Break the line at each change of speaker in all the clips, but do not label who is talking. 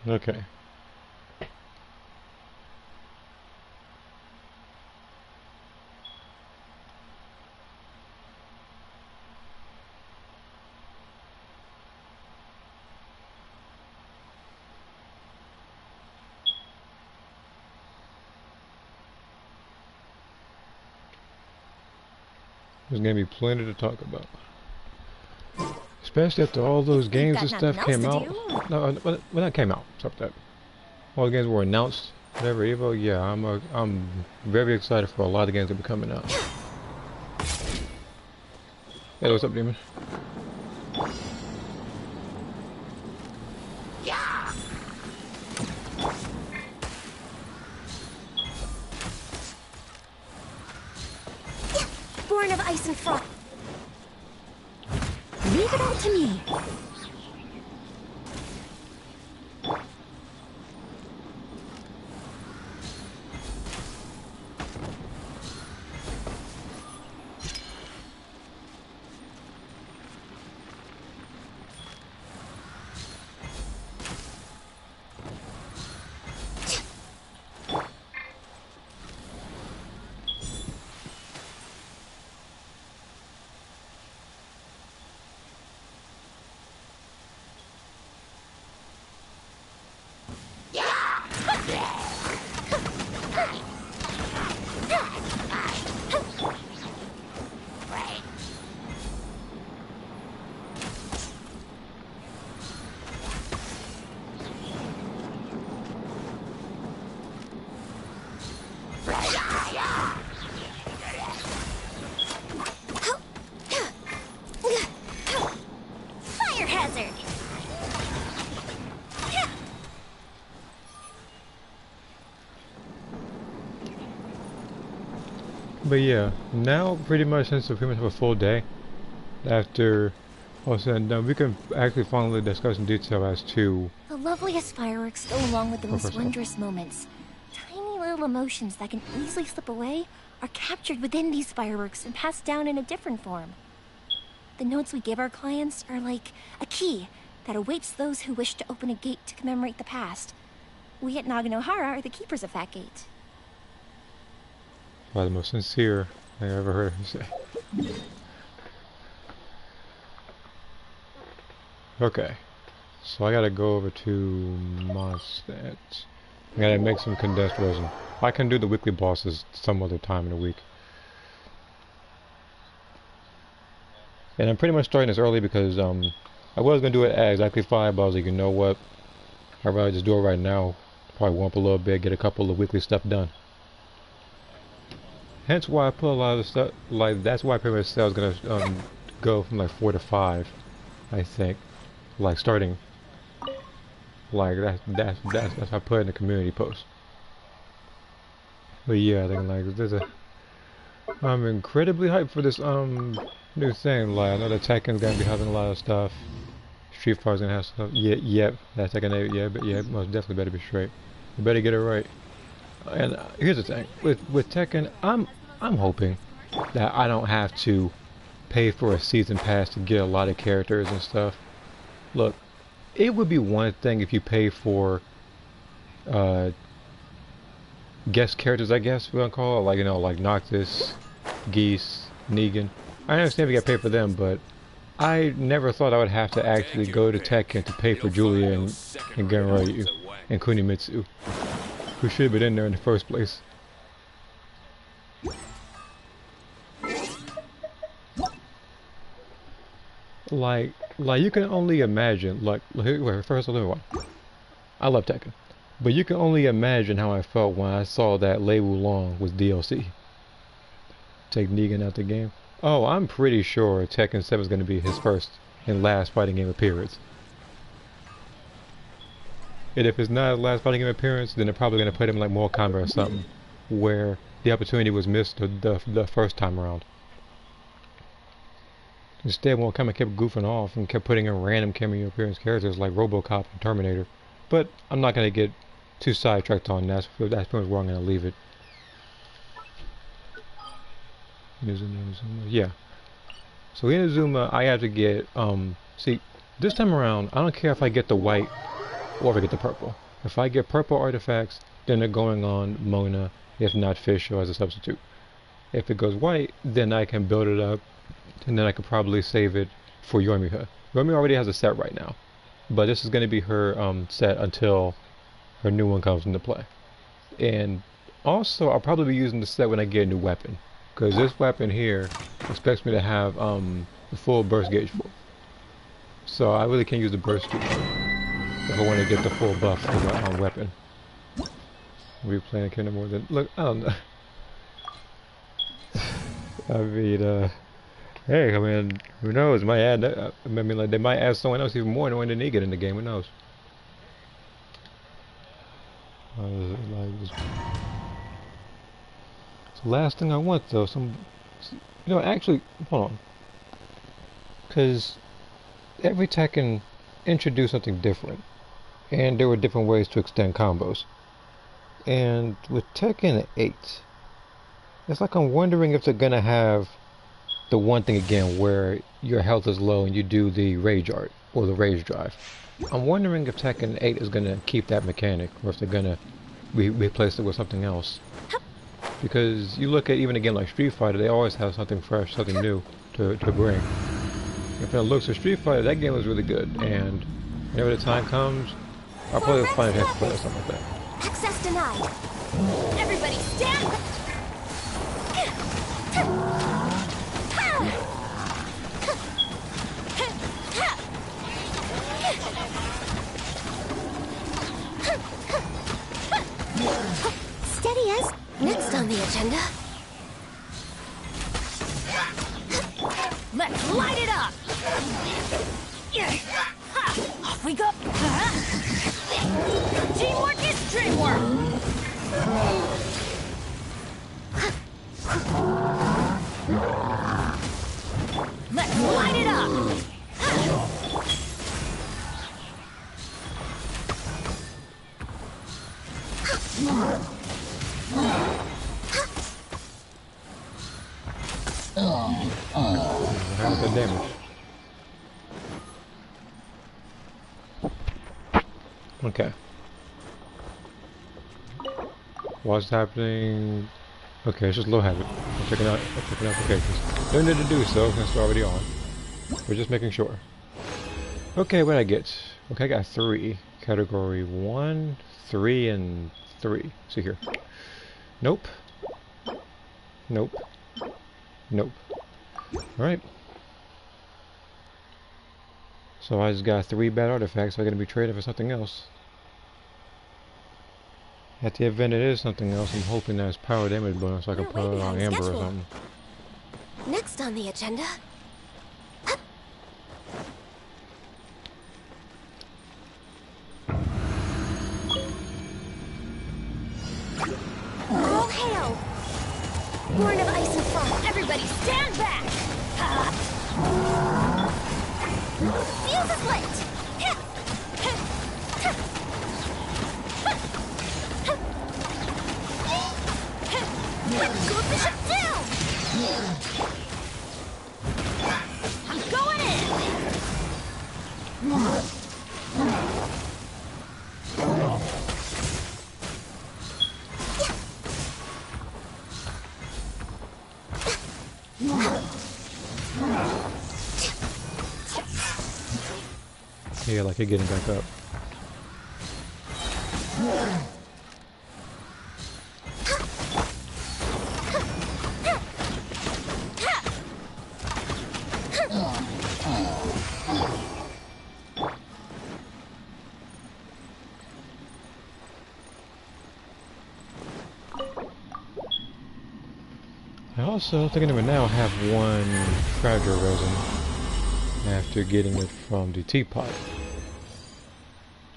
Okay. There's gonna be plenty to talk about. Especially after all those
You've
games
got
and
nothing
stuff
else
came
to
out.
do.
No, well, that came out. Stop that. All the games were announced. Whatever, Evo. Yeah, I'm very excited for a lot of games that will be coming out. Hey, what's up, Demon?
Born of ice and frost. Leave it all to me. Fire hazard.
But yeah, now pretty much since we pretty much have a full day after all said and done, we can actually finally discuss in detail as to.
The loveliest fireworks go along with the most
first off,
wondrous moments. Tiny little emotions that can easily slip away are captured within these fireworks and passed down in a different form. The notes we give our clients are like a key that awaits those who wish to open a gate to commemorate the past. We at Naganohara are the keepers of that gate.
Probably the most sincere thing I've ever heard him say. Okay, so I gotta go over to Mondstadt. I gotta make some condensed resin. I can do the weekly bosses some other time in the week. And I'm pretty much starting this early because I was gonna do it at exactly 5, but I was like, you know what? I'd rather just do it right now. Probably warm up a little bit, get a couple of weekly stuff done. Hence why I put a lot of the stuff, like, that's why I pretty much said I was gonna go from like 4 to 5, I think. Like, starting. Like, that's what I put in the community post. But yeah, I think, like, I'm incredibly hyped for this, new thing. Like, I know the Tekken's gonna be having a lot of stuff. Street Fighter's gonna have stuff. Yeah, yep, that Tekken 8, yeah, but yeah, it most definitely better be straight. You better get it right. And here's the thing, with Tekken, I'm hoping that I don't have to pay for a season pass to get a lot of characters and stuff. Look, it would be one thing if you pay for guest characters, I guess we're gonna call it, like, you know, like Noctis, Geese, Negan. I understand we got to pay for them, but I never thought I would have to actually go to Tekken to pay for Julia and Genryu and Kunimitsu, who should have been in there in the first place. Like you can only imagine, like, wait, first of all, I love Tekken, but you can only imagine how I felt when I saw that Lei Wulong was DLC. Take Negan out the game. Oh, I'm pretty sure Tekken 7 is going to be his first and last fighting game appearance. And if it's not his last fighting game appearance, then they're probably going to put him like Mortal Kombat or something, where the opportunity was missed the first time around. Instead, Mortal Kombat kept goofing off and kept putting in random cameo appearance characters like RoboCop and Terminator. But I'm not going to get too sidetracked on that. That's pretty much where I'm going to leave it. Yeah. So Inazuma, I have to get, see, this time around, I don't care if I get the white or if I get the purple. If I get purple artifacts, then they're going on Mona, if not Fisher as a substitute. If it goes white, then I can build it up, and then I could probably save it for Yoimiya. Yoimiya already has a set right now, but this is going to be her set until her new one comes into play. And also, I'll probably be using the set when I get a new weapon, because this weapon here expects me to have the full burst gauge for. So I really can't use the burst gauge if I want to get the full buff for my weapon. Replaying Kingdom more than look. I don't know. I mean, hey, I mean, who knows? Might add. I mean, like they might add someone else even more knowing than they get in the game. Who knows? It's the last thing I want though. Actually, hold on, because every Tekken introduced something different, and there were different ways to extend combos. And with Tekken 8, it's like I'm wondering if they're gonna have the one thing again where your health is low and you do the rage art or the rage drive. I'm wondering if Tekken 8 is gonna keep that mechanic or if they're gonna replace it with something else. Because you look at even a game like Street Fighter, they always have something fresh, something new to bring. If it looks at Street Fighter, that game was really good, and whenever the time comes, I'll probably find a chance to play or something like that.
Access denied. Everybody stand! Steady as... Next on the agenda. Let's light it up! Off we go! Teamwork is dreamwork! Let's light it up!
How's the damage? Okay. What's happening? Okay, it's just low habit. I'm checking applications. Don't need to do so since it's already on. We're just making sure. Okay, what did I get? Okay, I got 3. Category 1, 3, and 3. See here. Nope. Nope. Nope. Alright. So I just got 3 bad artifacts, so I'm going to be trading for something else. At the event it is something else, I'm hoping that it's power damage bonus so I can put it on Amber or something.
Next on the agenda. All hail! Born of ice and frost, everybody stand back! Fuse is lit! Let's shoot the ship down! I'm going in!
Yeah, like you're getting back up. I also think I now have 1 fragile resin after getting it from the teapot.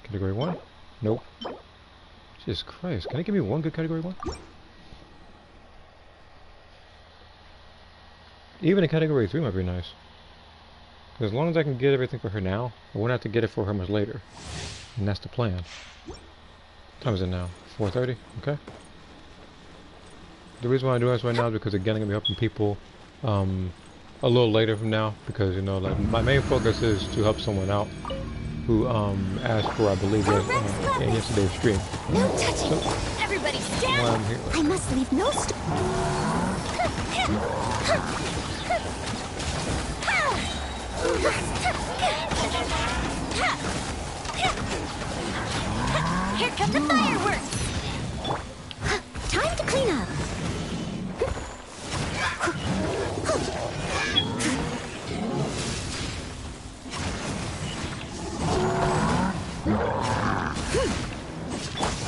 Category 1? Nope. Jesus Christ, can I give me 1 good category 1? Even a category 3 might be nice. As long as I can get everything for her now, I won't have to get it for her much later. And that's the plan. What time is it now? 4:30? Okay. The reason why I'm doing this right now is because again I'm going to be helping people a little later from now, because you know, like my main focus is to help someone out who asked for, I believe,
Our
yes,
Rex
in
weapons!
yesterday's stream.
No touching!
So
Everybody
while
stand!
I'm here,
I must leave no Here come the fireworks! Time to clean up.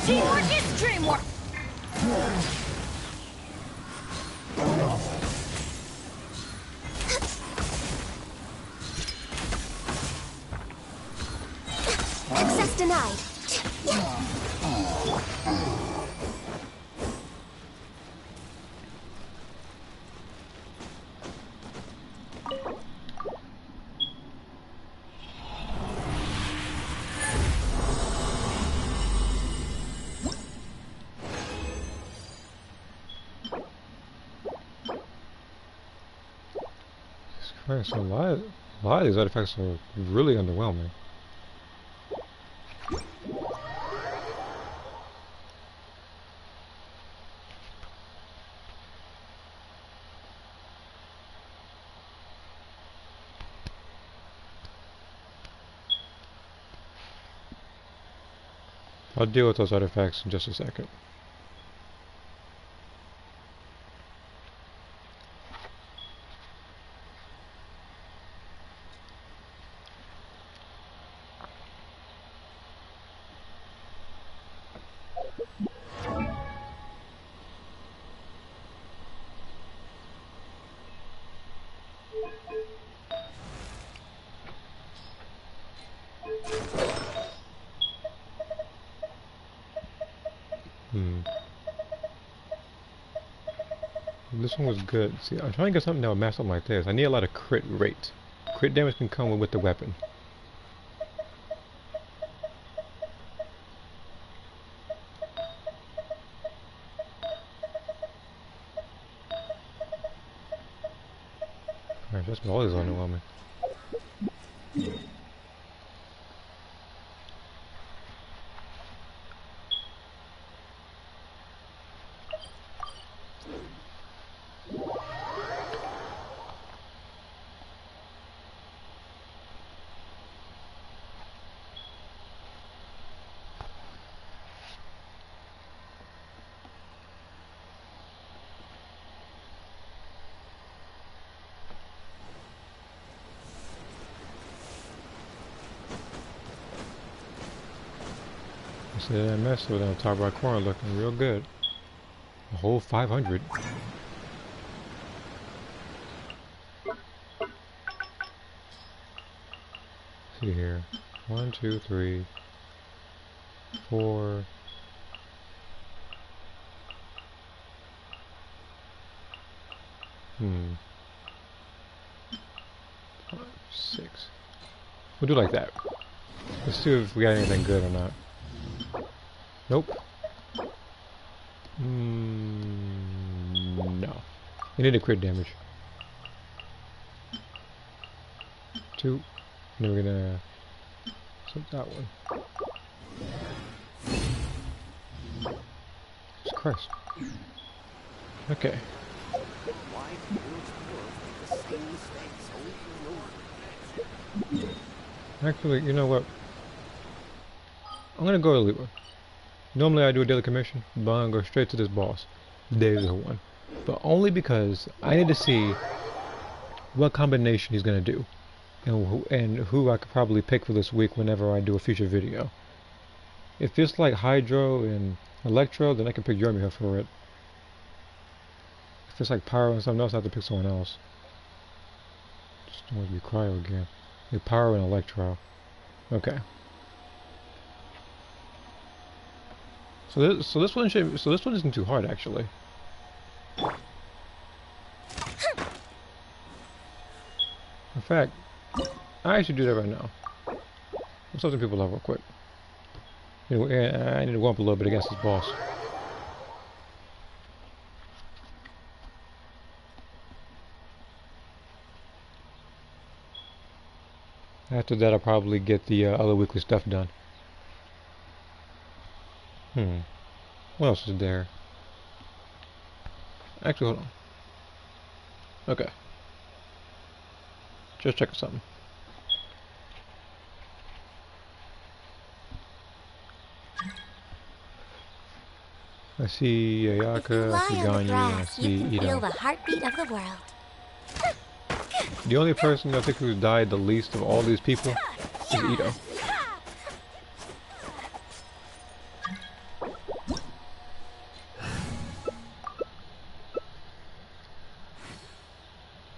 Teamwork is dreamwork! Access denied.
Christ, a lot of these artifacts are really underwhelming. I'll deal with those artifacts in just a second. This one was good. See, I'm trying to get something that will match up like this. I need a lot of crit rate. Crit damage can come with the weapon. Alright, that's always underwhelming. See that mess over there on the top right corner looking real good. A whole 500. See here. 1, 2, 3, 4. Hmm. 5, 6. We'll do like that. Let's see if we got anything good or not. Nope. No. We need a crit damage. 2. And then we're gonna flip that one. Jesus Christ. Okay. Actually, you know what? I'm gonna go to Libra. Normally I do a daily commission, but I'm gonna go straight to this boss. There's one. But only because I need to see what combination he's gonna do. And who I could probably pick for this week whenever I do a future video. If it's like Hydro and Electro, then I can pick Yoimiya for it. If it's like Pyro and something else, I have to pick someone else. Just don't want to be Cryo again. Like Pyro and Electro. Okay. So this one isn't too hard actually. In fact, I actually do that right now. Let's let some people level real quick. Anyway, I need to go up a little bit against this boss. After that, I'll probably get the other weekly stuff done. What else is there? Actually, hold on. Okay. Just checking something. I see
If you
Ayaka, I see
lie on the
Ganyu, and I
grass, you
see
can feel
Ito.
the heartbeat of the world.
The only person I think who's died the least of all these people is Ito.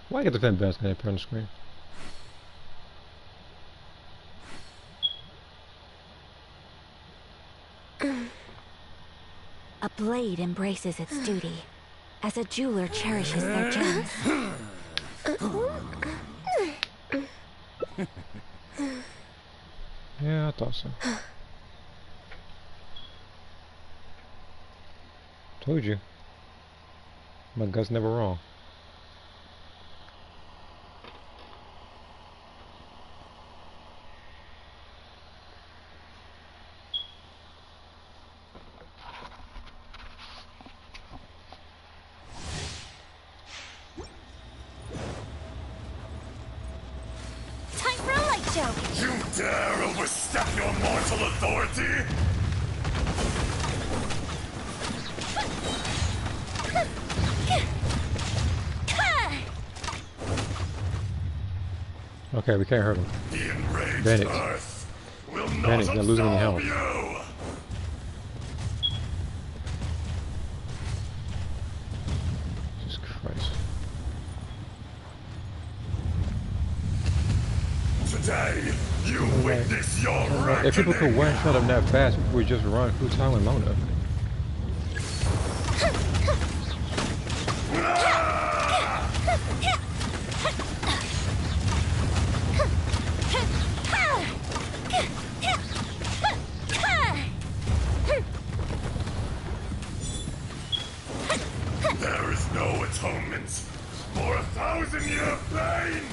Why get the Finn Ben's gonna appear on the screen?
A blade embraces its duty, as a jeweler cherishes their gems.
Yeah, I thought so. Told you. My gut's never wrong.
Time for a light show!
You dare overstep your mortal authority?
Okay, we can't hurt him.
The enraged
Bennett.
earth will not
Bennett, you're losing any
absolve
health.
you!
Jesus Christ.
Today, you witness your reckoning!
If people could one-shot him that fast, we just run Futile and Lona.
There is no atonement for 1,000-year pain!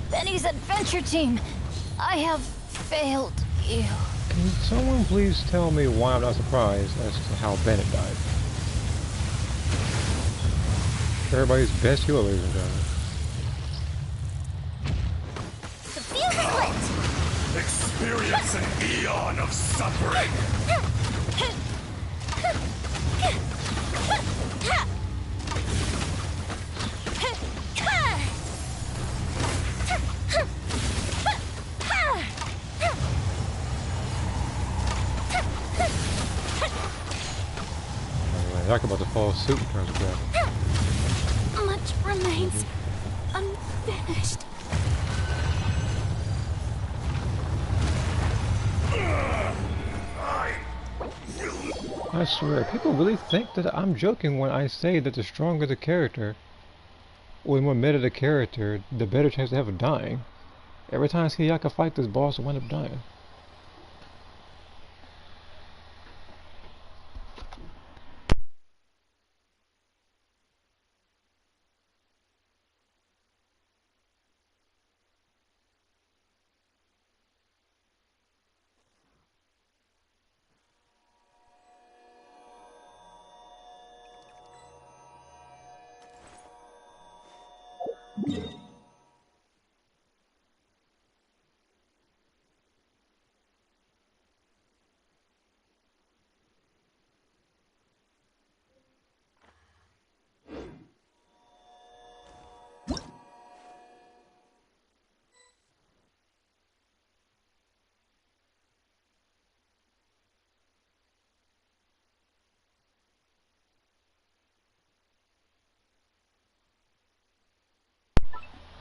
Benny's adventure team! I have failed you.
Can someone please tell me why I'm not surprised as to how Bennett died? Everybody's best healer, ladies and gentlemen.
The field is lit!
Experience an eon of suffering!
Talk about to fall suit in terms of graphics.
Much remains unfinished.
I swear, people really think that I'm joking when I say that the stronger the character, or the more meta the character, the better chance they have of dying. Every time I see Yaka fight this boss, I wind up dying.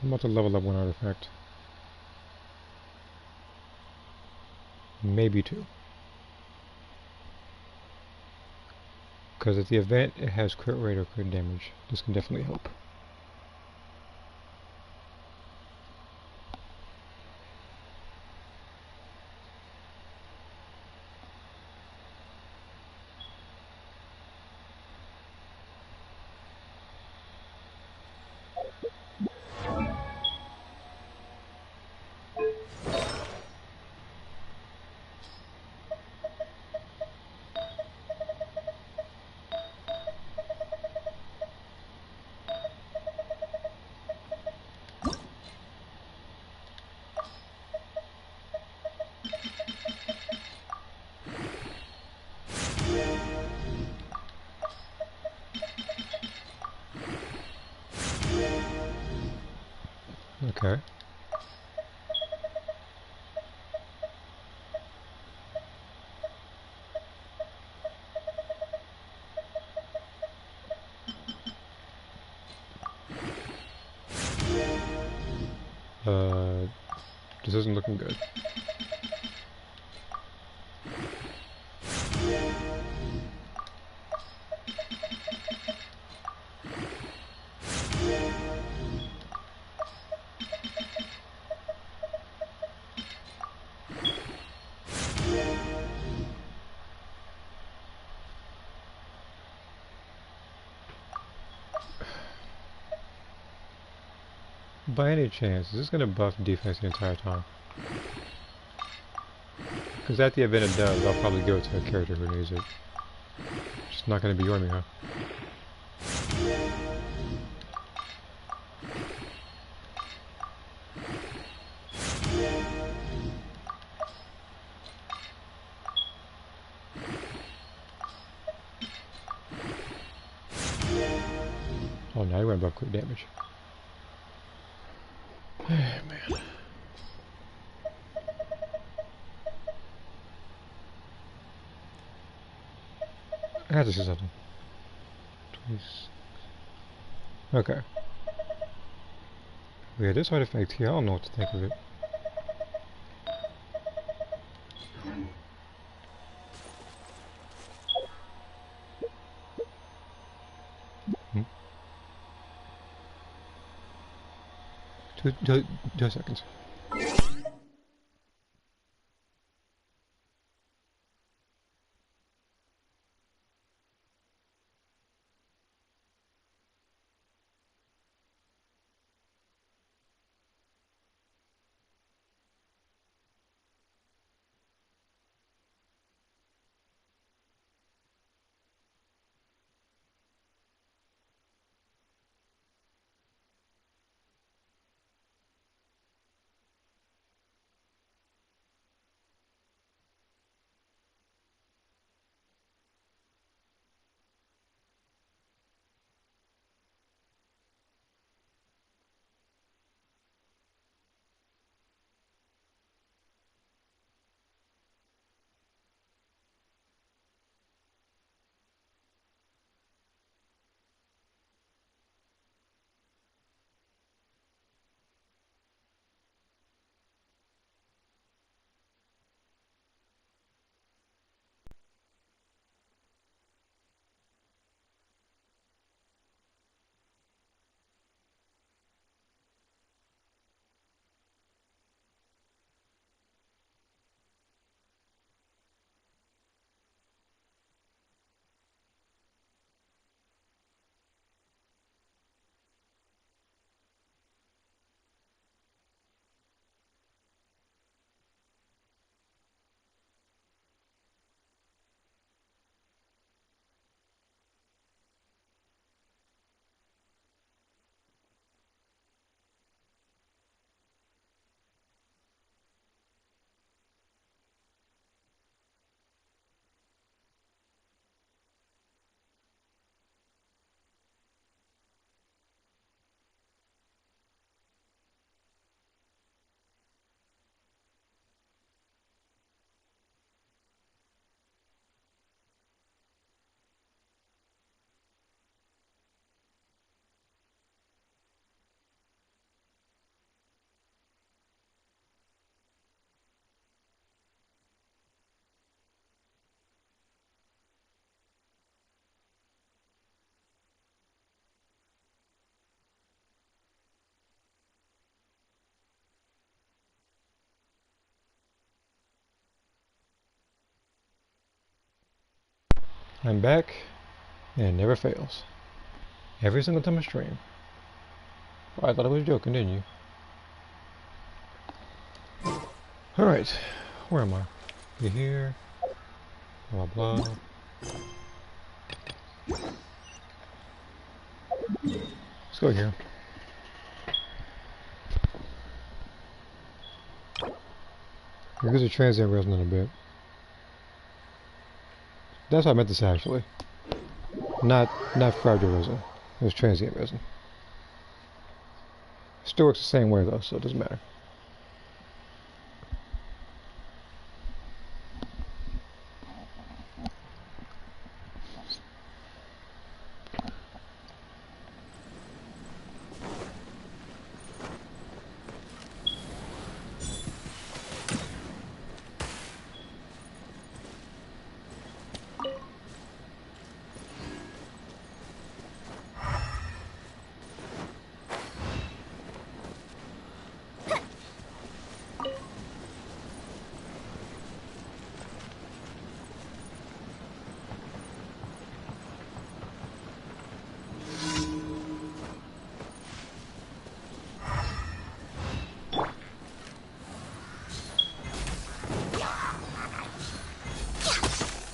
I'm about to level up one artifact. Maybe two. Because at the event, it has crit rate or crit damage. This can definitely help. Okay. This isn't looking good. By any chance, is this going to buff defense the entire time? Because at the event it does, I'll probably give it to a character who needs it. It's not going to be Yormi, huh? Oh, now he went above crit damage. Man. I have to say something. Okay. Yeah, this artifact here, I don't know what to think of it. Hmm. Two seconds. I'm back, and it never fails. Every single time I stream. Well, I thought I was joking, didn't you? Alright, where am I? You here? Blah blah blah. Let's go here. Here's a transient resin in a bit. That's what I meant to say actually. Not fragile resin. It was transient resin. Still works the same way though, so it doesn't matter.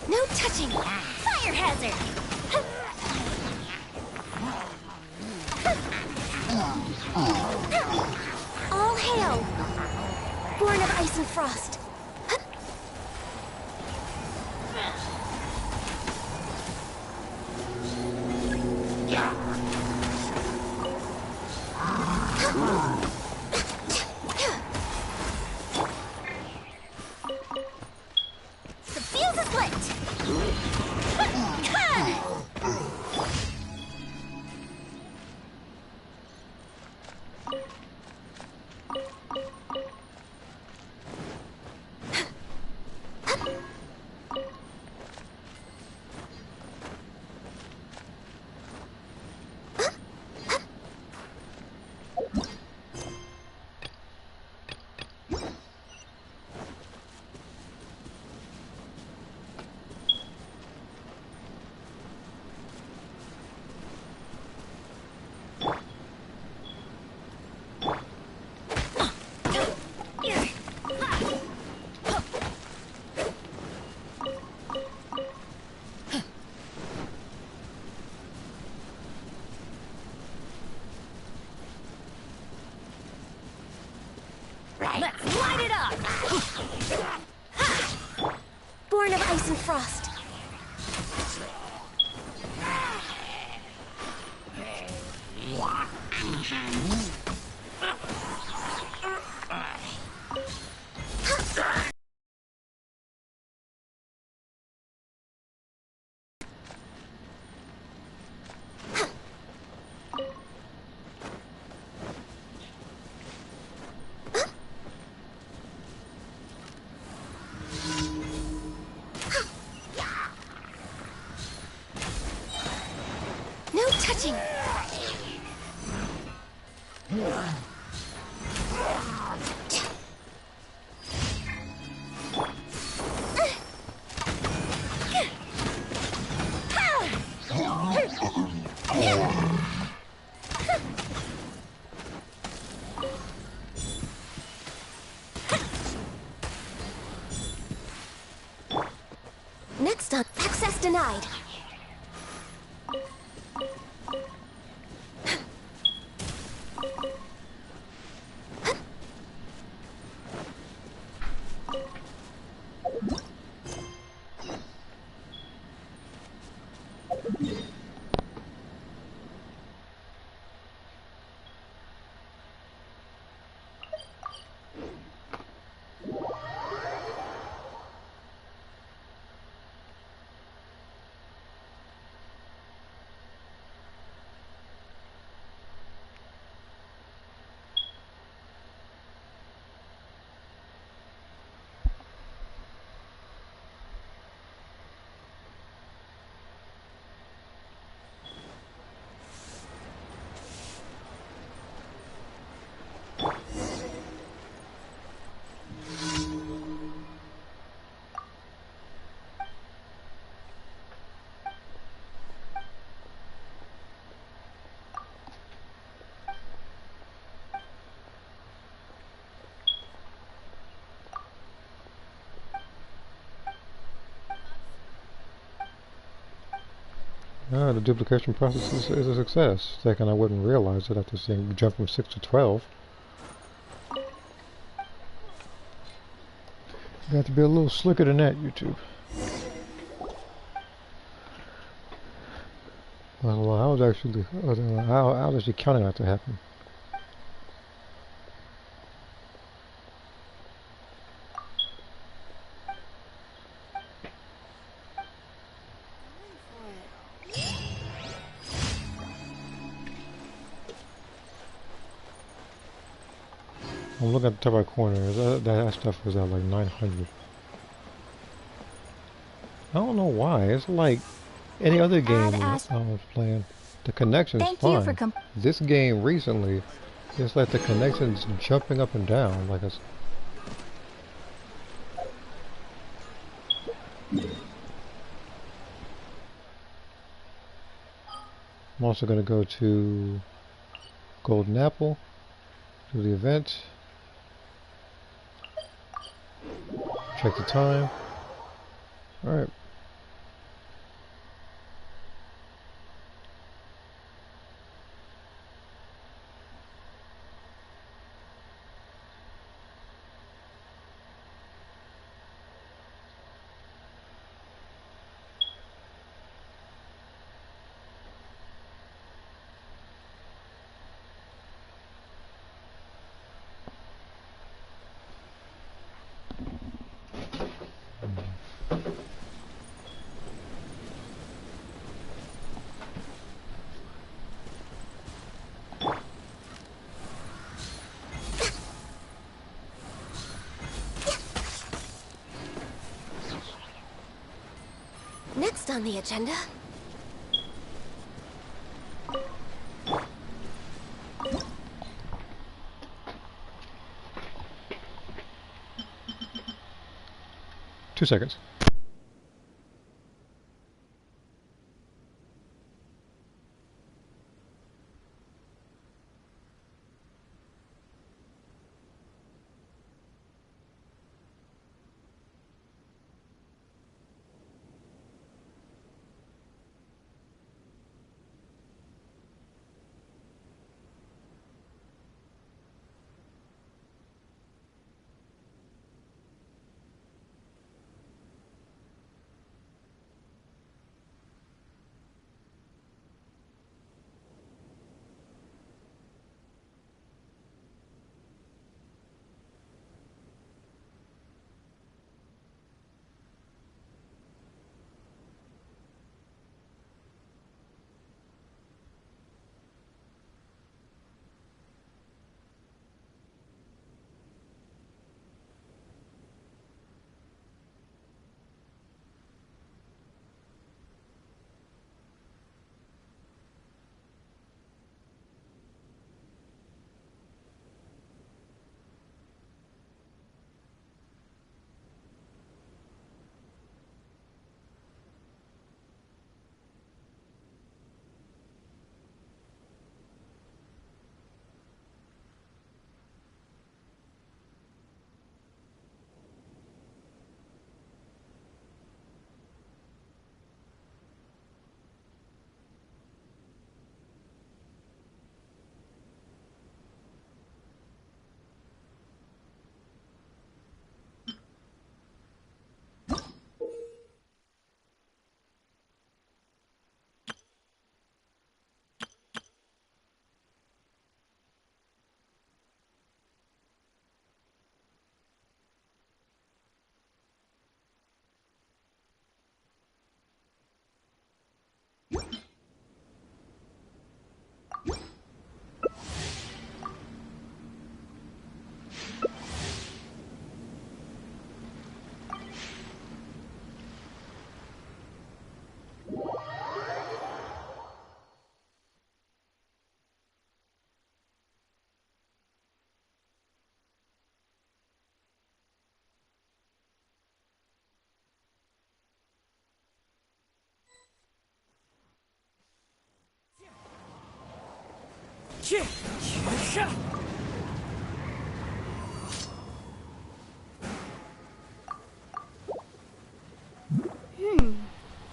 No touching! Fire hazard! All hail! Born of ice and frost. The fuse is lit! Let's light it up! Born of ice and frost. No touching! Next up, access denied.
Ah, the duplication process is a success. Second, I wouldn't realize it after seeing jump from 6 to 12. You got to be a little slicker than that, YouTube. Well, I was actually counting that to happen. I'm looking at the top right corner. That stuff was at like 900. I don't know why. It's like any other
Add
game
Ash.
I was playing. The connection's
Thank you for
fine.
com-
This game recently, it's like the connection's jumping up and down. Like it's. I'm also gonna go to Golden Apple, do the event, check the time. Alright.
Next on the agenda.
2 seconds.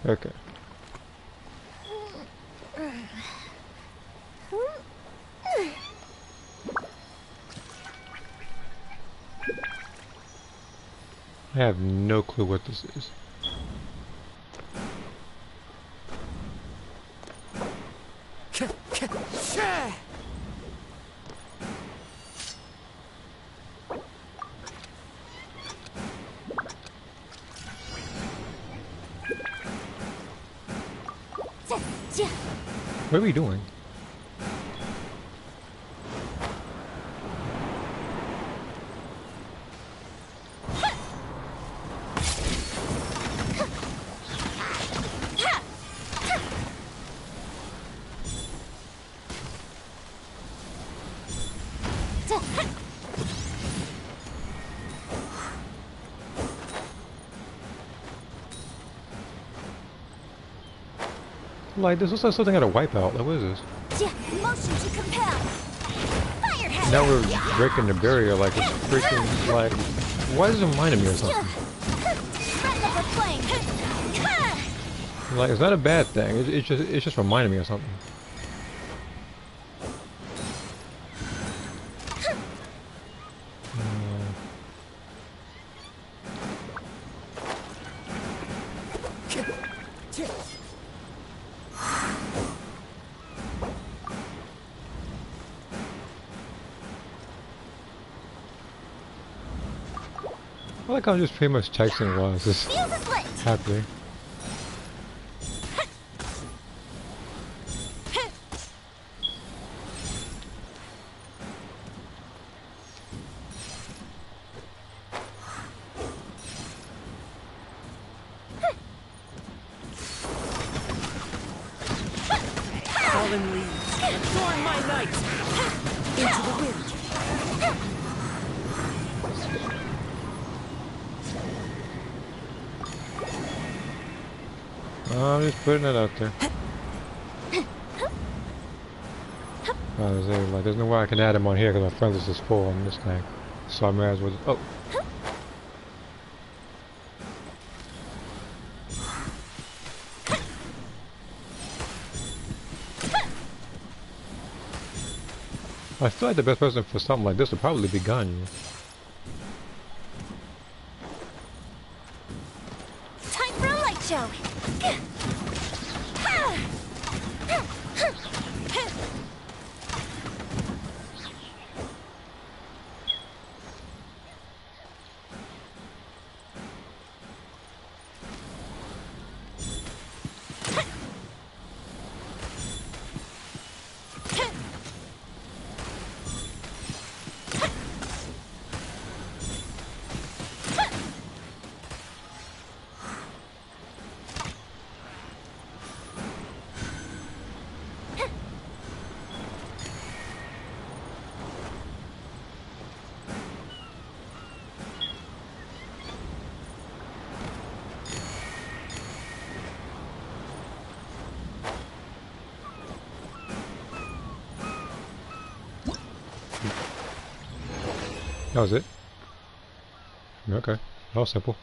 Okay. I have no clue what this is. What are we doing? Like, this looks like something out of Wipeout. Like, what is this?
Yeah, motion to compel. Firehead.
Now we're breaking the barrier. Like, it's freaking, like... Why is it reminding me of something?
Red leopard flame.
Like, it's not a bad thing. It's just reminding me of something. I like how I'm just pretty much texting while it's just
Fuse is lit.
happening.
Fallen leaves, adorn my night! Into the wind!
I'm just putting it out there. Like, there's no way I can add him on here because my friends list is full on this thing. So I may as well just... Oh! I feel like the best person for something like this would probably be Gun.
Time for a light show.
That was it? Okay. That was simple.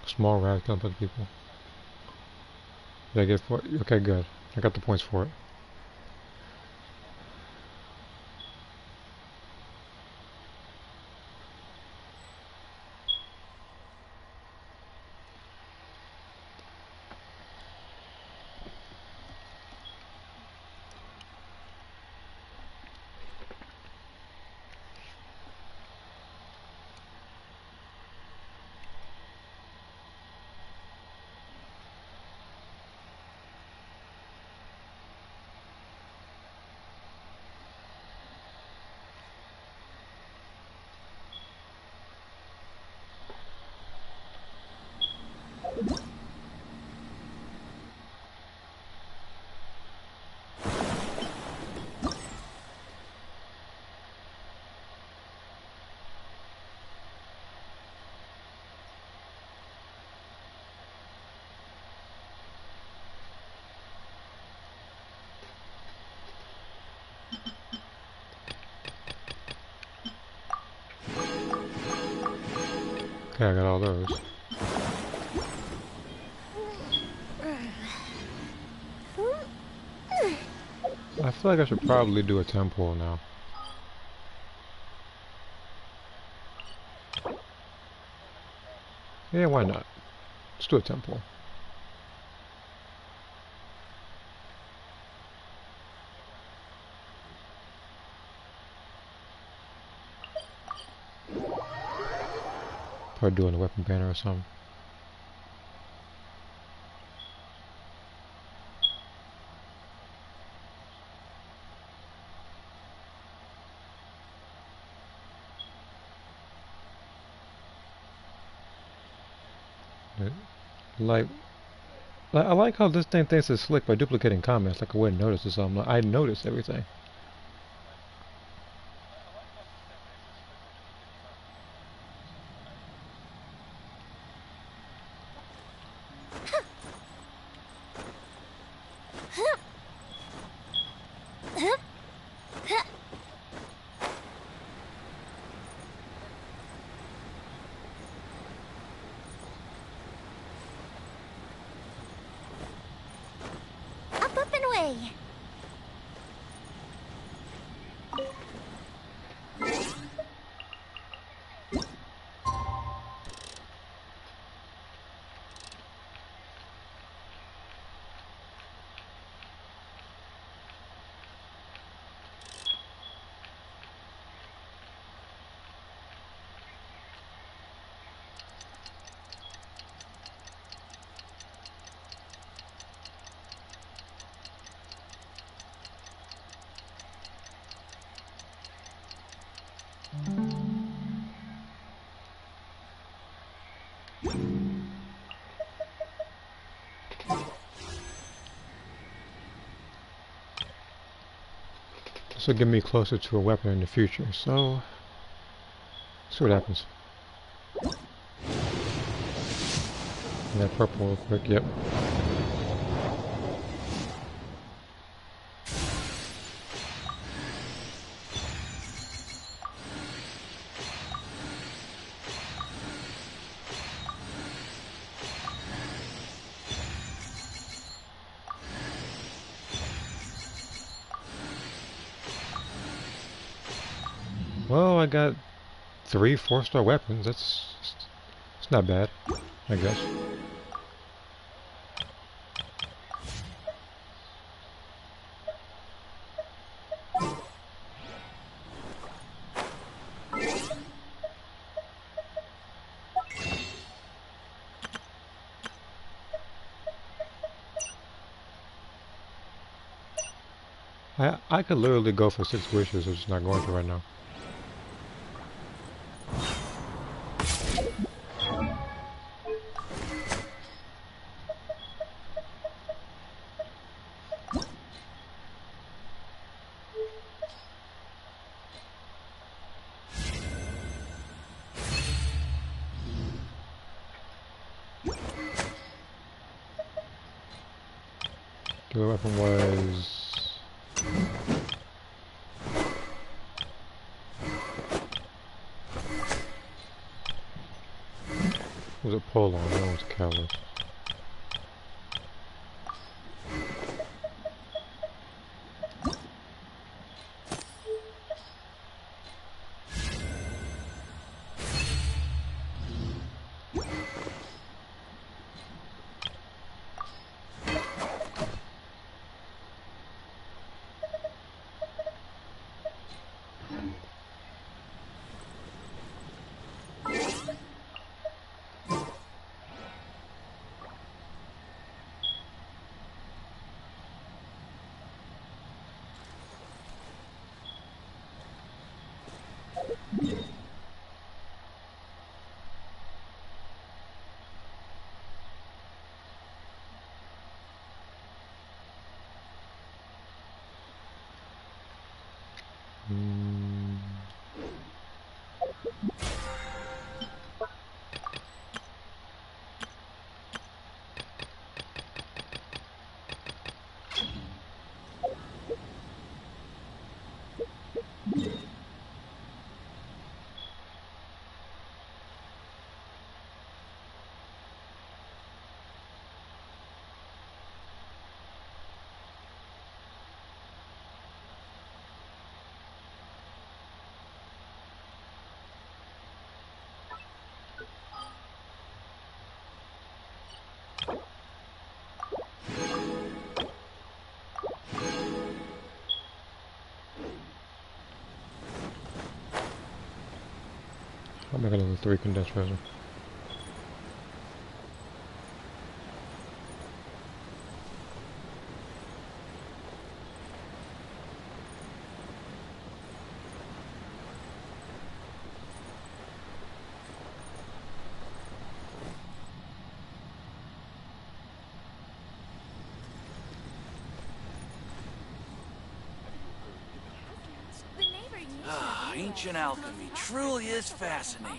Small rat, kill a bunch of people. Did I get for it? Okay, good. I got the points for it. Okay, I got all those. I feel like I should probably do a temple now. Yeah, why not? Let's do a temple. Probably doing a weapon banner or something. Like, I like how this thing thinks it's slick by duplicating comments. Like I wouldn't notice or something. Like, I noticed everything.
way.
This will get me closer to a weapon in the future, so see what happens. And that purple real quick, yep. Well, I got 3 4-star weapons. It's not bad, I guess. I could literally go for 6 wishes, I'm just not going to right now. The weapon was... was a pole on, that one's caliber. I'm making another 3 condensed resin.
Ancient alchemy truly is fascinating.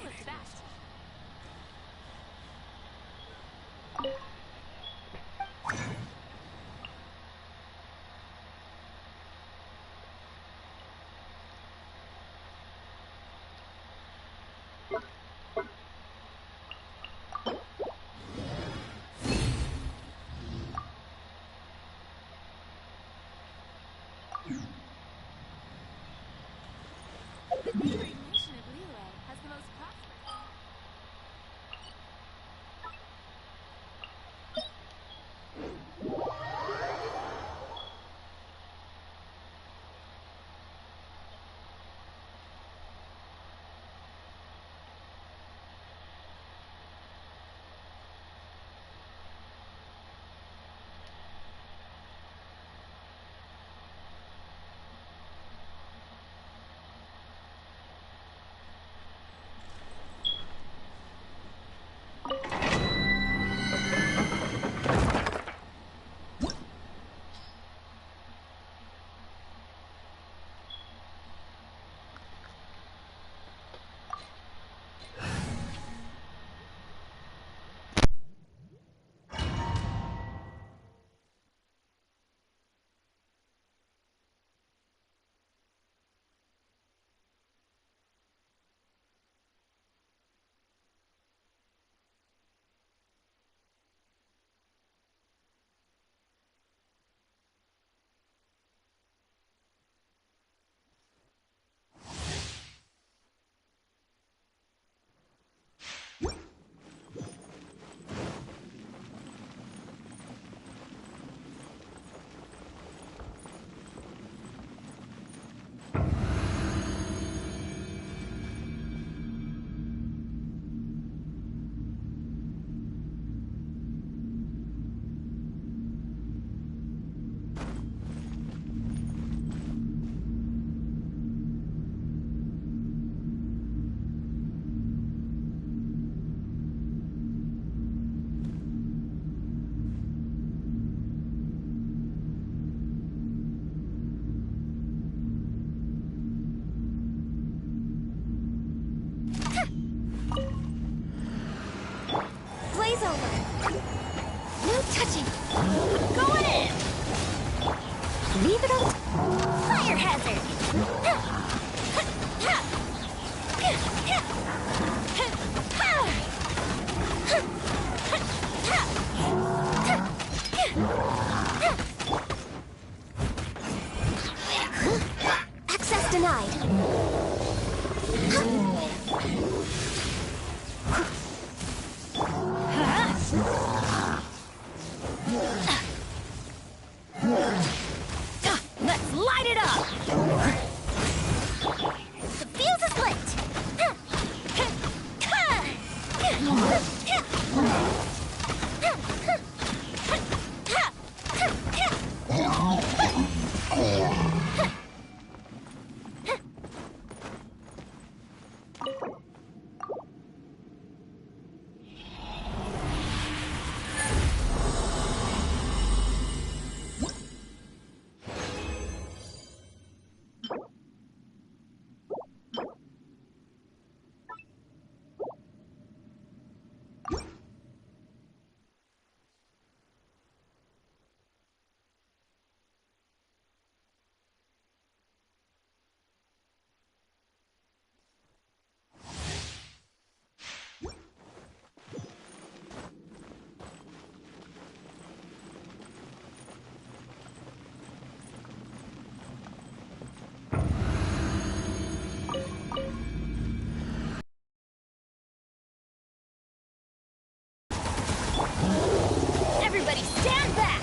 Everybody stand back!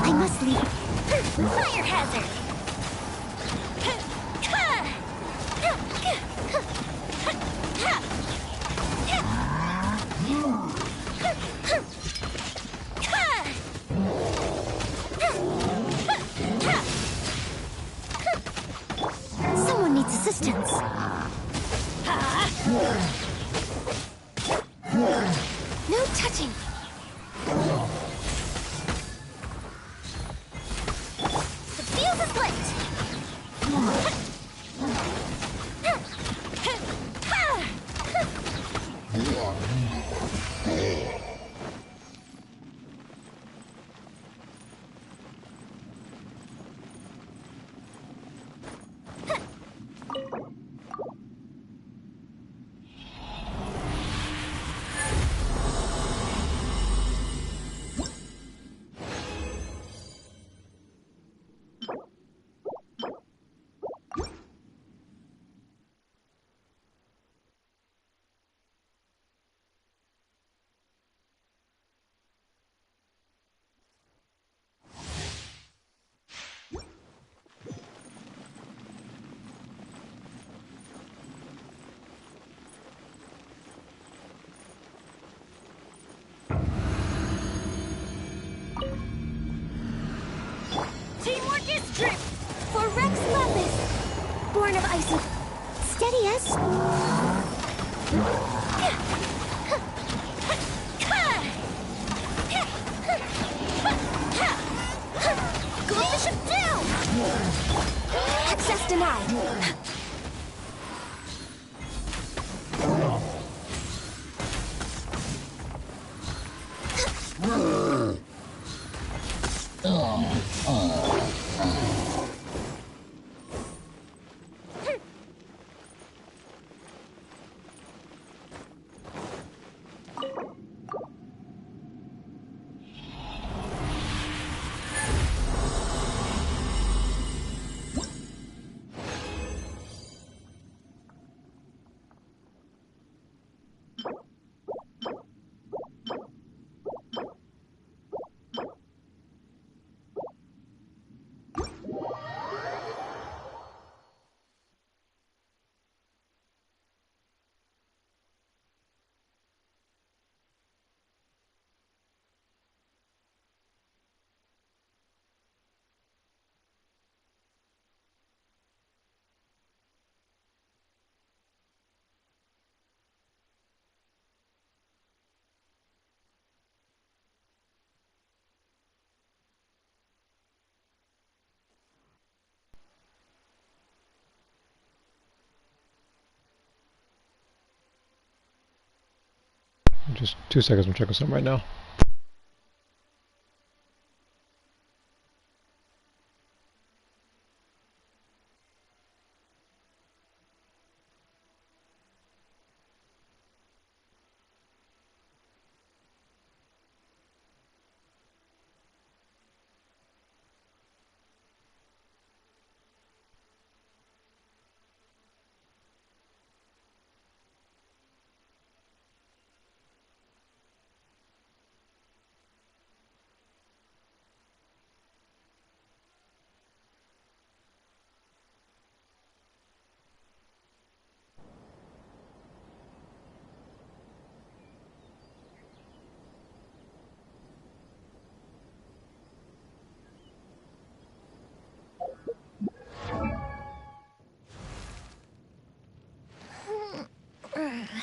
I must leave. Fire hazard! Someone needs assistance. No touching! The fuse is lit! Teamwork is drip for Rex Lapis, born of icy. Steady as. Glove the ship down. Access denied.
Just 2 seconds, I'm checking something right now. Oh.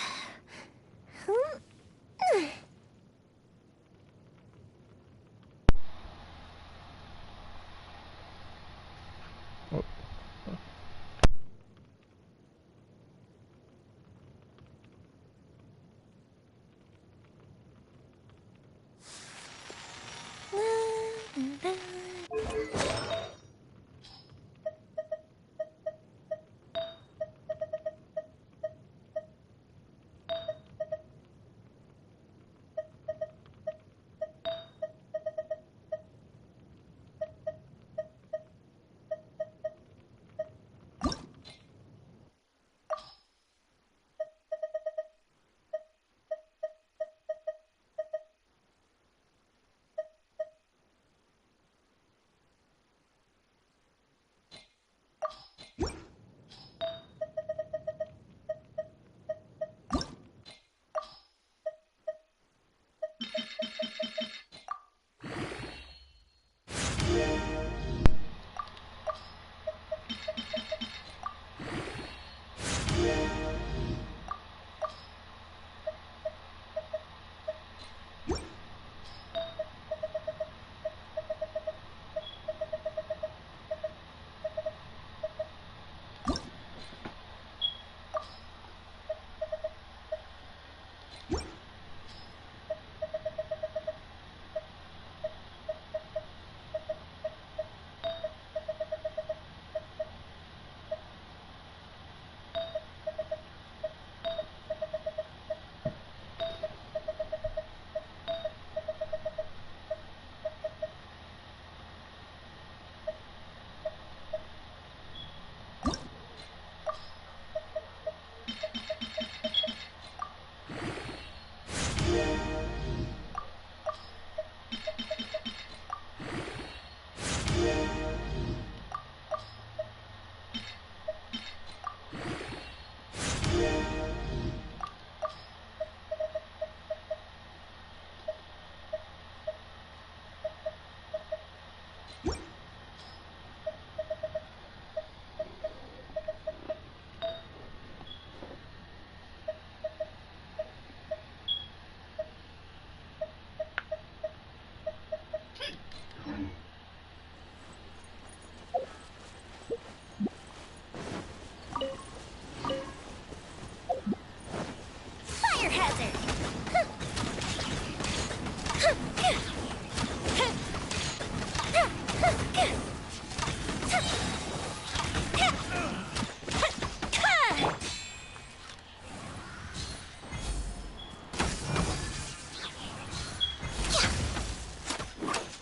Fire hazard!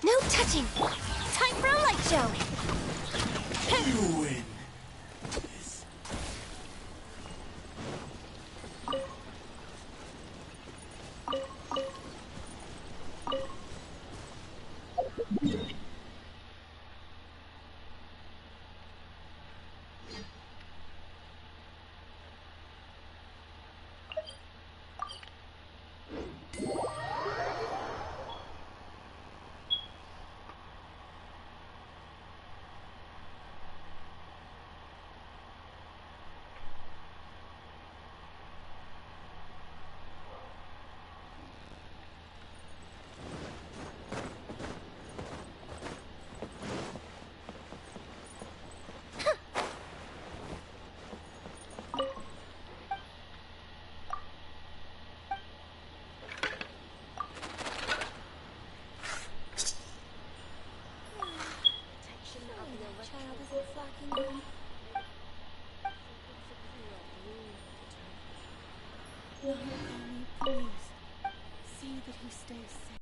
No touching! Time for a light show!
You win.
Child isn't flocking. Nakagami, please. See that he stays safe.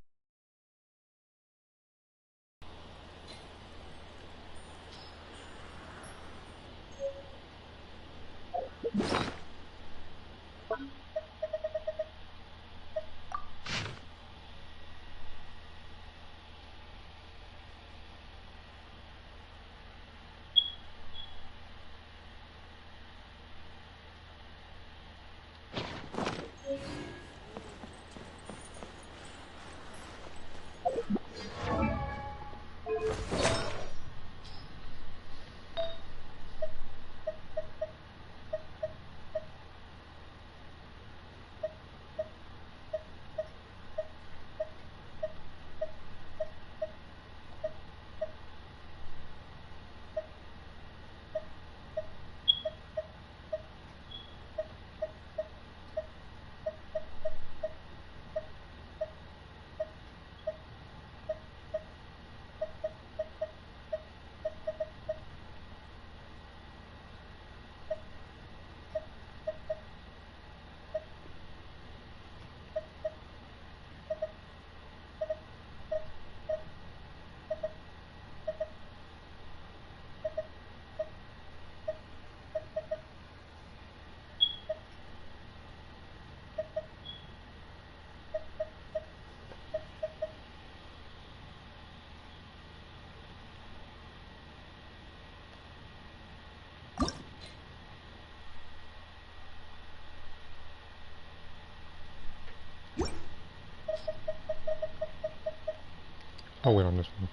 I'll wait on this one.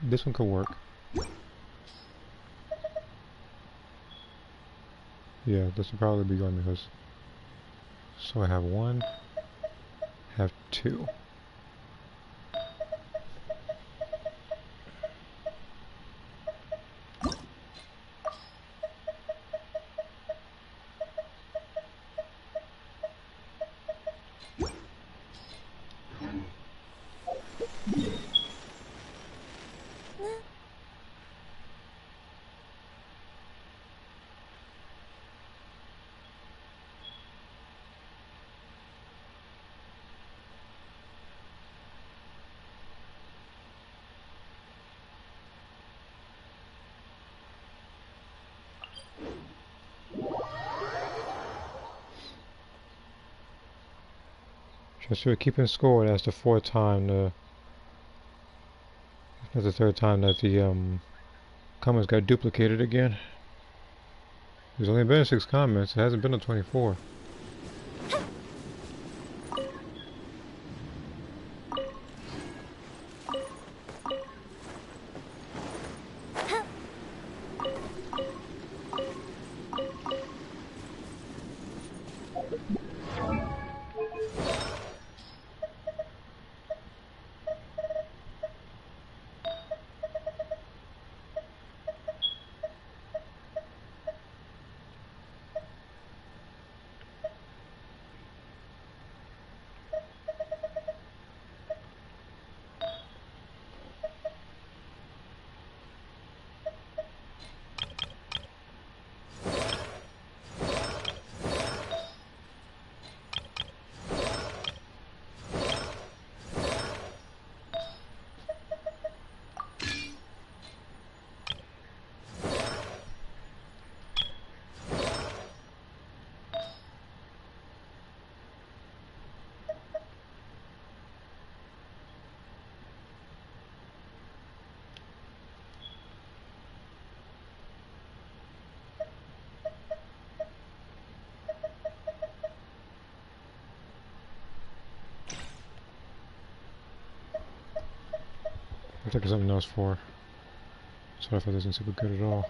This one could work. Yeah, this will probably be going because. So I have one, have two. Just for keeping score, that's the fourth time. That's the third time that the comments got duplicated again. There's only been 6 comments. It hasn't been a 24. Looks like there's something else for. So if it isn't super good at all.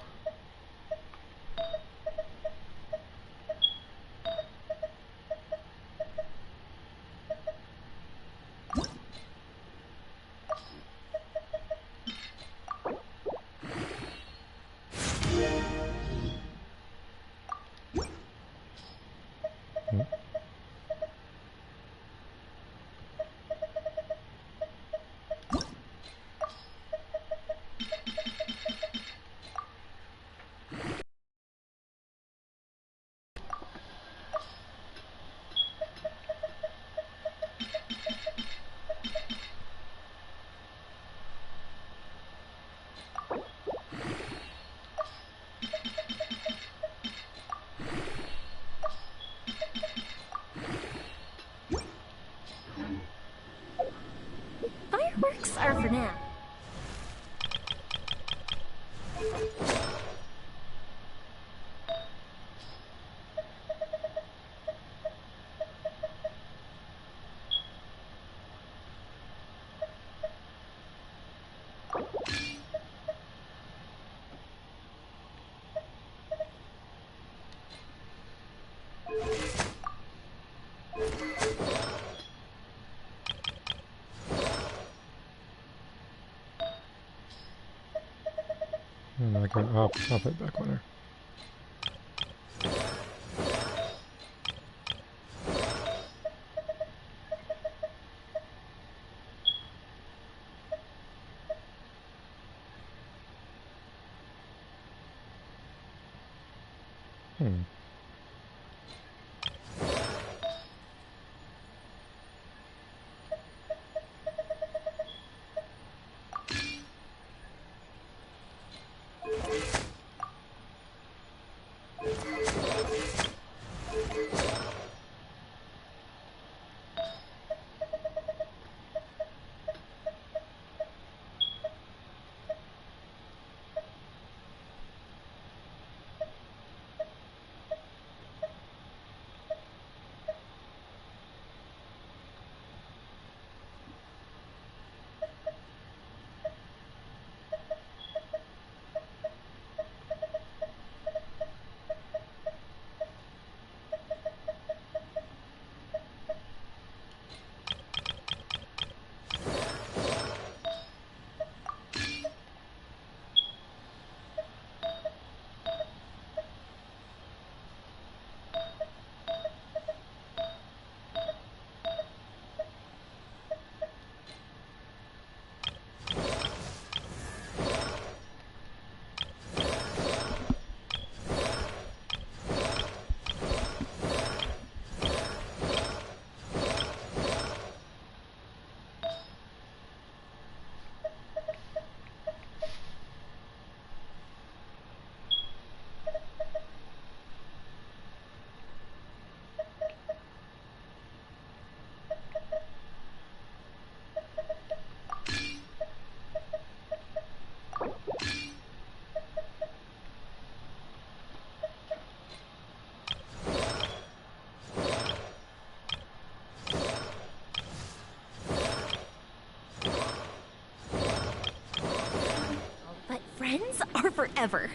Okay, I'll put it back on her. Hmm.
But friends are forever.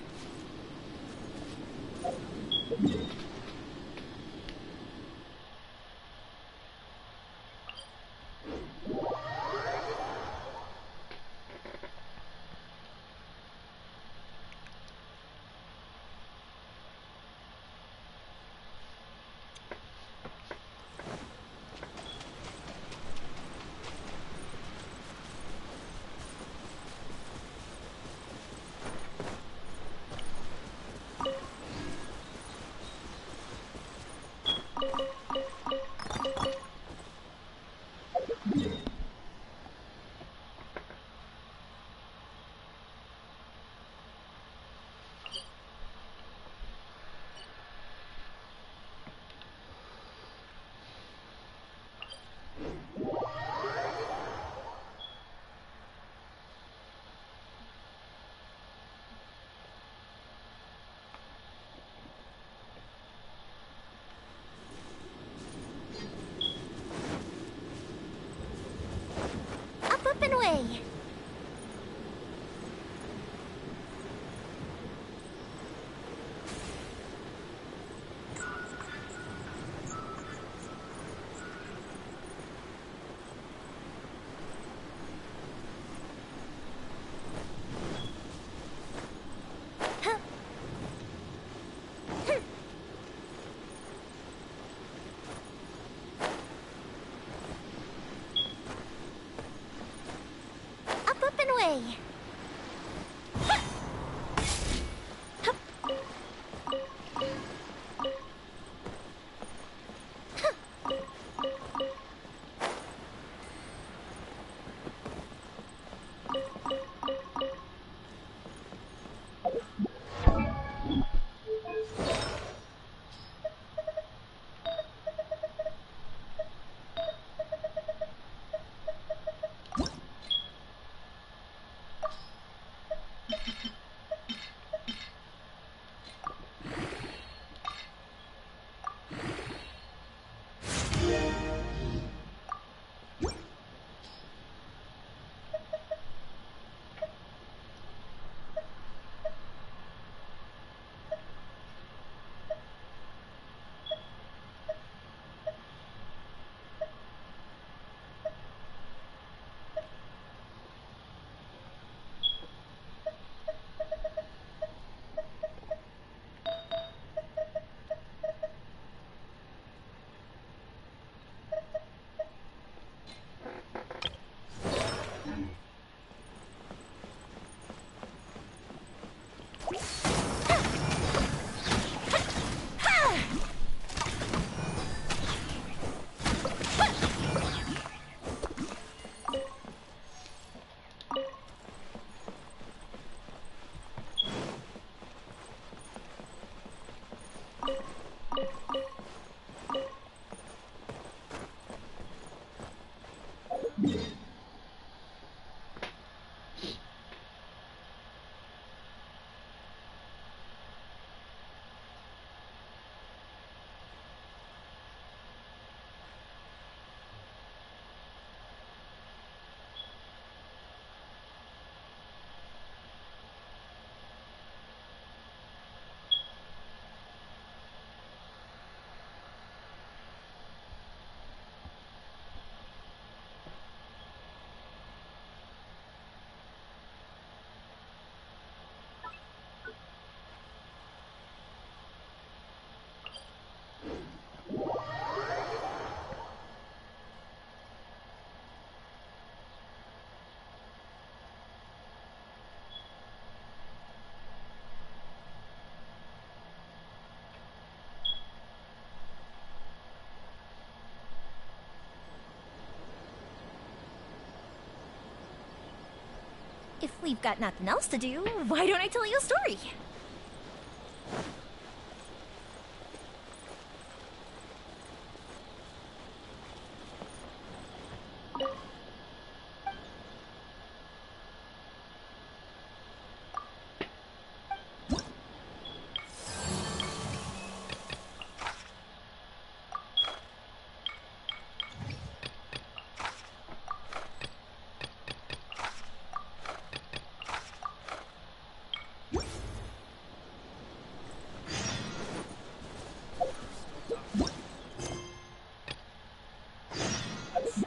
If we've got nothing else to do, why don't I tell you a story?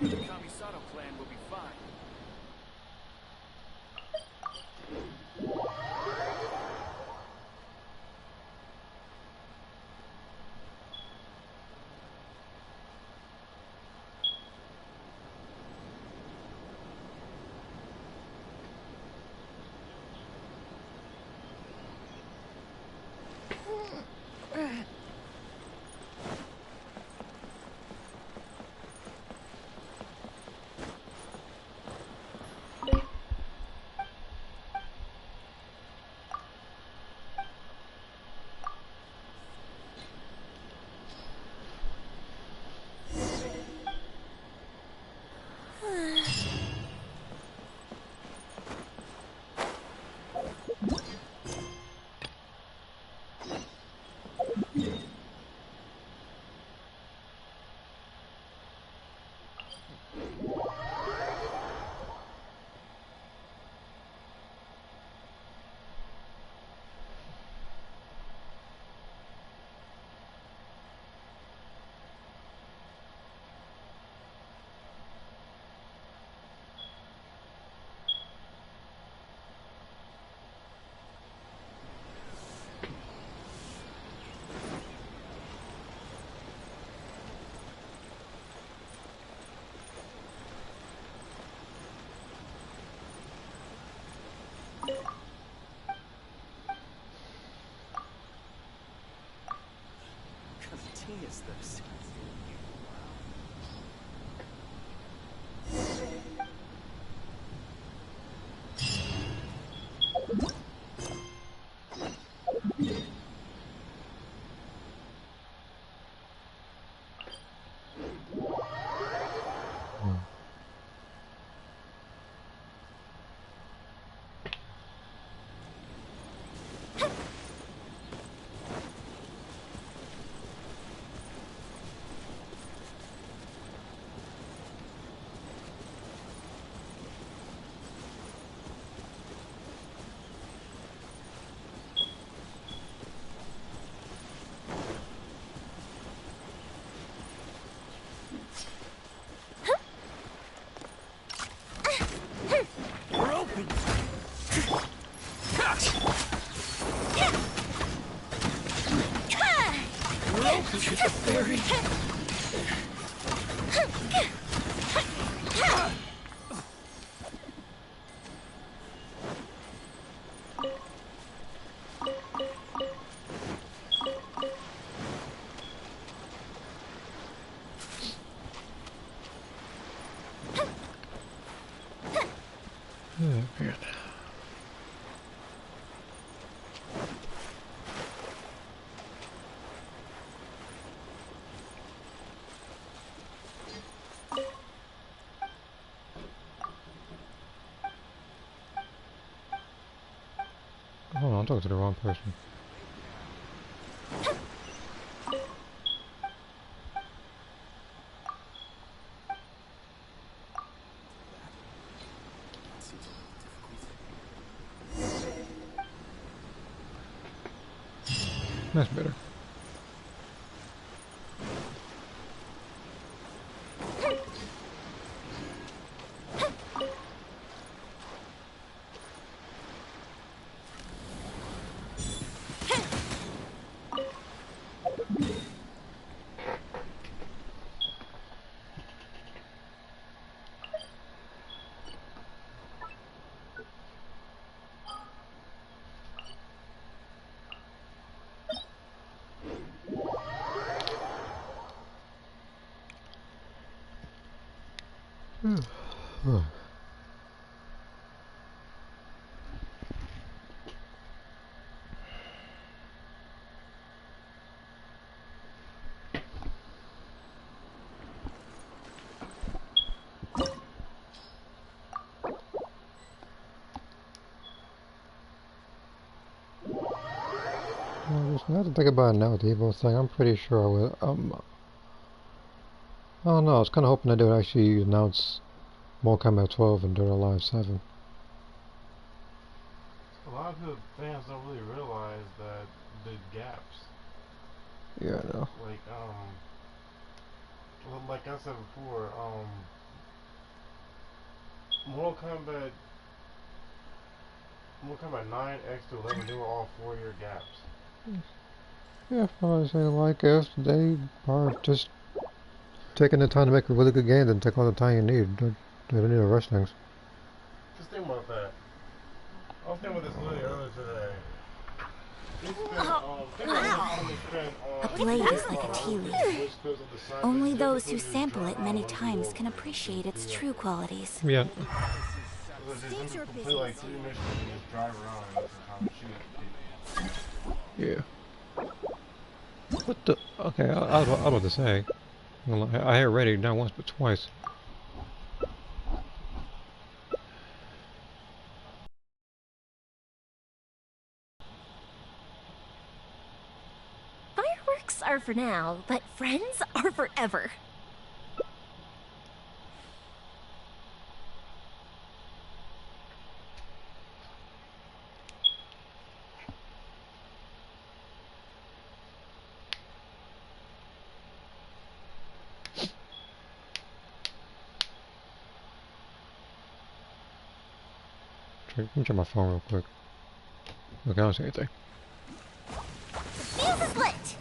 The Kamisato clan will be fine. Tea is this? We're open! We're open to the fairy!
Hold on, I'm talking to the wrong person. That's better. Now to think about it now with the Evo thing, I'm pretty sure I will. I don't know. I was kind of hoping they would actually announce Mortal Kombat 12 and Dead or Alive 7.
A lot of the fans don't really realize that the gaps.
Yeah, I know.
Like I said before, Mortal Kombat, Mortal Kombat 9, X to 11, they were all 4-year gaps.
Yeah, I was saying, like, if they are just taking the time to make a really good game, then take all the time you need. They don't need to rush things.
Just think about that. I was thinking about this literally earlier today.
A blade is like a tea leaf. Only those who sample it many times can appreciate its true qualities.
Yeah.
State your
Play like 3 missions and just drive around and shoot.
Yeah. What the? Okay, I was about to say. I had ready not once but twice.
Fireworks are for now, but friends are forever.
Let me check my phone real quick. Okay, I don't see anything.
Fuse is lit!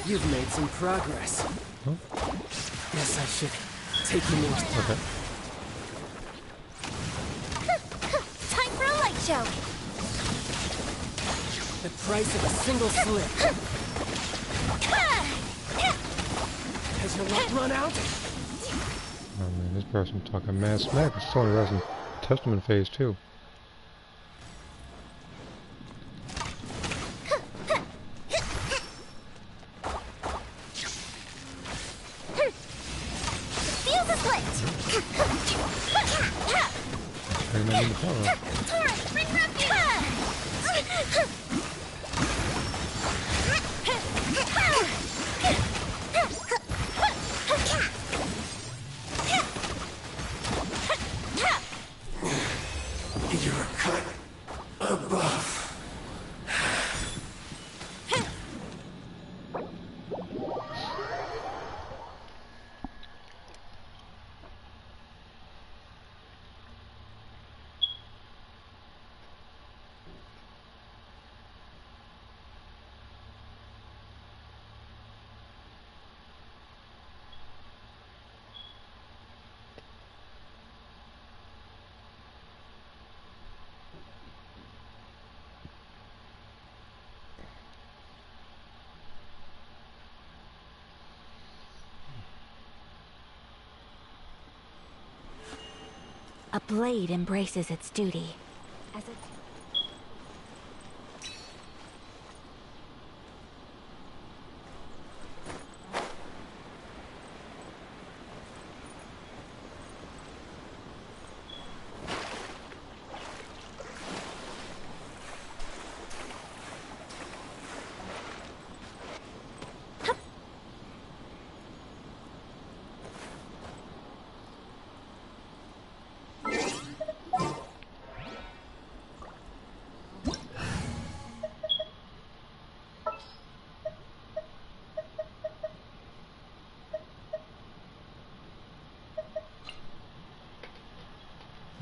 You've made some progress.
Huh?
Guess I should take you more.
Okay.
Time for a light show!
The price of a single slip. Has your luck run out?
Oh man, this person talking mad smack. It's only resin testament phase 2.
Fuse is lit!
Bring that in the power.
Torrent, bring refuge!
You're cut above.
A blade embraces its duty. As it...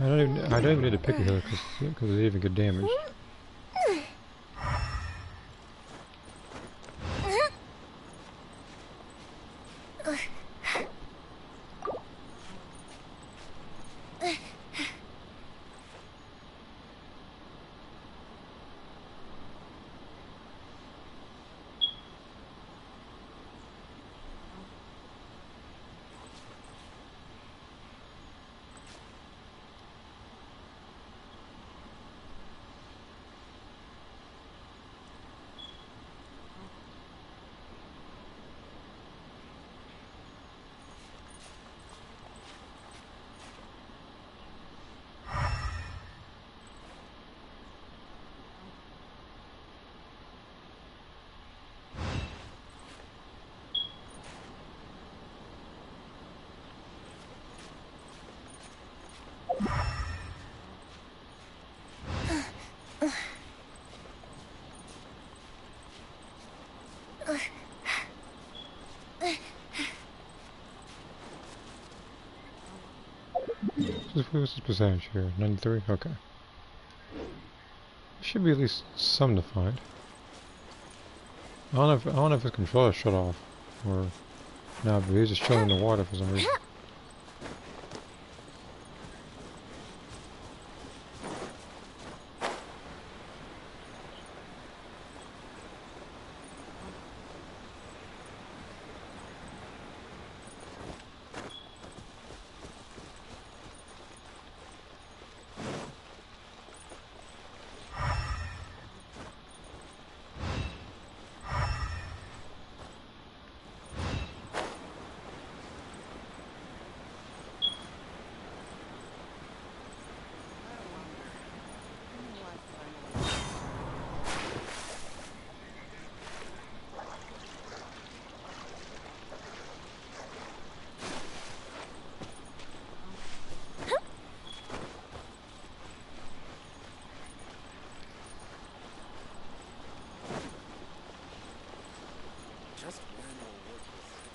I don't even need to pick a healer because it's even good damage. What's this percentage here? 93? Okay. Should be at least some to find. I don't know if his controller shut off. Or... No, but he's just chilling in the water for some reason.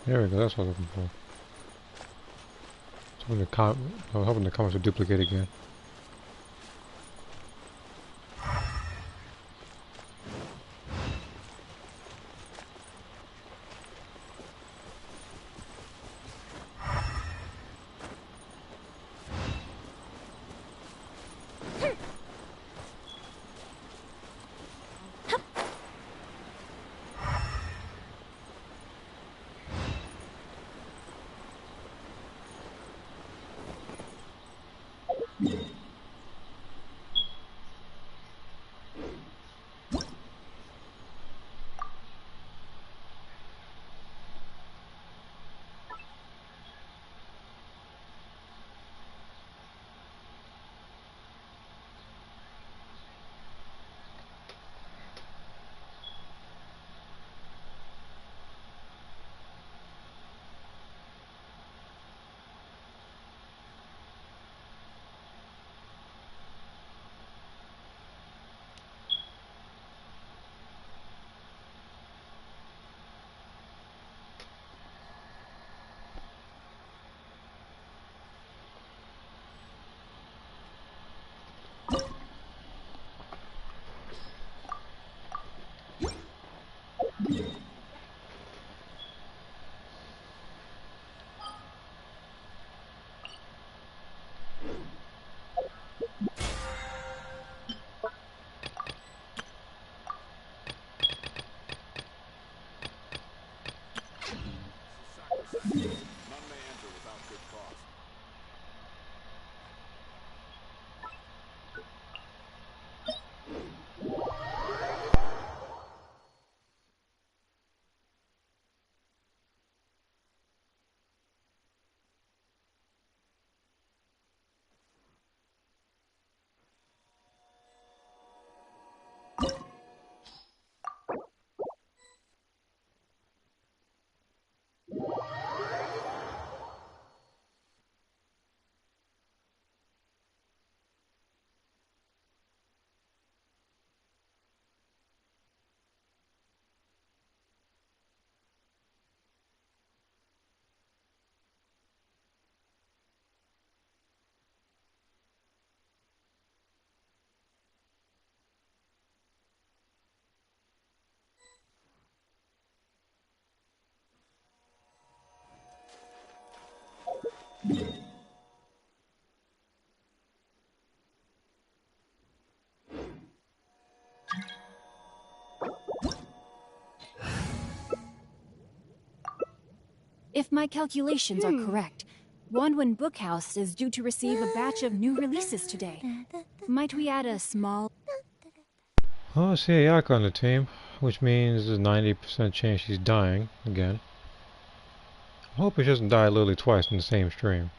There we go, that's what I was looking for. I was hoping the comments would duplicate again.
If my calculations are correct, Wanwen Bookhouse is due to receive a batch of new releases today. Might we add a small...
Oh, I see a yak on the team, which means there's a 90% chance she's dying again. I hope she doesn't die literally twice in the same stream.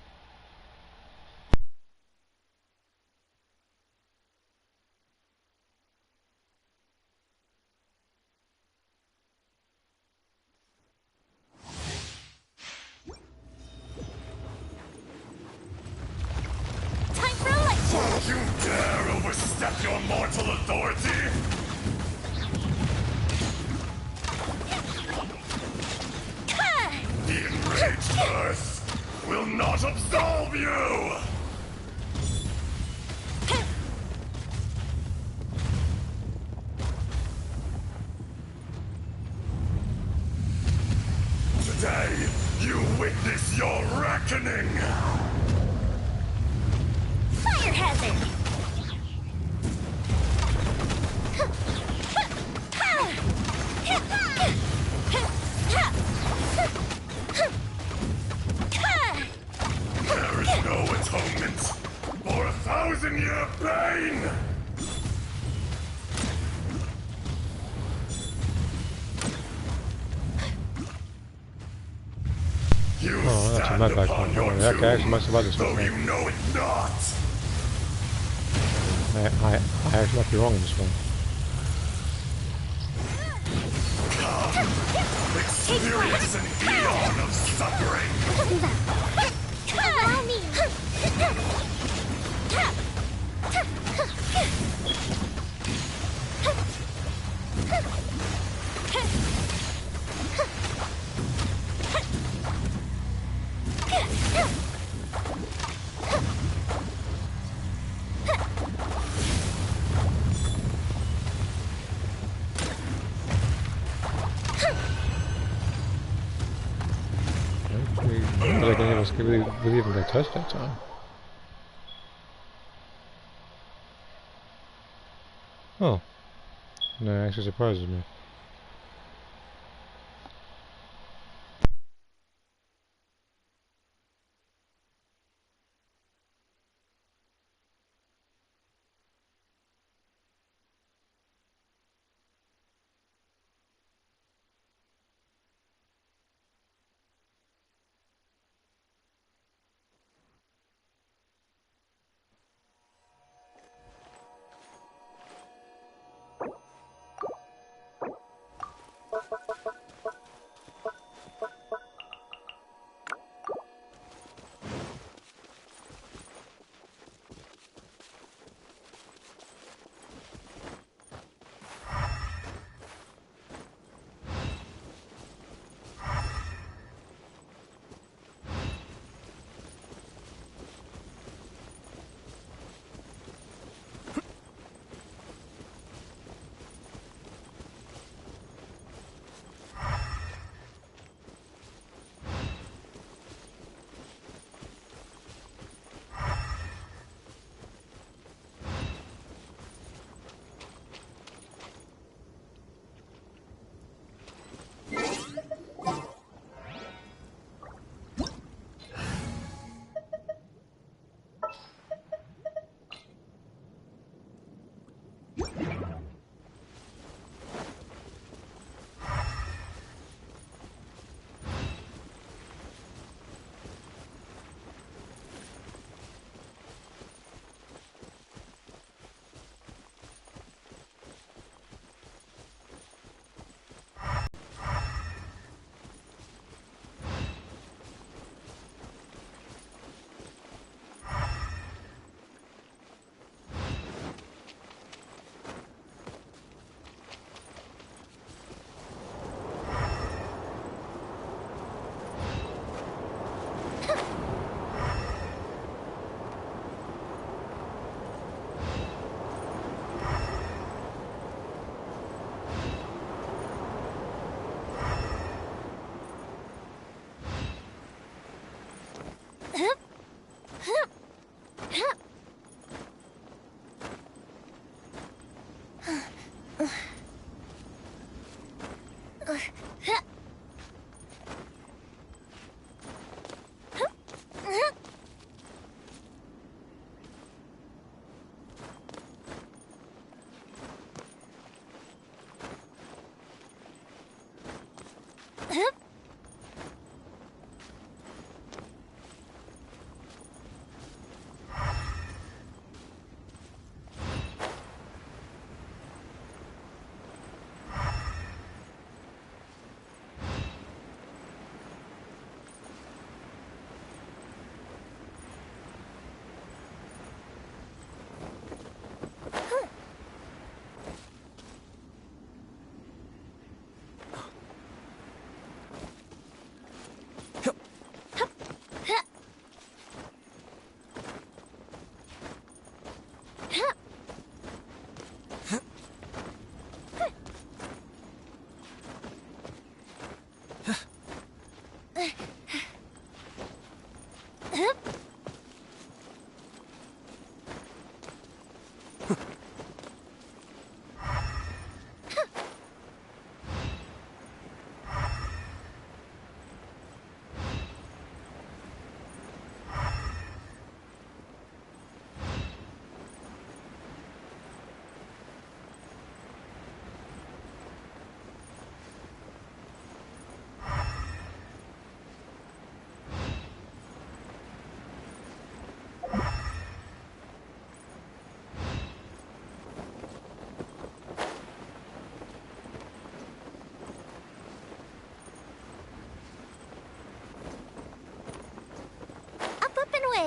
Time for a light show!
You dare overstep your mortal authority? The enraged earth will not absolve you! Today, you witness your reckoning!
Fire hazard!
There is no atonement for a 1,000-year pain! You
Oh, that's a
stand
med back
upon
one.
your
Oh, that guy actually
doom,
must have other stuff,
though you
man.
know it not.
I actually might be wrong in this one.
Experience an eon of suffering!
Allow me!
I don't think any of us could really even get touched that time. Oh. No, it actually surprises me.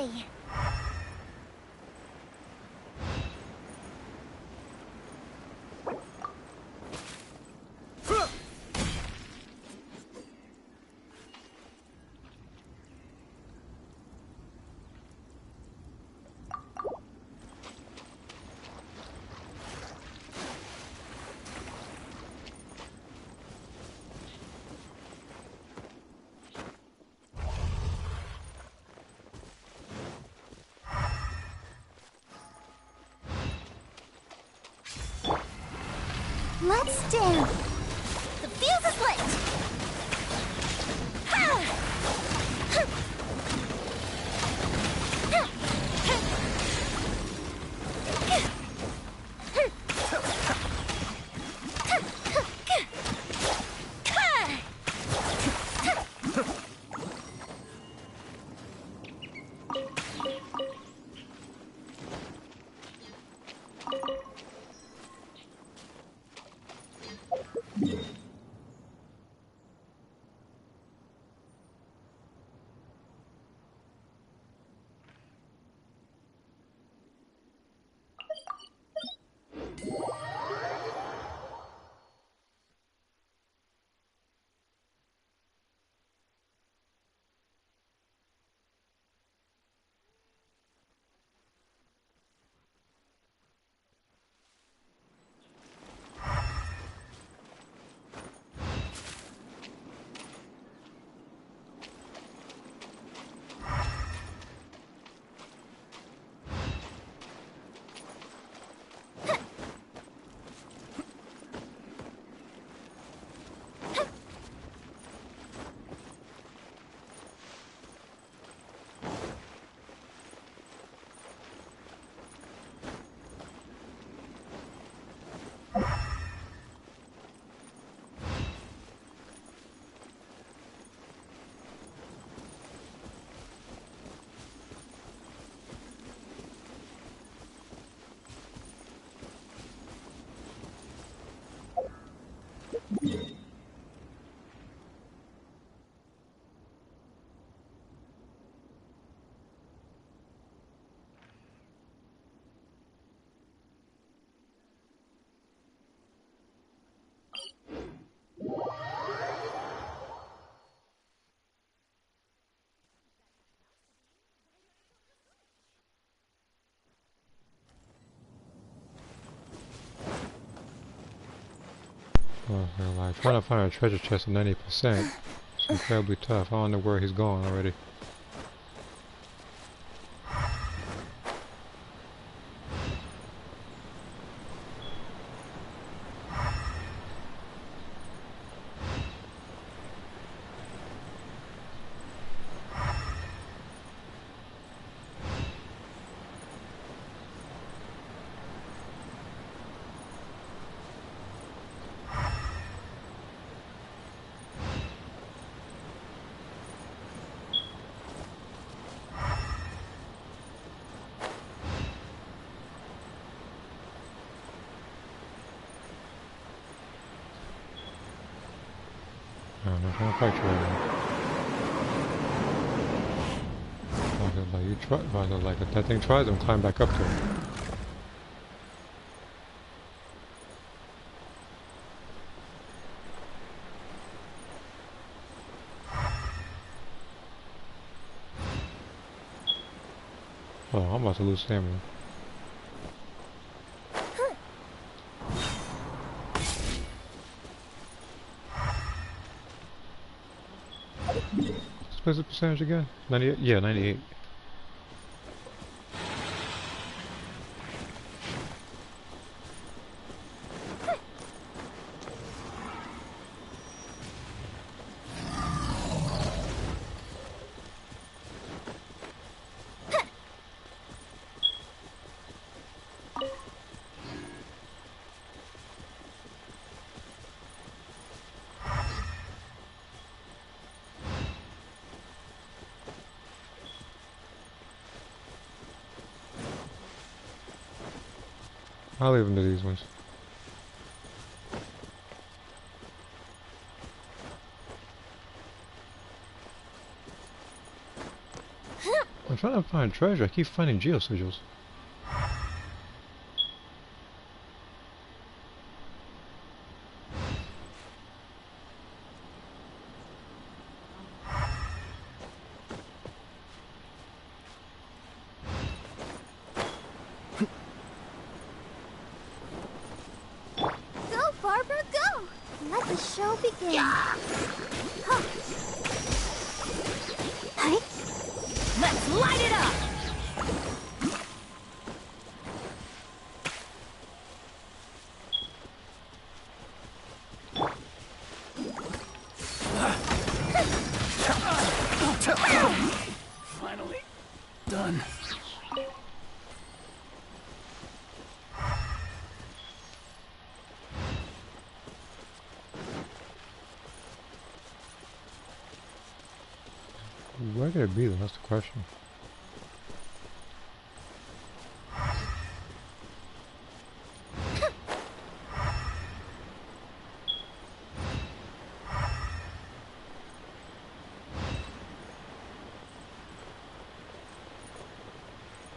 way. Let's do. The fuse is lit.
Oh, hell, like, trying to find a treasure chest at 90%. It's incredibly tough. I don't know where he's going already. I'm not gonna fight you right now. Like you try, like if that thing tries them, climb back up to it. Oh, I'm about to lose stamina. What's the percentage again? 98? Yeah, 98. I'll leave them to these ones. I'm trying to find treasure. I keep finding geosigils.
Go, Barbara, go! Let the show begin. Huh. Hi.
Let's light it up!
Finally done.
Where could it be then? That's the question.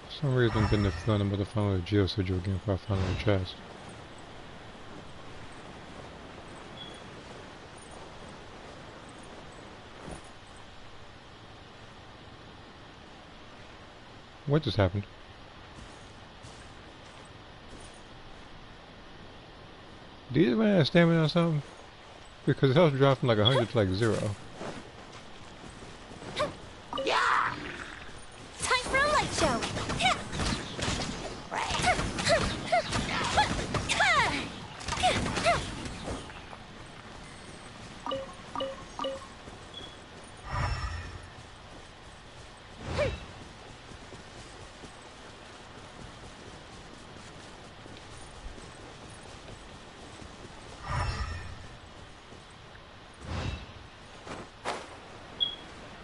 For some reason I'm getting the feeling I'm about to find a geosigil again before I find another chest. What just happened? Did you run out of stamina or something? Because his health dropped from like 100 to like 0.
Time for a light show.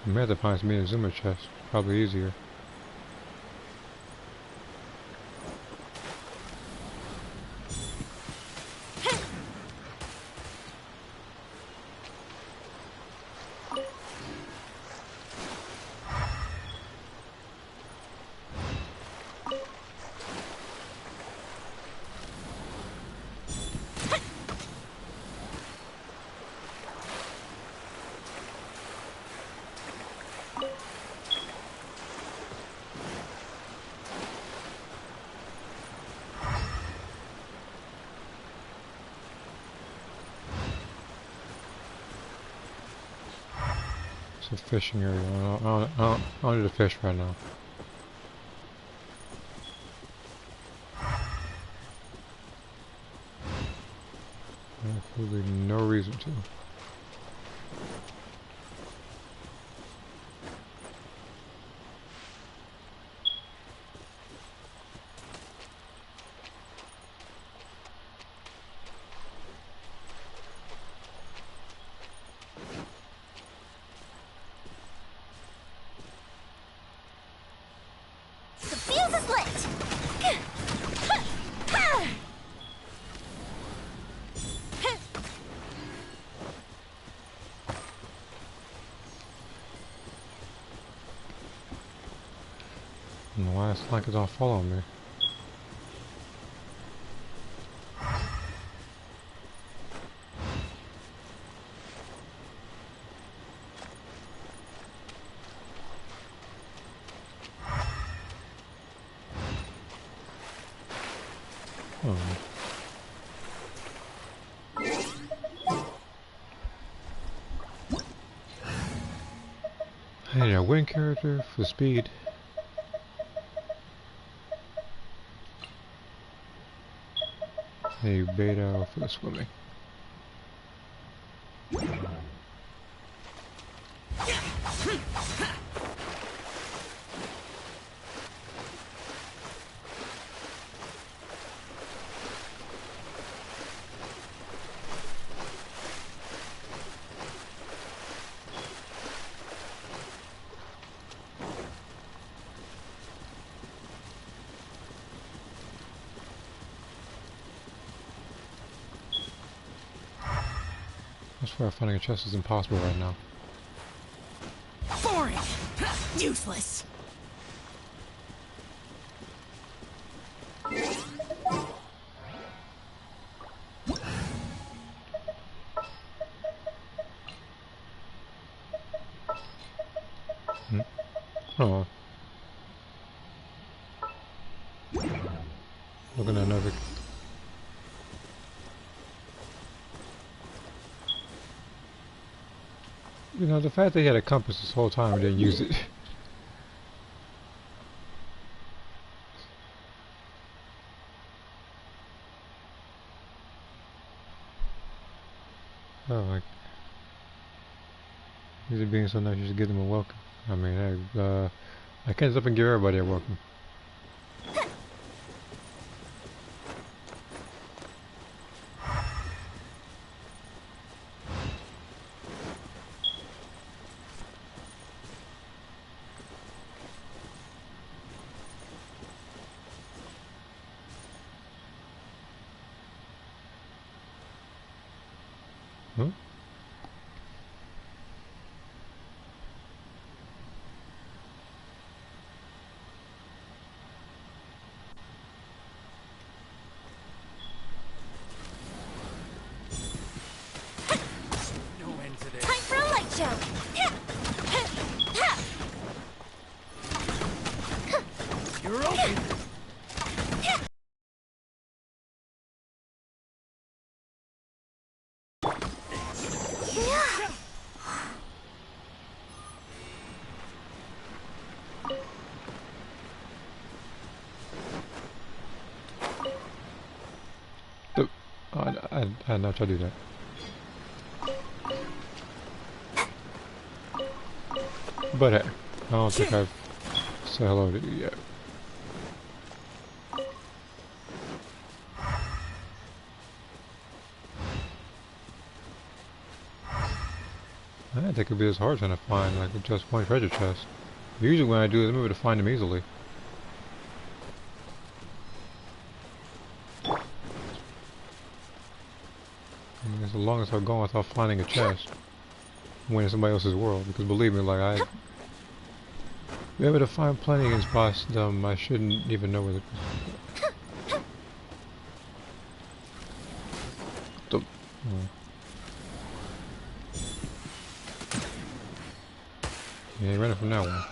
You may have to find some in a Zuma chest. Probably easier. It's a fishing area. I don't need to fish right now. Absolutely no reason to.
The fuse is lit!
And the last like is all following me. Oh. I need a wind character for speed. A beta for the swimming. I swear finding a chest is impossible right now.
Boring! Useless!
Hmm. Oh. Looking at another. You know, the fact that he had a compass this whole time and didn't use it. Oh, like. He's being so nice, you should give them a welcome. I mean, hey, I can't stop and give everybody a welcome. Huh?
No end to this.
Time for a light show!
You're open.
I not try to do that. But hey, I don't think I've said hello to you yet. I didn't think it'd be this hard trying to find like just one treasure chest. Usually when I do it, I'm able to find them easily. I mean, as long as I'm going without finding a chest, I'm winning somebody else's world. Because believe me, like I be able to find plenty in spots I shouldn't even know where the. Oh. Yeah, running from that one.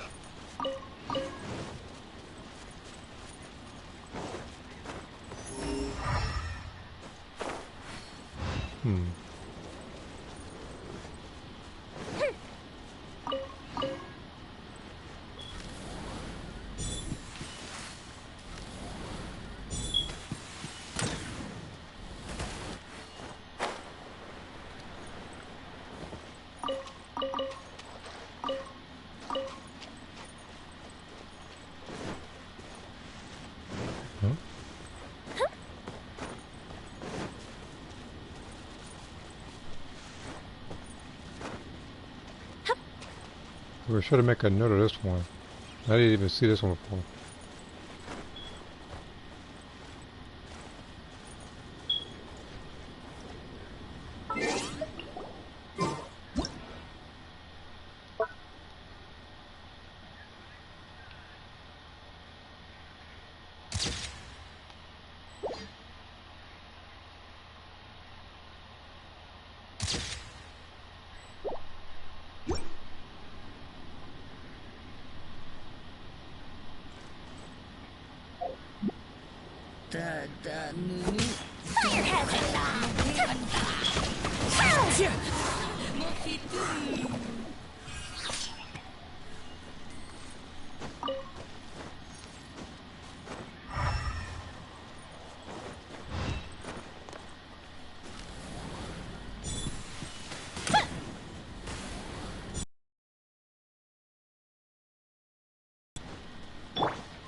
Hmm. Huh? We're sure to make a note of this one. I didn't even see this one before.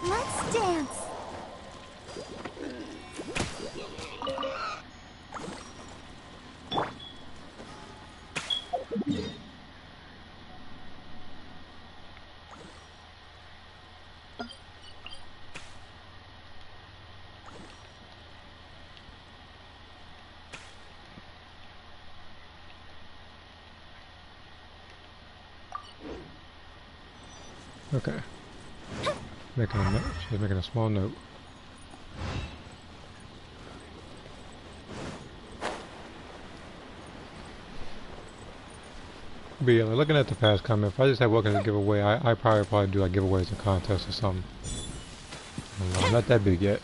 Let's dance!
Okay. Making a note. She's making a small note. But yeah, like, looking at the past comment, if I just had working to give away, I probably do like giveaways and contests or something. I don't know, I'm not that big yet.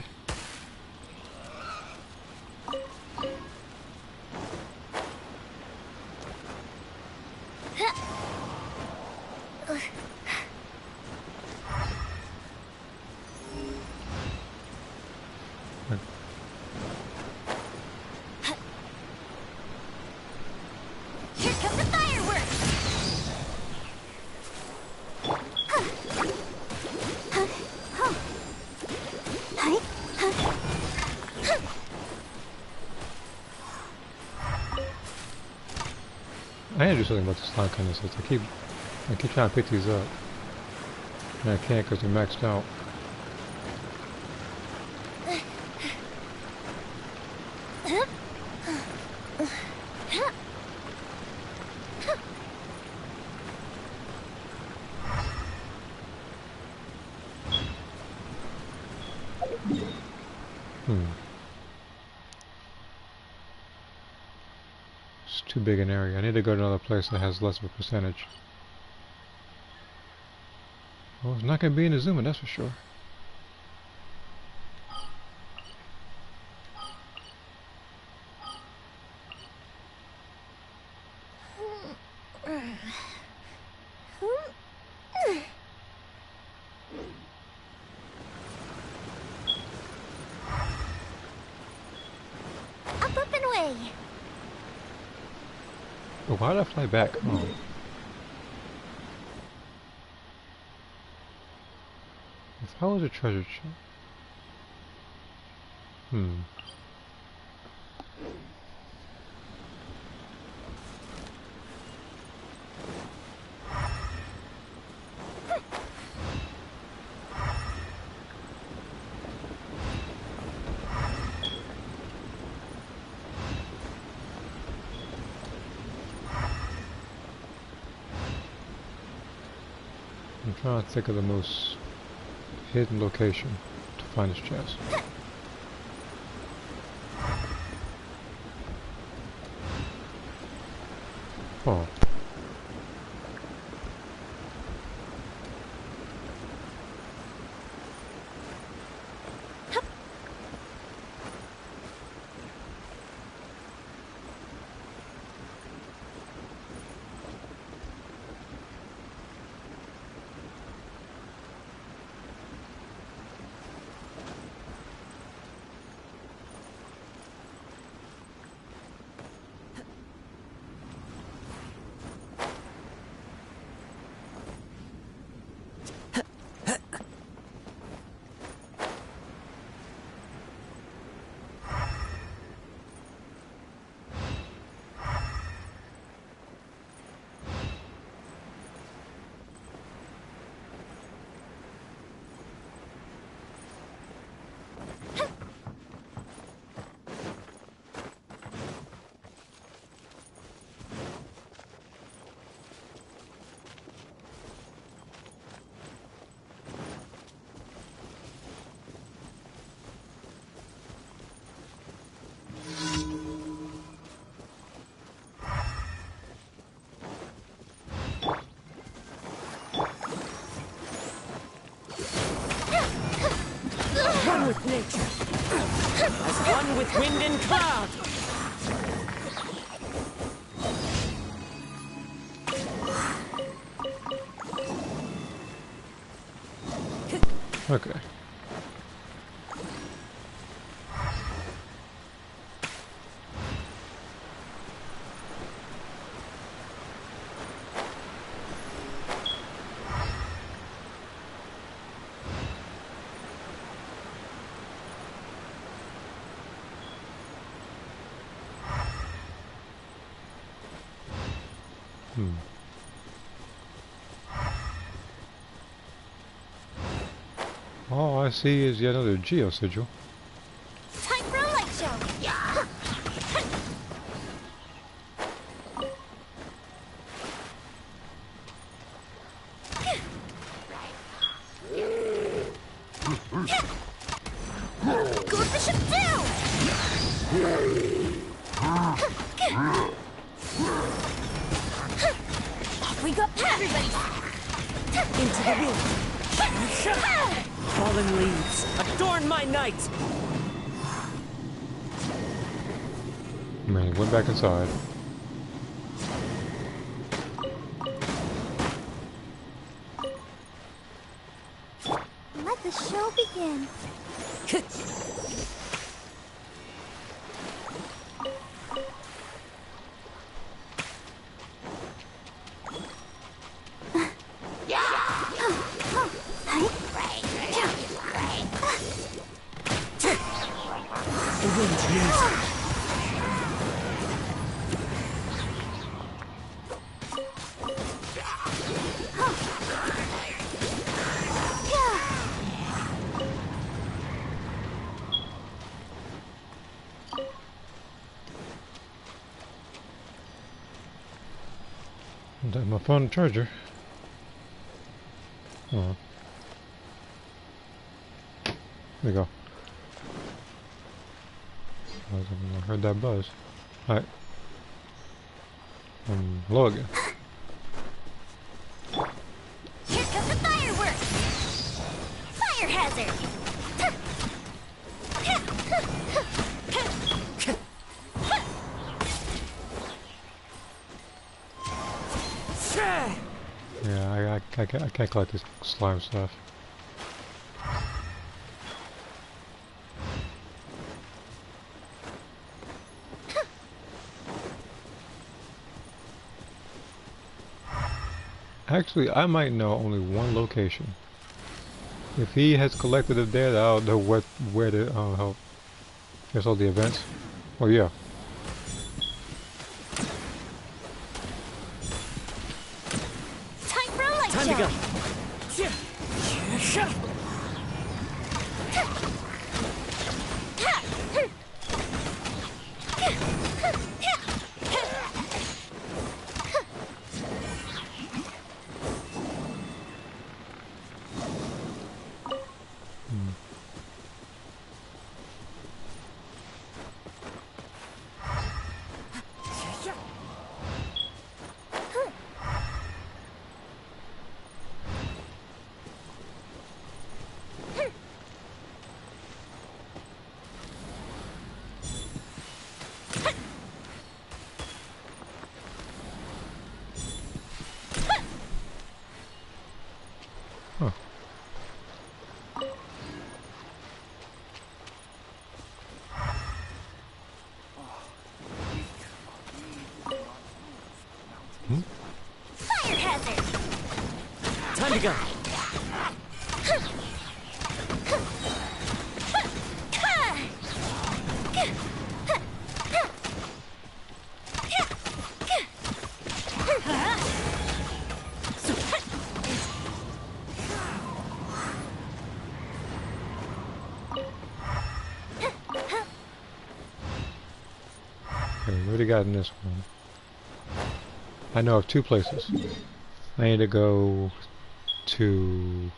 Here come the fireworks!
I need to do something about this line kind of stuff. I keep trying to pick these up. And I can't because they're maxed out. It's too big an area. I need to go to another place that has less of a percentage. Well, it's not going to be in the zooming, that's for sure.
Up and away!
But why did I fly back? Oh. If I was a treasure chest. I'm trying to think of the most hidden location to find this chest. Oh.
One with nature, as one with wind and cloud.
Okay. All I see is yet another geo sigil.
Time for a light show! Go Bishop down!
wind. Fallen leaves, adorn my night.
Man, he went back inside.
Let the show begin.
The wind's music.
That's my phone charger. Oh. There you go. I heard that buzz. Alright. Hello again.
Here comes the fireworks! Fire hazard!
Yeah, I can't collect this slime stuff. Actually, I might know only one location. If he has collected it there, I'll know where to help. Guess all the events. Oh yeah.
Time for a light
Time to
show!
go.
Huh.
Fire hazard!
Time to go.
Okay, what do you got in this one? I know of two places. I need to go to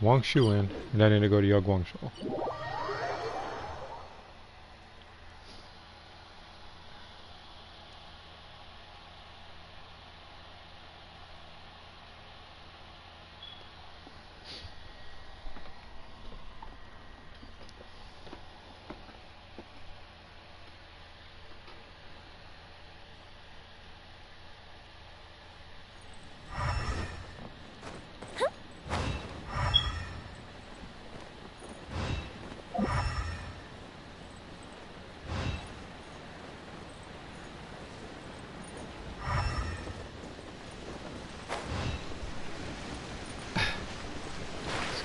Wangshuin, and I need to go to Yaguangshuo.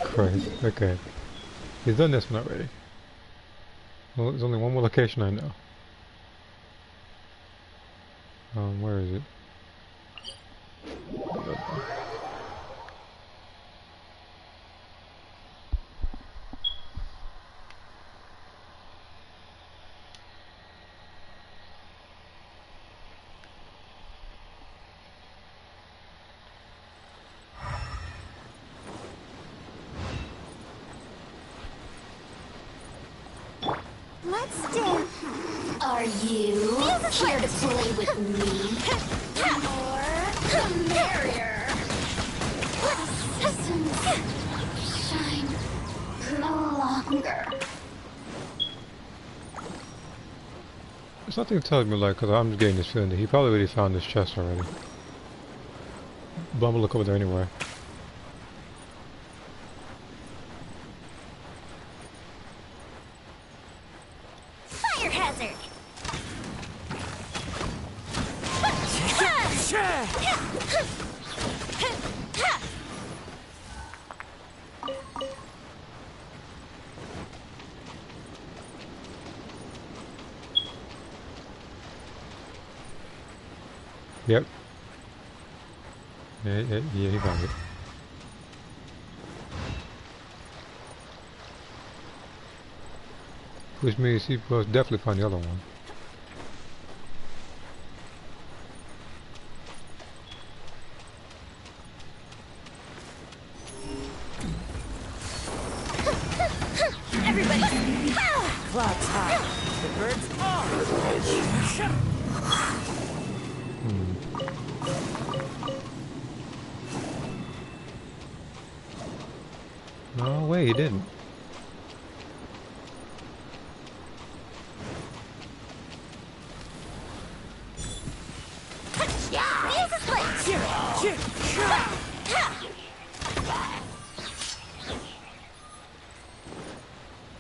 Christ. Okay. He's done this one already. Well, there's only one more location I know. Where is it?
Let's dance!
Are you here to play with me? Or the merrier? Shine no longer.
Something tells me, like, because I'm just getting this feeling that he probably already found this chest already. But I'm gonna look over there anyway.
Fire hazard!
Yep. Yeah, he found it. Which means he was definitely find the other one.
Everybody!
Clouds high. The birds are.
No way, he didn't.
Music split!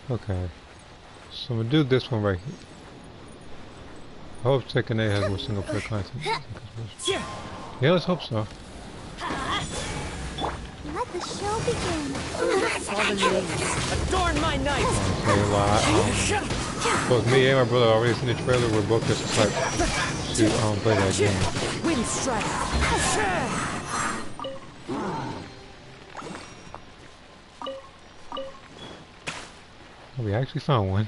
Okay. So I'm gonna do this one right here. I hope Tekken 8 has more single player content. Yeah, let's hope so.
Let the show begin.
Fallen leaves. Adorn my night.
Okay, well, both me and my brother already seen the trailer. We're both just excited to play that game.
Wind strike.
Oh, we actually found one.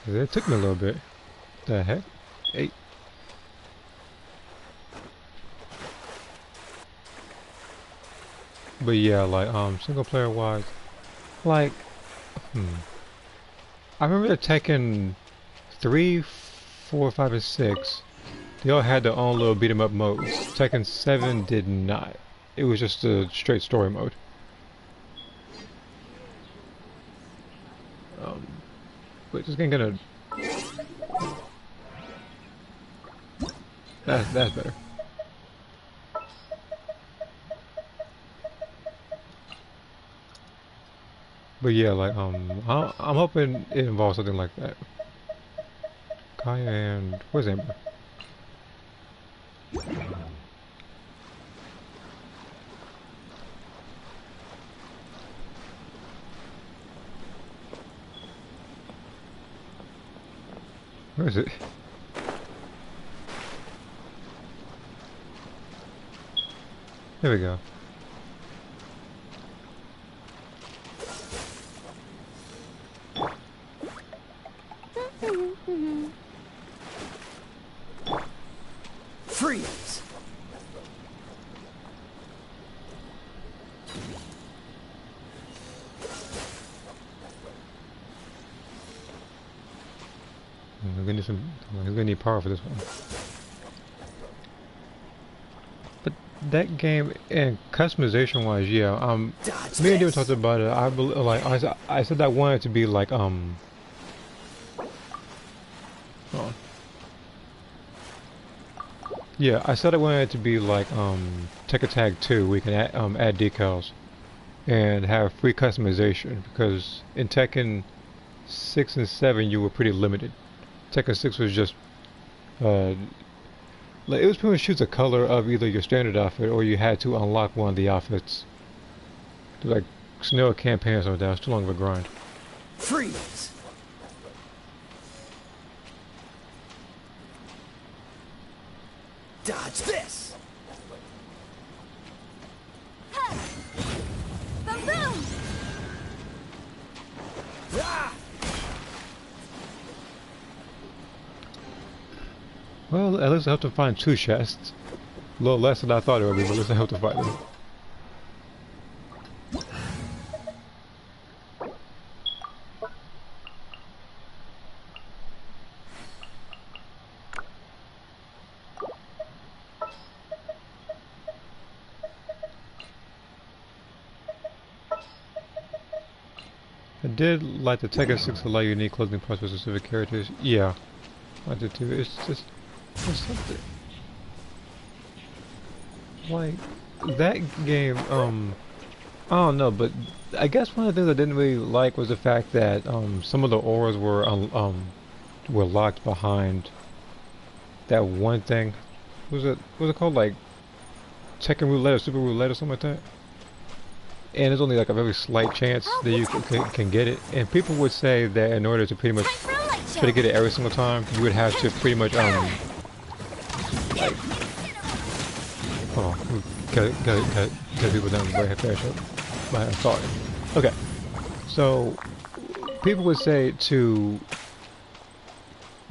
It took me a little bit. The heck? 8. But yeah, like single player wise, like I remember the Tekken 3, 4, 5, and 6. They all had their own little beat 'em up modes. Tekken 7 did not. It was just a straight story mode. But this game gonna. That's better. But yeah, like I'm hoping it involves something like that. Kaya and where's Amber? Where is it? There we go.
Freeze.
He's gonna need power for this one. But that game and customization wise, yeah, me and David talked about it. I believe, like I said that I wanted to be like hold on. Yeah, I said I wanted it to be like Tekken Tag 2, where you can add decals and have free customization, because in Tekken 6 and 7 you were pretty limited. Tekken 6 was just like it was pretty much choose a color of either your standard outfit or you had to unlock one of the outfits. Like scenario campaign or something like that. It was too long of a grind.
Freeze. Dodge this.
Boom boom!
Ah!
Well, at least I helped to find 2 chests. A little less than I thought it would be, but at least I helped to find them. I did like the Tekken 6 allow unique clothing parts for specific characters. Yeah, I did too. It's just there's something like that game. I don't know, but I guess one of the things I didn't really like was the fact that some of the auras were locked behind that one thing. Was it called like Tekken Roulette or Super Roulette or something like that? And there's only like a very slight chance that you can get it. And people would say that in order to pretty much try to get it every single time, you would have to pretty much like, hold on, got people down very fast by talking. Okay, so people would say to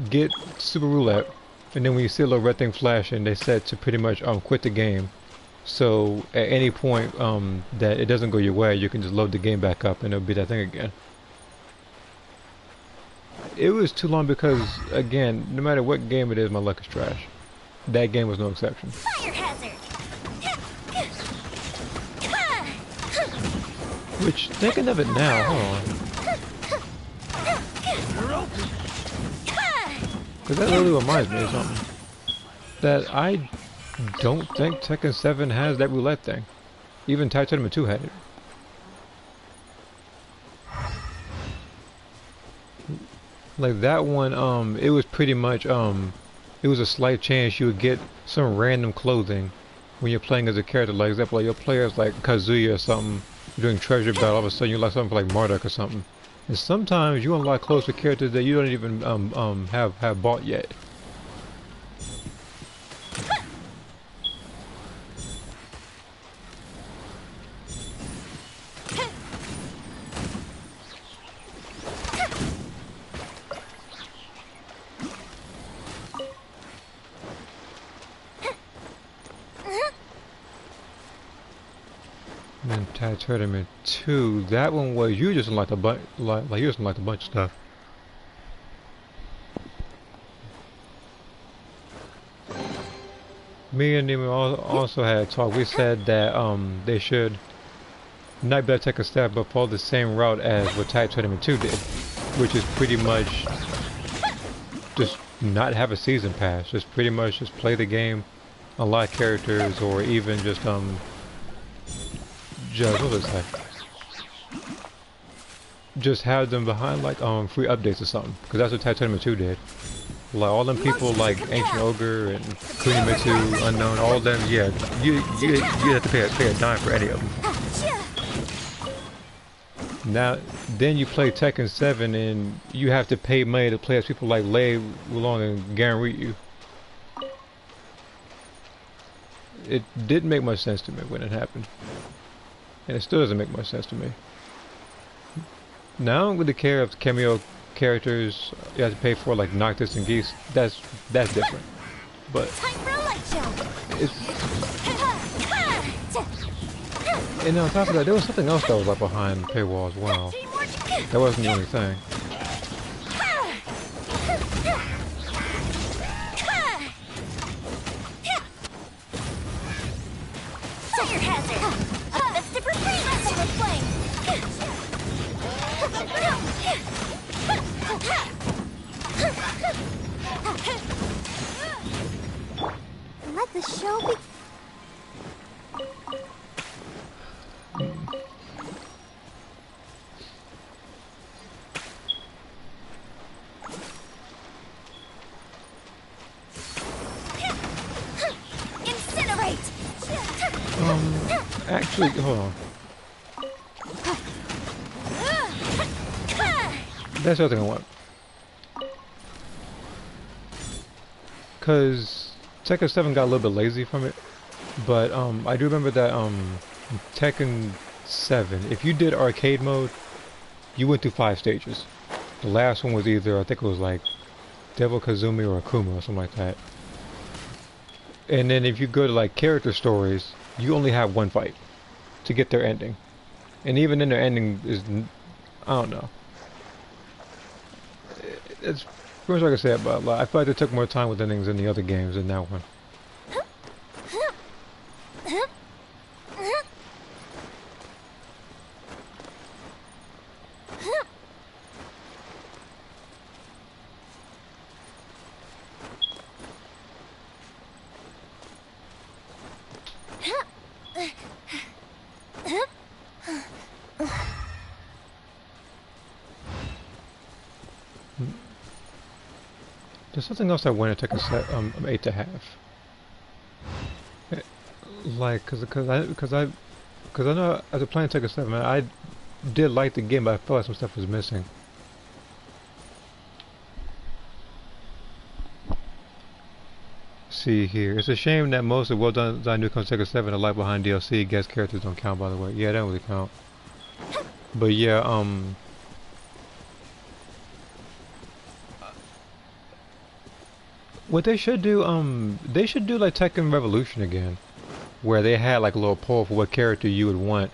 get Super Roulette, and then when you see a little red thing flashing, they said to pretty much quit the game. So at any point that it doesn't go your way, you can just load the game back up and it'll be that thing again. It was too long because, again, no matter what game it is, my luck is trash. That game was no exception.
Fire hazard.
Which, thinking of it now, hold on. Because that really reminds me of something. That I don't think Tekken 7 has that roulette thing. Even Tag Tournament 2 had it. Like that one, it was pretty much, it was a slight chance you would get some random clothing when you're playing as a character. Like, example, like your player's like Kazuya or something, you're doing treasure battle, all of a sudden you like something like Marduk or something. And sometimes you unlock clothes for characters that you don't even have bought yet. And then Tag Tournament 2, that one was you just unlocked a bunch, like you just unlocked a bunch of stuff. Me and Nemo also had a talk. We said that they should not be able to take a step but follow the same route as what Tag Tournament 2 did, which is pretty much just not have a season pass. Just pretty much just play the game, unlock characters, or even just what was that? Just have them behind like free updates or something, because that's what Tag Tournament 2 did. Like all them people like Ancient Ogre and Kunimitsu, Unknown, all of them, yeah, you have to pay a dime for any of them. Now, then you play Tekken 7 and you have to pay money to play as people like Lei Wulong and Garen Ryu. It didn't make much sense to me when it happened. And it still doesn't make much sense to me. Now I don't really care if the cameo characters you have to pay for, like Noctis and Geese. That's different. But it's, and on top of that, there was something else that was like behind the paywall as well. That wasn't the only thing.
Let the show be. Incinerate.
Actually, hold on. That's the other thing I want. Cause Tekken 7 got a little bit lazy from it, but I do remember that Tekken 7, if you did arcade mode, you went through 5 stages. The last one was either, I think it was like Devil Kazumi or Akuma or something like that. And then if you go to like character stories, you only have 1 fight to get their ending. And even then their ending is, I don't know. It's pretty much like I said, but I feel like they took more time with endings in the other games than that one. There's something else I wanted to take a set 8 to have. Like, cause I know as a playing Tekken 7, I did like the game, but I felt like some stuff was missing. See here, it's a shame that most of well done design new Tekken 7 are like behind DLC. Guest characters don't count, by the way. Yeah, they don't really count. But yeah, what they should do like Tekken Revolution again, where they had like a little poll for what character you would want,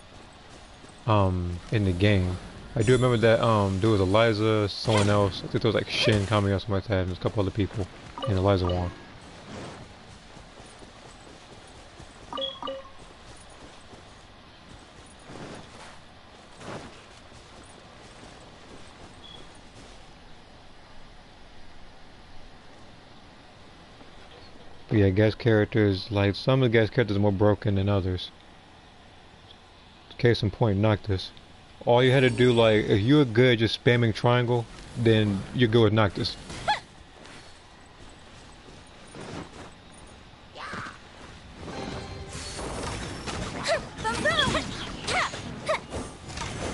in the game. I do remember that, there was Eliza, someone else, I think there was like Shin, Kami, or something like that, and there's a couple other people, and Eliza won. But yeah, guest characters, like some of the guest characters are more broken than others. Case in point, Noctis. All you had to do, like, if you were good just spamming triangle, then you're good with Noctis.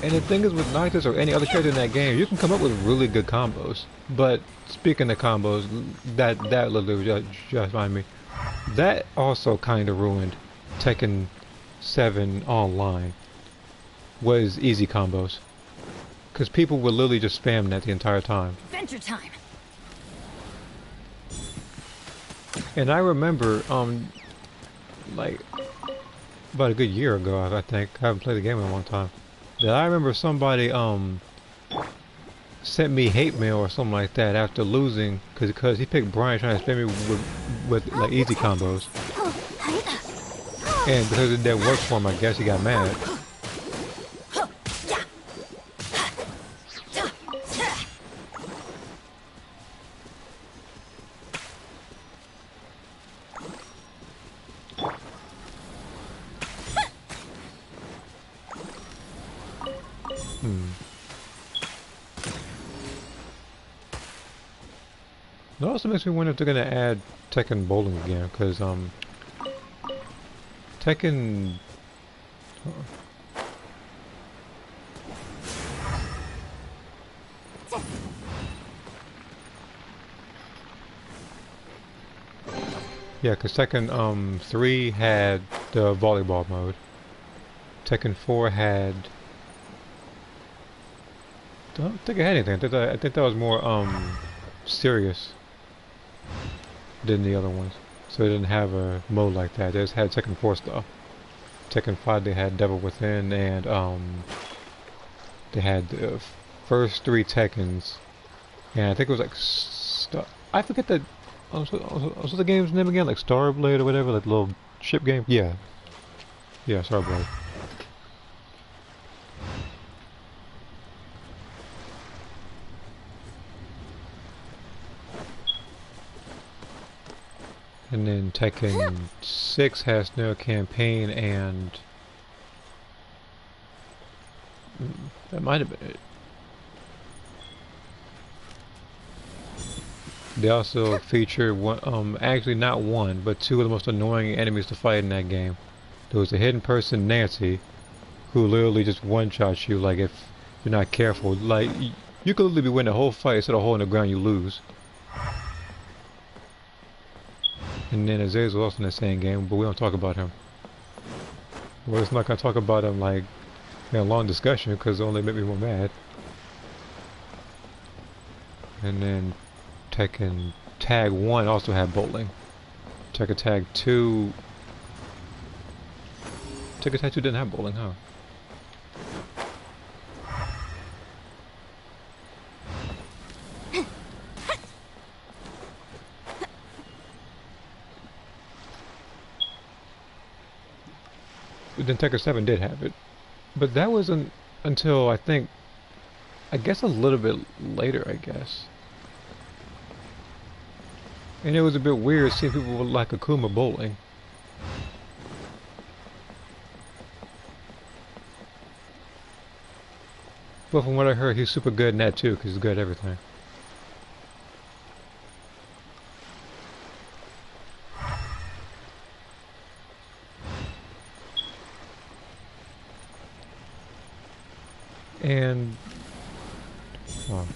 And the thing is with Noctis or any other character in that game, you can come up with really good combos. But speaking of combos, that literally just reminded me. That also kind of ruined Tekken 7 Online. Was easy combos. Because people would literally just spam that the entire time.
Adventure time.
And I remember, like, about a good year ago, I think. I haven't played the game in a long time. That I remember somebody, sent me hate mail or something like that after losing, because he picked Brian trying to spam me with like easy combos. And because it didn't work for him, I guess he got mad. It also makes me wonder if they're gonna add Tekken bowling again, because Tekken. Yeah, because Tekken 3 had the volleyball mode. Tekken 4 had. I don't think it had anything. I think that was more serious than the other ones. So they didn't have a mode like that. They just had Tekken 4 stuff. Tekken 5 they had Devil Within, and they had the first 3 Tekkens. And I think it was like I forget that. What's the game's name again? Like Starblade or whatever, like the little ship game. Yeah, yeah, Starblade. And then Tekken 6 has no campaign, and that might have been it. They also feature one, actually not one, but 2 of the most annoying enemies to fight in that game. There was a hidden person, Nancy, who literally just one-shots you, like if you're not careful. Like, you could literally be winning the whole fight, instead of hole in the ground, you lose. And then Azazel was also in the same game, but we don't talk about him. We're just not going to talk about him, like, in a long discussion, because it only made me more mad. And then Tekken Tag 1 also had bowling. Tekken Tag 2... Tekken Tag 2 didn't have bowling, huh? Then Tekken 7 did have it. But that wasn't until, I guess a little bit later, I guess. And it was a bit weird seeing people with like Akuma bowling. But from what I heard, he's super good in that too, because he's good at everything. And oh.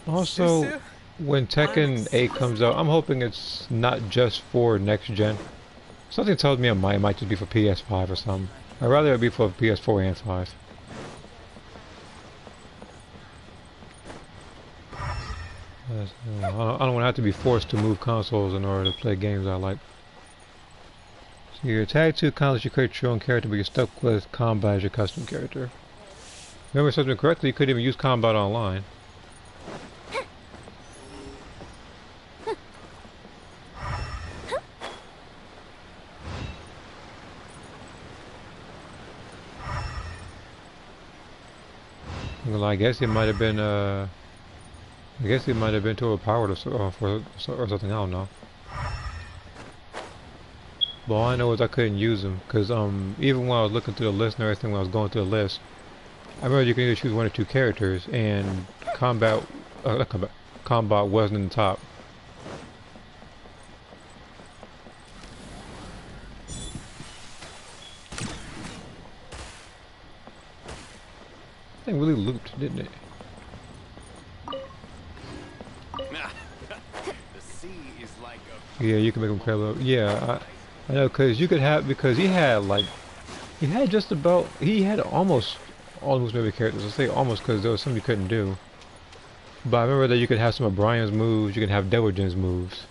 Also, when Tekken 8 comes out, I'm hoping it's not just for next gen. Something tells me it might just be for PS5 or something. I'd rather it be for PS4 and 5. I don't want to have to be forced to move consoles in order to play games I like. So you're tagged to consoles, you create your own character, but you're stuck with combat as your custom character. Remember something correctly, you couldn't even use combat online. Well, I guess it might have been too overpowered or something. I don't know. But all I know is I couldn't use them because even when I was looking through the list and everything, when I was going through the list, I remember you can either choose one or two characters, and combat wasn't in the top. That thing really looped, didn't it?
The sea is like a
Yeah, you can make him crab. Yeah, I know, because you could have, because he had almost all those maybe characters. I say almost because there was some you couldn't do. But I remember that you could have some of Brian's moves, you could have Devil Jin's moves.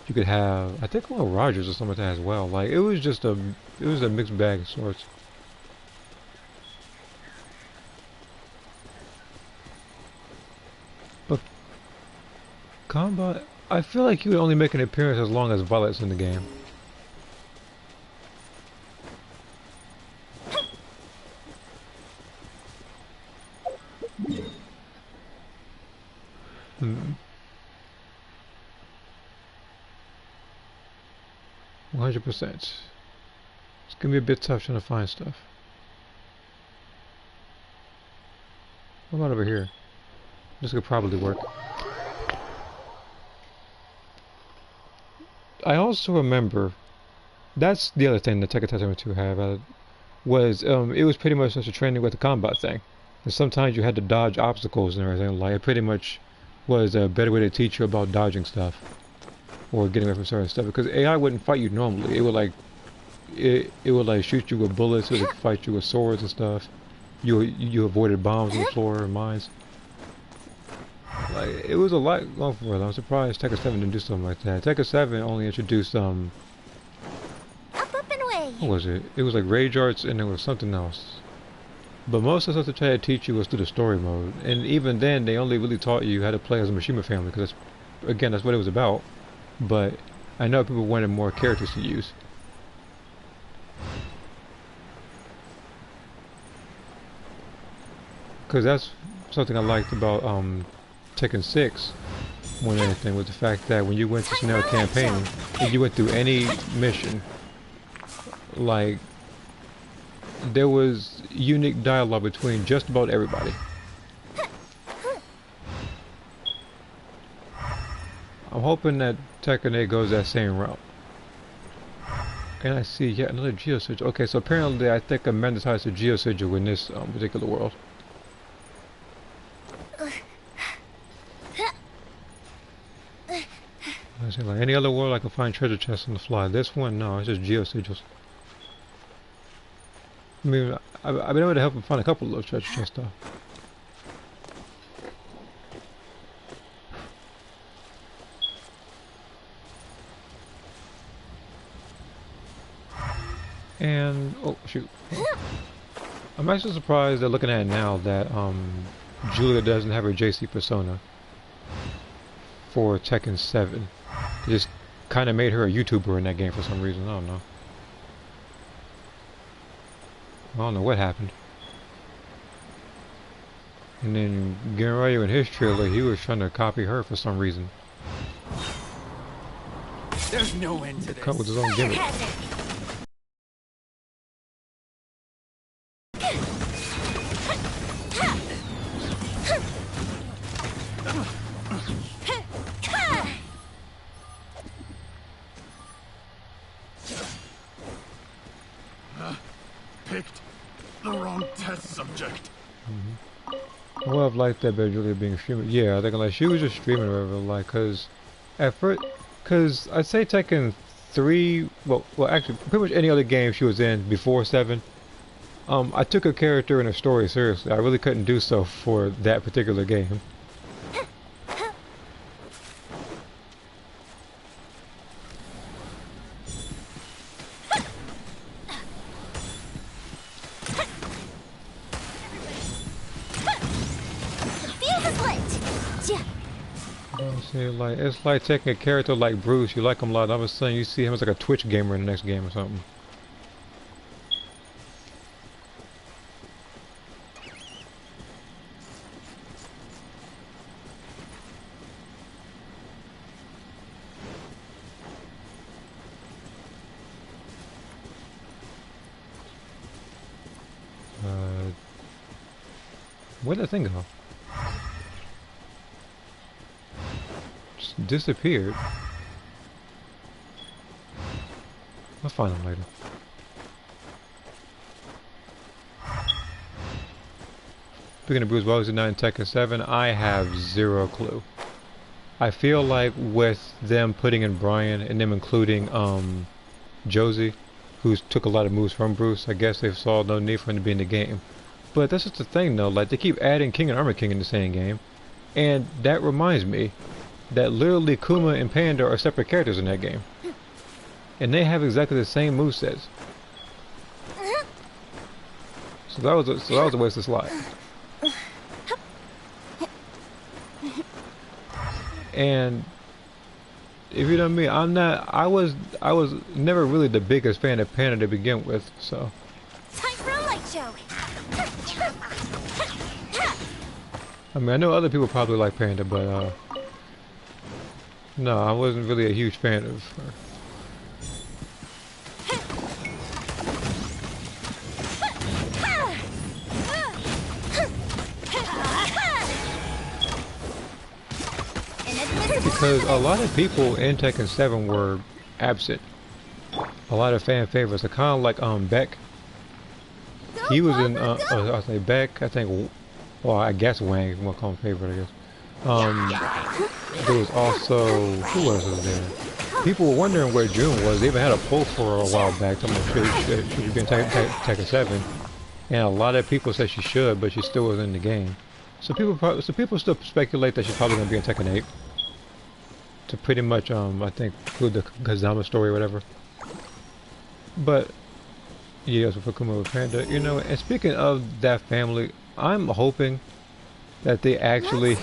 You could have, I think, Will Rogers or something like that as well. Like, it was a mixed bag of sorts. But combat, I feel like you would only make an appearance as long as Violet's in the game. Hmm. 100%. It's gonna be a bit tough trying to find stuff. What about over here? This could probably work. I also remember, that's the other thing that Tekken Testament 2 had, was it was pretty much just a training with the combat thing. And sometimes you had to dodge obstacles and everything. Like, it pretty much was a better way to teach you about dodging stuff or getting away from certain stuff, because AI wouldn't fight you normally. It would like shoot you with bullets. It would fight you with swords and stuff. You avoided bombs on the floor and mines. Like, it was a lot going for it. I'm surprised Tekken 7 didn't do something like that. Tekken 7 only introduced
Up and away.
what was it? It was like rage arts and there was something else. But most of the stuff they tried to teach you was through the story mode, and even then they only really taught you how to play as a Mishima family, because that's what it was about. But I know people wanted more characters to use. Because that's something I liked about Tekken 6 more than anything, was the fact that when you went to Scenario Campaign, if you went through any mission, like, there was unique dialogue between just about everybody. I'm hoping that Tekken 8 goes that same route. And I see yet another Geosigil. Okay, so apparently I think I magnetized a Geosigil in this particular world. I say, like any other world I can find treasure chests on the fly. This one, no, it's just Geosigils. I mean, I've been able to help him find a couple of those treasure chest stuff. And oh shoot, I'm actually surprised that looking at it now that Julia doesn't have her JC persona for Tekken 7. It just kind of made her a YouTuber in that game for some reason. I don't know. I don't know what happened. And then Genryu in his trailer, he was trying to copy her for some reason.
There's no end to this.
Come with his own gimmick.
project.
I would have liked that better, Julia being a streamer. Yeah, I think like she was just streaming or whatever, like, cause at first, cause I'd say Tekken 3, well, actually, pretty much any other game she was in before 7, I took her character and her story seriously. I really couldn't do so for that particular game. See, like it's like taking a character like Bruce, you like him a lot, all of a sudden you see him as like a Twitch gamer in the next game or something. Where'd that thing go? Just disappeared. I'll find him later. Speaking of Bruce, why was he not in Tekken 7? I have zero clue. I feel like with them putting in Brian and them including Josie, who took a lot of moves from Bruce, I guess they saw no need for him to be in the game. But that's just the thing though, like they keep adding King and Armor King in the same game. And that reminds me that literally Kuma and Panda are separate characters in that game. And they have exactly the same movesets. So that was a waste of slot. And if you know me, I was never really the biggest fan of Panda to begin with, so.
Time for a light show.
I mean, I know other people probably like Panda, but no, I wasn't really a huge fan of her. Because a lot of people in Tekken 7 were absent. A lot of fan favorites. Kind of like Beck. He was in I say Beck. I think. Well, I guess Wang. If you want to call him favorite, I guess. There was also who else was there? People were wondering where June was. They even had a poll for a while back. Talking about should she be in Tekken 7, and a lot of people said she should, but she still was in the game. So people still speculate that she's probably going to be in Tekken 8. To pretty much, I think, include the Kazama story or whatever. But, yeah, so for Kuma with Panda, you know, and speaking of that family, I'm hoping that they actually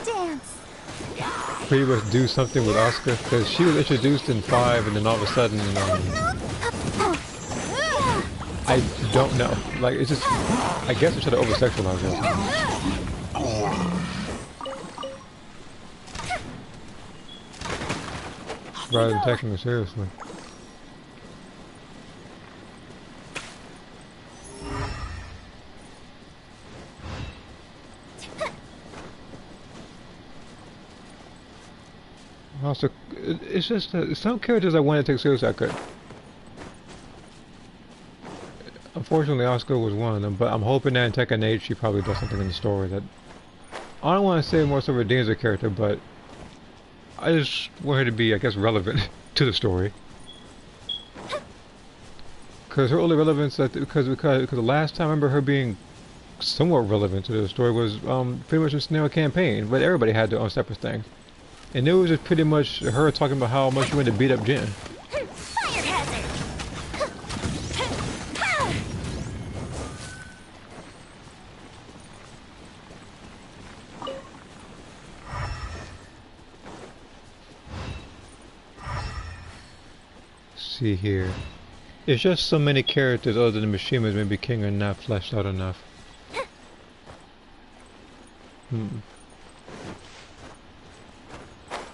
pretty much do something with Asuka, because she was introduced in 5, and then all of a sudden, I don't know. Like, it's just, I guess they should have over-sexualized her. Rather than taking it seriously. Also, it's just some characters I wanted to take seriously I could. Unfortunately, Asuka was one of them, but I'm hoping that in Tekken 8 she probably does something in the story that... I don't want to say more so redeems her character, but I just want her to be, I guess, relevant to the story. Because her only relevance, because the last time I remember her being somewhat relevant to the story was pretty much a Snail campaign, but everybody had their own separate thing. And it was just pretty much her talking about how much she wanted to beat up Jin.
Fire hazard.
See here. It's just so many characters other than Mishima's maybe King are not fleshed out enough.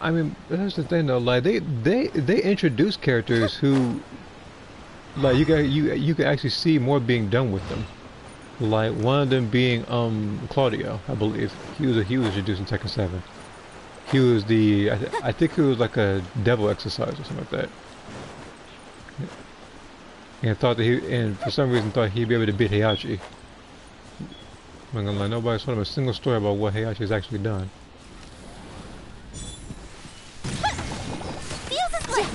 I mean, that's the thing though, like they introduce characters who like you can actually see more being done with them. Like one of them being Claudio, I believe. He was introduced in Tekken 7. He was the I think he was like a devil exercise or something like that. And thought that and for some reason thought he'd be able to beat Heihachi. I'm not gonna lie, nobody's told him a single story about what Heihachi's actually done.
Fuse is lit!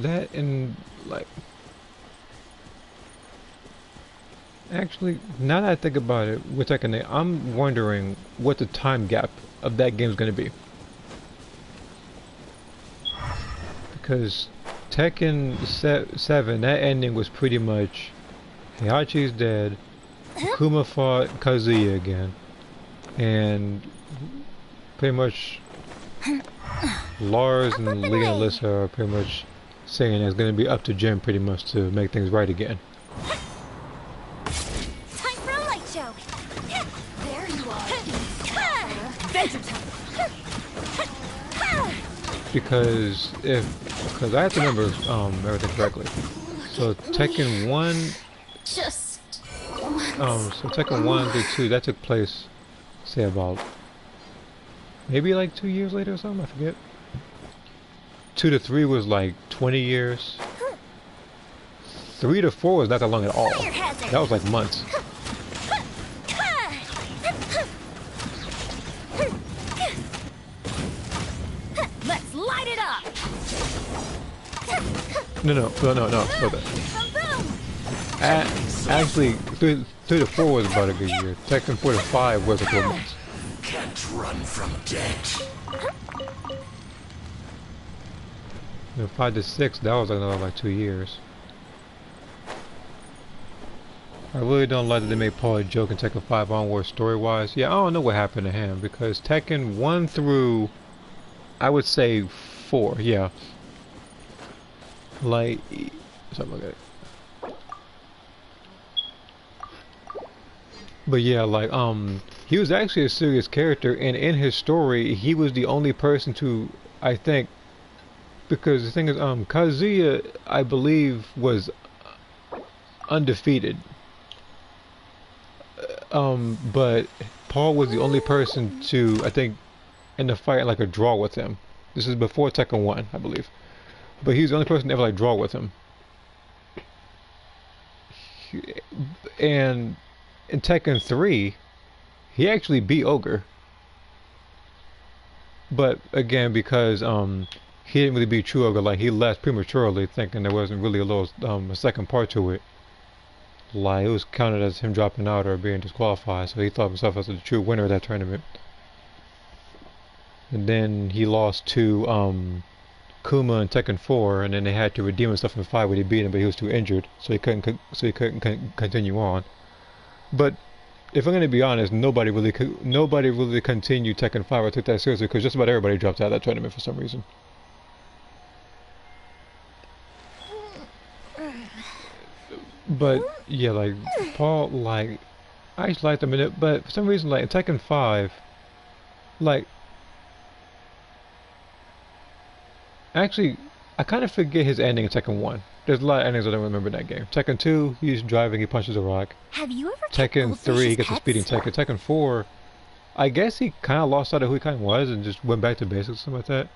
That and like actually, now that I think about it, with Tekken 8, I'm wondering what the time gap of that game is going to be. Because Tekken 7, that ending was pretty much Heihachi's dead, Kuma fought Kazuya again, and pretty much Lars and Lee and Alyssa are pretty much saying it's going to be up to Jin pretty much to make things right again.
Time for a light show!
There you are.
Because I have to remember everything correctly. So Tekken 1,
Just
so Tekken 1 to 2, that took place, say about maybe like 2 years later or something, I forget. 2 to 3 was like 20 years. 3 to 4 was not that long at all. That was like months.
Let's light it up!
No, hold on. Actually, 3 to 4 was about a good year. Tekken 4 to 5 was a couple months.
Can't run from death.
5 to 6, that was another like 2 years. I really don't like that they made Paul a joke in Tekken 5 onward story-wise. Yeah, I don't know what happened to him, because Tekken 1 through, I would say 4, yeah. Like, something like that. But yeah, like, he was actually a serious character, and in his story, he was the only person to, I think, because the thing is, Kazuya, I believe, was undefeated. But Paul was the only person to, I think, in the fight, like a draw with him. This is before Tekken 1, I believe. But he was the only person to ever, like, draw with him. And in Tekken 3, he actually beat Ogre. But again, because he didn't really beat True Ogre, like he left prematurely, thinking there wasn't really a second part to it. Like it was counted as him dropping out or being disqualified, so he thought of himself as the true winner of that tournament. And then he lost to Kuma in Tekken 4, and then they had to redeem himself in 5 when he beat him, but he was too injured, so he couldn't continue on. But if I'm gonna be honest, nobody really continued Tekken 5 or took that seriously, because just about everybody dropped out of that tournament for some reason. But yeah, like Paul, like I actually liked him in it, but for some reason, like in Tekken 5, like actually, I kind of forget his ending in Tekken 1. There's a lot of endings I don't remember in that game. Tekken 2, he's driving, he punches a rock.
Have you ever kept
Tekken 3, he
goldfish's
gets a
pets?
speeding ticket. Tekken 4, I guess he kind of lost sight of who he kind of was and just went back to basics, something like that.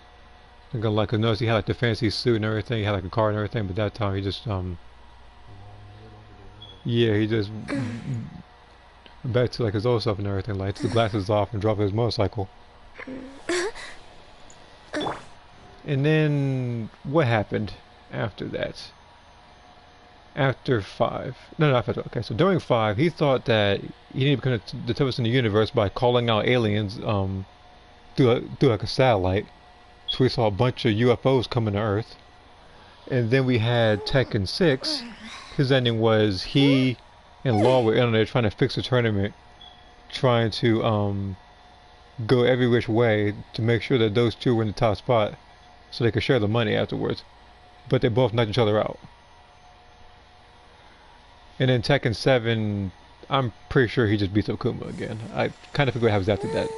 I think like, notice he had like the fancy suit and everything, he had like a car and everything, but that time he just yeah, he just back to like his old stuff and everything, like took the glasses off and dropped his motorcycle. And then what happened after that? After 5, no, after, okay. So during 5, he thought that he needed to become the toughest in the universe by calling out aliens through like a satellite. So we saw a bunch of UFOs coming to Earth. And then we had Tekken 6. His ending was he and Law were in there trying to fix the tournament, trying to go every which way to make sure that those two were in the top spot, so they could share the money afterwards. But they both knocked each other out. And then Tekken 7, I'm pretty sure he just beats up Kuma again. I kind of forget what happens after that.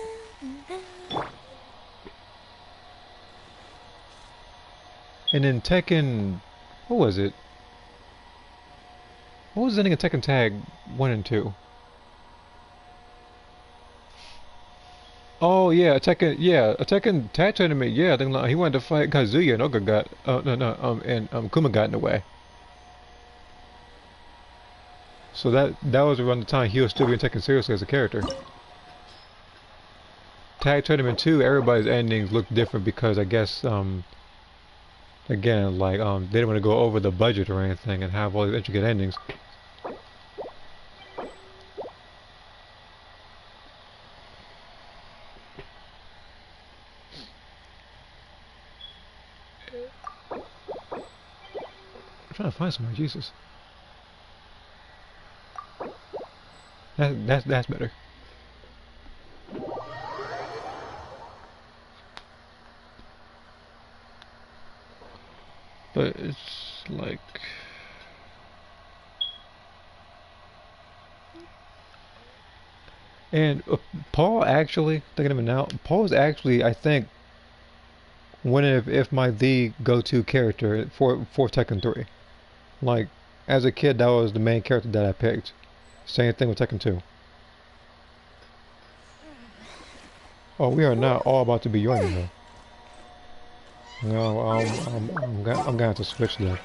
And then Tekken, what was it? What was the ending of Tekken Tag 1 and 2? Oh Oh yeah, attacking Tag Tournament. Yeah, I think like, he wanted to fight Kazuya and Oka got and Kuma got in the way. So that was around the time he was still being taken seriously as a character. Tag Tournament 2, everybody's endings looked different because I guess again like they didn't want to go over the budget or anything and have all these intricate endings. I'm trying to find somewhere, Jesus. That's better. But it's like and Paul actually thinking of it now. Paul is actually I think one of if my the go-to character for Tekken 3. Like as a kid, that was the main character that I picked. Same thing with Tekken 2. Oh, we are not all about to be joining though. No, I'm gonna have to switch that.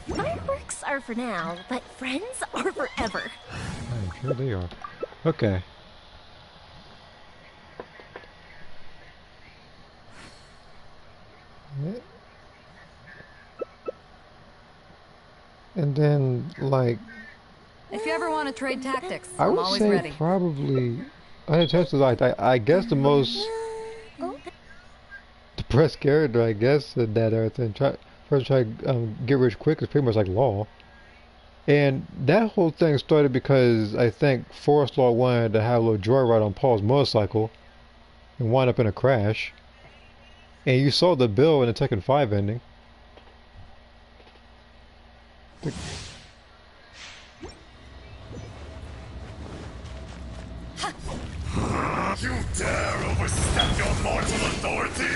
Fireworks are for now, but friends are forever.
I'm sure they are. Okay. And then, like,
If you ever want to trade tactics,
I
I'm
would
always
say
ready.
probably, I had chances like, I guess the most depressed character, I guess, that everything first try get rich quick is pretty much like Law. And that whole thing started because I think Forest Law wanted to have a little joyride on Paul's motorcycle and wind up in a crash. And you saw the bill in the Tekken 5 ending.
You dare overstep your mortal authority?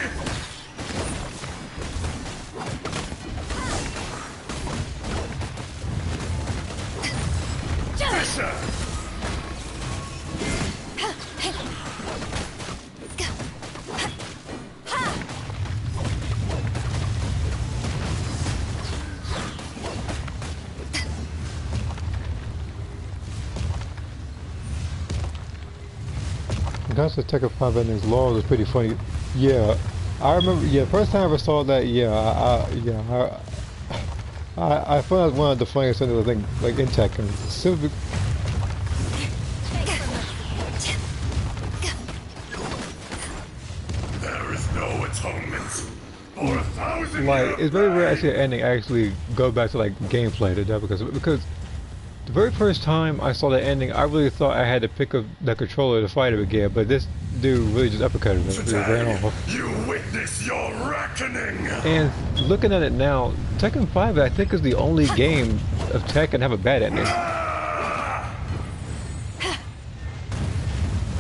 Fisher!
That's the Tekken 5 endings. Law was pretty funny. Yeah, I remember. Yeah, first time I ever saw that. Yeah, I thought that was one of the funniest endings I think, like in Tekken. Simply,
There is no atonement for 1,000
like
years.
it's very rare I see an ending actually go back to like gameplay to that because the very first time I saw the ending, I really thought I had to pick up the controller to fight him again, but this dude really just uppercutted him. He ran off.
You witness your reckoning.
And looking at it now, Tekken 5 I think is the only game of Tekken to have a bad ending.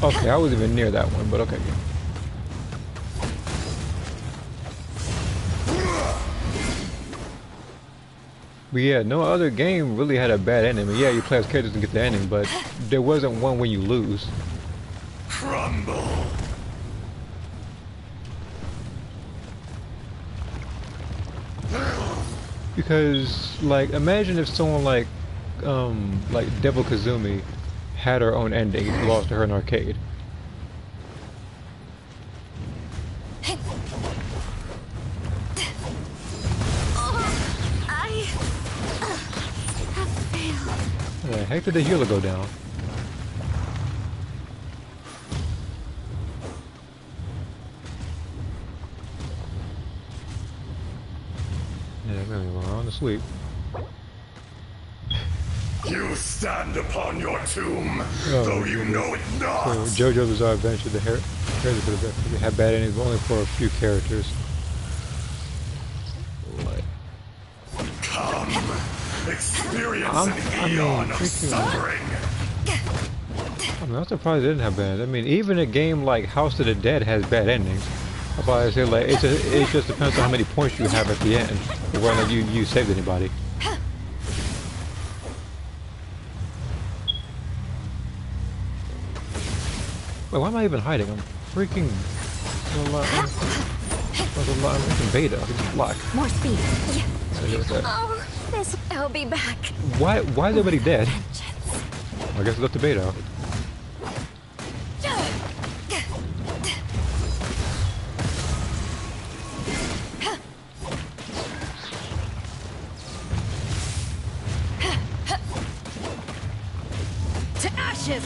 Okay, I wasn't even near that one, but okay. But yeah, no other game really had a bad ending. I mean, yeah, you play as characters and get the ending, but there wasn't one when you lose.
Crumble.
Because, like, imagine if someone like Devil Kazumi had her own ending if you lost to her in arcade. How the heck did the healer go down? Yeah, maybe we're on to sleep.
You stand upon your tomb,
Oh,
though you know it not.
So JoJo's Bizarre Adventure, the Heritage of the Best. They had bad endings only for a few characters. Like,
Come, experience an eon of suffering.
I'm surprised it didn't have bad. I mean, even a game like House of the Dead has bad endings. I'll probably say like it just depends on how many points you have at the end, or whether you saved anybody. Wait, why am I even hiding? I'm freaking. I'm in beta. It's block.
More speed. Yeah.
That.
Oh, this. I'll be back.
Why is everybody dead? I guess it's up to beta.
To ashes!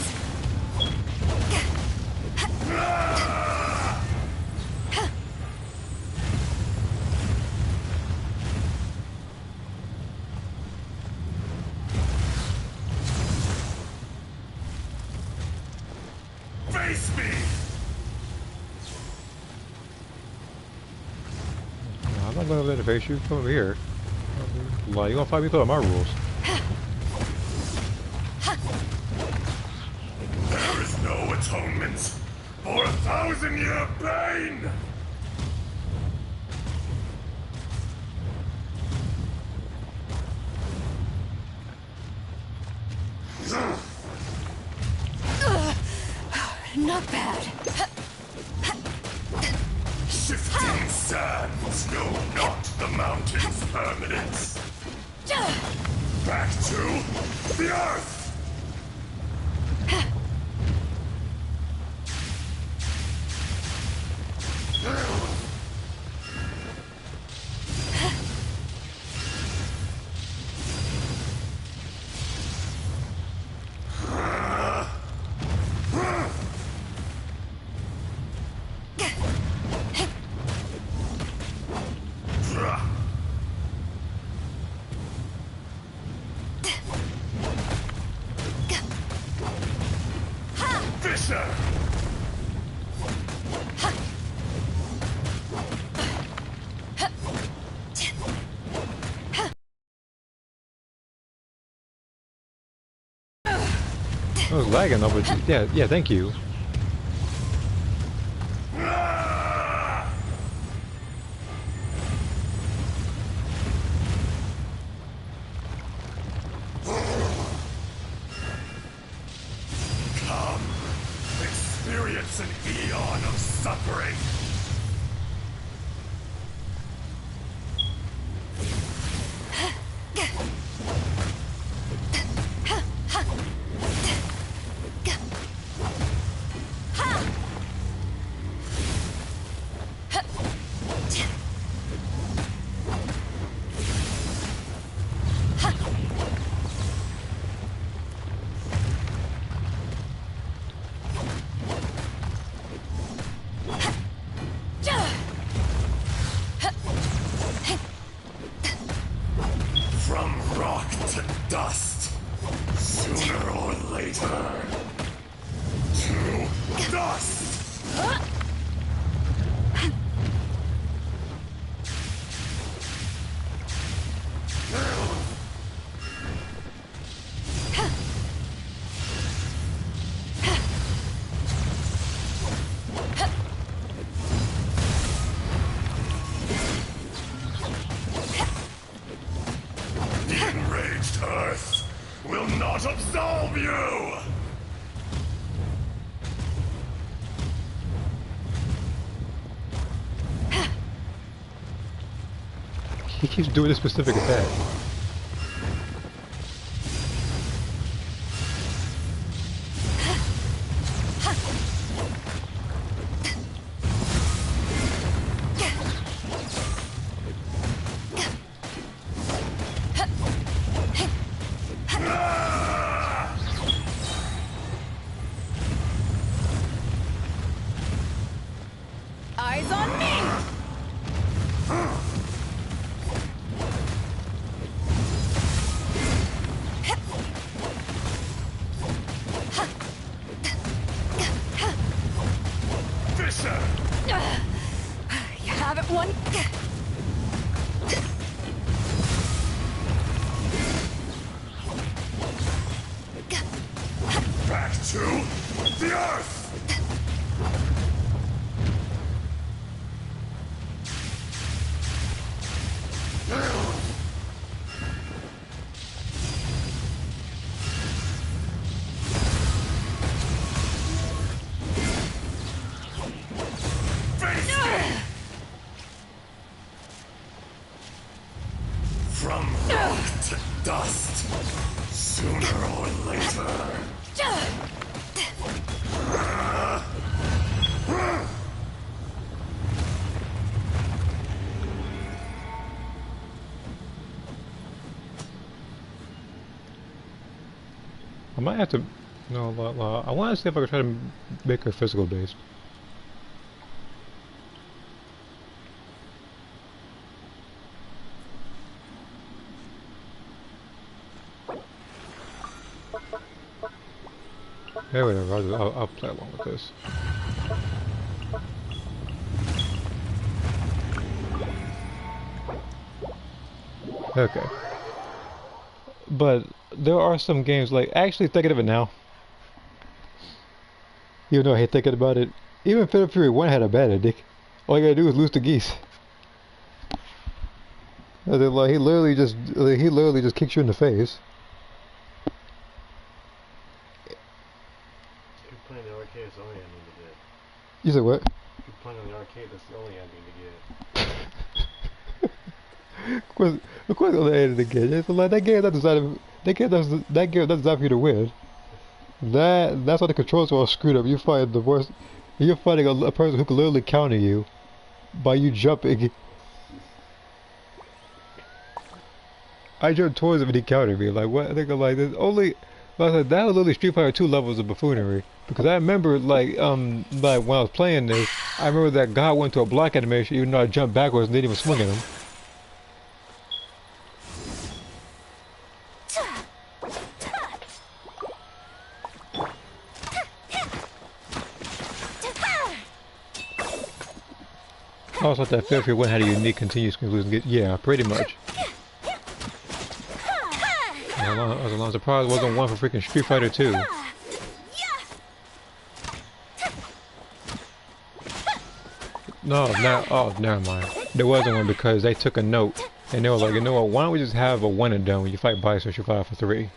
Face me!
No, I'm not going to let it face you. Come over here. Like, you gonna fight me because of my rules.
There is no atonement for 1,000-year pain!
Not bad.
Shifting sands know not the mountain's permanence. Back to the earth! Fisher!
I was lagging though, but yeah, thank you.
Come, experience an eon of suffering. From rock to dust, sooner or later. To dust! The enraged earth will not absolve you!
He keeps doing a specific attack.
Eyes on me!
Fisher!
You have it, one.
Back to The earth! From rock to dust, sooner or later.
I might have to. No, I want to see if I can try to make her physical based. Yeah, whatever. I'll play along with this. Okay. But there are some games, like, actually thinking of it now. Even though I hate thinking about it, even Fatal Fury 1 had a bad ending. All you gotta do is lose the geese. And then, like, he literally just kicks you in the face.
Playing the arcade, it's the only ending to get.
You said what?
If you're playing on the arcade, that's the only ending to get.
Of course, on the end of the game. It's like, that game that's designed. That game that's designed for you to win. That's why the controls are all screwed up. You find the worst. You're fighting a person who can literally counter you by you jumping. I jumped towards him and he countered me. Like, what? I think I'm like, there's only. Like, that was literally Street Fighter 2 levels of buffoonery. Because I remember, like when I was playing this, I remember that guy went to a block animation even though I jumped backwards and didn't even swing at him. I also thought that Fatal Fury 1 had a unique continuous conclusion. Yeah, pretty much. I was a little surprised it wasn't one for freaking Street Fighter 2. No, never mind. There wasn't one because they took a note and they were like, you know what, why don't we just have a one and done when you fight Bison, you fight for 3.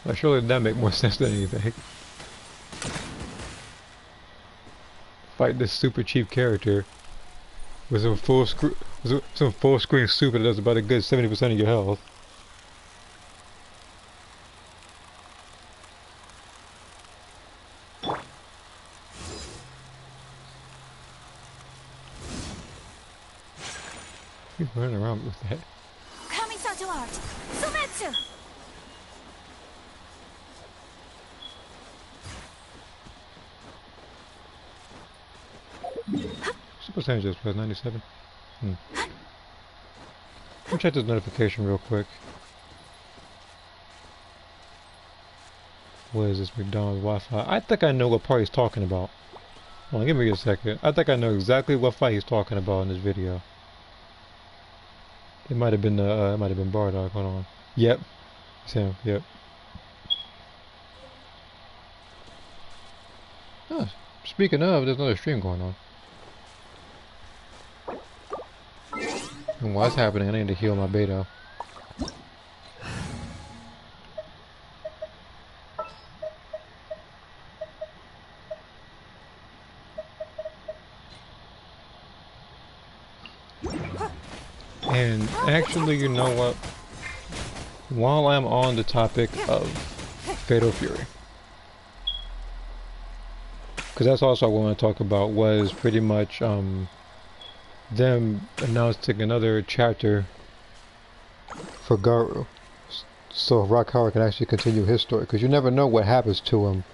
Like, surely that make more sense than anything. Fight this super cheap character with some full screen super that does about a good 70% of your health. He's running around with that.
Kamisato art. Sumetsu.
Super Saiyan just plus 97. Let me check this notification real quick. What is this, McDonald's Wi-Fi? I think I know what part he's talking about. Hold on, give me a second. I think I know exactly what fight he's talking about in this video. It might have been Bardock. Hold on. Yep, it's him. Yep. Oh, speaking of, there's another stream going on. And what's happening? I need to heal my beta. And actually, you know what? While I'm on the topic of Fatal Fury, because that's also what I want to talk about, was pretty much them announcing another chapter for Garu, so Rock Howard can actually continue his story, because you never know what happens to him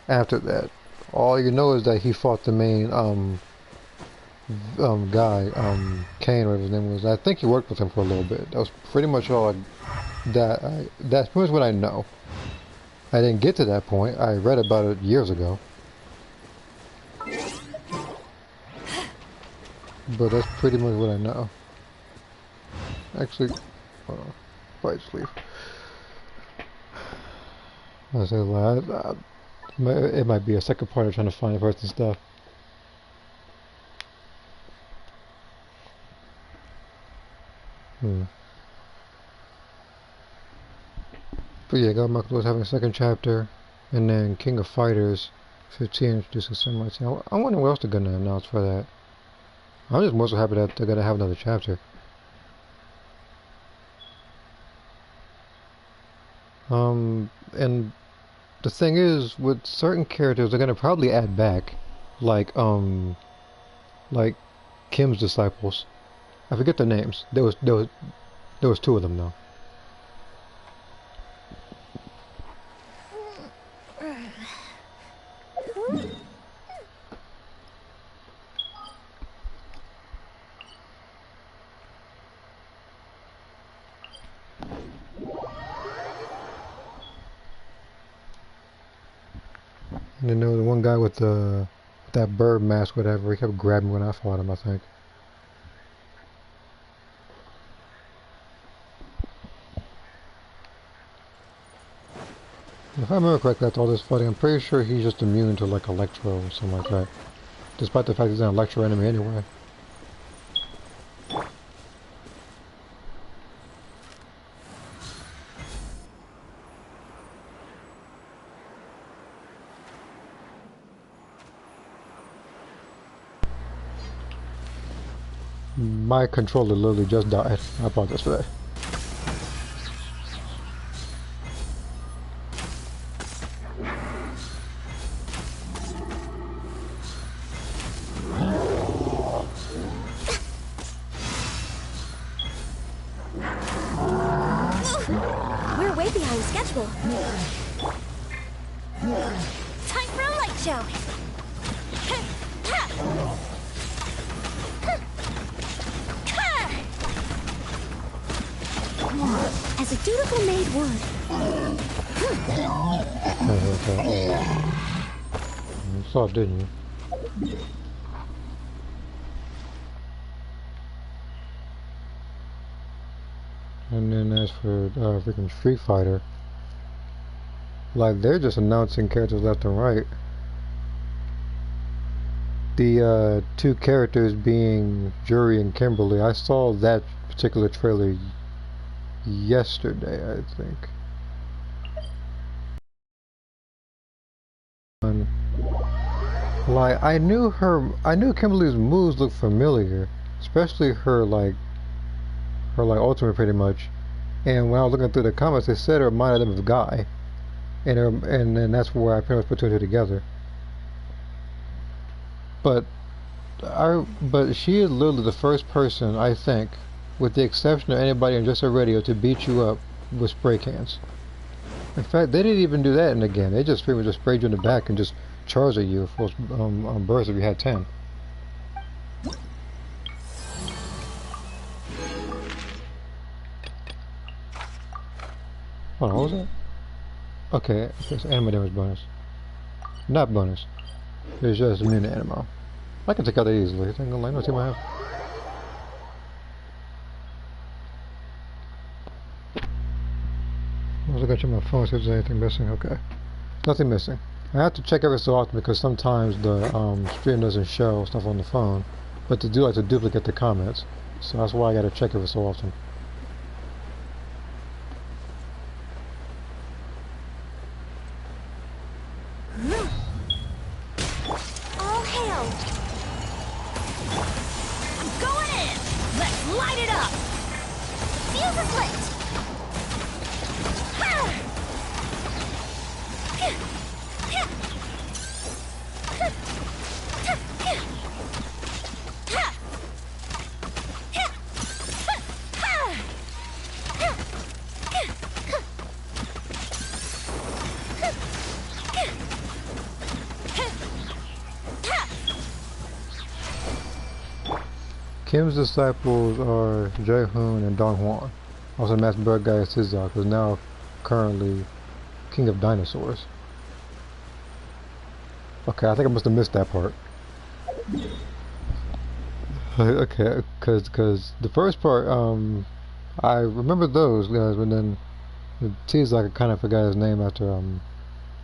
after that. All you know is that he fought the main guy, Kane, whatever his name was. I think he worked with him for a little bit. That was pretty much all that's pretty much what I know. I didn't get to that point. I read about it years ago. But that's pretty much what I know. Actually, hold on. Fight sleep. I say like, it might be a second part of trying to find the person's stuff. But yeah, God Mark was having a second chapter, and then King of Fighters 15 introducing Samurai Team. I wonder what else they're gonna announce for that. I'm just more so happy that they're gonna have another chapter. And the thing is, with certain characters, they're gonna probably add back, like Kim's disciples. I forget their names. There was two of them though. And then there was one guy with that bird mask, whatever. He kept grabbing me when I fought him, I think. If I remember correctly, after all this fighting, I'm pretty sure he's just immune to like Electro or something like that. Despite the fact he's an Electro enemy anyway. My controller literally just died. I apologize for that.
We're way behind schedule. Time for a light show. As a dutiful maid would.
You saw it, didn't you? And then as for freaking Street Fighter, like they're just announcing characters left and right. The two characters being Jury and Kimberly, I saw that particular trailer yesterday, I think. Like I knew Kimberly's moves looked familiar, especially her ultimate pretty much. And when I was looking through the comments, they said it reminded them of Guy, and then that's where I pretty much put two and two together. But she is literally the first person, I think, with the exception of anybody in Just a Radio, to beat you up with spray cans. In fact, they didn't even do that in the game. They just pretty much just sprayed you in the back and just charged at you for bursts if you had 10. Hold on, what was that? Okay, it's animal damage bonus. Not bonus. It's just immune to animal. I can take out that easily. I think no team I have. I was looking at my phone, see if there's anything missing. Okay. Nothing missing. I have to check every so often because sometimes the stream doesn't show stuff on the phone, but they do like to duplicate the comments. So that's why I gotta check every so often.
All hail! Going in! Let's light it up! Fuse is lit!
Kim's disciples are Jae-hoon and Dong Hwan. Also Master Bird Guy is Sizak, who is now currently King of Dinosaurs. Okay, I think I must have missed that part. Okay, cause the first part, I remember those guys, but then Sizak, I kind of forgot his name after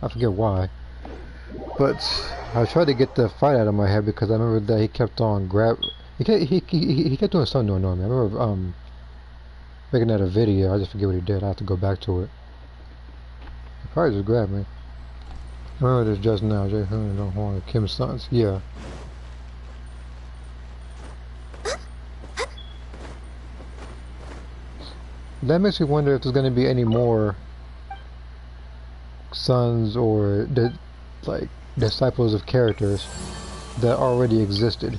I forget why. But I tried to get the fight out of my head because I remember that he kept on he kept doing something to annoy me. I remember making that a video. I just forget what he did. I have to go back to it. He probably just grabbed me. I remember this just now. Jay Hoon and Horn, Kim's sons. Yeah. That makes me wonder if there's going to be any more sons or like disciples of characters that already existed.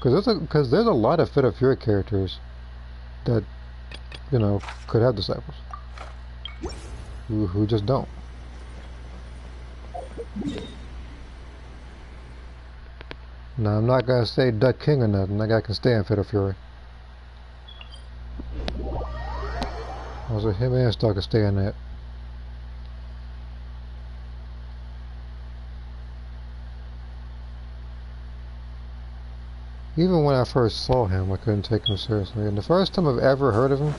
Because there's a lot of Fatal Fury characters that, you know, could have disciples who just don't. Now I'm not gonna say Duck King or nothing. That guy can stay in Fatal Fury. Also, him and Star can stay in that. Even when I first saw him, I couldn't take him seriously. And the first time I've ever heard of him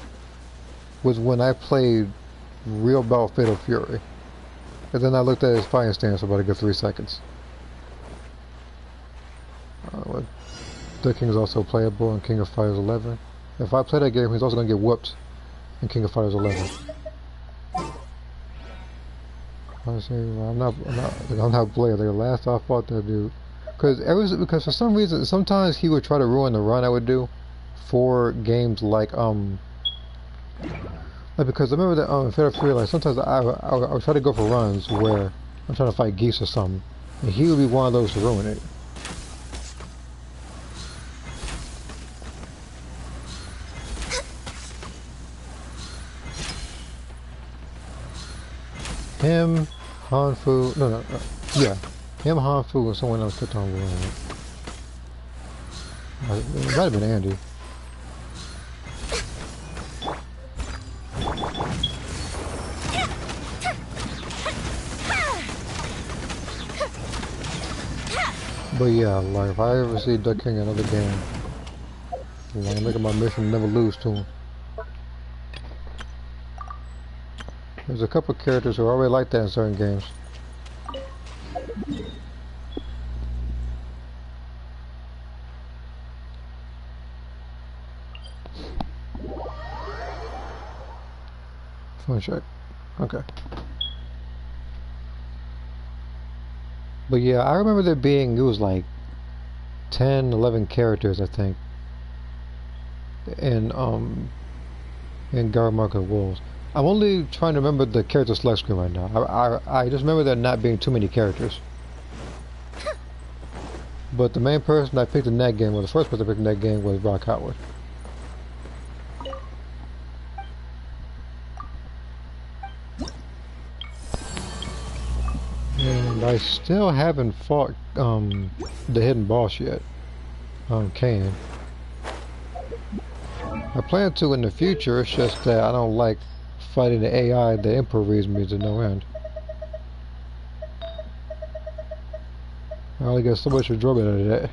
was when I played Real Battle Fatal Fury. And then I looked at his fighting stance for about a good 3 seconds. The King is also playable in King of Fighters 11. If I play that game, he's also going to get whooped in King of Fighters 11. Honestly, I'm not playing. Like, last I fought that dude. Because for some reason, sometimes he would try to ruin the run I would do for games like because I remember that Fatal Fury, like sometimes I would try to go for runs where I'm trying to fight geese or something, and he would be one of those to ruin it. Him, Hanfu, no, yeah. Him, Hanfu, and someone else kept on ruining it. It might have been Andy. But yeah, like if I ever see Duck King in another game, I'm gonna make it my mission to never lose to him. There's a couple of characters who are already like that in certain games. Phone check. Okay. But yeah, I remember there being, it was like 10, 11 characters, I think, in Guard Market Wolves. I'm only trying to remember the character select screen right now. I just remember there not being too many characters. But the main person I picked in that game, well, the first person I picked in that game was Rock Howard. And I still haven't fought the hidden boss yet, Kane. I plan to in the future, it's just that I don't like fighting the AI that Emperor reads me to no end. I only get so much enjoyment out of that.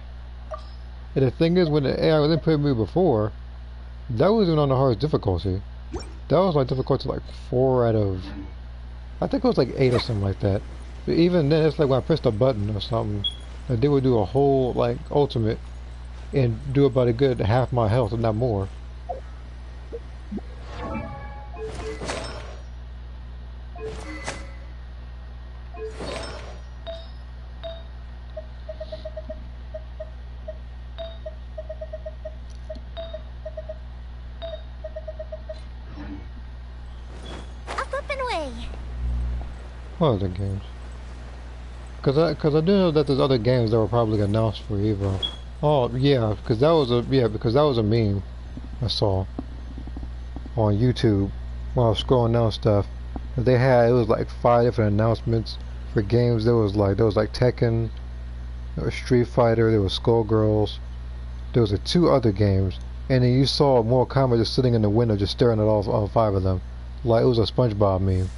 And the thing is, when the AI was inputting me before, that wasn't on the hardest difficulty. That was like difficulty like 4 out of, I think it was like 8 or something like that. But even then, it's like when I pressed a button or something, like they would do a whole like ultimate and do about a good half my health, if not more.
Up and away.
What other games? Cause I do know that there's other games that were probably announced for Evo. Oh yeah, because that was a meme I saw on YouTube while I was scrolling down stuff. They had, it was like 5 different announcements for games. There was like Tekken, there was Street Fighter, there was Skullgirls, there was 2 other games, and then you saw Mortal Kombat just sitting in the window just staring at all 5 of them, like it was a SpongeBob meme.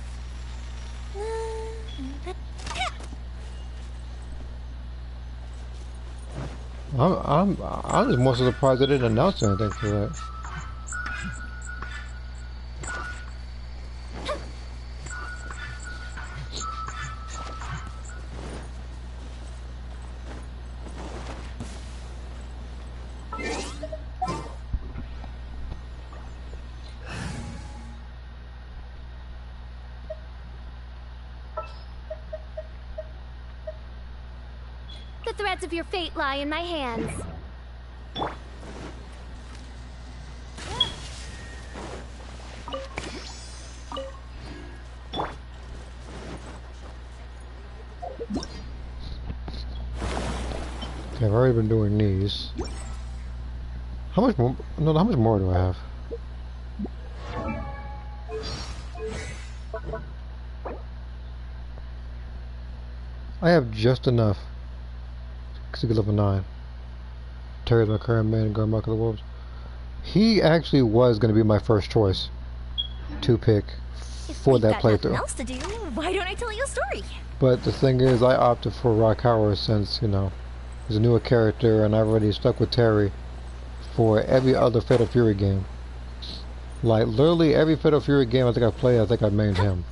I'm just more so surprised they didn't announce anything for that.
The threads of your fate lie in my hands.
Okay, I've already been doing these. How much more? No, how much more do I have? I have just enough to get level 9. Terry's my current man, going back to the wolves. He actually was going to be my first choice to pick for that playthrough.
Nothing else to do, why don't I tell you a story?
But the thing is, I opted for Rockower since, you know, he's a newer character, and I've already stuck with Terry for every other Fatal Fury game. Like, literally every Fatal Fury game I think I played, I think I mained him.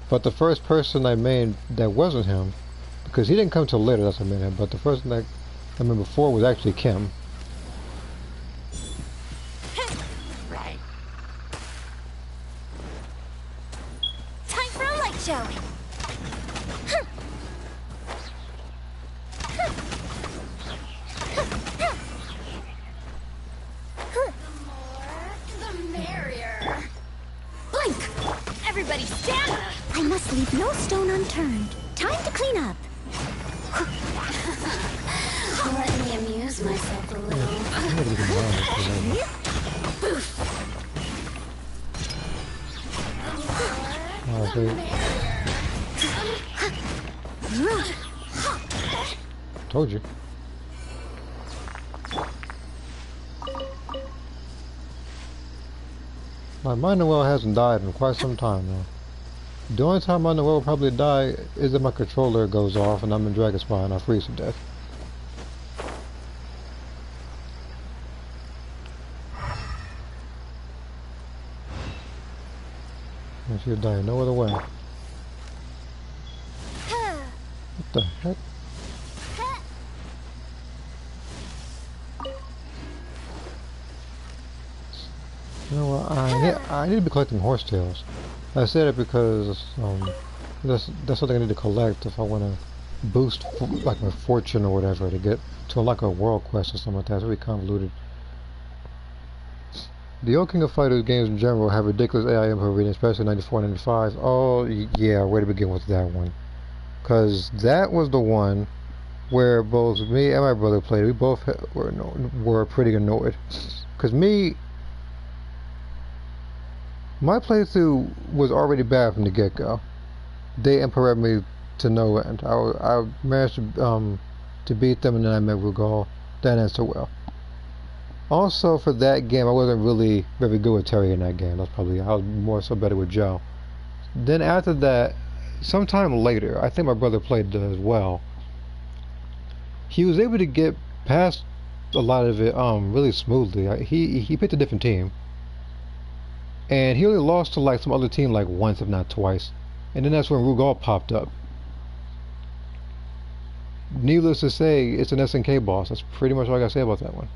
But the first person I mained that wasn't him, because he didn't come till later, that's what I mained him, but the person that I mean before was actually Kim.
Right. Time for a light show. Everybody stand! I must leave no stone unturned. Time to clean up.
Let me amuse myself a little.
Told you. My Manuel hasn't died in quite some time now. The only time Manuel will probably die is if my controller goes off and I'm in Dragon Spire and I freeze to death. And she'll die no other way. What the heck? You know what, I need to be collecting horsetails. I said it because that's something I need to collect if I want to boost like my fortune or whatever to get to unlock a world quest or something like that. It's really convoluted. The old King of Fighters games in general have ridiculous AI input reading, especially 94 and 95. Oh yeah, where to begin with that one? Because that was the one where both me and my brother played. We both were pretty annoyed. Because my playthrough was already bad from the get-go. They empowered me to no end. I managed to beat them, and then I met Rugal. That ended so well. Also, for that game, I wasn't really very good with Terry in that game. I was more so better with Joe. Then after that, sometime later, I think my brother played as well. He was able to get past a lot of it really smoothly. He picked a different team. And he only lost to like some other team like once, if not twice. And then that's when Rugal popped up. Needless to say, it's an SNK boss. That's pretty much all I gotta say about that one.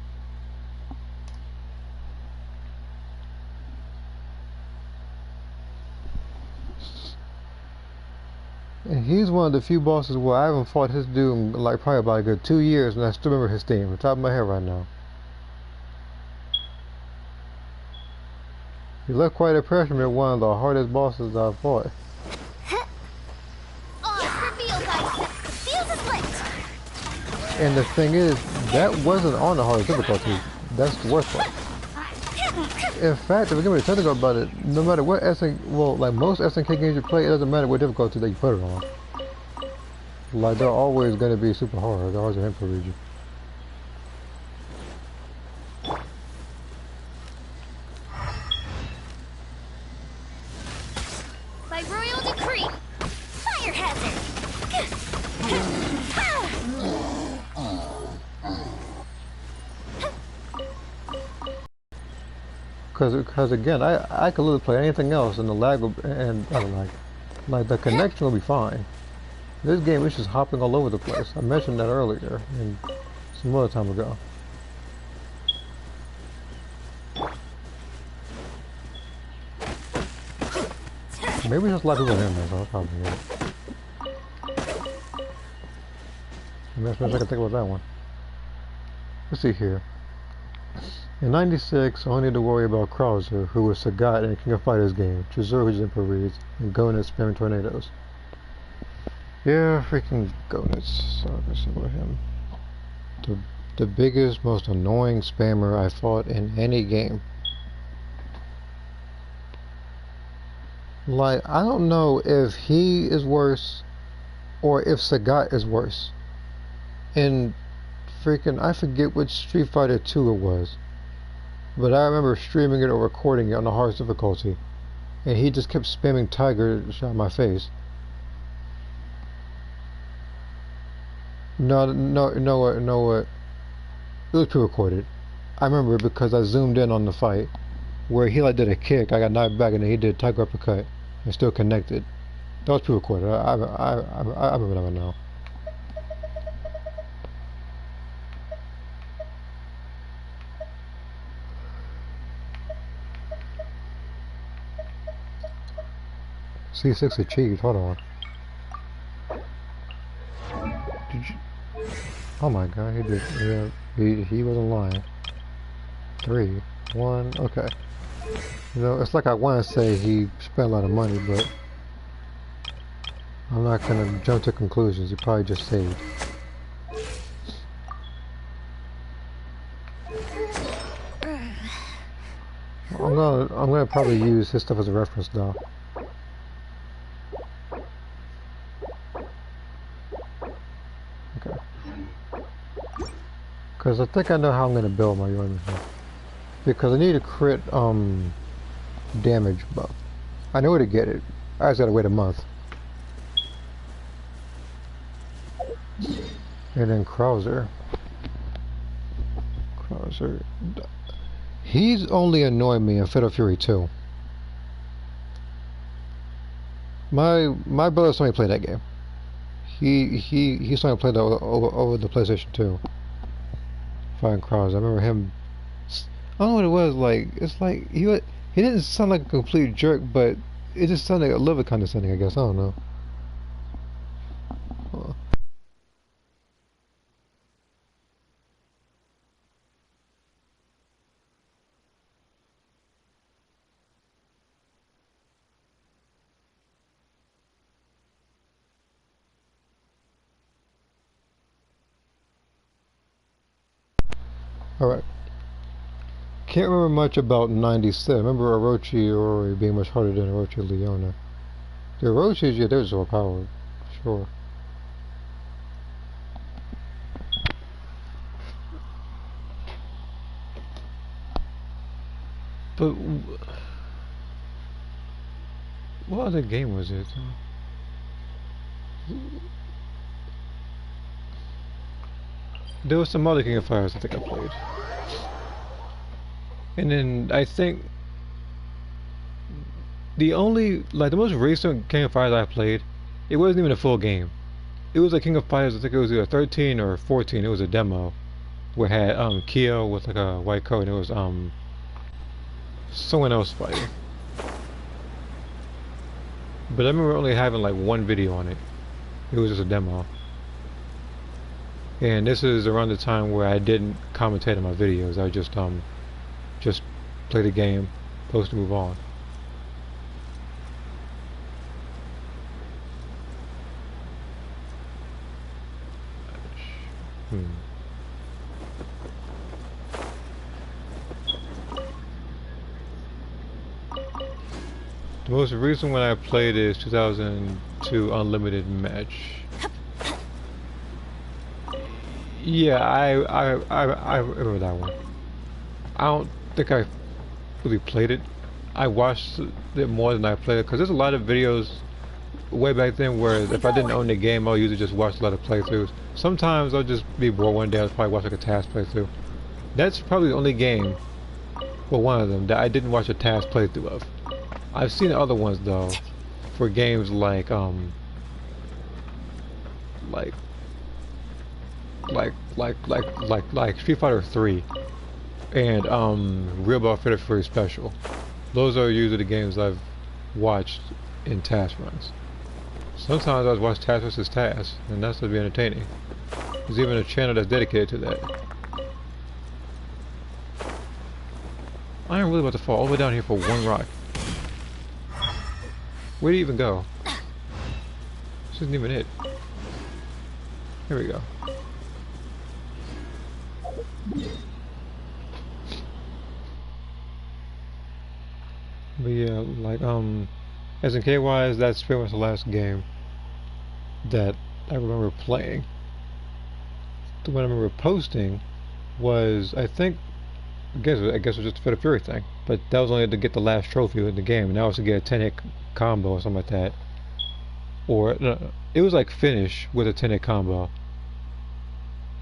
And he's one of the few bosses where I haven't fought his dude in like probably about a good 2 years, and I still remember his team on top of my head right now. He left quite a impression with one of the hardest bosses I've fought. And the thing is, that wasn't on the hardest difficulty. That's the worst part. In fact, if we get really technical about it, no matter what like most SNK games you play, it doesn't matter what difficulty that you put it on. Like they're always going to be super hard. They're always going to read you.
By royal decree, fire hazard.
Because again, I could literally play anything else and the lag will, and I don't like the connection will be fine. This game is just hopping all over the place. I mentioned that earlier and some other time ago. Maybe there's a lot of people in there, so that's probably it. That's what I can think about that one. Let's see here. In '96, I only need to worry about Krauser, who was Sagat in King of Fighters game, Tresor who jump reads, and Gonus spamming tornadoes. Yeah, freaking Gonus. So I can about him. The biggest, most annoying spammer I fought in any game. Like, I don't know if he is worse or if Sagat is worse. And freaking, I forget which Street Fighter 2 it was. But I remember streaming it or recording it on the hardest difficulty. And he just kept spamming Tiger shot in my face. No, what? It was pre-recorded. I remember because I zoomed in on the fight where he like did a kick, I got knocked back, and then he did a Tiger uppercut and still connected. That was pre-recorded. I remember that one now. C6 achieved. Hold on. Did you? Oh my God, he did. Yeah, he wasn't lying. 3, 1. Okay. You know, it's like I want to say he spent a lot of money, but I'm not gonna jump to conclusions. He probably just saved. I'm gonna probably use his stuff as a reference though. Okay. Because I think I know how I'm gonna build my army here. Because I need a crit damage buff. I know where to get it. I just gotta wait a month. And then Krauser. He's only annoyed me in Fatal Fury 2. My brother's only played that game. He's only played that over the PlayStation 2. Fighting Krauser. I remember him. I don't know what it was like. It's like he didn't sound like a complete jerk, but it just sounded a little bit condescending, I guess. I don't know. Alright. Can't remember much about 97. Remember Orochi Ori being much harder than Orochi Leona. The Orochis, yeah, they're just overpowered. Sure. But what other game was it? There was some other King of Fighters I think I played. And then I think the most recent King of Fighters I played, it wasn't even a full game. It was a King of Fighters, I think it was either 13 or 14, it was a demo. Where it had Kyo with like a white coat and it was someone else fighting. But I remember only having like one video on it. It was just a demo. And this is around the time where I didn't commentate on my videos. I just play the game, post to move on. The most recent one I played is 2002 Unlimited Match. Yeah, I remember that one. I don't think I really played it. I watched it more than I played it because there's a lot of videos way back then where if I didn't own the game, I'll usually just watch a lot of playthroughs. Sometimes I'll just be bored one day, I'll probably watch like a task playthrough. That's probably the only game, well, one of them, that I didn't watch a task playthrough of. I've seen other ones though, for games like Street Fighter 3 and Real Ball Fatal Fury Special. Those are usually the games I've watched in task runs. Sometimes I just watch Task vs. Task, and that's to be entertaining. There's even a channel that's dedicated to that. I am really about to fall all the way down here for one rock. Where do you even go? This isn't even it. Here we go. But yeah, like SNK wise, that's pretty much the last game that I remember playing. The one I remember posting was, I think, I guess it was just for the Fury thing, but that was only to get the last trophy in the game, and that was to get a 10-hit combo or something like that. Or no, it was like finish with a 10-hit combo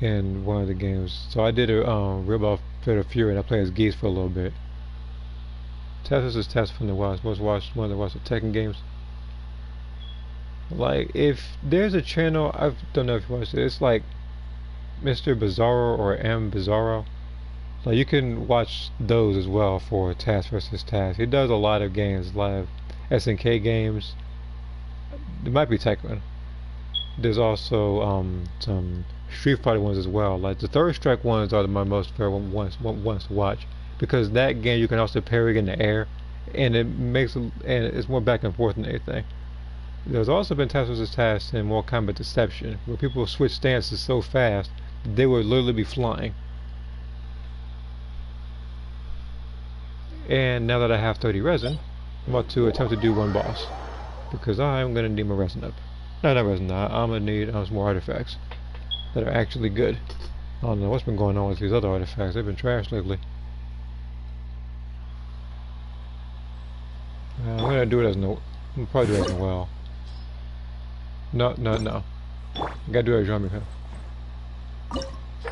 in one of the games. So I did a rib off for the Fury, and I played as Geese for a little bit. Test is test from the most watched one of the Tekken games. Like, if there's a channel, I don't know if you watched it, it's like Mr. Bizarro or M Bizarro. Like, you can watch those as well for Task vs. Task. He does a lot of games, a lot of SNK games. There might be Tekken. There's also some Street Fighter ones as well. Like the Third Strike ones are my most favorite ones to watch, because that game you can also parry in the air, and it's more back and forth than anything. There's also been Task vs. Task in Mortal Kombat Deception, where people switch stances so fast they would literally be flying. And now that I have 30 resin, I'm about to attempt to do one boss, because I'm gonna need my resin up. No, not resin. I'm gonna need some more artifacts that are actually good. I don't know what's been going on with these other artifacts. They've been trash lately. I'm gonna do it as no. I'm probably do it as well. No. I gotta do it as Yamika.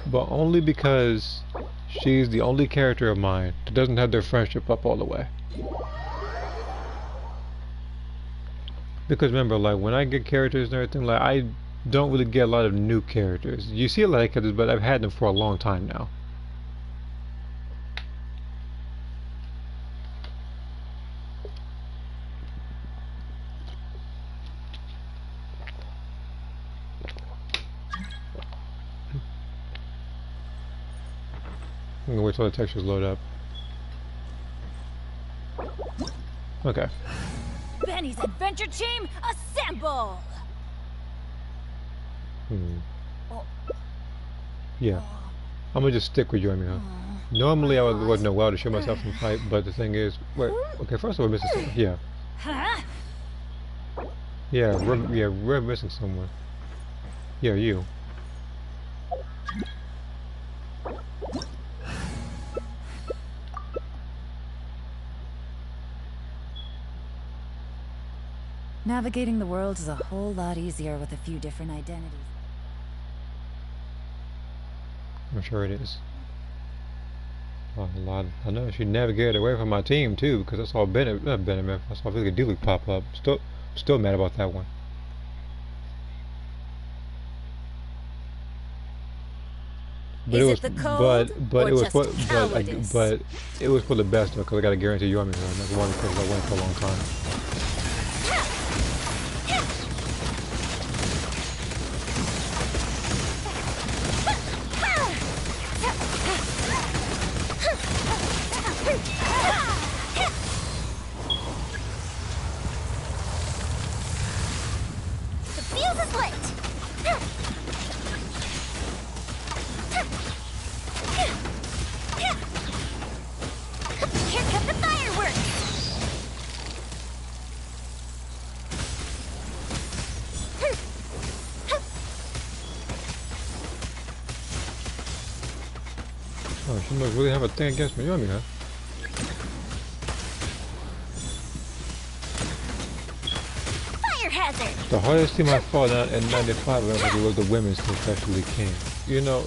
But only because she's the only character of mine that doesn't have their friendship up all the way. Because remember, like when I get characters and everything, like I don't really get a lot of new characters. You see a lot of characters, but I've had them for a long time now. I'm gonna wait till the textures load up. Okay.
Benny's adventure team, assemble!
Yeah. I'm gonna just stick with you, I mean, huh? Normally I wouldn't know well to show myself from fight, but the thing is, wait, okay, first of all, we're missing someone. Yeah. We're missing someone. Yeah, you.
Navigating the world is a whole lot easier with a few different identities.
I'm sure it is. I know she navigated away from my team too, because I saw Bennett, I saw Vicky Dealey pop up. Still mad about that one. But
Is it the cold,
but
or
it was
just
for
cowardice?
but it was for the best though, because I got to guarantee you, I mean, that's one because I went for a long time.
The fuse is lit! Here come the fireworks!
Oh, she must really have a thing against me, Yummy, huh?
Fire hazard!
The hardest team I fought in 95 was the women's team, especially King. You know,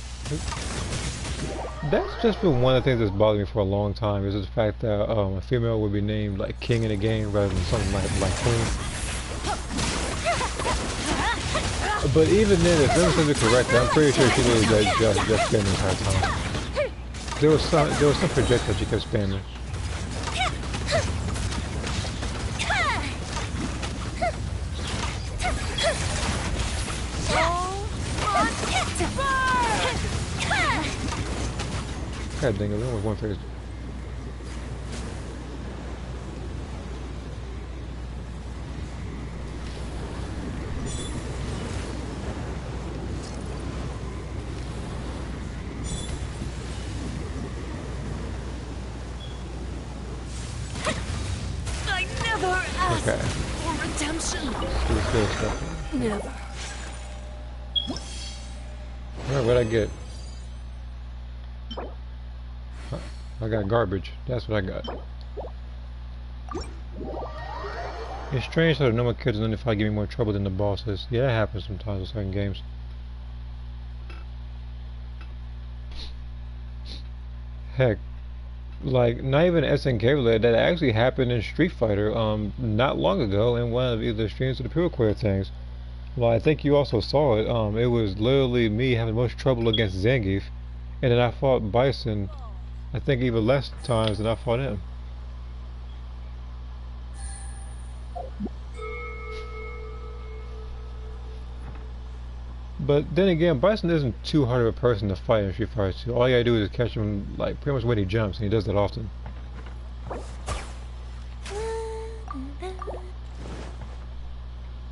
that's just been one of the things that's bothered me for a long time, is the fact that a female would be named like King in a game rather than something like Queen. But even then, if memory serves me correctly, I'm pretty sure she was just spamming the entire time. There was some projectile she kept spamming. God dang it, only one face.
I never asked
Okay.
for redemption.
This good stuff.
Never.
Alright, what'd I get? I got garbage. That's what I got. It's strange how the normal kids identify give me more trouble than the bosses. Yeah, that happens sometimes in certain games. Heck, like not even SNK related. That actually happened in Street Fighter not long ago in one of either streams or the PureQuare things. Well, I think you also saw it. It was literally me having most trouble against Zangief, and then I fought Bison. I think even less times than I fought him. But then again, Bison isn't too hard of a person to fight in Street Fighter 2. All you gotta do is catch him like pretty much when he jumps, and he does that often.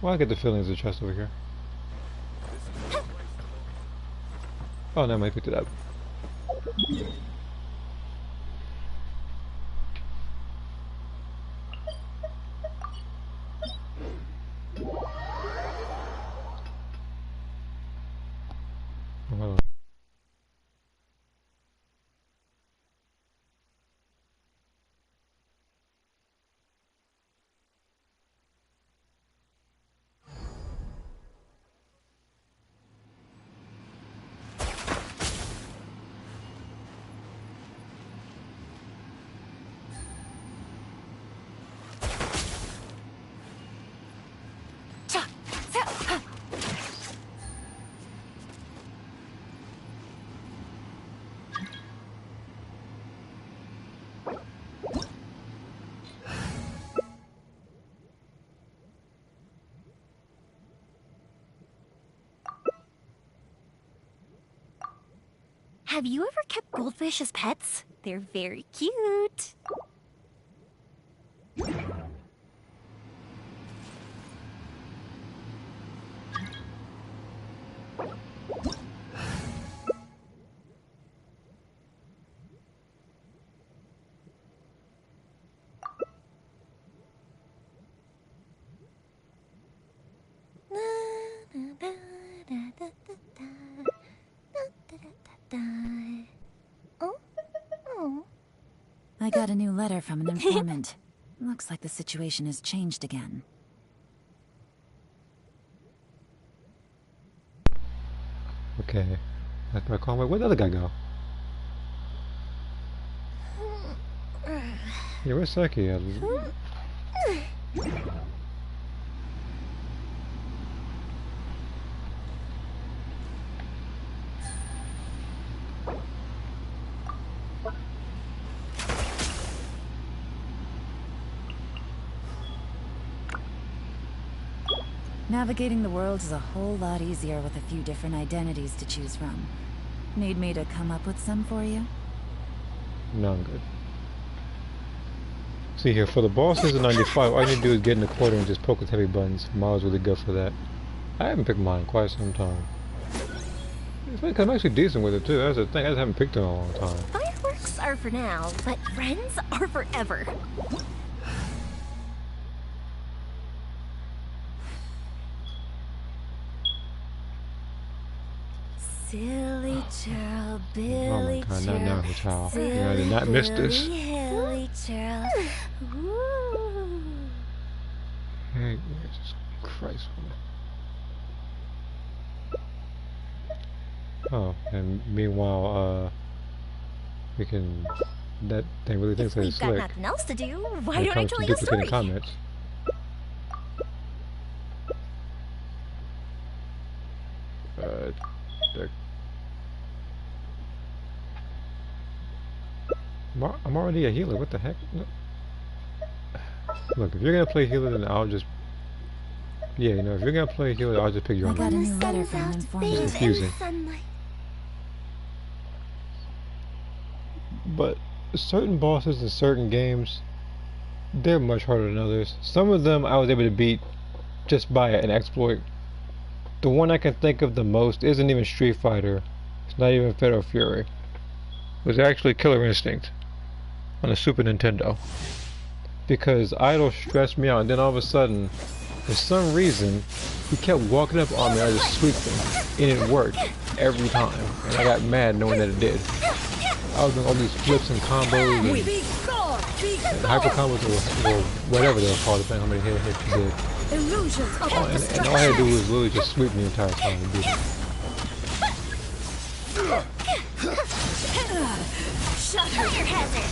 Well, I get the feeling there's a chest over here. Oh, no, I picked it up. Oh,
Have you ever kept goldfish as pets? They're very cute. Oh? Oh.
I got a new letter from an informant. Looks like the situation has changed again.
okay. That's my call. Where'd the other guy go? Yeah, where's Saki at?
Navigating the world is a whole lot easier with a few different identities to choose from. Need me to come up with some for you?
No, I'm good. See here, for the bosses in 95, all you need to do is get in the corner and just poke with heavy buttons. Miles really good for that. I haven't picked mine in quite some time. It's like I'm actually decent with it too. That's the thing. I just haven't picked it in a long time.
Fireworks are for now, but friends are forever. Silly churl, Billy
Oh my god, not now, child.
Silly
Yeah, I did not miss this.
Billy churl. Ooh.
Hey, Jesus Christ. Oh, and meanwhile, we can. That thing really thinks that
We've
it's
got
slick.
nothing else to do. Why
When it
don't I
comes
tell
to
you a
duplicating
story?
comments. The- I'm already a healer. What the heck? No. Look, if you're gonna play healer, then I'll just. Yeah, you know, if you're gonna play healer, I'll just pick your
I
own.
got a
When
new
the
letter
sun's
from an
out to
informant.
bathe in
Confusing.
sunlight.
but certain bosses in certain games, they're much harder than others. Some of them I was able to beat just by an exploit. The one I can think of the most isn't even Street Fighter. It's not even Fatal Fury. It was actually Killer Instinct on the Super Nintendo. Because Idol stressed me out, and then all of a sudden, for some reason, he kept walking up on me, I just sweeped him, and it worked every time, and I got mad knowing that it did. I was doing all these flips and combos, and hyper combos, or whatever they were called, depending on how many hits you did. And all I had to do was literally just sweep me the entire time and beat him.
Fire hazard!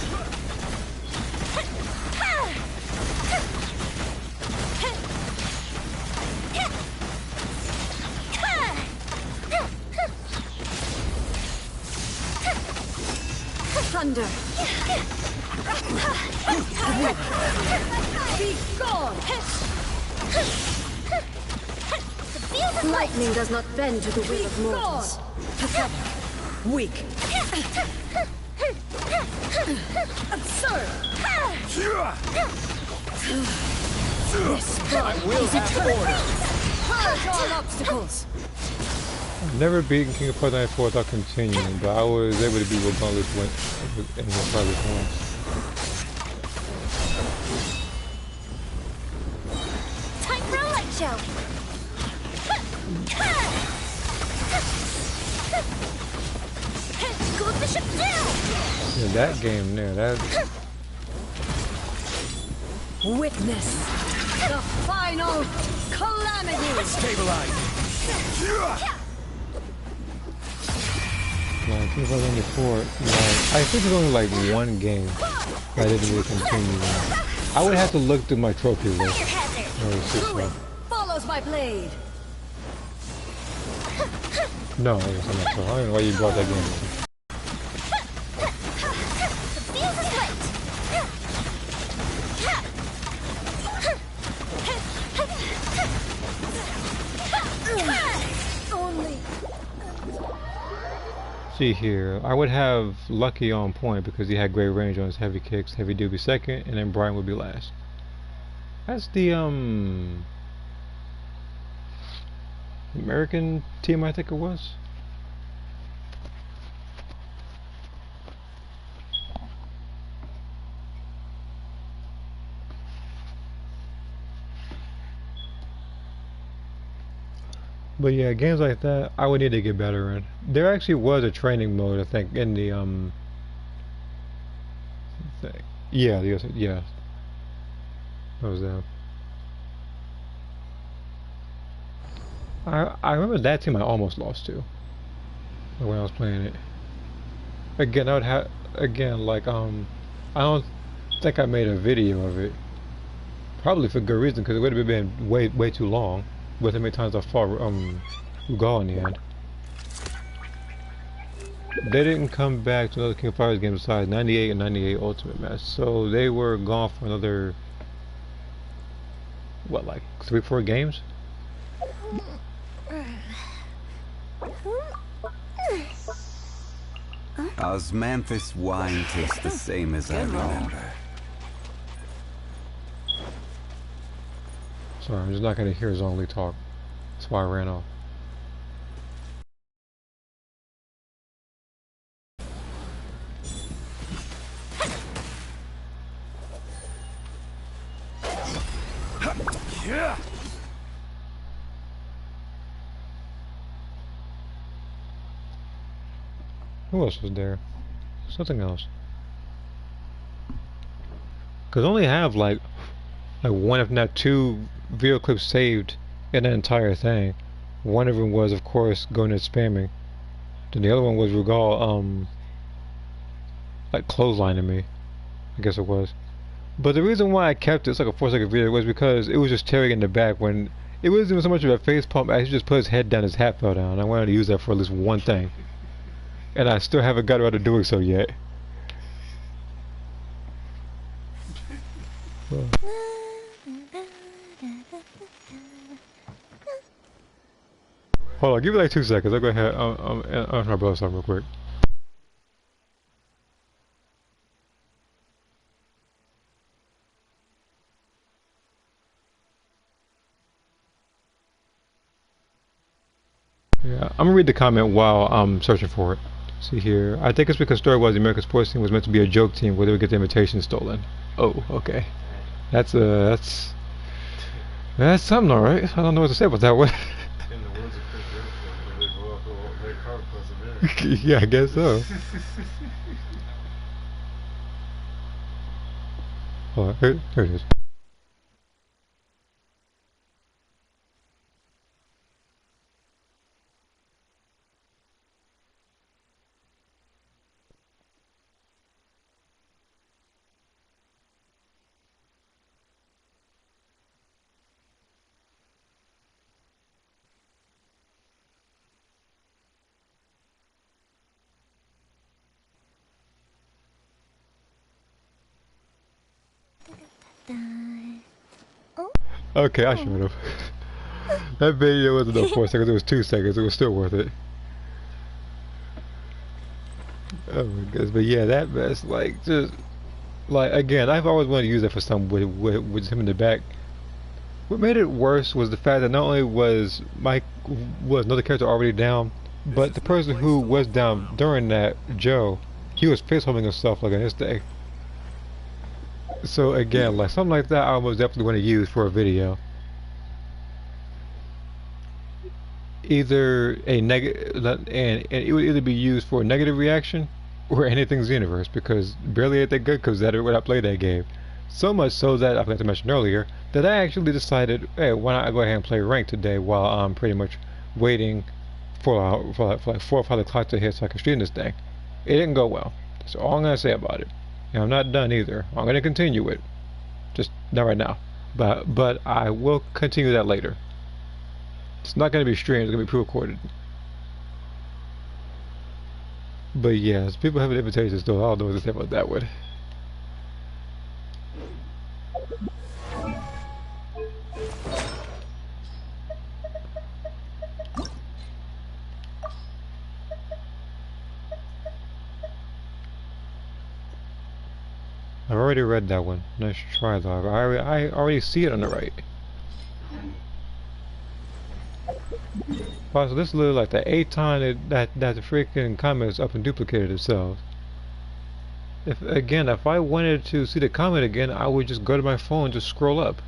Thunder! Be gone! Lightning does not bend to the will of mortals. Pathetic.
Weak.
Absurd!
I will have order.
Purge all obstacles!
I've never beaten King of Fighters 94 without continuing, but I was able to beat regardless in regardless once.
Time for a light show! Go the ship down!
Yeah, that game there, that...
Witness the final calamity!
Stabilize.
Like, King of Fighters 94, like, I think there's only like one game that I didn't really continue on. I would have to look through my trophy list.
Follows my blade!
No, I guess I'm not sure. I don't know why you brought that game in. See here, I would have Lucky on point because he had great range on his heavy kicks. Heavy D would be second, and then Brian would be last. That's the American team, I think it was. But yeah, games like that, I would need to get better in. There actually was a training mode, I think, in the thing. Yeah, yeah, that was that. I remember that team I almost lost to when I was playing it. Again, I would have like I don't think I made a video of it. Probably for good reason, because it would have been way too long. With how many times I fought Rugal in the end. They didn't come back to another King of Fighters game besides 98 and 98 Ultimate match, so they were gone for another, what, like 3-4 games?
Osmanthus wine tastes the same as I remember.
Sorry, I'm just not going to hear Zhongli talk. That's why I ran off. Who else was there? Something else. Because I only have like one if not two video clips saved in that entire thing. One of them was, of course, going and spamming. Then the other one was Rugal, like clotheslining me. I guess it was. But the reason why I kept it, it's like a 4-second video, was because it was just tearing in the back when it wasn't even so much of a face pump as he just put his head down, his hat fell down. I wanted to use that for at least one thing. And I still haven't got around to doing so yet. Hold on, give me like 2 seconds. I'll go ahead. I'm trying to blow something real quick. Yeah, I'm gonna read the comment while I'm searching for it. See here. I think it's because story-wise, the American sports team was meant to be a joke team where they would get the invitation stolen. Oh, okay. That's something, alright. I don't know what to say about that one.
In the words of Chris Redfield, they go off the red carpet plus a
Yeah, I guess so. Oh, here it is.
Oh.
Okay, I showed up. That video wasn't no 4 seconds, it was 2 seconds, it was still worth it. Oh my goodness, but yeah, that mess, like, just, like, again, I've always wanted to use that for some with him in the back. What made it worse was the fact that not only was another character already down, but the person who was down during that, Joe, he was face-homing himself like on this day. So again, like something like that I was definitely want to use for a video. Either a negative, and it would either be used for a negative reaction or anything's universe, because barely anything good comes out of it when I play that game. So much so that I forgot to mention earlier that I actually decided, hey, why not I go ahead and play ranked today while I'm pretty much waiting for like 4 or 5 o'clock to hit so I can stream this thing. It didn't go well. That's all I'm gonna say about it. And I'm not done either. I'm gonna continue it, just not right now. But I will continue that later. It's not going to be streamed, it's going to be pre-recorded. But yeah, people have invitations though, I don't know what to say about that one. I've already read that one. Nice try though. I already see it on the right. Wow, so this is literally like the 8th time that the freaking comments up and duplicated itself. If I wanted to see the comment again, I would just go to my phone and just scroll up.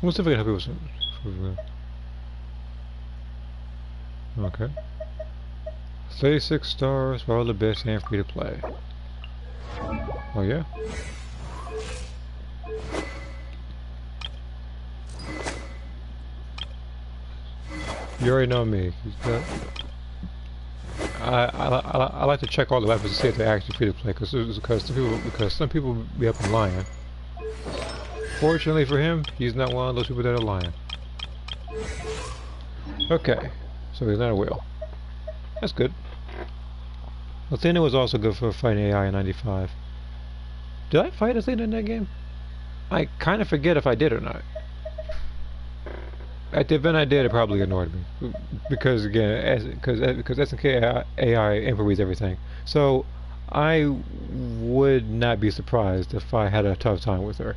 We'll see if I can help you with some. Okay. 36 stars for all the best and free to play. Oh yeah? You already know me. I like to check all the weapons to see if they're actually free to play, because some people be up and lying. Fortunately for him, he's not one of those people that are lying. Okay, so he's not a whale. That's good. Athena was also good for fighting AI in 95. Did I fight Athena in that game? I kind of forget if I did or not. At the event I did, it probably annoyed me. Because again, because SNK AI improves everything. So, I would not be surprised if I had a tough time with her.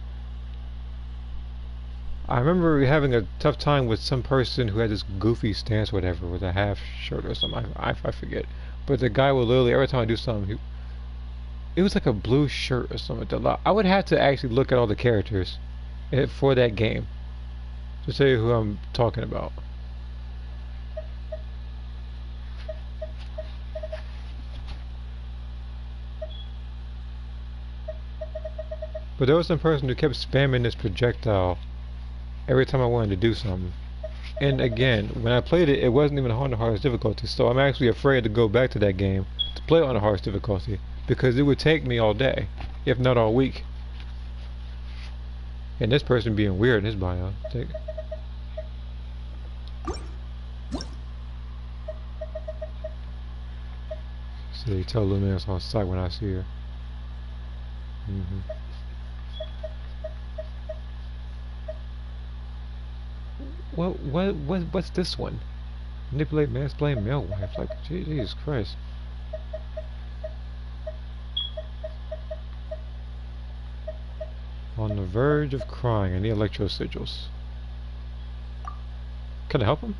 I remember having a tough time with some person who had this goofy stance, whatever, with a half shirt or something. I forget. But the guy would literally, every time I do something, it was like a blue shirt or something. I would have to actually look at all the characters for that game to tell you who I'm talking about. But there was some person who kept spamming this projectile every time I wanted to do something. And again, when I played it, it wasn't even on the hardest difficulty, so I'm actually afraid to go back to that game to play on the hardest difficulty, because it would take me all day, if not all week. And this person being weird in his bio. See, tell Luminous on site when I see her. What's this one? Manipulate, mansplain, male wife. Like, Jesus Christ. On the verge of crying. I need electro sigils. Can I help him?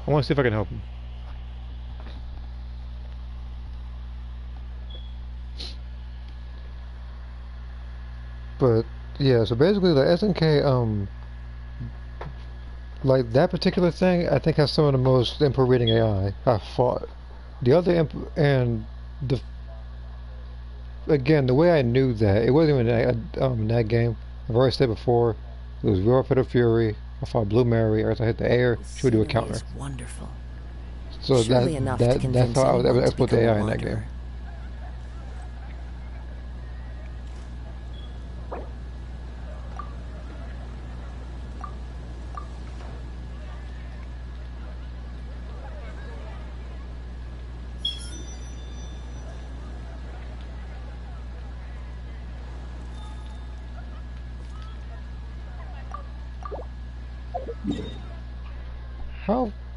I want to see if I can help him. But yeah, so basically the SNK, like that particular thing, I think has some of the most input reading AI I've fought. The other and the again, the way I knew that it wasn't even in that game. I've already said before, it was Roar for the Fury. I fought Blue Mary. Every time I hit the air, she would do a counter.
Is wonderful.
So
Surely enough to
that's how I was able to
convince
exploit the
anyone
AI
to
in that
become a
game.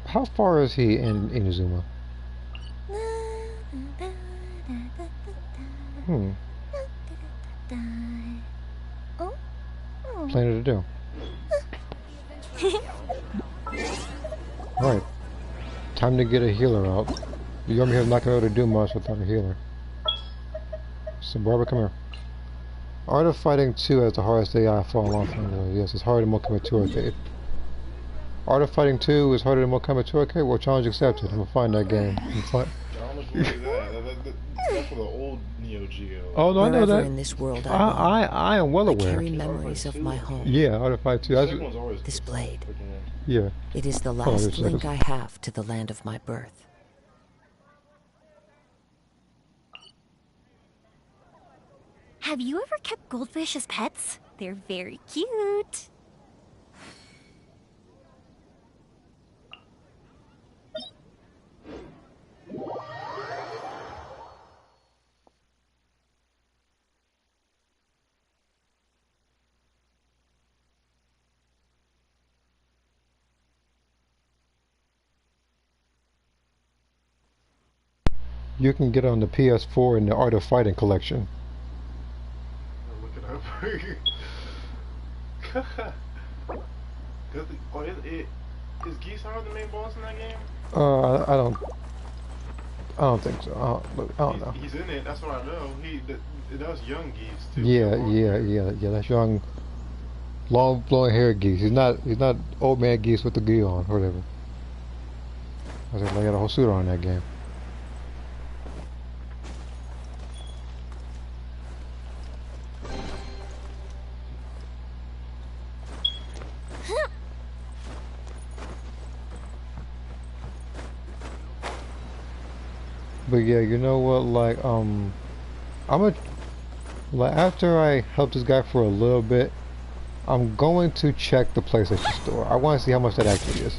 How far is he in Inazuma? Planning to do. Alright. Time to get a healer out. The army here is not going to be able to do much without a healer. So Barbara, come here. Art of Fighting 2 has the hardest AI for a long time. Yes, it's harder than Mortal Kombat 2 Arcade. Art of Fighting 2 is harder than Mortal Kombat 2 Arcade? Well, challenge accepted. I'm gonna find that game.
That's for the old Neo Geo.
Oh, no, I know that.
In this world
I am well aware.
I carry memories of my home.
Yeah, Art of Fighting 2.
This blade.
Yeah.
It is the last link I have to the land of my birth.
Have you ever kept goldfish as pets? They're very cute.
You can get on the PS4 in the Art of Fighting collection.
Look it up. Is Geese Hard the main boss in that game?
I don't think so. I don't know.
He's in it. That's what I know. That's young Geese too.
Yeah. That's young, long blowing hair Geese. He's not old man Geese with the gi on or whatever. I think they got a whole suit on in that game. But yeah, you know what, like, after I help this guy for a little bit, I'm going to check the PlayStation Store. I want to see how much that actually is.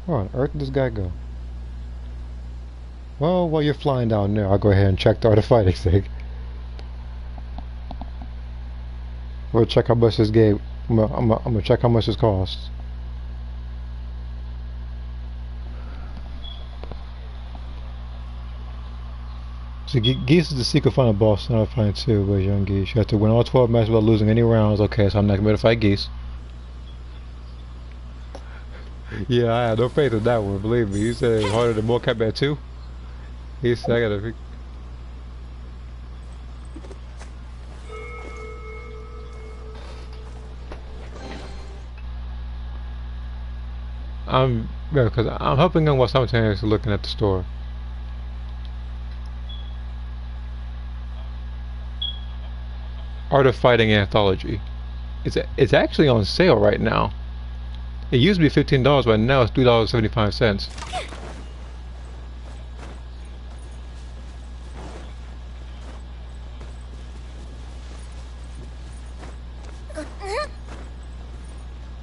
Where on earth did this guy go? Well, while you're flying down there, I'll go ahead and check the Art of Fighting thing. We'll check how much this game. I'm gonna check how much this costs. So Geese is the secret final boss in Art of Fighting 2 with young Geese. You have to win all 12 matches without losing any rounds. Okay, so I'm not gonna be able to fight Geese. Yeah, I had no faith in that one, believe me. You said it was harder than Mortal Kombat 2? He said I gotta... Yeah, because I'm helping him while simultaneously looking at the store. Art of Fighting Anthology. It's actually on sale right now. It used to be $15, but now it's $3.75.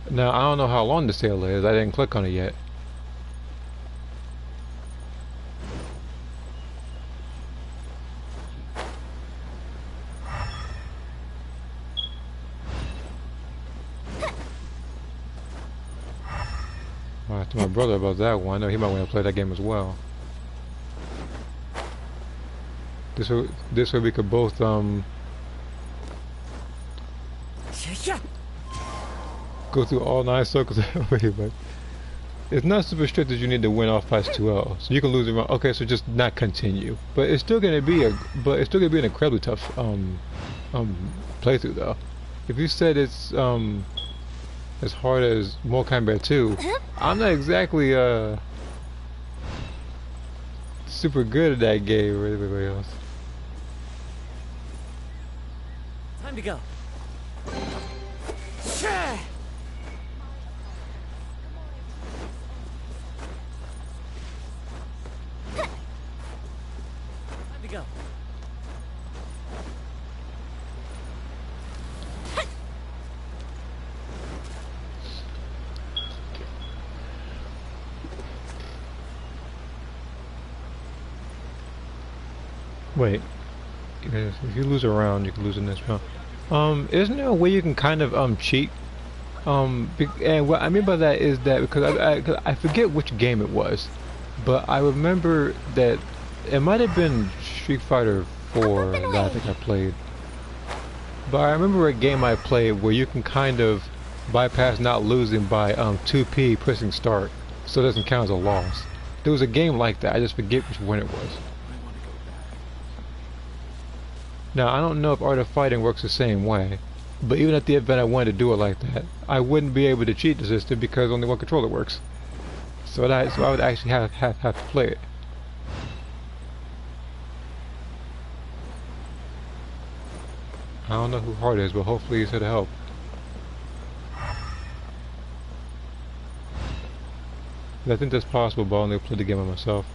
Now I don't know how long the sale is. I didn't click on it yet. I'll ask my brother about that one. I know he might want to play that game as well. This way we could both go through all 9 circles. Wait, but it's not super strict that you need to win off past 2L, so you can lose around. Okay, so just not continue, but it's still gonna be an incredibly tough playthrough though. If you said it's as hard as Mortal Kombat 2, I'm not exactly super good at that game or everybody else.
Time to go. Time to go.
Wait, if you lose a round, you can lose in this round. Isn't there a way you can kind of cheat? And what I mean by that is that because I forget which game it was, but I remember that it might have been Street Fighter 4 that I think I played. But I remember a game I played where you can kind of bypass not losing by 2P pressing start, so it doesn't count as a loss. There was a game like that. I just forget which one it was. Now, I don't know if Art of Fighting works the same way, but even at the event I wanted to do it like that, I wouldn't be able to cheat the system because only one controller works. So I would actually have to play it. I don't know who Hard is, but hopefully he's here to help. I think that's possible, but I'll only play the game by myself.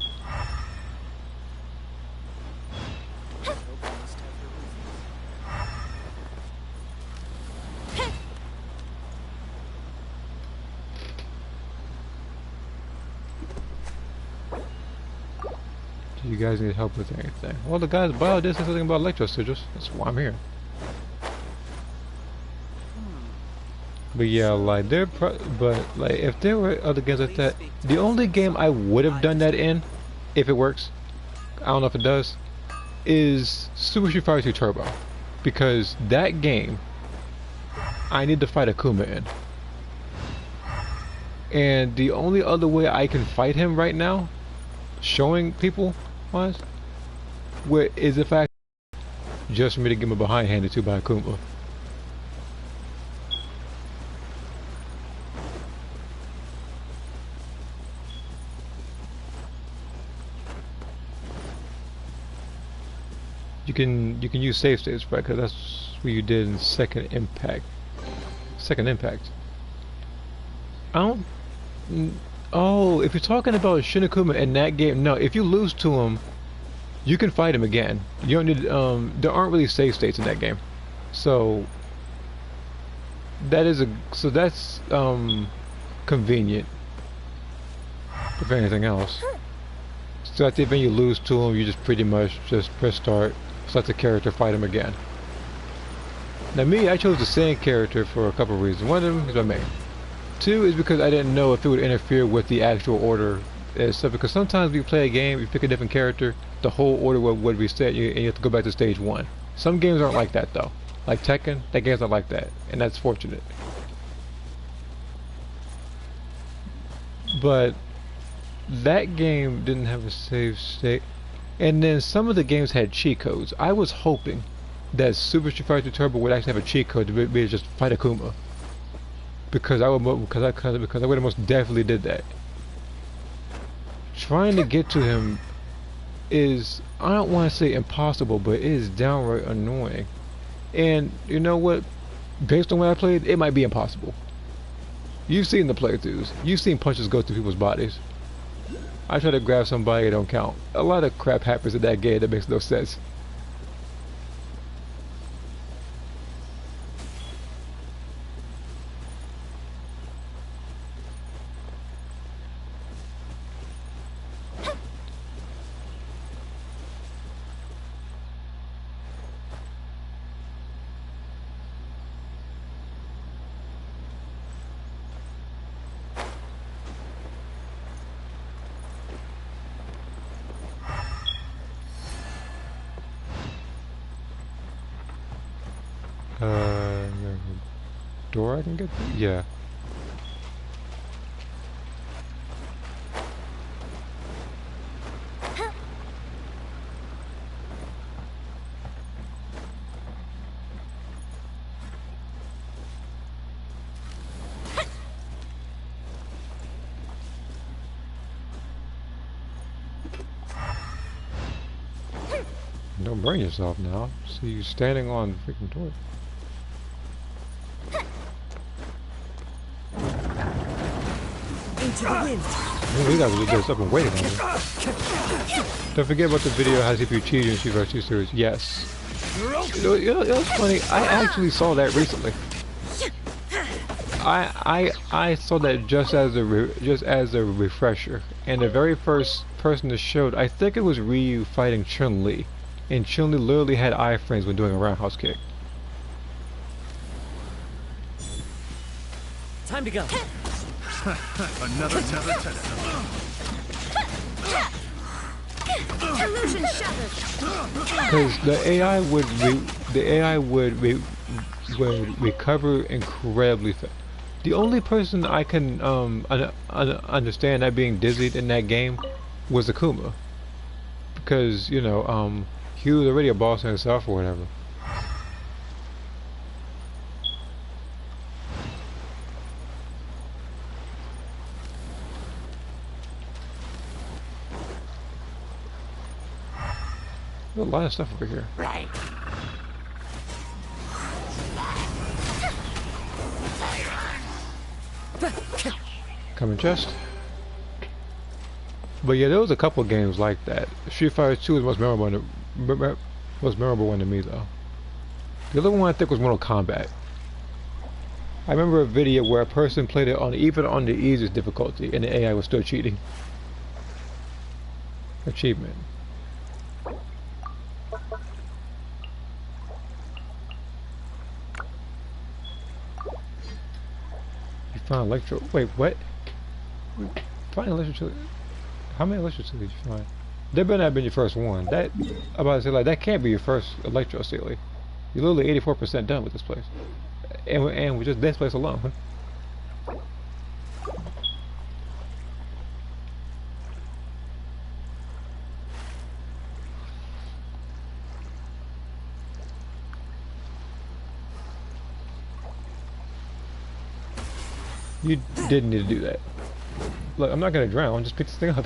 Do you guys need help with anything? Well, the guy's bio did say something about electro sigils. That's why I'm here. But yeah, like but like if there were other games like that, the only game I would have done that in, if it works, I don't know if it does, is Super Street Fighter 2 Turbo, because that game I need to fight Akuma in, and the only other way I can fight him right now, showing people wise, is if I just for me to give him a behind handed to by Akuma. You can use save states, right? Because that's what you did in Second Impact. Second Impact. I don't. Oh, if you're talking about Shin Akuma in that game, no. If you lose to him, you can fight him again. You don't need. There aren't really save states in that game, so that is that's convenient. If anything else, so at the event you lose to him, you just pretty much just press start. Select the character, fight him again. Now me, I chose the same character for a couple of reasons. One of them is my main. Two is because I didn't know if it would interfere with the actual order and stuff, because sometimes when you play a game, you pick a different character, the whole order would reset you and you have to go back to stage 1. Some games aren't like that though. Like Tekken, that game's not like that, and that's fortunate. But that game didn't have a save state. And then some of the games had cheat codes. I was hoping that Super Street Fighter 2 Turbo would actually have a cheat code to be able to just fight Akuma, because I would have most definitely did that. Trying to get to him is, I don't want to say impossible, but it is downright annoying. And you know what? Based on what I played, it might be impossible. You've seen the playthroughs. You've seen punches go through people's bodies. I try to grab somebody, it don't count. A lot of crap happens in that game that makes no sense. Door I can get through? Yeah. Don't burn yourself now. See you standing on the freaking door.
Into the wind.
We gotta do this up and waiting on you. Don't forget about the video how if you cheat in Street Fighter 2 series. Yes. You know what's funny? I actually saw that recently. I saw that just as a refresher, and the very first person that showed, I think it was Ryu fighting Chun-Li, and Chun-Li literally had iframes when doing a roundhouse kick.
Time to go.
Another tether.
Illusion shattered.
Because the AI would recover incredibly fast. The only person I can understand that being dizzied in that game was Akuma, because you know he was already a boss in himself or whatever. There's a lot of stuff over here.
Right.
Coming chest. But yeah, there was a couple games like that. Street Fighter 2 was the most memorable one to me though. The other one I think was Mortal Kombat. I remember a video where a person played it on even on the easiest difficulty and the AI was still cheating. Achievement. You found electro. Wait, what? Find electro. How many electro did you find? That better not have been your first one. That I'm about to say, like, that can't be your first electro sealy. You're literally 84% done with this place, and with just this place alone. You didn't need to do that. Look, I'm not gonna drown. Just pick this thing up.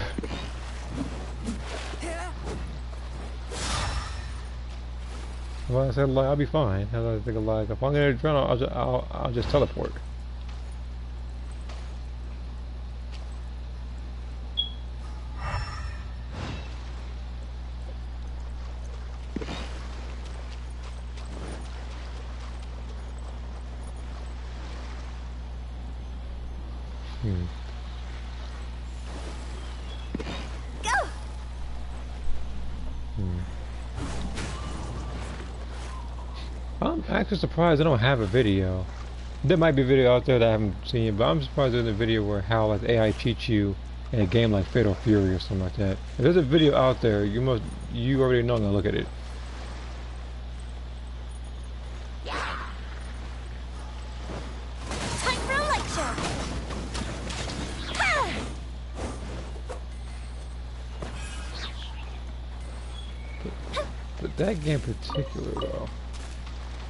Well, I said, like, I'll be fine. I was thinking, like, if I'm gonna drown, I'll just teleport. I'm actually surprised I don't have a video. There might be a video out there that I haven't seen, but I'm surprised there's a video where how like AI cheats you in a game like Fatal Fury or something like that. If there's a video out there, you already know I'm gonna look at it.
Time for a light show.
But that game in particular though.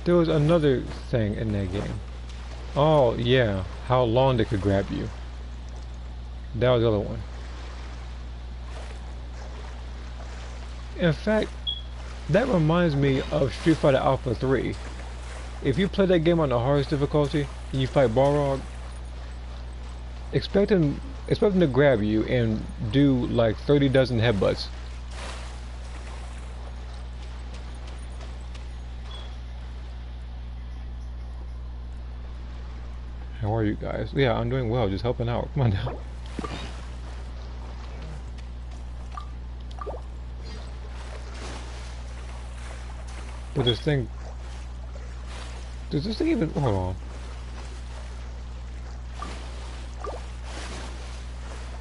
There was another thing in that game. Oh yeah, how long they could grab you. That was the other one. In fact, that reminds me of Street Fighter Alpha 3. If you play that game on the hardest difficulty and you fight Balrog, expect them to grab you and do like 30 dozen headbutts. How are you guys? Yeah, I'm doing well, just helping out. Come on now. But this thing... Does this thing even... Hold on.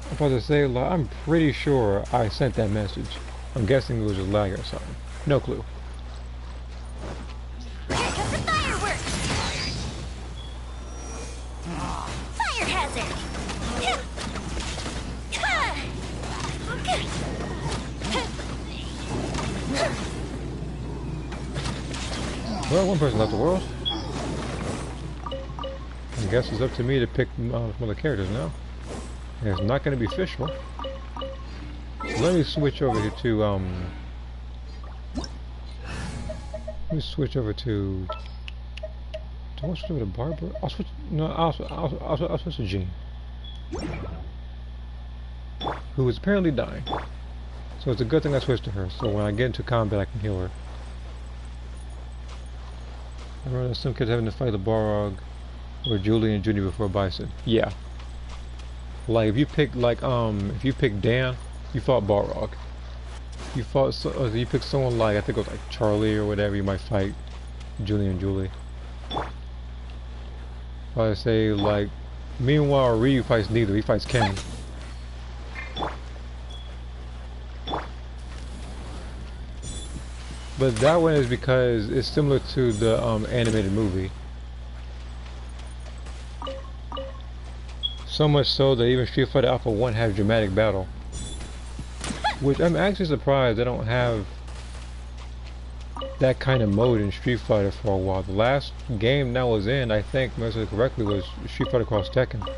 I'm about to say, like, I'm pretty sure I sent that message. I'm guessing it was just lag or something. No clue.
Here comes the fireworks! Fire hazard!
Well, one person left the world. I guess it's up to me to pick some other characters now. And it's not going to be Fishel. Let me switch over here to let me switch over to. Do I switch over to Barbara? I'll switch. No, I'll switch to Jean, who is apparently dying. So it's a good thing I switched to her. So when I get into combat, I can heal her. I remember some kids having to fight the Balrog or Julie and Judy before Bison. Yeah. Like if you pick if you pick Dan, you fought Balrog. You fought you pick someone like I think it was like Charlie or whatever, you might fight Julie and Julie. If I say like meanwhile Ryu fights neither, he fights Ken. But that one is because it's similar to the animated movie. So much so that even Street Fighter Alpha 1 has dramatic battle. Which I'm actually surprised they don't have that kind of mode in Street Fighter for a while. The last game that was in, I think, most correctly, was Street Fighter Cross Tekken.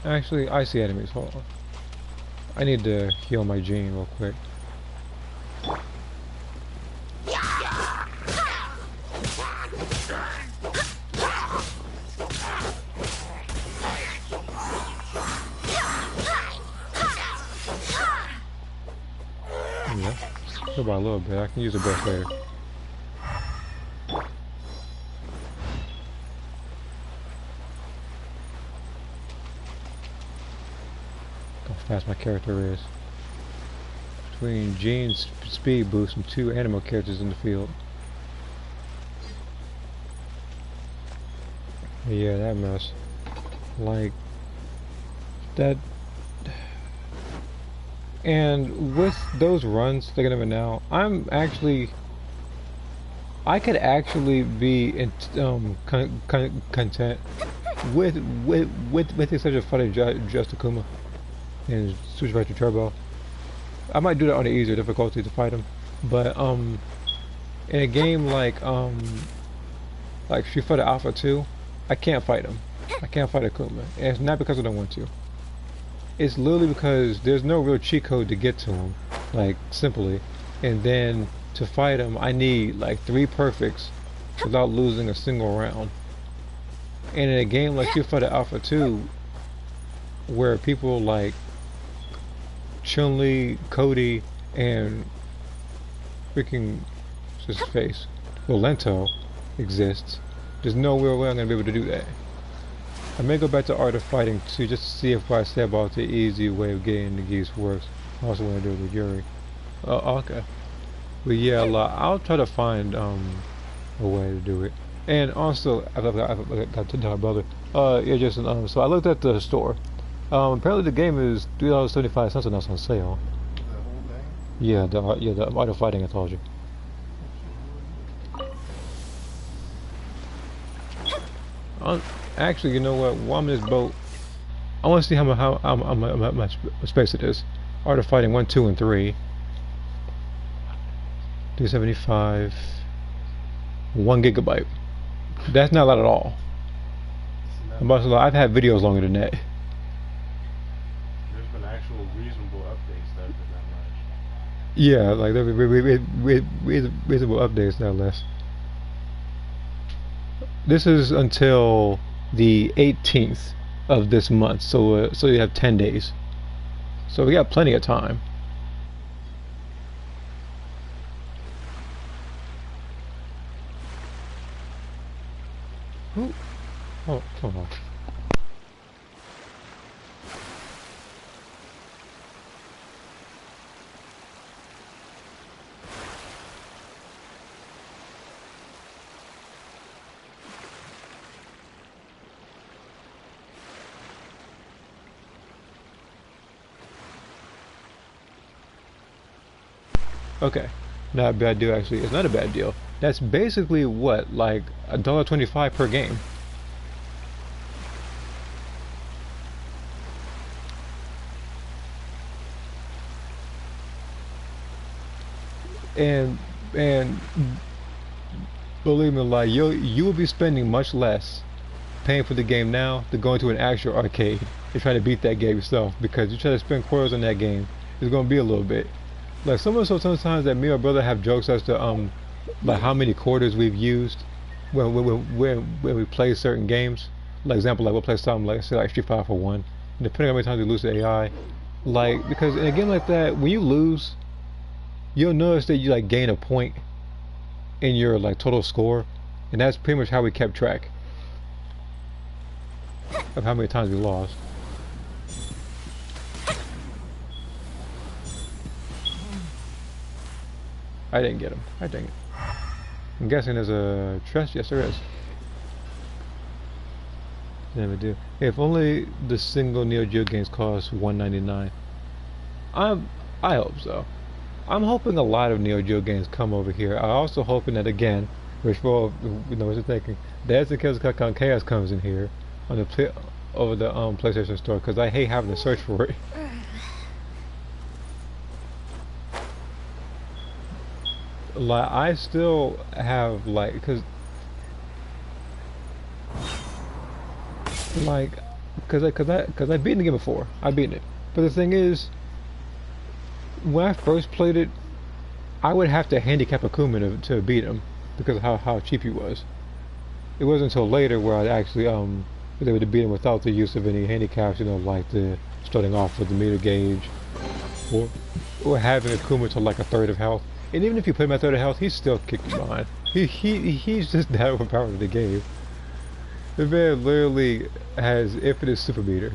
Actually, I see enemies. Hold on. I need to heal my Jean real quick. Yeah, still by a little bit. I can use the burst later. Fast my character is. Between Jean's speed boost and 2 animal characters in the field. Yeah, that mess. Like that. And with those runs, thinking of it now, I could actually be content with such a funny just Akuma and Street Fighter Turbo. I might do that on the easier difficulty to fight him, but in a game like Street Fighter Alpha 2, I can't fight him. I can't fight Akuma, and it's not because I don't want to. It's literally because there's no real cheat code to get to him, like simply, and then to fight him, I need like 3 perfects without losing a single round. And in a game like Street Fighter Alpha 2, where people like Chun-Li, Cody, and freaking what's his face, Lento exists, there's no real way I'm gonna be able to do that. I may go back to Art of Fighting too, just to see if what I say about the easy way of getting the geese works. I also want to do it with Yuri. Okay. But yeah, I'll try to find a way to do it. And also, I got to tell my brother. Yeah, Jason. So I looked at the store. Apparently the game is $3.75 and that's on sale.
The whole thing?
Yeah, the Art of Fighting I told you. Actually, you know what? While I'm in this boat, I want to see how much space it is. Art of Fighting 1, 2, and 3. 375. 1 gigabyte. That's not a lot at all. I've had videos longer than that.
There's been
Yeah, like there reasonable updates no less. This is until the 18th of this month, so you have 10 days. So we got plenty of time. Ooh. Oh, come on. Okay, not a bad deal actually. It's not a bad deal. That's basically what, like $1.25 per game. And and believe me, like you will be spending much less paying for the game now than going to an actual arcade and trying to beat that game yourself, because you try to spend quarters on that game, it's gonna be a little bit. Like sometimes that me or brother have jokes as to like how many quarters we've used when we play certain games. Like example, like we'll play something like say like Street Fighter for one, and depending on how many times we lose to AI, like because in a game like that, when you lose, you'll notice that you like gain a point in your like total score, and that's pretty much how we kept track of how many times we lost. I didn't get him. I dang it. I'm guessing there's a chest. Yes, there is. Never do. If only the single Neo Geo games cost $1.99. I hope so. I'm hoping a lot of Neo Geo games come over here. I'm also hoping that again, which for you know what you're thinking, Dance and Chaos comes in here on the over the PlayStation Store, because I hate having to search for it. Like I still have like because I beaten the game before. I've beaten it, but the thing is, when I first played it, I would have to handicap Akuma to beat him because of how cheap he was. It wasn't until later where I actually was able to beat him without the use of any handicaps, you know, like the starting off with the meter gauge or having Akuma to like a third of health. And even if you put him at third of health, he's still kicking behind. He's just that overpowered in the game. The man literally has infinite super meter.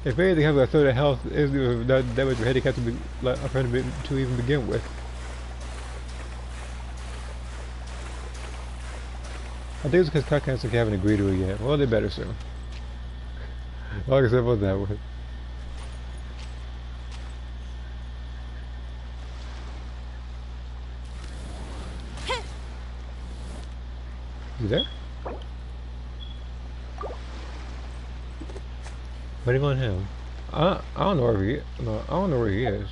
If anything, having a third of health isn't that much of a handicap to even begin with. I think it's because Kakansuke haven't agreed to it yet. Well, they better soon. Like I said about that one. You there? Waiting on him. I don't know where he. No, I don't know where he is.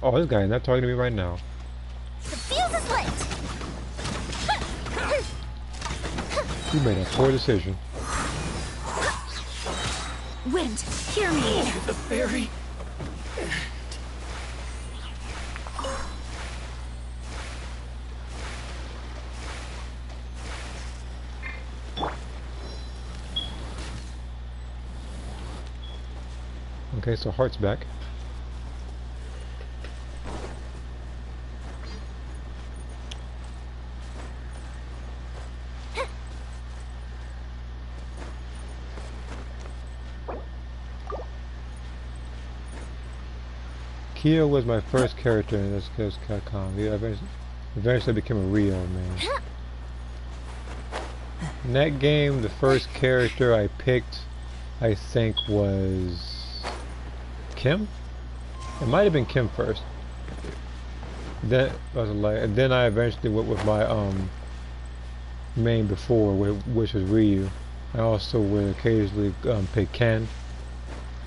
Oh, this guy is not talking to me right now.
The fuse is lit.
You made a poor decision.
Wind, hear me.
The fairy.
Okay, so Heart's back. Kyo was my first character in this Capcom. Yeah, eventually became a Rio, man. In that game, the first character I picked, I think, was Kim? It might have been Kim first. Then and then I eventually went with my main before, which was Ryu. I also would occasionally pick Ken,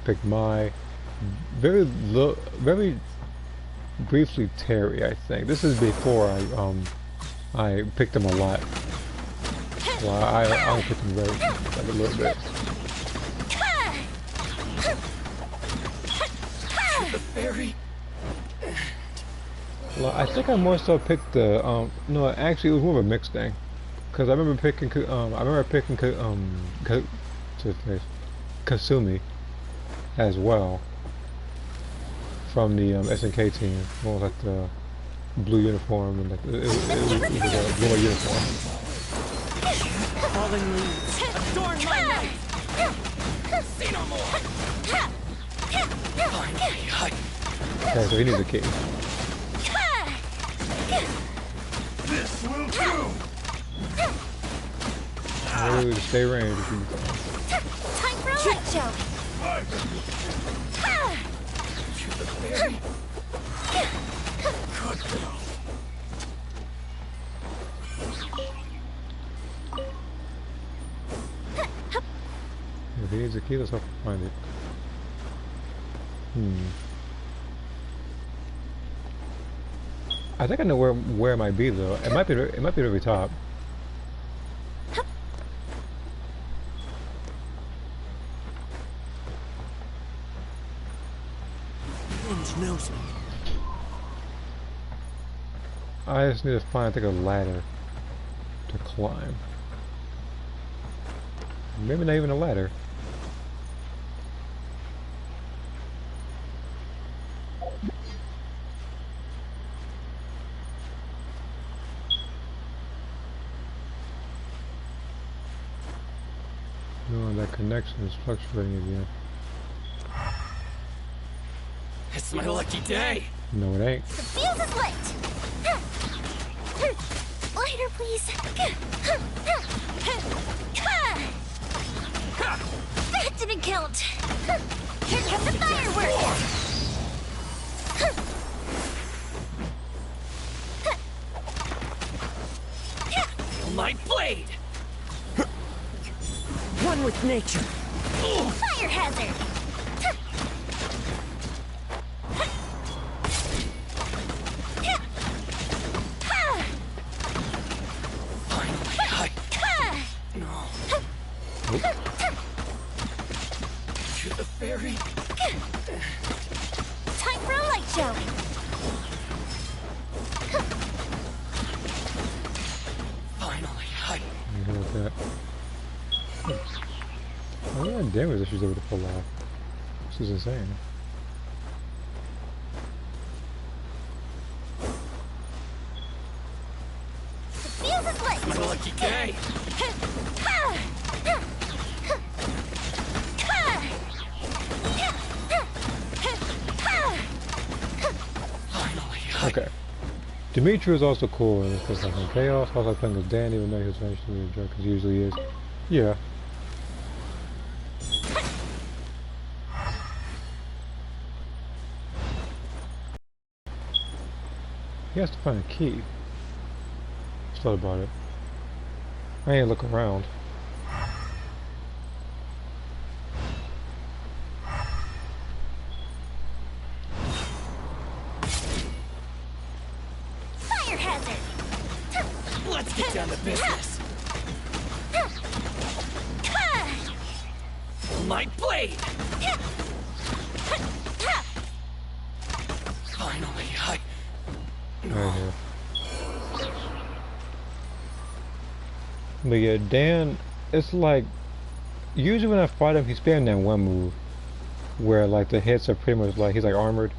pick Mai, very briefly Terry. I think this is before I picked him a lot. Well, I only picked him like a little bit.
The fairy.
Well, I think I more so picked the no, actually it was more of a mixed thing, because I remember picking to face Kasumi as well from the SNK team. Well, like the blue uniform and like it was a blue uniform.
Falling leaves, adorn my night. See no more.
Okay, so he needs a key.
This will do!
Really, to stay range if you need to.
Time for a light show.
If he needs a key, let's hope we find it. I think I know where it might be though. It might be at the very top.
Wind knows me.
I just need to find, I think, a ladder to climb. Maybe not even a ladder. No, that connection is fluctuating again.
It's my lucky day.
No, it ain't.
The fuse is lit. Lighter, please. That didn't count. Here come the fireworks.
My blade. One with nature.
Fire hazard.
To the ferry.
Time for a light show.
Finally,
You know what that? Oh, yeah, damage that she's able to pull off. This is insane.
The fuse is lit.
my lucky day.
Okay. Dimitri is also cool in this like in Chaos. I was like playing with Dan even though he was eventually a jerk, because he usually is. Yeah. He has to find a key. Just thought about it. I ain't look around.
Fire hazard.
Let's get down to business. My blade. Finally,
Right here. But yeah, Dan, it's like, usually when I fight him, he's spamming that one move, where like the hits are pretty much like, he's like armored,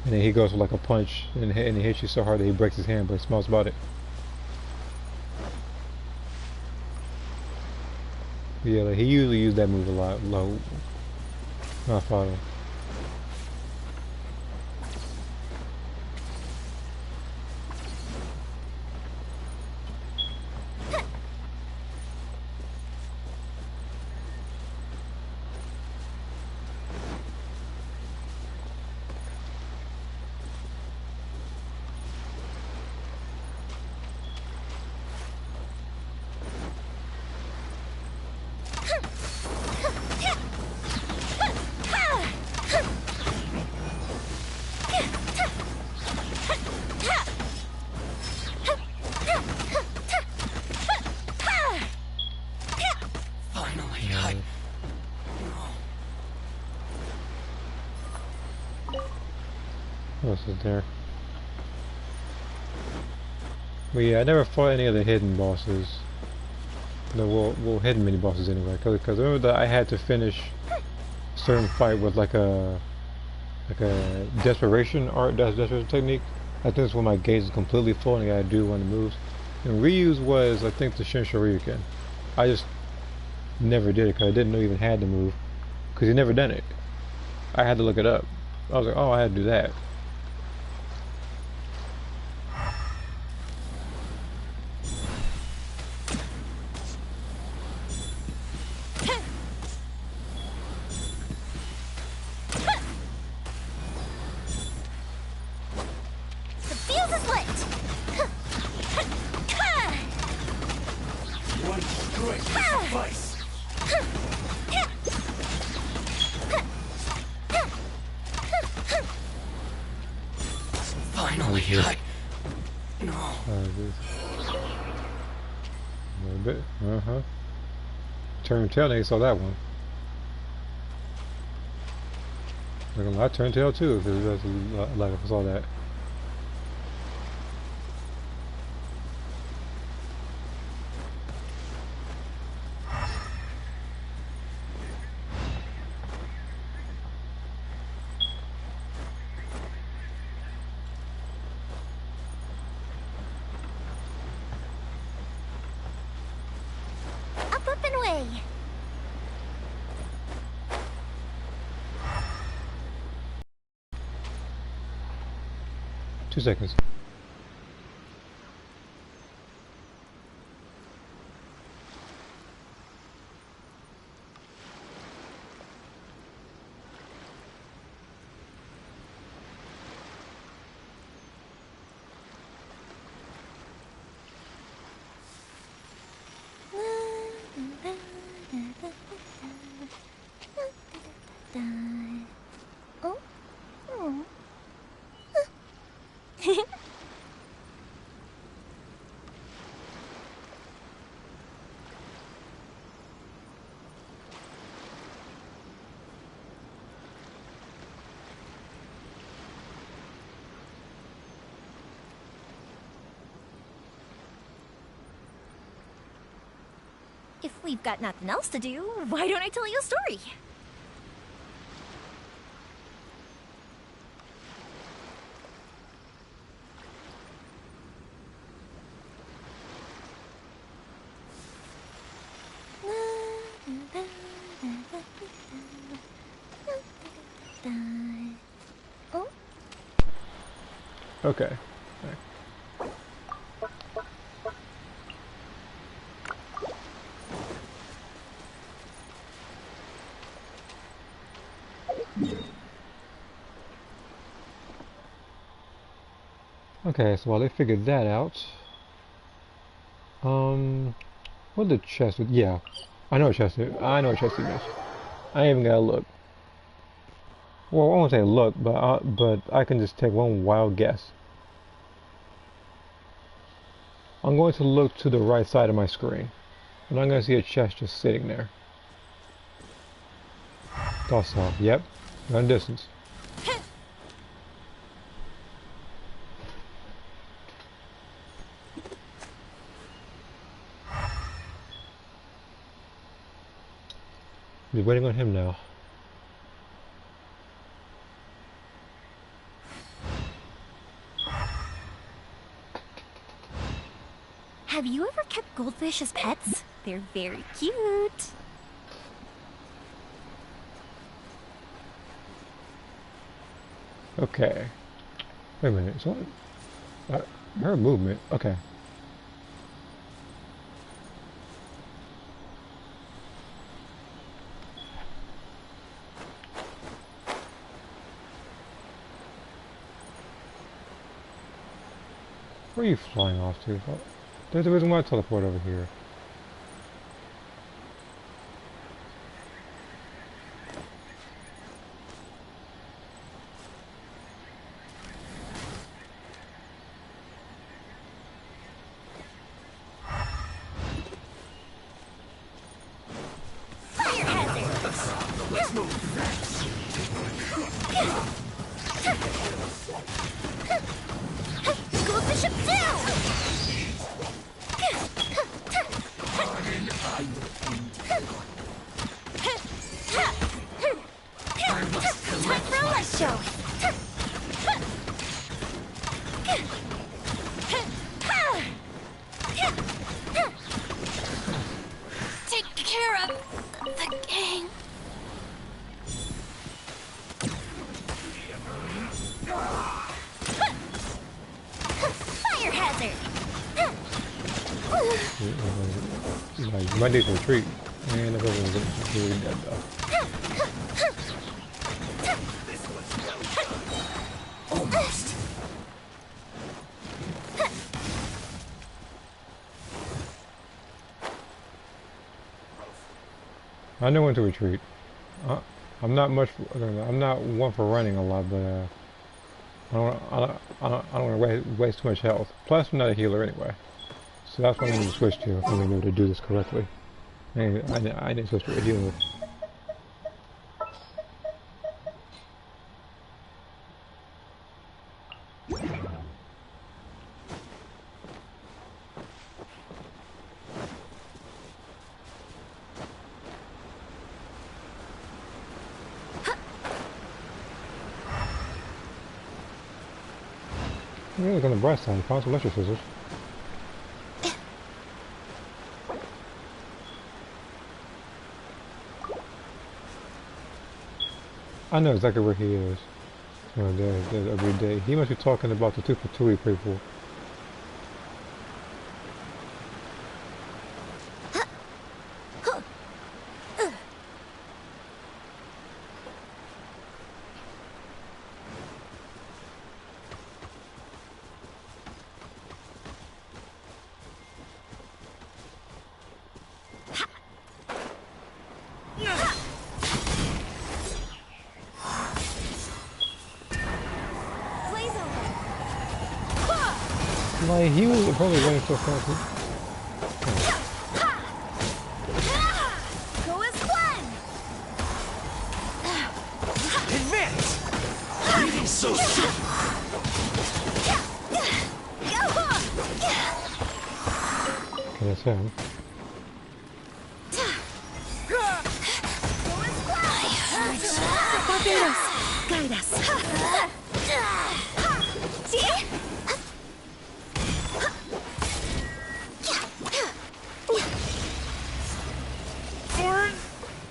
and then he goes for like a punch, and he hits you so hard that he breaks his hand, but he smells about it. Yeah, like he usually used that move a lot, low. When I fought him. What else is there? But yeah, I never fought any of the hidden bosses. No, well, hidden mini bosses anyway. Because remember that I had to finish a certain fight with like a desperation desperation technique. I think that's when my gauge is completely full and I gotta do one of the moves. And Ryu's was, I think, the Shinsho Ryuken. I just never did it because I didn't know you even had the move. Because he never done it. I had to look it up. I was like, oh, I had to do that.
Finally, No.
A little bit. Turn tail, they saw that one. I turned tail too, if it was like if I saw that.
Up and away.
2 seconds.
Oh? Oh. If we've got nothing else to do, why don't I tell you a story? Oh?
Okay. Okay, so while they figured that out, what the chest? Yeah, I know what chest is. I know what chest it is. I ain't even gotta look. Well, I won't say look, but I can just take one wild guess. I'm going to look to the right side of my screen, and I'm going to see a chest just sitting there. Docile. Yep, run distance. Be waiting on him now.
Have you ever kept goldfish as pets? They're very cute.
Okay. Wait a minute. So, her movement. Okay. Where are you flying off to? There's a reason why I teleport over here.
Fire hazard!
Let's move.
Goldfish up down! show. Take care of the gang. Fire hazard.
Like, you might need to retreat. And the other one's really dead though.
Almost.
I know when to retreat. I'm not much. I'm not one for running a lot, but I don't want to waste too much health. Plus, I'm not a healer anyway, so that's what I need to switch to if I'm able to do this correctly. I need to switch to a healer. Yeah, look on the bright side, found some electric scissors. I know exactly where he is. There's every day. He must be talking about the 2 for 2 he paid for. Like, he was probably running so fast.
Go as one.
Advance! Breathing so soon!
Okay, that's him.
Barbados, guide us. See?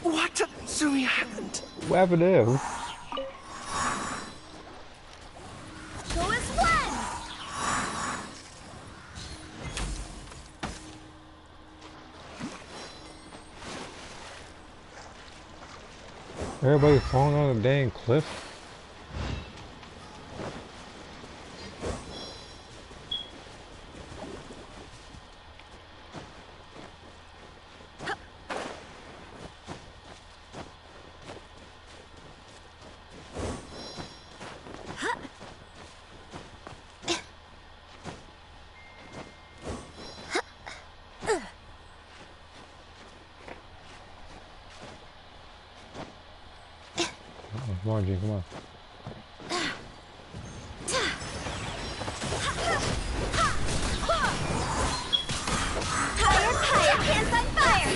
What? Sumi Island?
What happened to him?
Go as one.
Everybody falling on a dang cliff? Come on, Gene, come on.
Fire, hands on fire.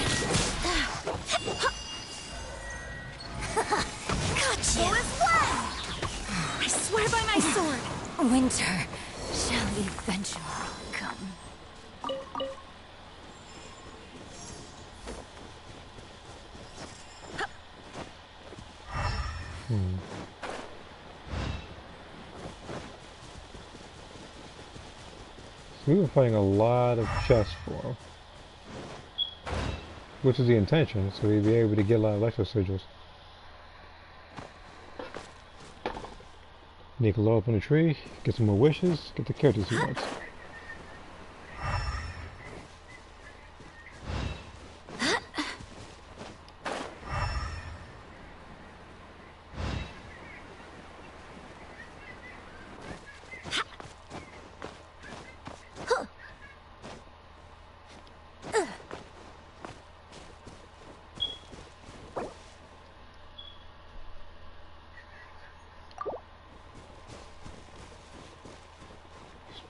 Got you. Go as one. I swear by my sword.
Winter shall eventually come.
So we were fighting a lot of chests for him. Which is the intention, so we'd be able to get a lot of electro sigils. Nick low up on the tree, get some more wishes, get the characters he wants.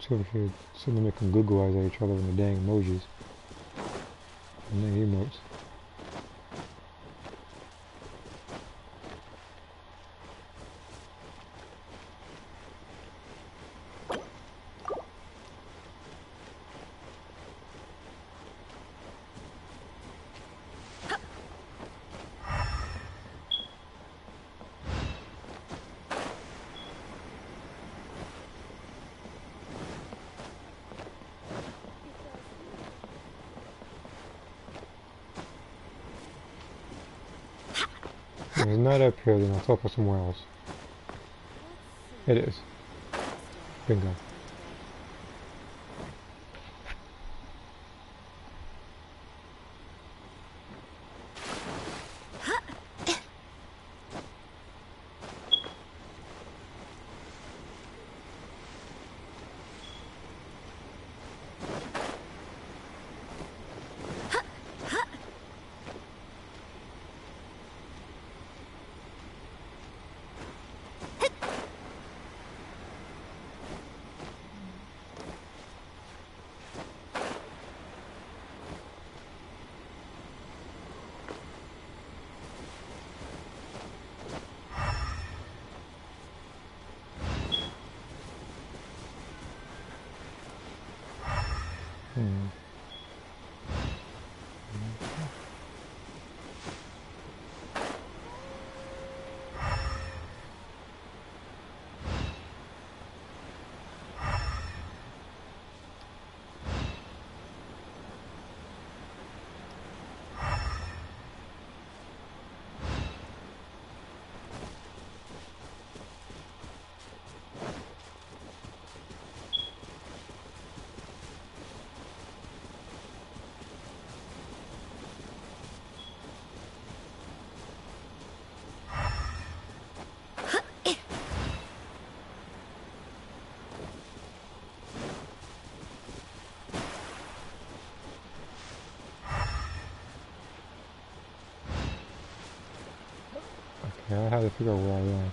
Two over here sitting there making Google eyes at each other with the dang emojis. And then emotes. it's not up here, then I'll teleport somewhere else. It is. Bingo. Yeah, I had to figure out where I am.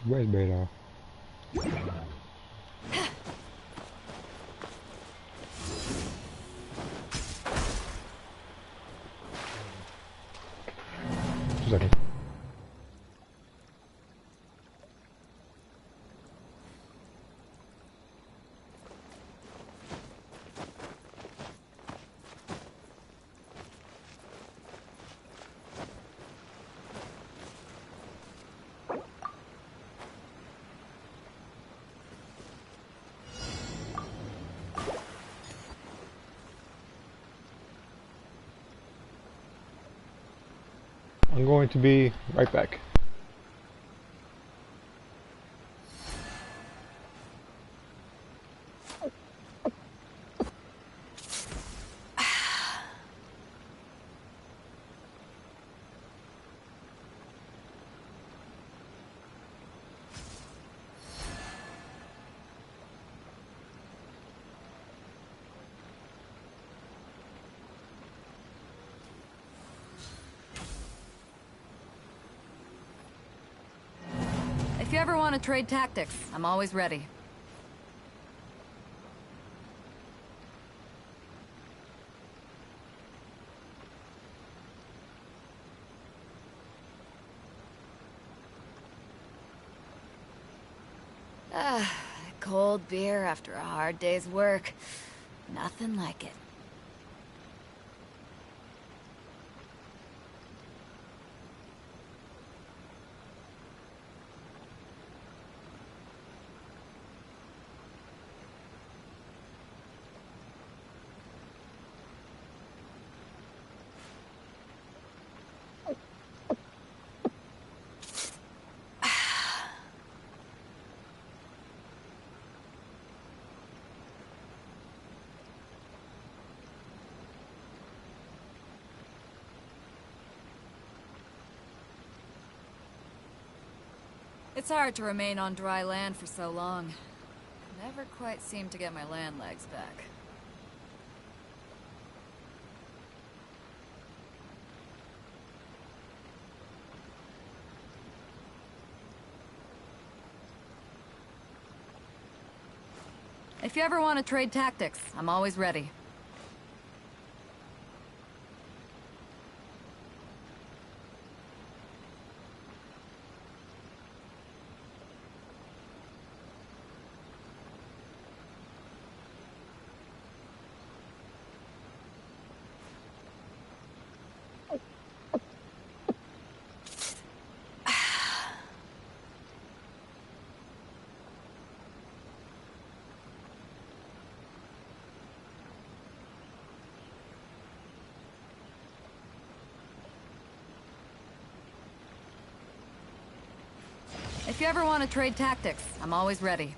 Where's Beta? Just a second. I'm going to be right back.
If you ever want to trade tactics, I'm always ready. Cold beer after a hard day's work. Nothing like it. It's hard to remain on dry land for so long. Never quite seem to get my land legs back. If you ever want to trade tactics, I'm always ready. If you ever want to trade tactics, I'm always ready.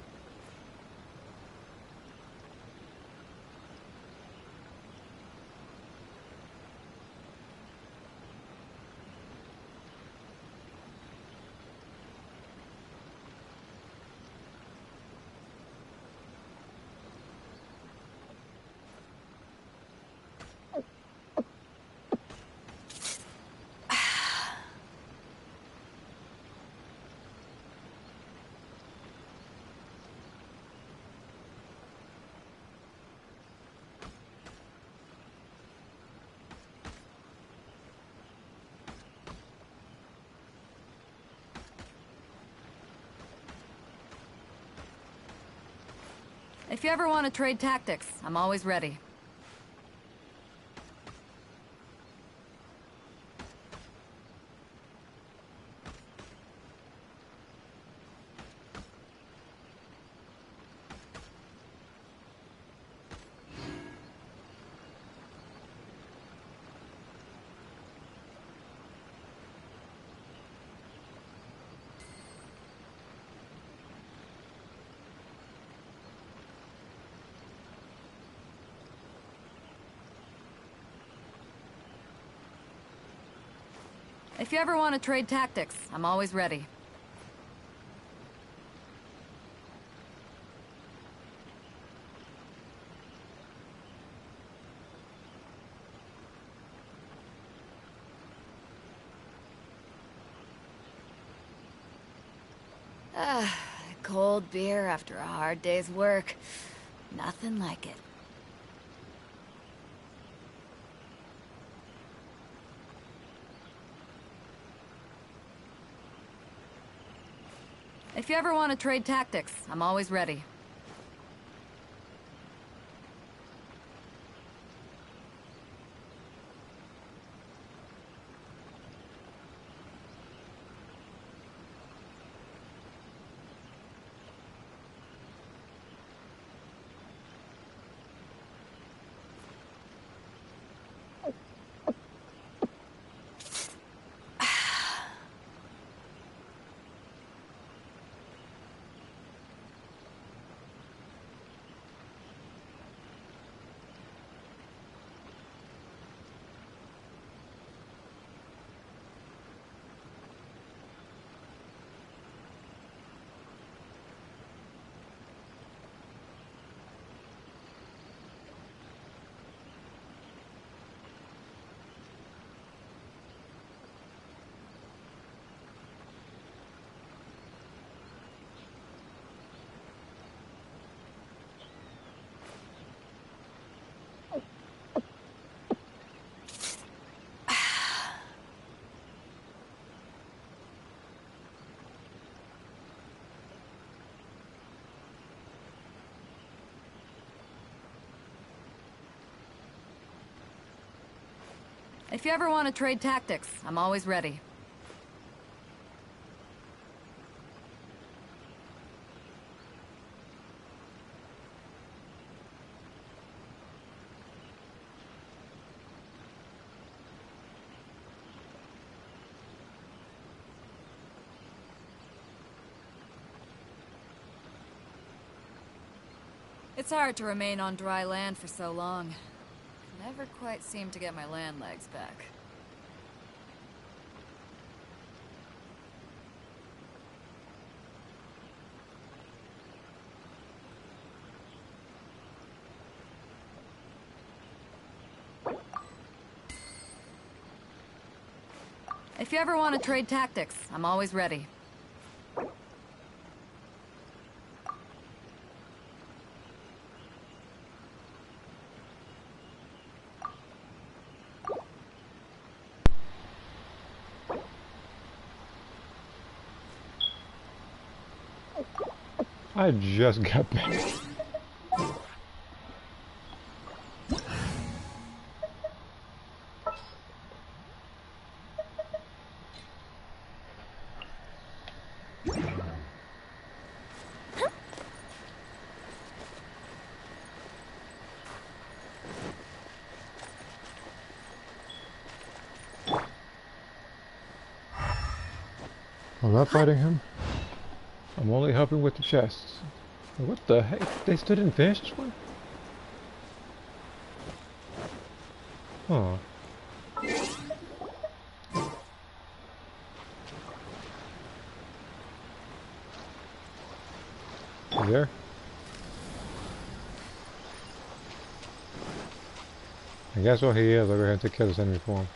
If you ever want to trade tactics, I'm always ready. If you ever want to trade tactics, I'm always ready. Cold beer after a hard day's work. Nothing like it. If you ever want to trade tactics, I'm always ready. If you ever want to trade tactics, I'm always ready. It's hard to remain on dry land for so long. Never quite seem to get my land legs back. If you ever want to trade tactics, I'm always ready.
I just got back. I'm not fighting him. I'm only helping with the chests. What the heck? They still didn't finish this one? Huh. You there? I guess what he is, I'll go ahead and take care of this enemy for him.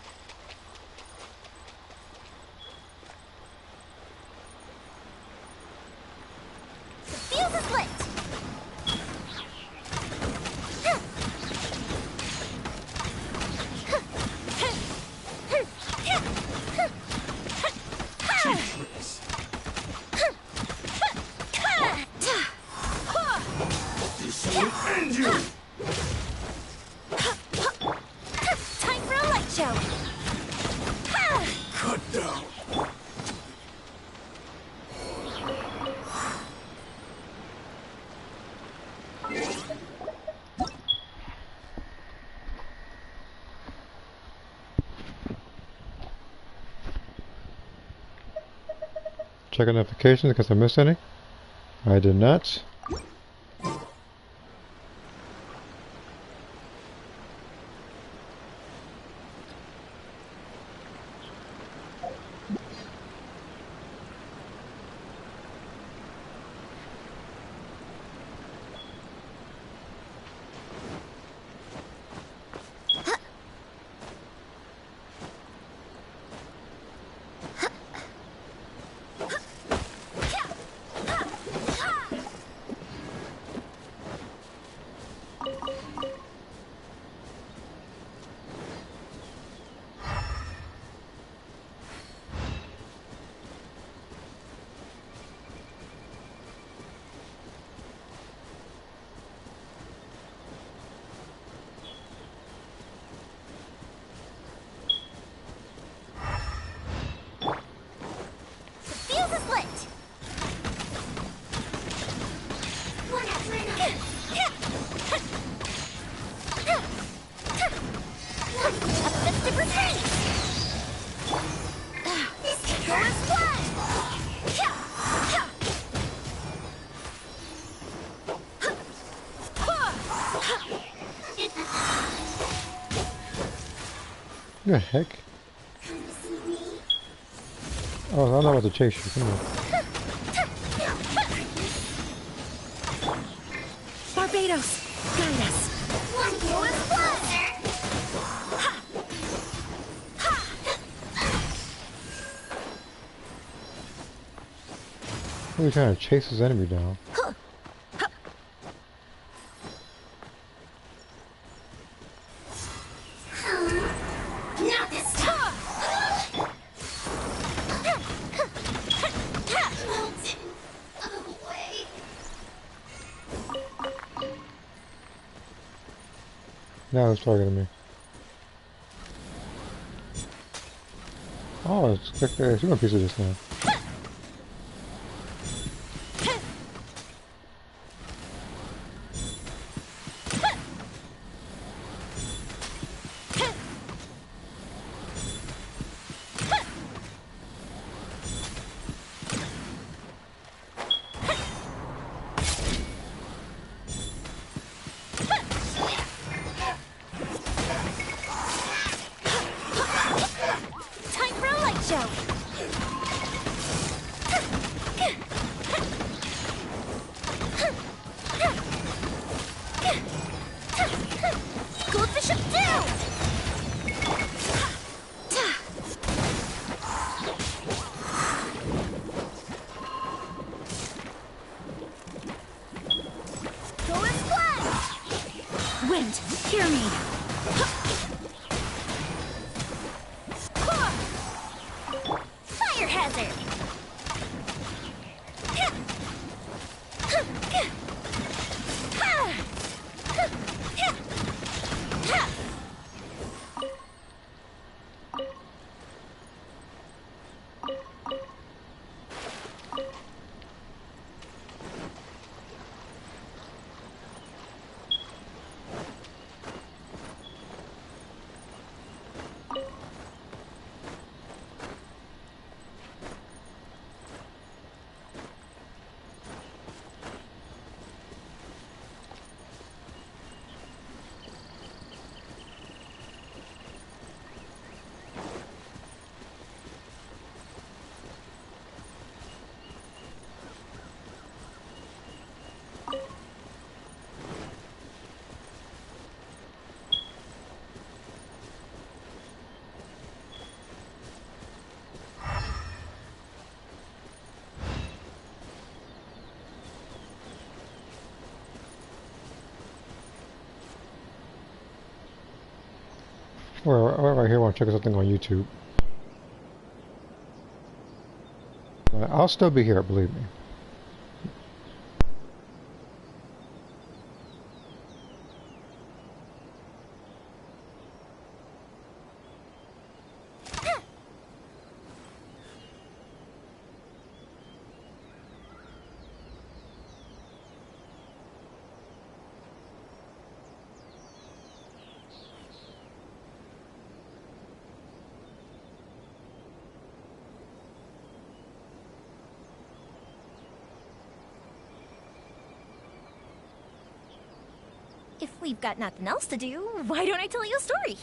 Check notifications because I missed any. I did not. The heck? Oh, I'm not about to chase you. Come on.
Barbados, guide us.
What are you trying to chase his enemy down?
Not this time.
Now it's targeting me. Oh, it's like a human piece of just now.
Whirlwind, hear me.
Fire hazard!
Or right here, I want to check something on YouTube. But I'll still be here, believe me.
If we've got nothing else to do, why don't I tell you a story?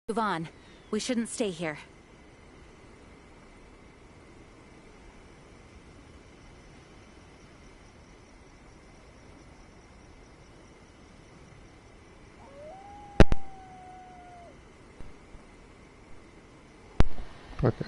Move on. We shouldn't stay here.
Okay.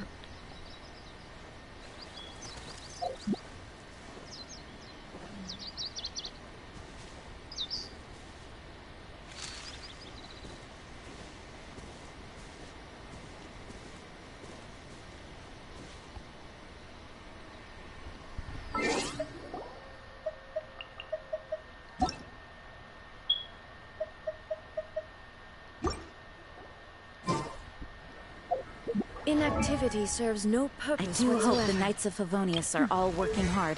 Inactivity serves no
I
purpose
do
whatsoever.
hope the Knights of Favonius are all working hard.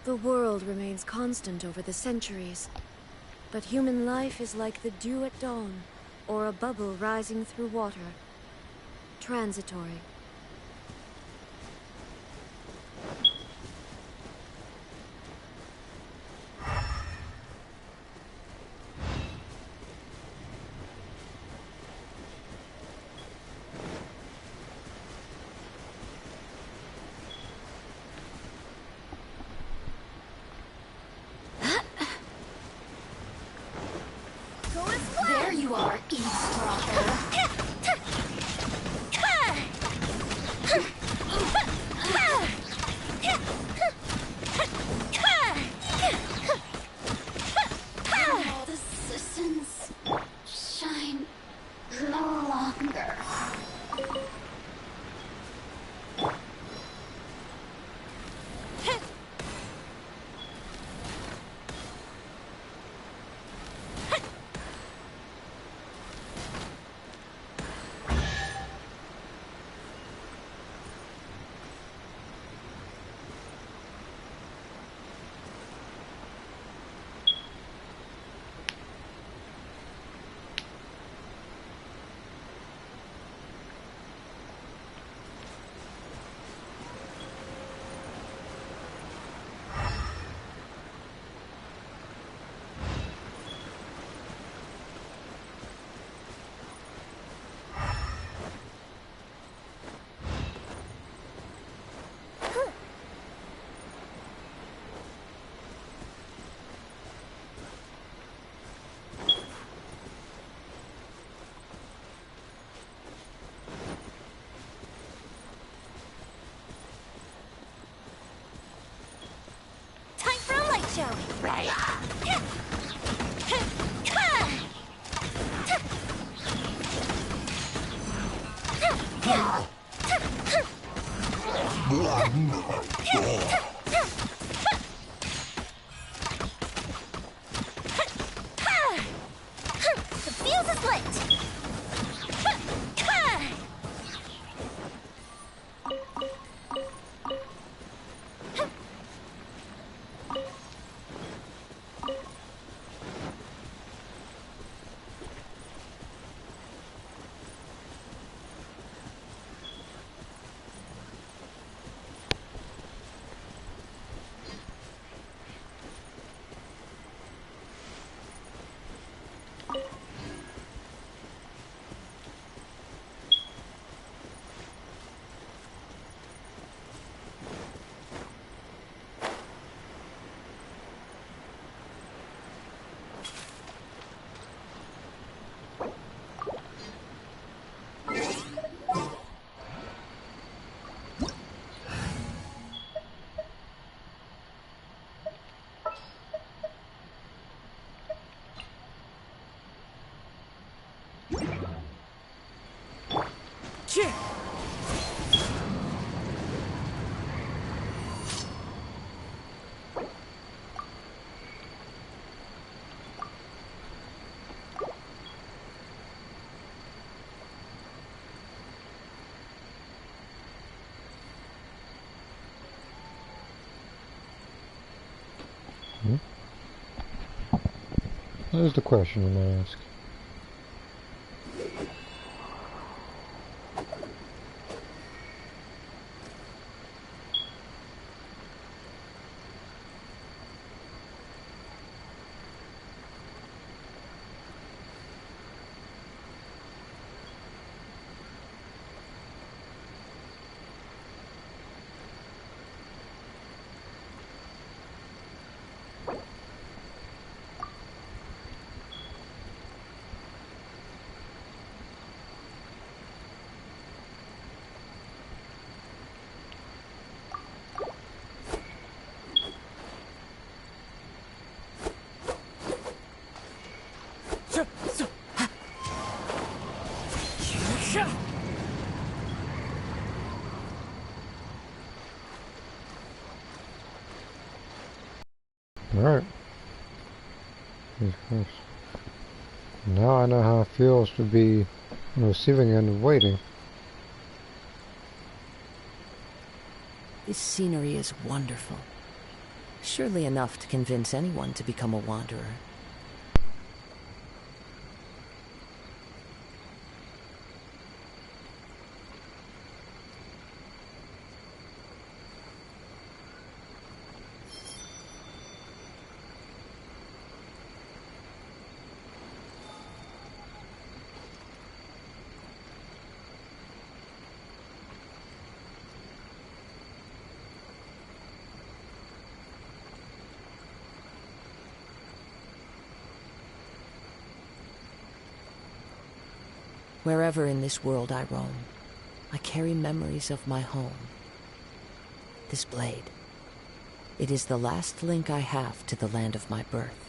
The world remains constant over the centuries, but human life is like the dew at dawn, or a bubble rising through water. Transitory.
There you are, eavesdropper. All the citizens shine no longer.
Time for a light show. Right. The fuse is lit.
There's the question you may ask. Alright. Now I know how it feels to be on the receiving end of waiting.
This scenery is wonderful. Surely enough to convince anyone to become a wanderer. Wherever in this world I roam, I carry memories of my home. This blade, it is the last link I have to the land of my birth.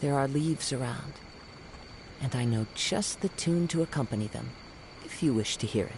There are leaves around, and I know just the tune to accompany them, if you wish to hear it.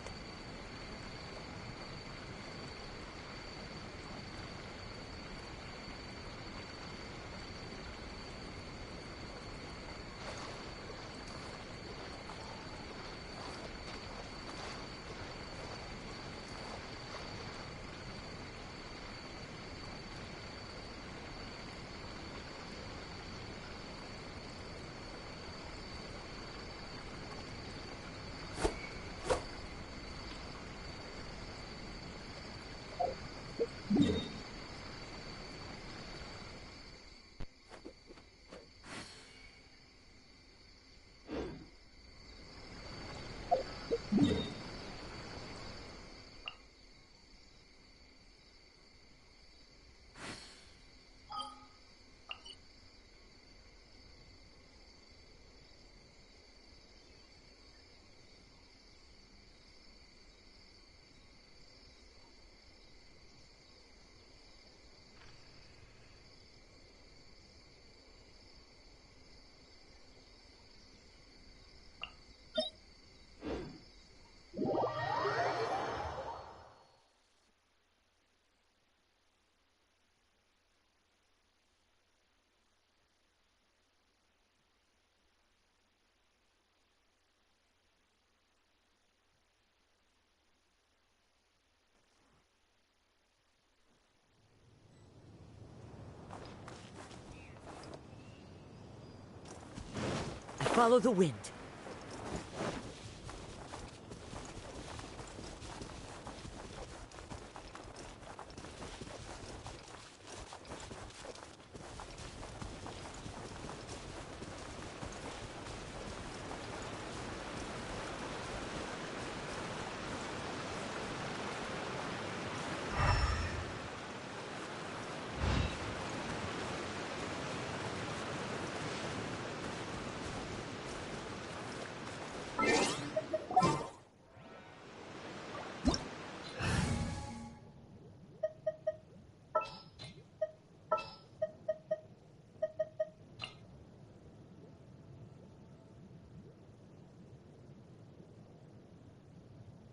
Follow the wind.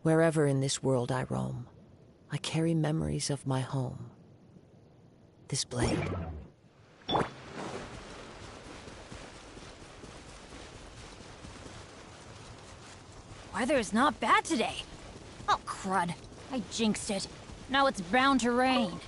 Wherever in this world I roam, I carry memories of my home. This blade.
Weather is not bad today. Oh, crud. I jinxed it. Now it's bound to rain.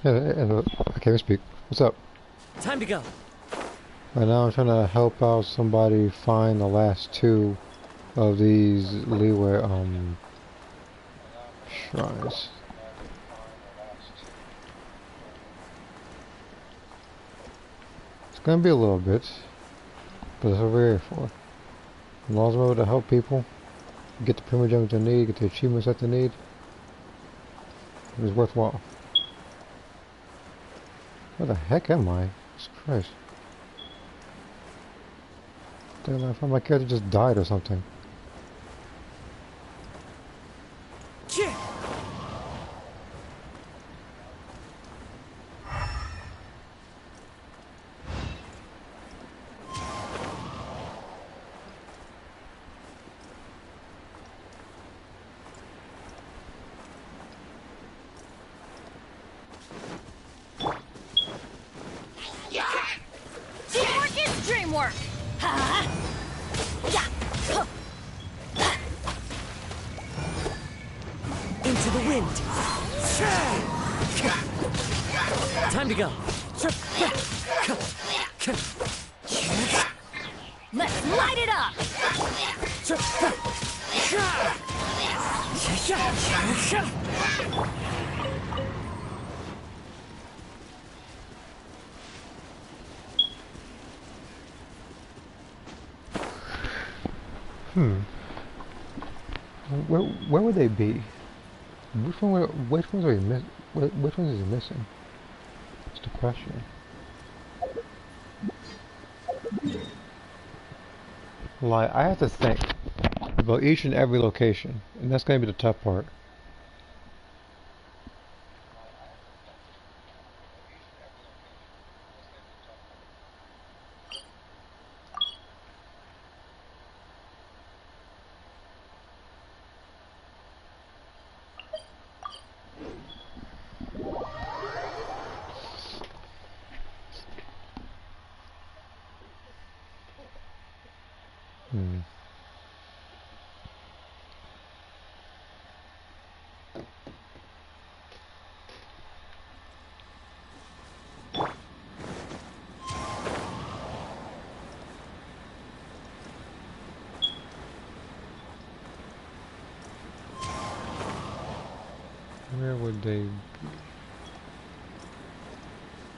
Yeah, I can't speak. What's up?
Time to go.
Right now I'm trying to help out somebody find the last two of these leeway shrines. It's gonna be a little bit, but that's what we're here for. As long as I'm able to help people get the primogems they need, get the achievements that they need, it's worthwhile. Where the heck am I? Jesus Christ. I thought my character just died or something.
Teamwork is dreamwork! Ha! Yeah!
Into the wind. Time to go.
Let's light it up!
Where would they be? Which ones are we miss? Which ones is he missing? That's the question. Like, I have to think about each and every location, and that's gonna be the tough part. Where would they be?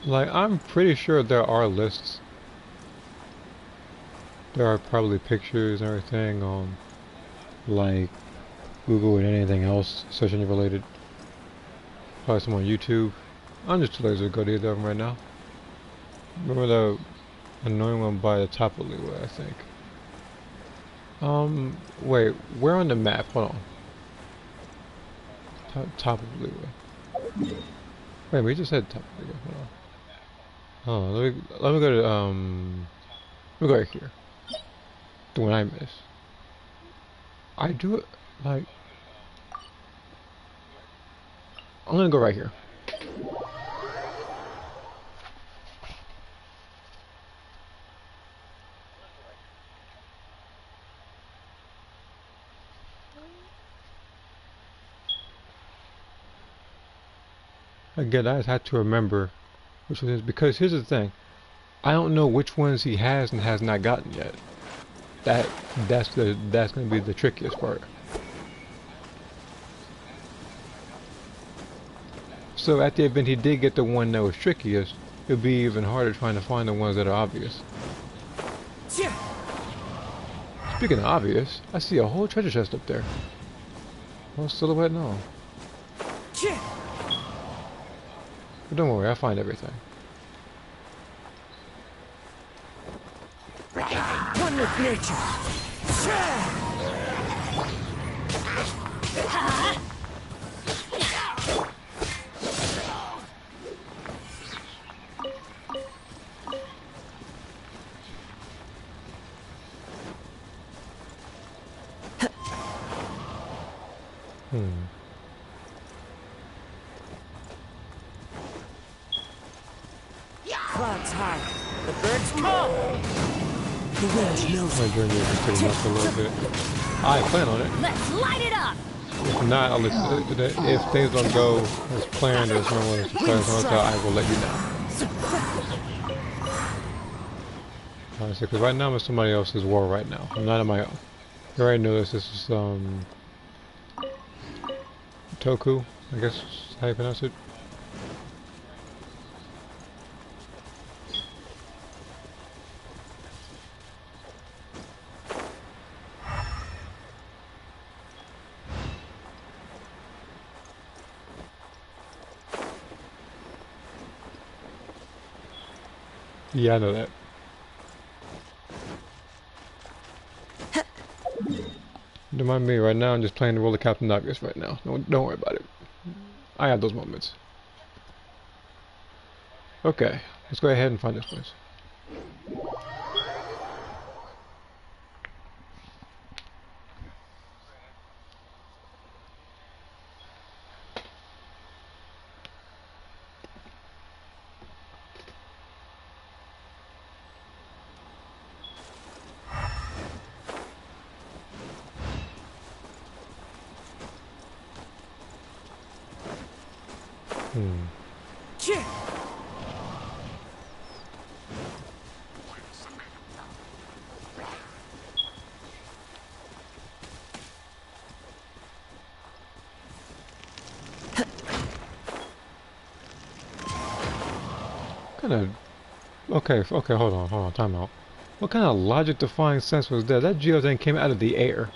Like, I'm pretty sure there are lists. There are probably pictures and everything on, like, Google and anything else, search engine related. Probably some on YouTube. I'm just too lazy to go to either of them right now. Remember the annoying one by the top of the leeway, I think. Wait, where on the map? Hold on. Top of the leeway. Wait, we just said top of the leeway. Hold on. Oh, let me go to let me go right here. The one I miss. I do it like I'm gonna go right here. Again, I just had to remember which one it is because here's the thing. I don't know which ones he has and has not gotten yet. That's gonna be the trickiest part. So at the event he did get the one that was trickiest, it'll be even harder trying to find the ones that are obvious. Speaking of obvious, I see a whole treasure chest up there. Well, silhouette and all. But don't worry, I'll find everything.
One with nature. Clouds high. The birds come. The wind knows.
My journey is pretty much a little bit. I plan on it.
Let's light it up!
If not, if things don't go as planned or as normal as planned, I will let you know. Honestly, because right now I'm in somebody else's war right now. I'm not on my own. You already know this. This is Toku, I guess is how you pronounce it. Yeah, I know that. Don't mind me, right now I'm just playing the role of Captain Obvious right now. Don't worry about it. I have those moments. Okay, let's go ahead and find this place. Okay, hold on, time out. What kind of logic-defying sense was that? That geothing came out of the air.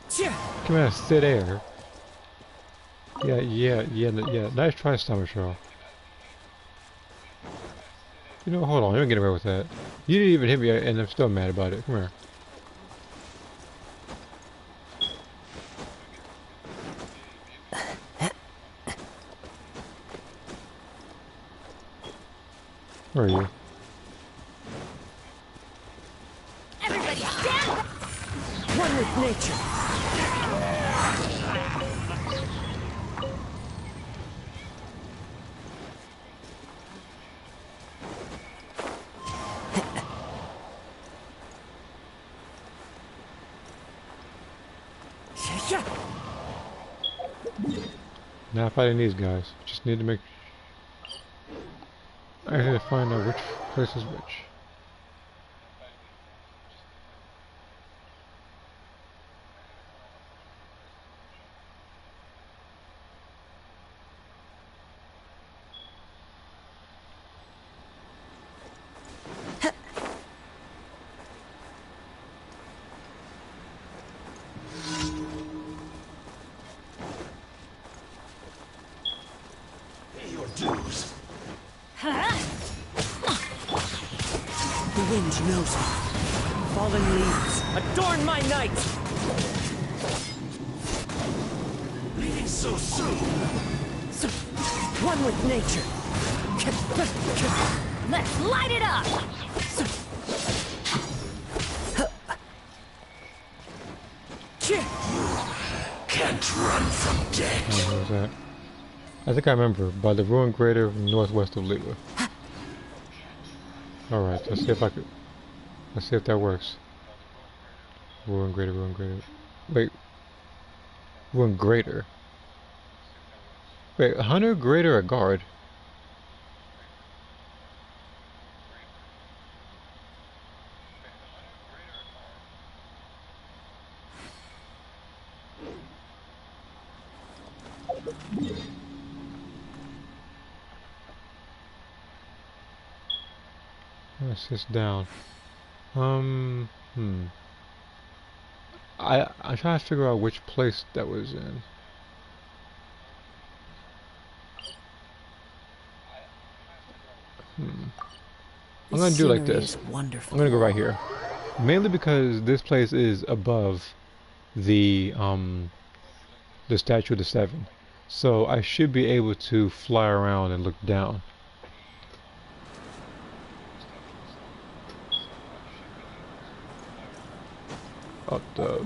Came out of thin air. Yeah. Nice try, Stomach Show. You know, hold on, you don't get away with that. You didn't even hit me, and I'm still mad about it. Come here. Where are you?
Everybody stand!
One with nature.
Not fighting these guys. Just need to make. I need to find out which place is which.
The wind knows me. Fallen leaves, adorn my night!
Leaving so soon!
One with nature.
Let's light it up!
Can't run from death.
Oh, what was that? I think I remember. By the ruined crater northwest of Lua. Alright, let's see if I could... Let's see if that works. Ruined crater, ruined crater. Wait. Ruined greater. Wait, hunter, greater, or guard? Let's sit down. I'm trying to figure out which place that was in. I'm gonna do like this. I'm gonna go right here. Mainly because this place is above the Statue of the Seven. So I should be able to fly around and look down. Up the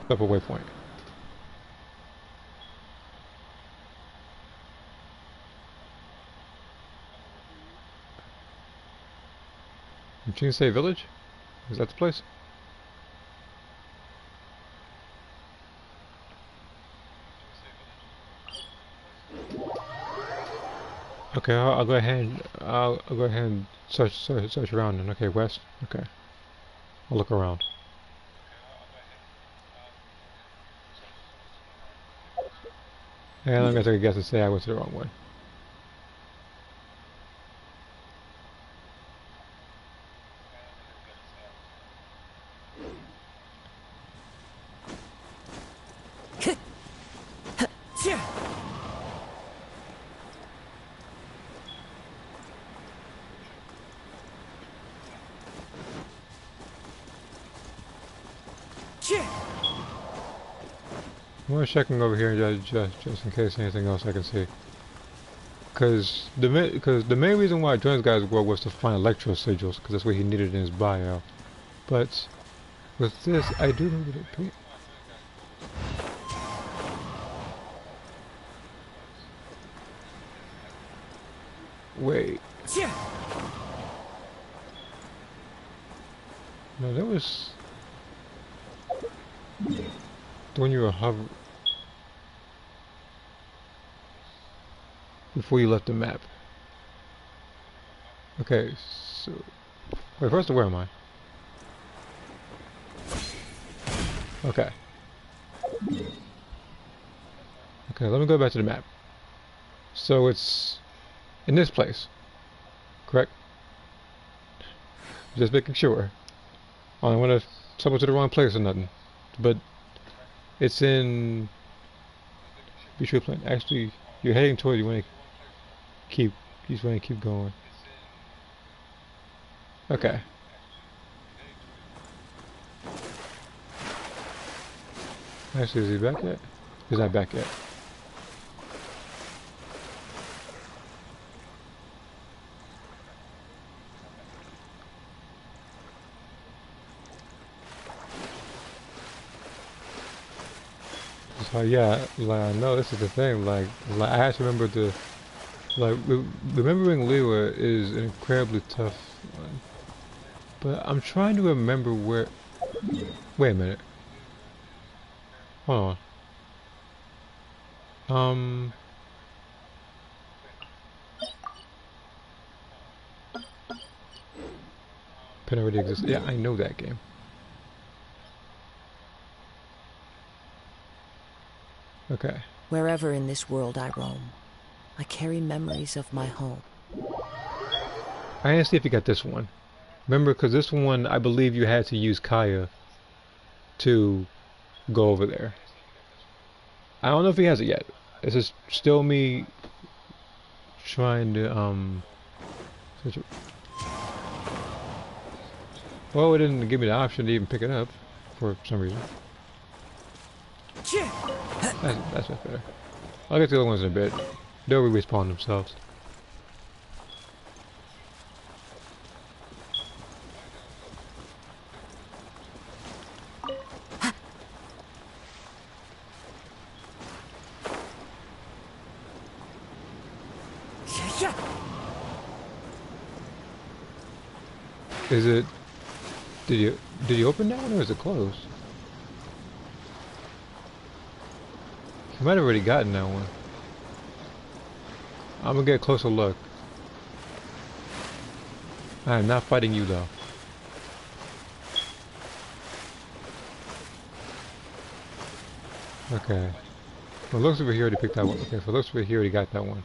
upper waypoint. Say village? Is that the place? Okay, I'll go ahead and I'll go ahead and search around and okay, west. Okay. I'll look around. And I'm gonna take a guess and say I went the wrong way. I'm checking over here just in case anything else I can see. Because the main reason why I joined this guy's world was to find electro sigils, because that's what he needed in his bio. But with this, I do know that it. Wait. No, that was when you were hovering before you left the map. Okay, so wait. First, where am I? Okay. Okay, let me go back to the map. So it's in this place, correct? Just making sure. I don't want to stumble to the wrong place or nothing. But it's in Betrayal Plan. Actually, you're heading toward. You want to keep. You just want to keep going. Okay. Actually, is he back yet? He's not back yet. So yeah, like I know this is the thing. Like I have to remember the remembering Lua is an incredibly tough one. But I'm trying to remember where. Wait a minute. Hold on. Pen already exists. Yeah, I know that game. Okay.
Wherever in this world I roam, I carry memories of my home.
I need to see if you got this one. Remember, because this one, I believe you had to use Kaya to go over there. I don't know if he has it yet. This is still me trying to, well, it didn't give me the option to even pick it up for some reason. That's not fair. I'll get the other ones in a bit. They'll respawn themselves. Is it? Did you open that one or is it closed? You might have already gotten that one. I'm gonna get a closer look. I am not fighting you though. Okay. Well, looks like he already picked that one. Okay, so looks like he already got that one.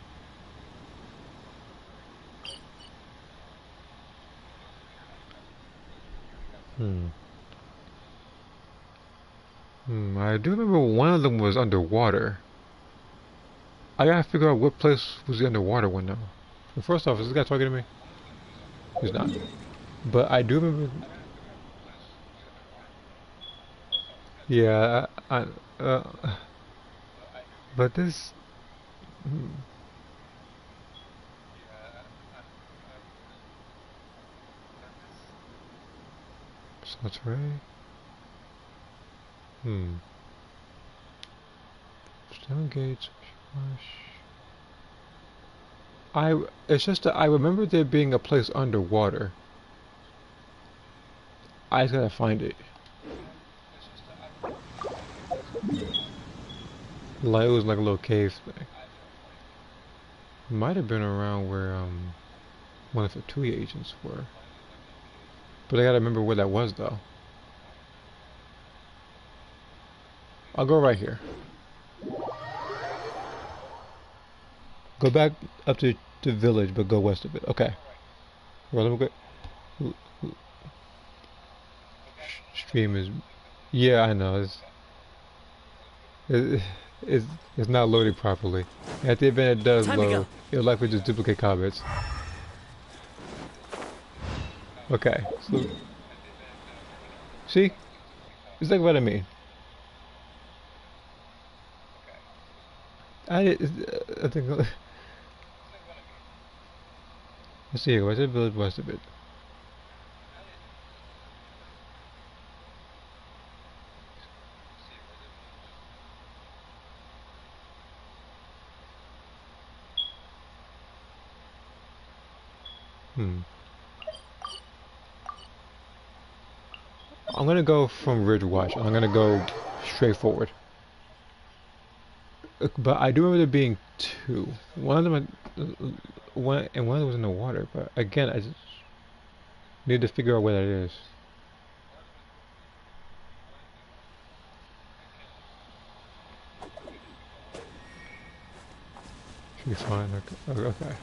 I do remember one of them was underwater. I gotta figure out what place was the underwater one now. Well, first off, is this guy talking to me? He's not. But I do remember... Yeah, but this... So that's right. Stone gates. It's just that I remember there being a place underwater. I just gotta find it. Like it was like a little cave thing. Might have been around where one of the two agents were. But I gotta remember where that was though. I'll go right here. Go back up to the village, but go west of it. Okay. Well, let me go. Stream is... Yeah, I know. It's not loaded properly. At the event it does load, it'll likely just duplicate comments. Okay, so... See? It's like what I mean. I think... Let's see here, where's the village west of it? I'm gonna go from Ridgewatch. I'm gonna go straight forward. But I do remember there being two. One of them, one of them was in the water. But again, I just need to figure out where that is. Should be fine. Okay.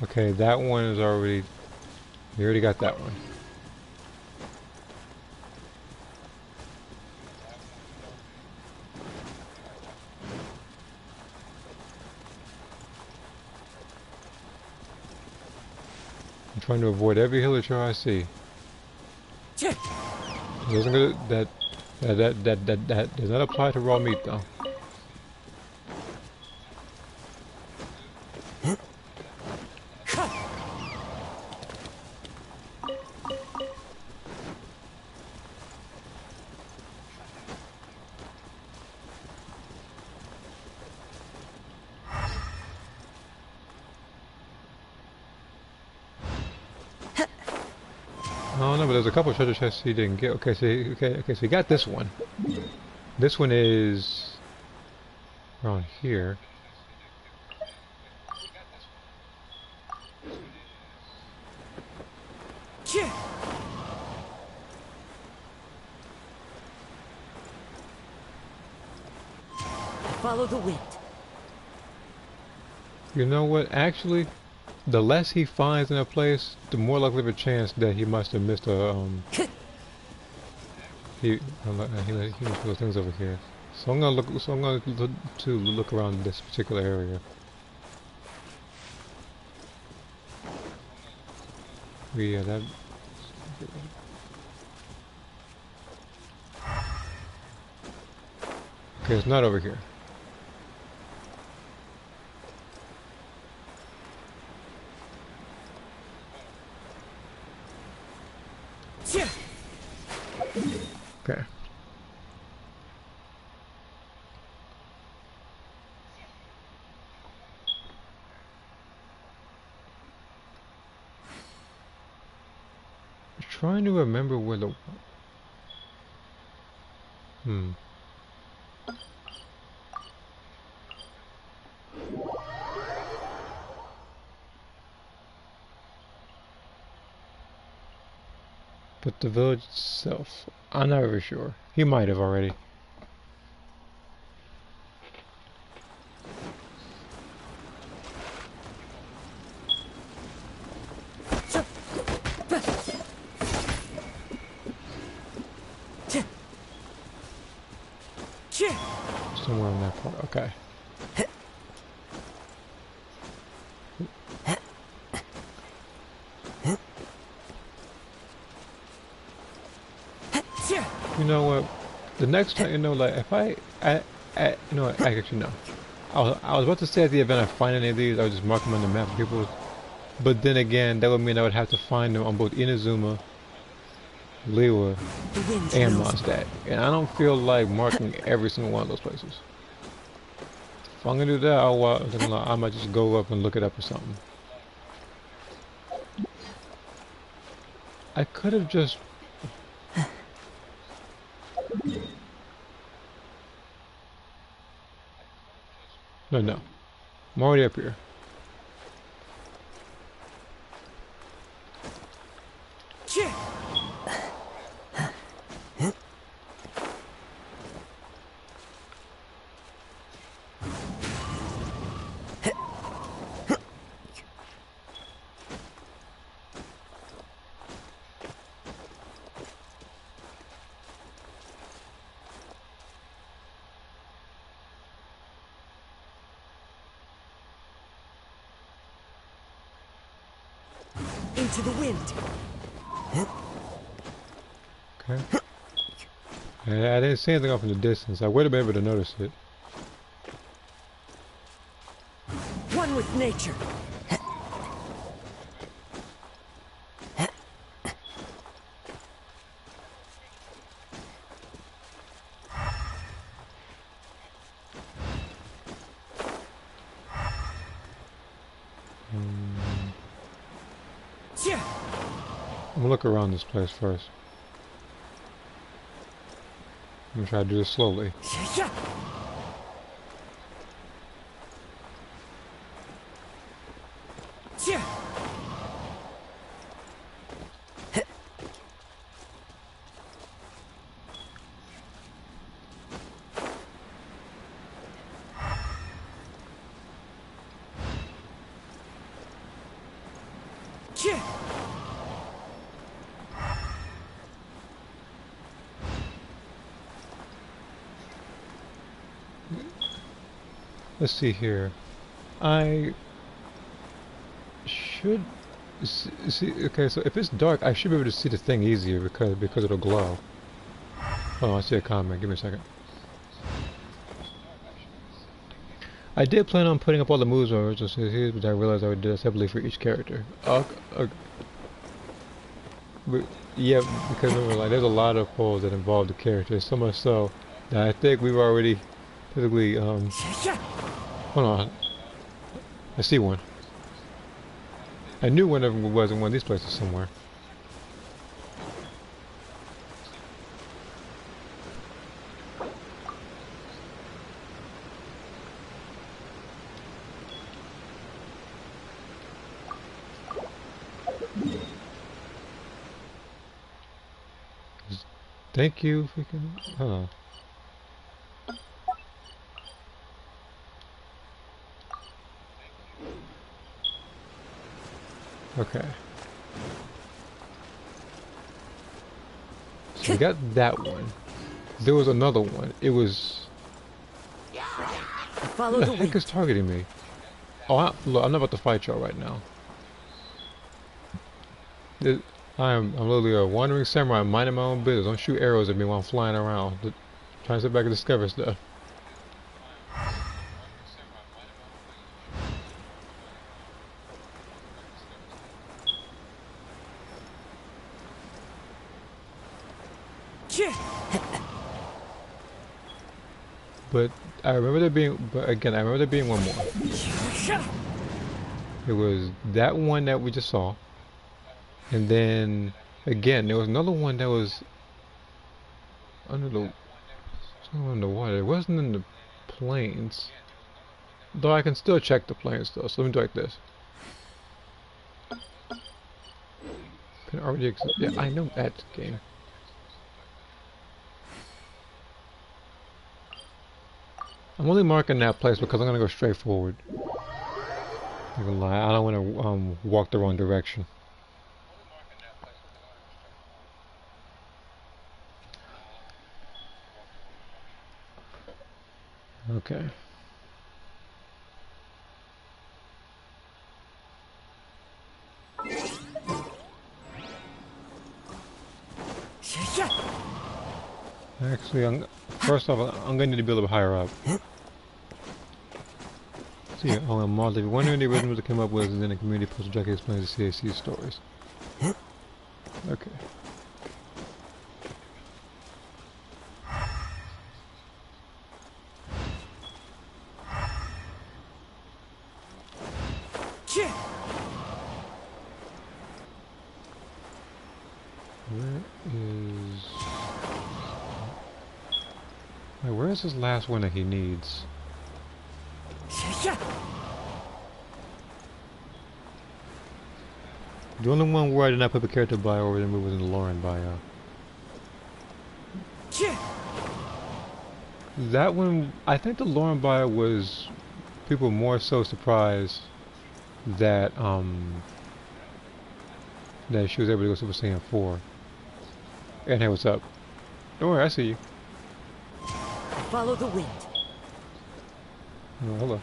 Okay, that one is already... We already got that one. I'm trying to avoid every villager I see. It doesn't go, that does not apply to raw meat though. Oh no, but there's a couple of treasure chests he didn't get. Okay, so he got this one. This one is around here.
Follow the wind.
You know what? Actually, the less he finds in a place, the more likely of a chance that he must have missed a he missed those things over here. So I'm gonna look. So I'm gonna look around this particular area. Yeah, that. Okay, it's not over here. Okay. trying to remember where the... But the village itself, I'm not very sure. He might have already. Somewhere in that part, okay. You know what? The next time, you know, like if you know what? Actually no. I was about to say at the event I find any of these, I would just mark them on the map for people. But then again, that would mean I would have to find them on both Inazuma, Lewa, and Mondstadt. And I don't feel like marking every single one of those places. If I'm gonna do that, I might just go up and look it up or something. I could have just... No. I'm already up here.
Into the wind.
Okay. I didn't see anything off in the distance. I would have been able to notice it.
One with nature.
I'm gonna look around this place first. I'm gonna try to do this slowly. Let's see here. I should see. Okay, so if it's dark, I should be able to see the thing easier because it'll glow. Hold on, I see a comment. Give me a second. I did plan on putting up all the moves on original series, but I realized I would do that separately for each character. But yeah, because remember, like, there's a lot of polls that involve the characters, so much so that I think we've already typically hold on. I see one. I knew one of them was in one of these places somewhere. Thank you, freaking. Hold on. Okay. So we got that one. There was another one. It was...
Follow
Who the heck is targeting me? Oh, look, I'm not about to fight y'all right now. I'm literally a wandering samurai minding my own business. Don't shoot arrows at me while I'm flying around. Trying to sit back and discover stuff. But I remember there being, but again, I remember there being one more. It was that one that we just saw, and then Again, there was another one that was under the water. It wasn't in the plains. Though I can still check the plains though, so let me do like this. Can already exist. Yeah, I know that game. I'm only marking that place because I'm gonna go straight forward. I'm gonna lie, I don't want to walk the wrong direction. Okay. Actually, first off, I'm going to need to be a little bit higher up. See, Marley, if you're wondering the originals that came up with, and then the community post Jackie explains the CAC stories. Okay. Where is his last one that he needs? The only one where I did not put the character bio over the movie was in the Lauren bio. That one, I think the Lauren bio was people more so surprised that that she was able to go Super Saiyan 4. And hey, what's up? Don't worry, I see you.
Follow the wind.
Oh, hello.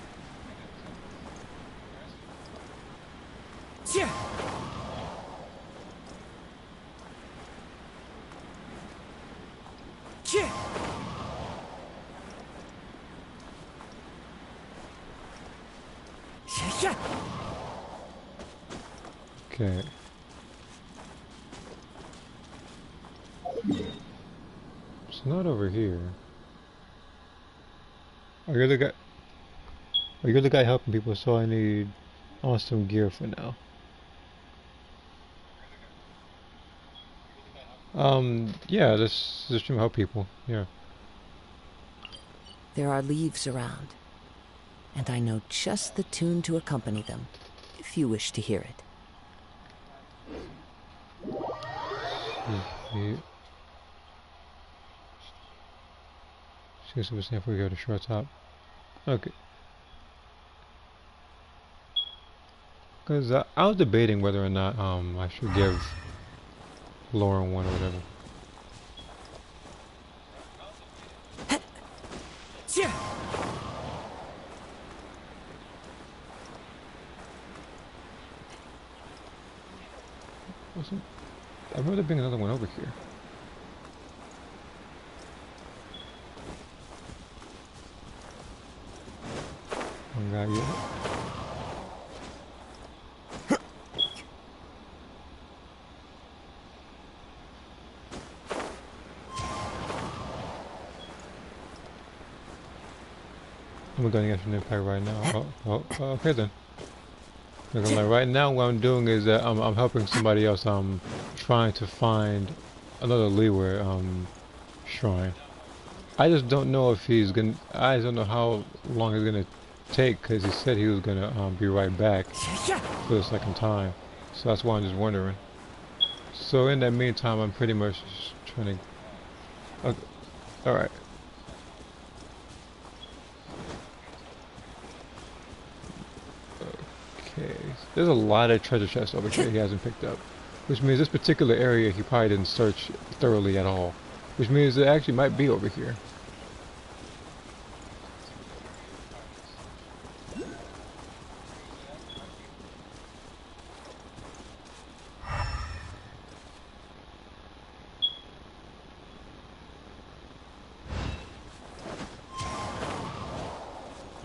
Okay. It's not over here. Oh, you're the guy. Oh, you're the guy helping people, so I need awesome gear for now. Yeah, this stream help people. Yeah.
There are leaves around, and I know just the tune to accompany them, if you wish to hear it.
She was saying if we go to short top. Okay. Because I was debating whether or not I should give Lauren one or whatever. I remember there being another one over here. One guy yet. I'm going to get an impact right now. Okay then. Like right now, what I'm doing is that I'm helping somebody else. I'm trying to find another Leeway shrine. I just don't know if he's gonna. I just don't know how long it's gonna take because he said he was gonna be right back for the second time. So that's why I'm just wondering. So in that meantime, I'm pretty much just trying to. Okay. All right. Okay, there's a lot of treasure chests over here he hasn't picked up, which means this particular area he probably didn't search thoroughly at all, which means it actually might be over here.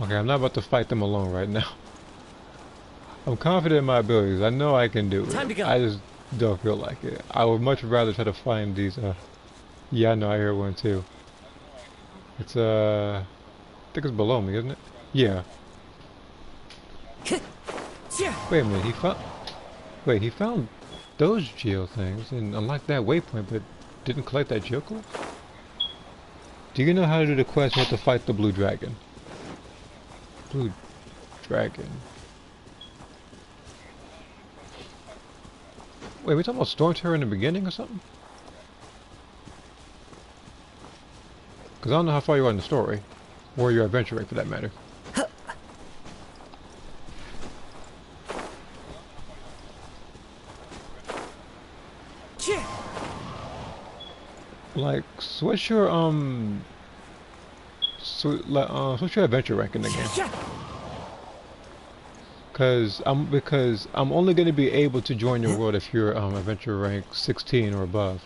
Okay, I'm not about to fight them alone right now. I'm confident in my abilities. I know I can do it.
Time to go.
I just don't feel like it. I would much rather try to find these. Yeah, I know. I hear one too. It's I think it's below me, isn't it? Yeah. Wait a minute. He found. Wait, he found those geo things and unlocked that waypoint, but didn't collect that geo clue? Do you know how to do the quest with to fight the blue dragon? Blue dragon. Wait, we talking about Storm Terror in the beginning or something? Because I don't know how far you are in the story. Or your adventure rate for that matter. Like, so what's your what's your adventure rank in the game? Because I'm only going to be able to join your world if you're adventure rank 16 or above.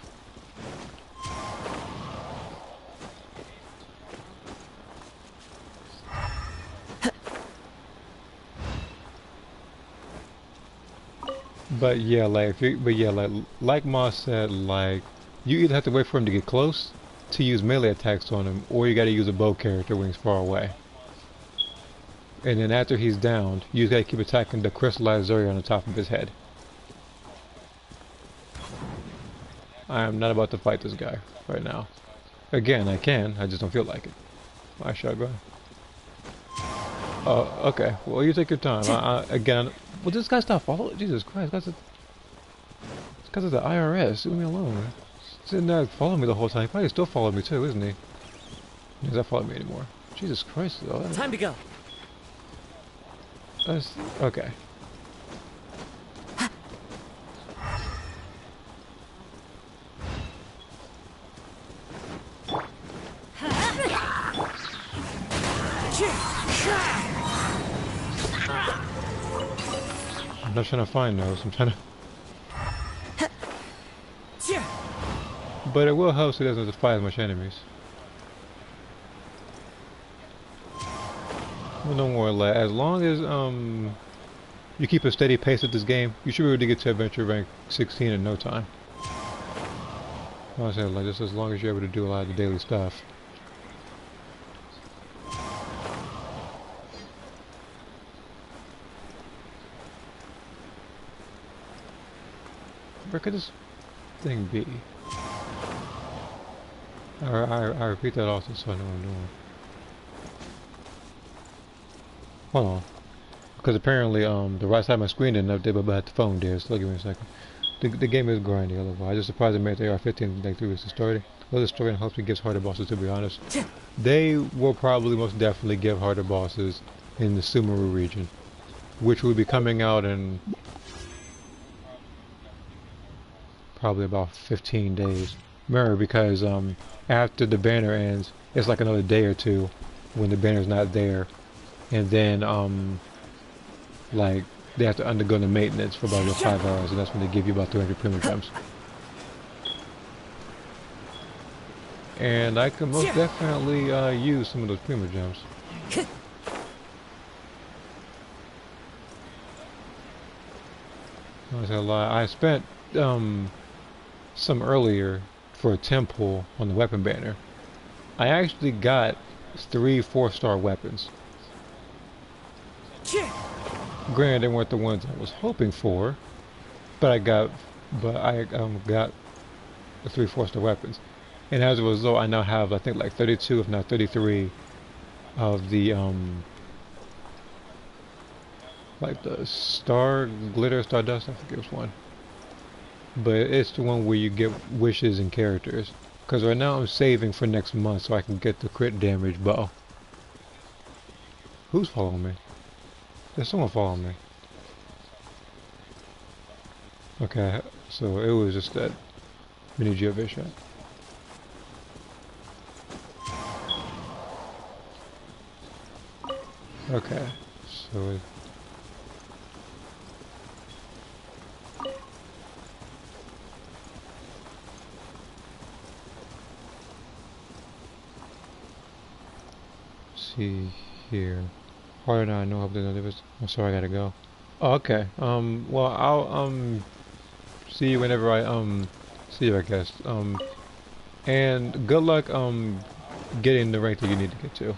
But yeah, like Moss said, like you either have to wait for him to get close to use melee attacks on him, or you got to use a bow character when he's far away. And then after he's downed, you just got to keep attacking the crystallized area on the top of his head. I am not about to fight this guy right now. Again, I can, I just don't feel like it. My shotgun. Okay. Well, you take your time. Again, will this guy stop following? Jesus Christ, this guy's at the IRS. Leave me alone, man. Sitting there following me the whole time. He probably still following me too, isn't he? He doesn't follow me anymore. Jesus Christ, though.
Time to go.
That's okay. I'm not trying to find those. I'm trying to. But it will help so he doesn't fight as much enemies. Well, don't worry, lad. As long as you keep a steady pace at this game, you should be able to get to adventure rank 16 in no time. I said, like, just as long as you're able to do a lot of the daily stuff. Where could this thing be? I repeat that often so I know what I'm doing. Hold on. Because apparently the right side of my screen didn't update, but the phone did, so give me a second. The game is grindy otherwise. I'm just surprised they made the AR-15 like 3 weeks to start it. Well, the story hopefully gives harder bosses, to be honest. They will probably most definitely give harder bosses in the Sumeru region, which will be coming out in probably about 15 days. Remember, because after the banner ends, it's like another day or two when the banner's not there, and then like they have to undergo the maintenance for about 5 hours, and that's when they give you about 300 prima gems. And I can most definitely use some of those prima gems. I was gonna lie. I spent some earlier for a temple on the weapon banner. I actually got 3 4-star weapons. Granted, they weren't the ones I was hoping for, but I got the 3 4-star weapons, and as a result, I now have, I think, like 32, if not 33, of the like the glitter stardust. I forget which one, but it's the one where you get wishes and characters. Because right now I'm saving for next month so I can get the crit damage bow. Who's following me? There's someone following me. Okay, so it was just that mini GOV shot. Okay, so see here. Harder than I know. Hope there's no difference. I'm sorry, I gotta go. Oh, okay. Well, I'll see you whenever I see you, I guess. And good luck getting the rank that you need to get to.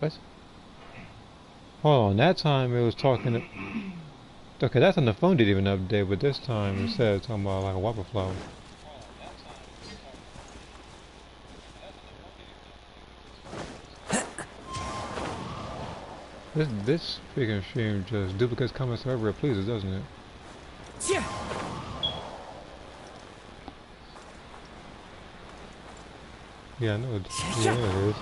What? Hold on, that time it was talking to... Okay, that time the phone didn't even update, but this time it said talking about like a water flow. This freaking stream just duplicates comments however it pleases, doesn't it? Yeah, I know it, yeah, it is.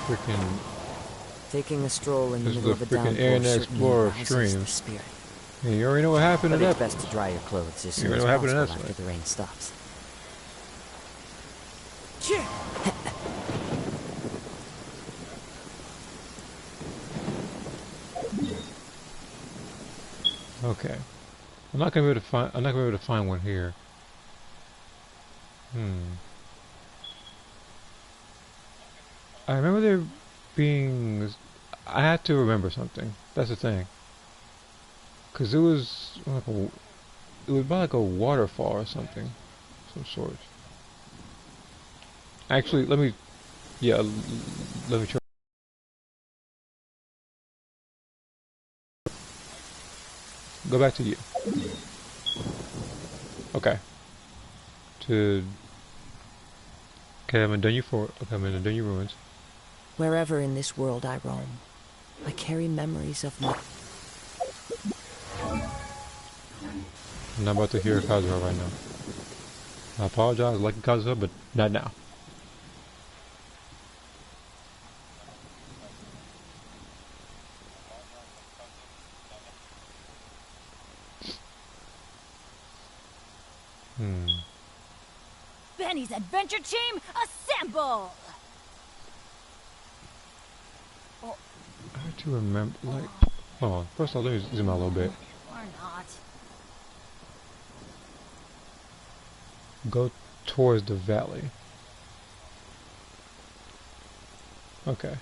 Freaking...
Taking a stroll in the middle of a
freaking
downpour
Internet
certainly
Explorer
rouses
stream.
the spirit.
Yeah, you already know what happened
But
to
it's
that.
best to dry your clothes as soon
You
as
already know what happened to
possible
that
after the rain stops.
Okay. I'm not gonna be able to find one here. I remember there being... I had to remember something. That's the thing. Cause it was like it was by like a waterfall or something. Some sort. Actually, let me try. Go back to you. Okay. Okay, I'm in Dungeon Ruins.
Wherever in this world I roam, I carry memories of my...
I'm not about to hear Kazuha right now. I apologize, I like Kazuha, but not now.
Benny's adventure team, assemble!
I have to remember, like... Hold on, first of all, let me zoom out a little bit.
Or not.
Go towards the valley. Okay.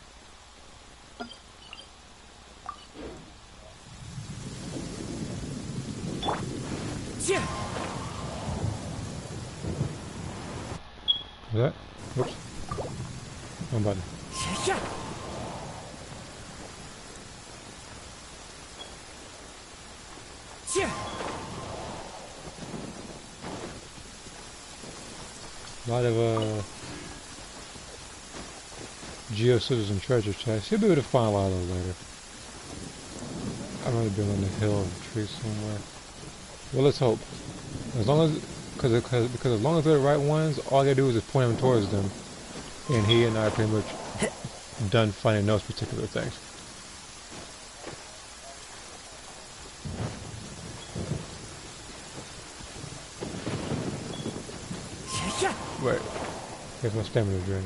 Yeah.
That? Whoops. Wrong button.
Yeah. Yeah.
A lot of Geo-Citizen treasure chests. You'll be able to find a lot of those later. I've already been on the hill of the tree somewhere. Well, let's hope. As long as, because as long as they're the right ones, all I gotta do is just point them towards them, and he and I are pretty much done finding those particular things. Wait, here's my stamina drain.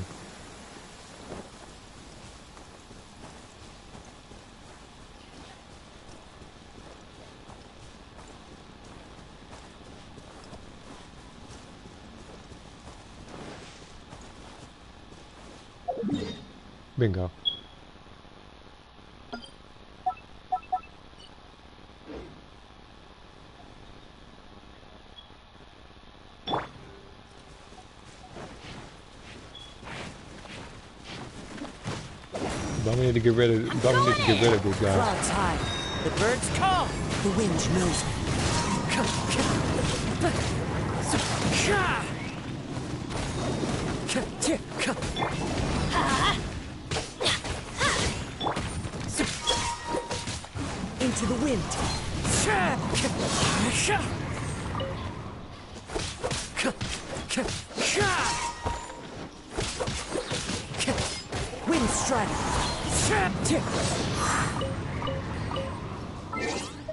Bingo. But we need to get rid of. But we need to get rid of these guys.
Clouds high. The birds call. The wind knows me. Into the wind. Wind strike.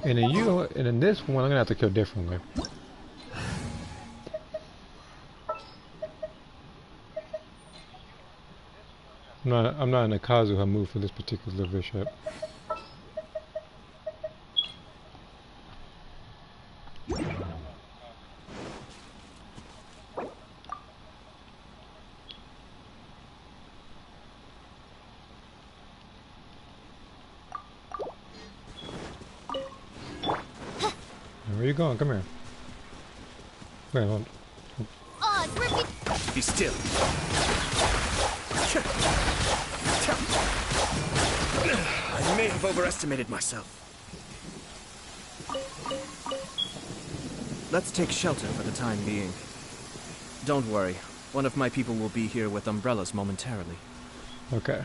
And in this one, I'm gonna have to kill differently. I'm not in a Kazuha mood for this particular bishop. Where are you going? Come here. Wait, hold on.
Be still. I may have overestimated myself. Let's take shelter for the time being. Don't worry. One of my people will be here with umbrellas momentarily.
Okay.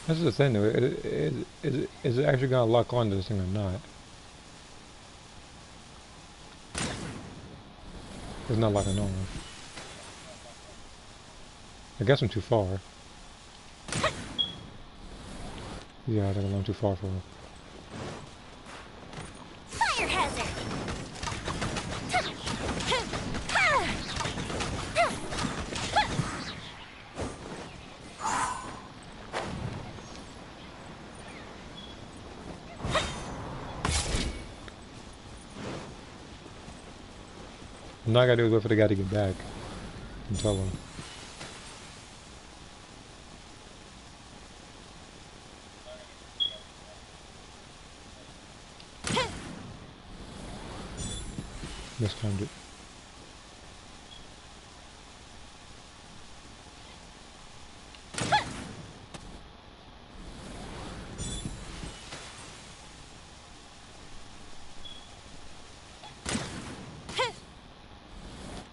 This is the thing though, is it actually gonna lock onto this thing or not? It's not locking on. I guess I'm too far. Yeah, I think I'm too far for it.
Fire hazard!
Now I gotta do is wait for the guy to get back and tell him. Mistimed it.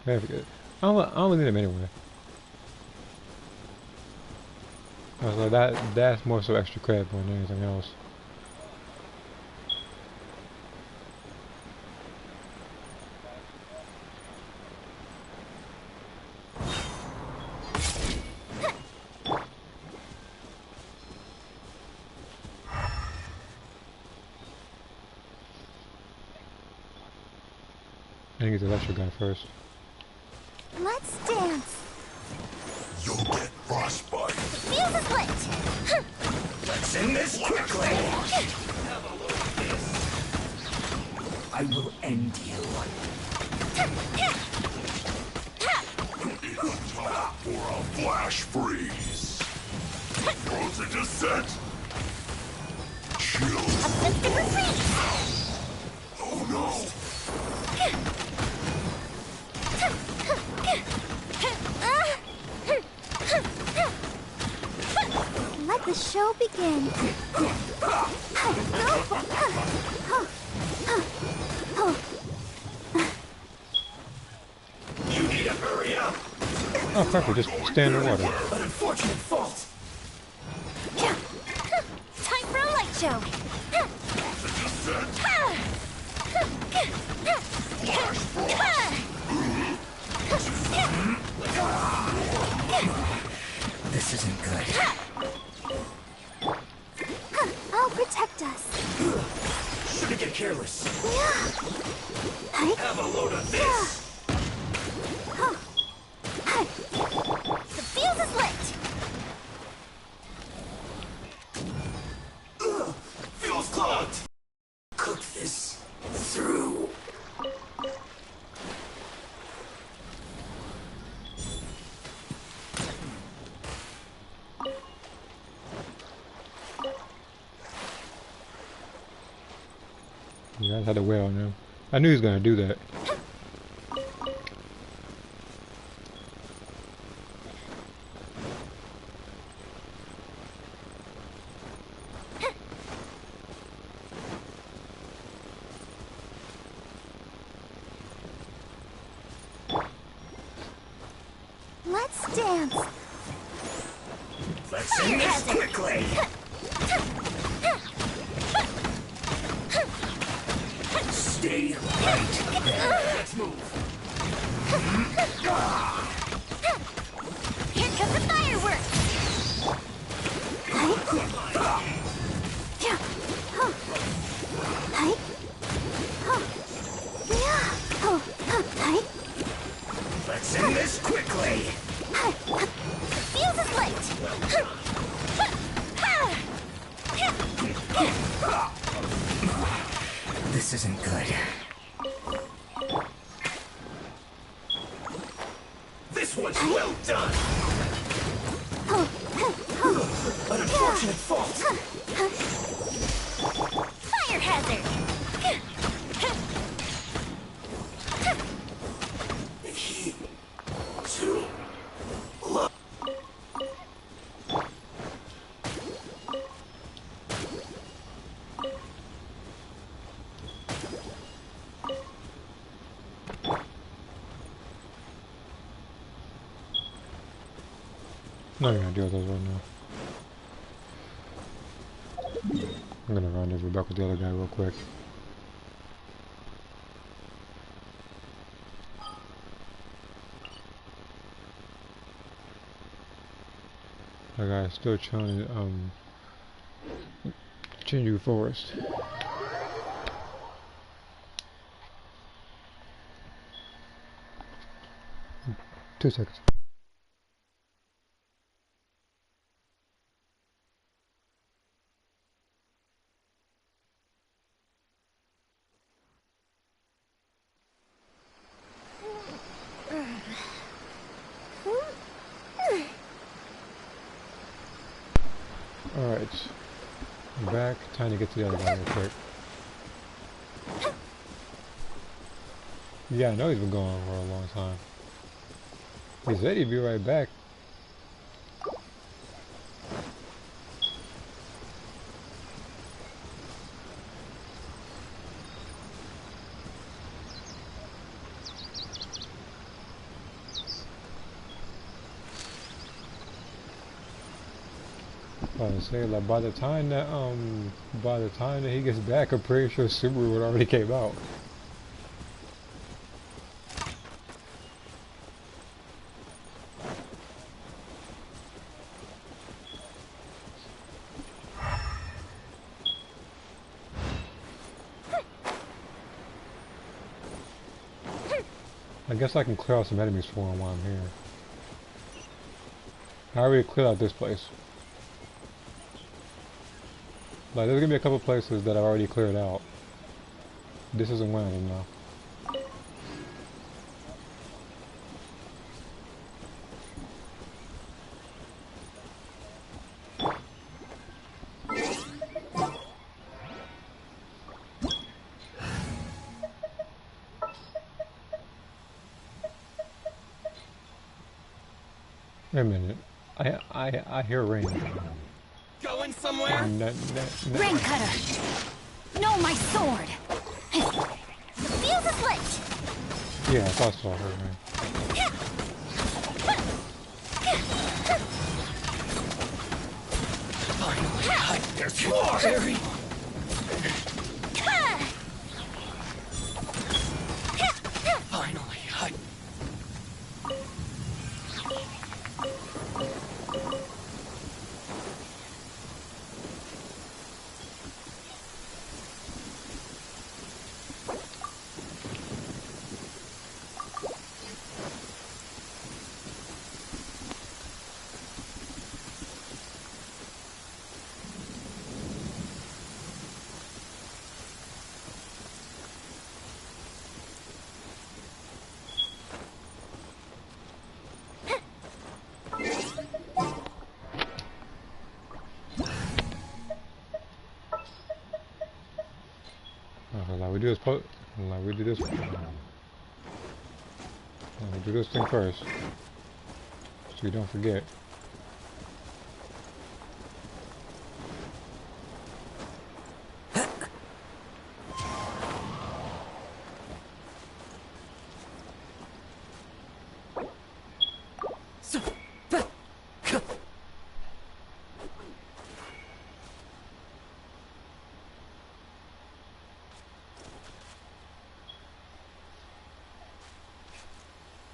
Very good. I don't need him anyway. I was like, that's more so extra credit more than anything else. I think it's the extra guy first.
Let's dance.
You'll get frostbite.
Fuse is lit.
Let's end this quickly. I will end you. It's time for a flash freeze. Frozen descent. Chill. Oh no.
Let the show begin.
You need to hurry up.
Oh, perfect. Just stay underwater.
An unfortunate fault.
Time for a light show.
This isn't good.
I'll protect us.
Shouldn't get careless.
Yeah.
Have a load of this.
The fuse is lit.
Fuel's clogged. Cook this through.
Yeah, I had to wait on him. I knew he was gonna do that.
Let's dance.
Let's end this quickly. Stay right there. Let's move.
Here comes the fireworks.
This isn't good. This one's well done! An unfortunate fault!
Fire hazard!
Heat. Too low.
I'm not gonna deal with those right now. I'm gonna rendezvous back with the other guy real quick. That guy's still chilling in Chinju Forest. 2 seconds. Alright, I'm back. Time to get to the other guy real quick. Yeah, I know he's been going on for a long time. He said he'd be right back. I was saying, like, by the time that he gets back, I'm pretty sure Subaru would already came out. I guess I can clear out some enemies for him while I'm here. I already cleared out this place. Like, there's gonna be a couple places that I've already cleared out. This isn't one of them now. Wait a minute. I hear rain.
Going somewhere?
Rain cutter! No, my sword! Fuse a switch!
Yeah, I thought so. I heard rain.
Finally, there's more! Jerry. Finally,
We do this thing first, so you don't forget.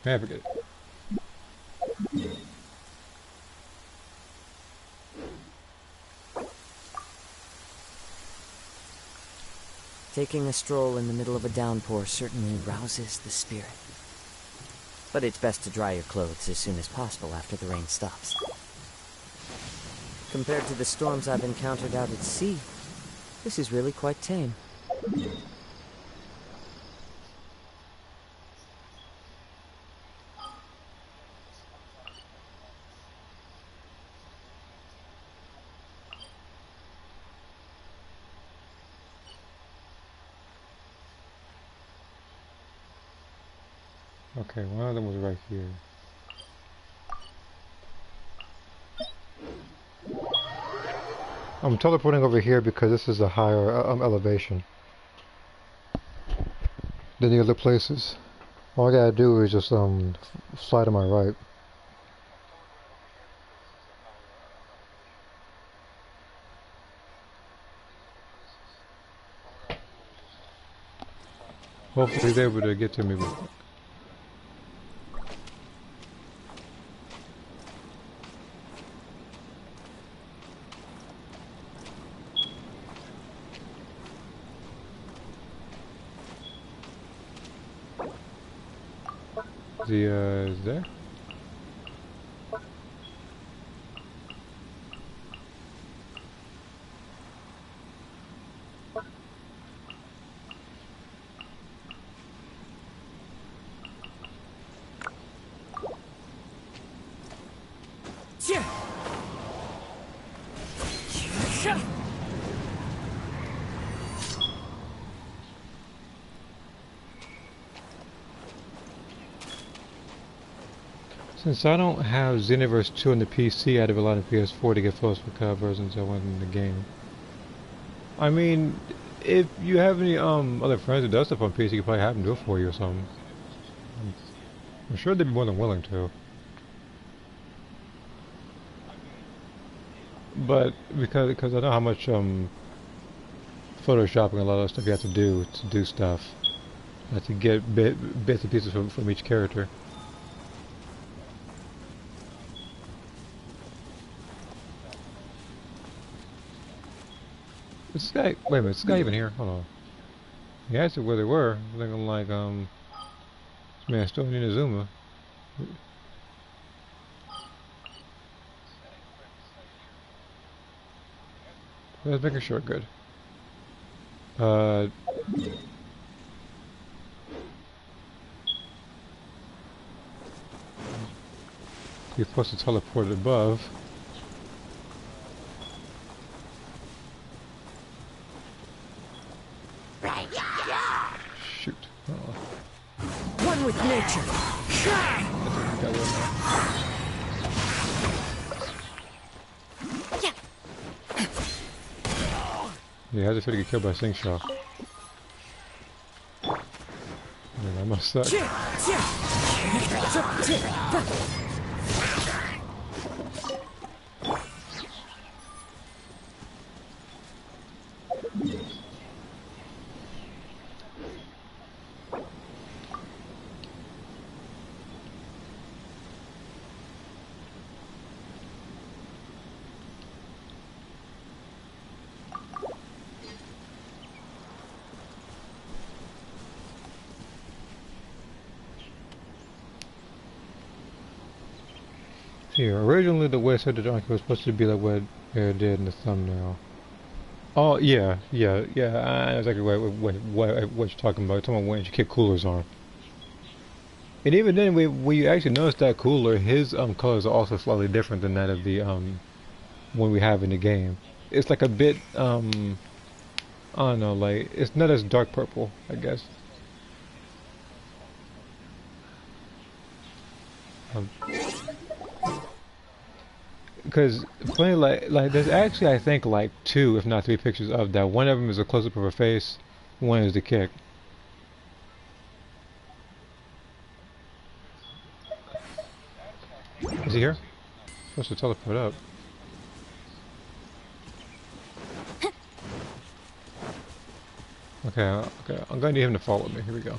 I forget it.
Taking a stroll in the middle of a downpour certainly rouses the spirit. But it's best to dry your clothes as soon as possible after the rain stops. Compared to the storms I've encountered out at sea, This is really quite tame.
Okay, one of them was right here. I'm teleporting over here because this is a higher elevation than the other places. All I gotta do is just slide to my right. Hopefully he's able to get to me. Is there? Since I don't have Xenoverse 2 on the PC, I'd have relied on PS4 to get first versions I want in the game. I mean, if you have any other friends that does stuff on PC, you could probably have them do it for you or something. I'm sure they'd be more than willing to. But because I know how much photoshopping a lot of stuff you have to do stuff, to get bits and pieces from each character. Is this guy? Wait a minute, is this guy even here? Hold on. He asked where they were. I'm thinking like this man still in Inazuma. Let's make a short good. You're supposed to teleport above. Shoot.
One with nature.
Yeah, how's it feel to get killed by a sing shot? Man, that must suck. Here, originally the way I said the donkey was supposed to be like what it did in the thumbnail. Oh yeah, I know exactly what you're talking about. You're talking about when you kick Cooler's arm. And even then, when you actually notice that Cooler, his colors are also slightly different than that of the one we have in the game. It's like a bit I don't know, like it's not as dark purple, I guess. Because funny, like there's actually I think like 2, if not 3 pictures of that. One of them is a close up of her face, one is the kick. Is he here? Supposed to teleport up. Okay, I'm going to need him to follow me. Here we go.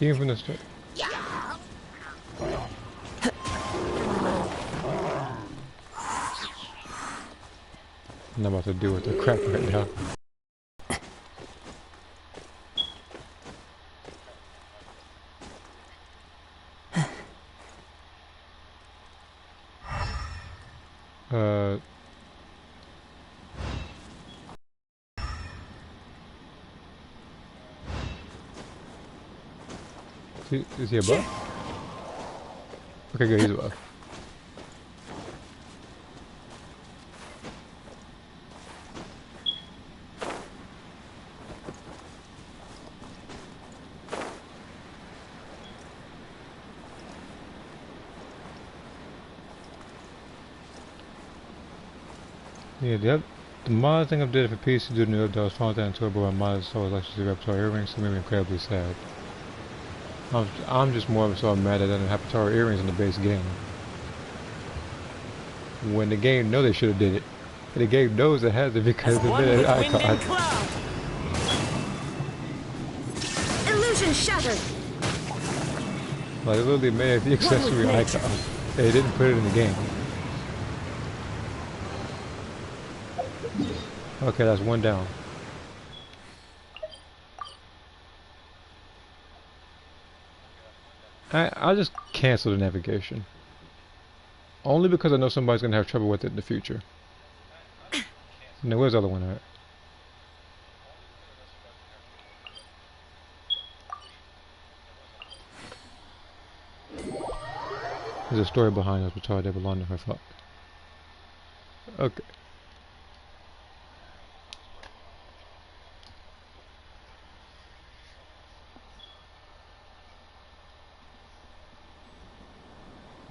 Even from the start. I'm not about to deal with the crap right now. Is he above? Okay, good, he's above. Yeah, the mod thing updated for PC due to new update. I was found that in Turbo and modded so electricity repertoire earrings, so made me incredibly sad. I'm just more of a sort of mad that I didn't have repertoire earrings in the base game. When the game know they should have did it. And the game knows it has it because of the minute icon.
Illusion shattered.
Like, they literally made the accessory icon. They didn't put it in the game. Okay, that's one down. I'll just cancel the navigation. Only because I know somebody's going to have trouble with it in the future. Now, where's the other one at? There's a story behind us, which they belong to her father. Okay.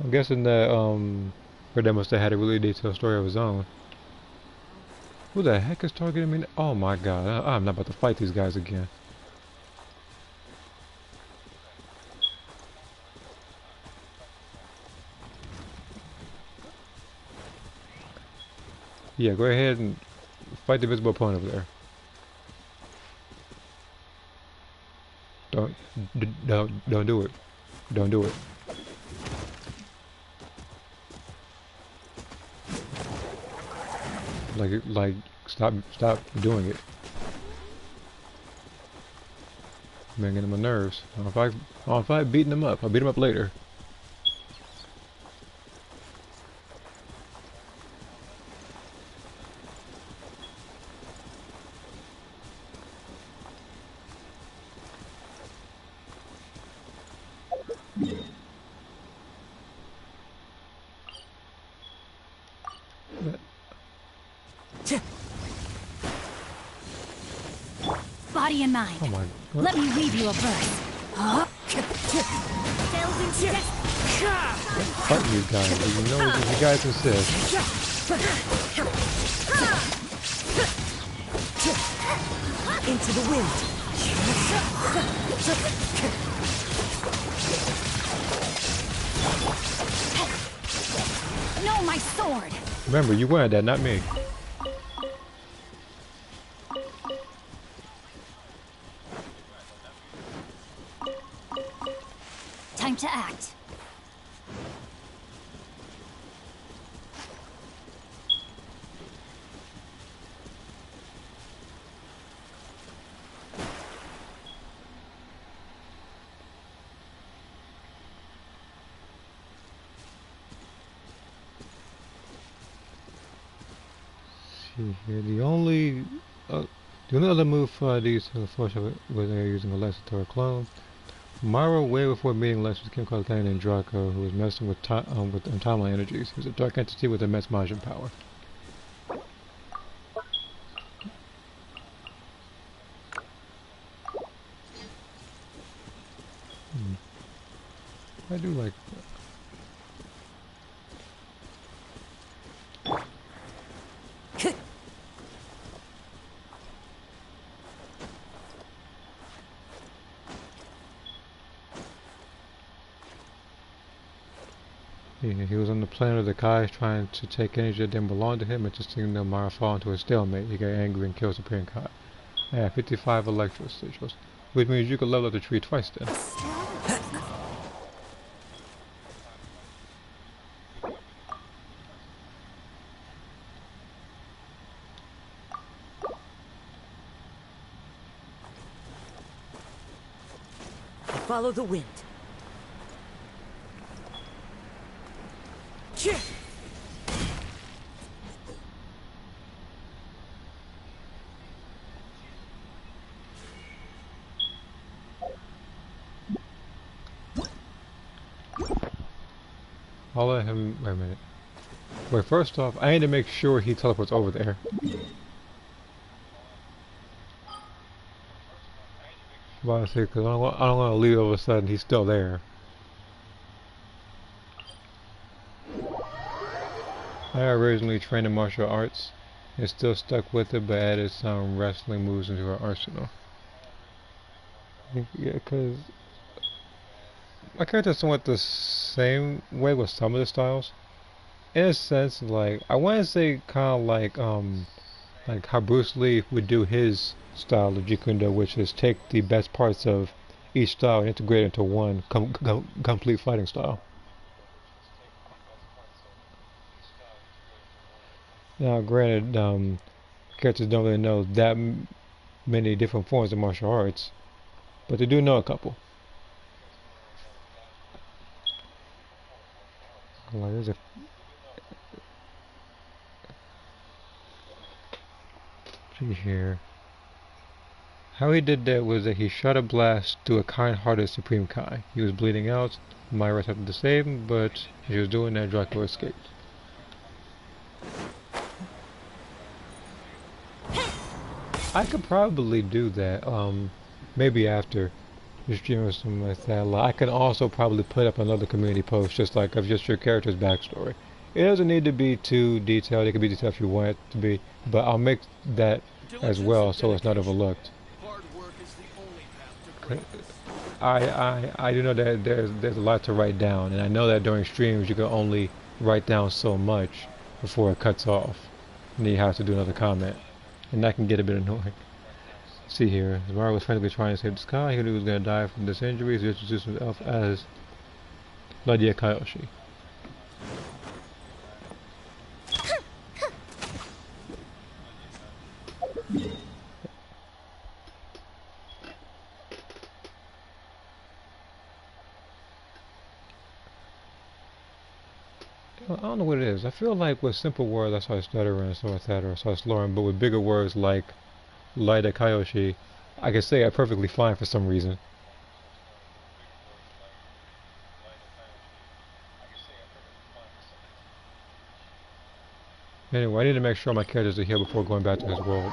I'm guessing that Red must have had a really detailed story of his own. Who the heck is targeting me? Oh my god, I'm not about to fight these guys again. Yeah, go ahead and fight the visible opponent over there. Don't do it. Don't do it. Like, stop doing it. Man, getting my nerves. I don't fight beating them up. I'll beat them up later.
Body and mind.
Oh my God.
Let me weave you a verse.
Fight you guys, you know what you guys insist.
Into the wind.
No, my sword.
Remember, you wanted that, not me.
Time to act.
See here, the only other move for these force was they're using a Lexator clone. Mara, way before meeting Lex, was Kim Carthan and Draco, who was messing with timeline energies. He was a dark entity with immense Majin power. I do like that. Yeah, he was on the planet of the Kai trying to take energy that didn't belong to him, and just seeing Mara fall into a stalemate, he got angry and killed Supreme Kai. I have 55 electro sigils, which means you could level up the tree twice then.
Follow the wind. Cheer!
I'll let him. Wait a minute. Wait, first off, I need to make sure he teleports over there. Well, I say, because I don't want to leave all of a sudden he's still there. I originally trained in martial arts and still stuck with it, but added some wrestling moves into our arsenal. Yeah, because my character's somewhat the same way with some of the styles. In a sense, like, I want to say kind of like how Bruce Lee would do his style of Jeet Kune Do, which is take the best parts of each style and integrate it into one complete fighting style. Now, granted, characters don't really know that many different forms of martial arts, but they do know a couple. Like, there's a see here. How he did that was that he shot a blast through a kind-hearted Supreme Kai. He was bleeding out. Myra attempted to save him, but as he was doing that, Dracula escaped. I could probably do that, maybe after the stream or something like that. Like, I can also probably put up another community post just like of just your character's backstory. It doesn't need to be too detailed. It can be detailed if you want it to be, but I'll make that as well so it's not overlooked. I do know that there's a lot to write down, and I know that during streams you can only write down so much before it cuts off, and then you have to do another comment, and that can get a bit annoying. See here, Zara was frantically trying to save the sky. He knew he was going to die from this injury, so he introduced himself as Lydia Kayoshi. I don't know what it is. I feel like with simple words I start stuttering and stuff like that, or I start slurring, but with bigger words like Lydia Kayoshi, I can say it perfectly fine for some reason. Anyway, I need to make sure my characters are here before going back to his world.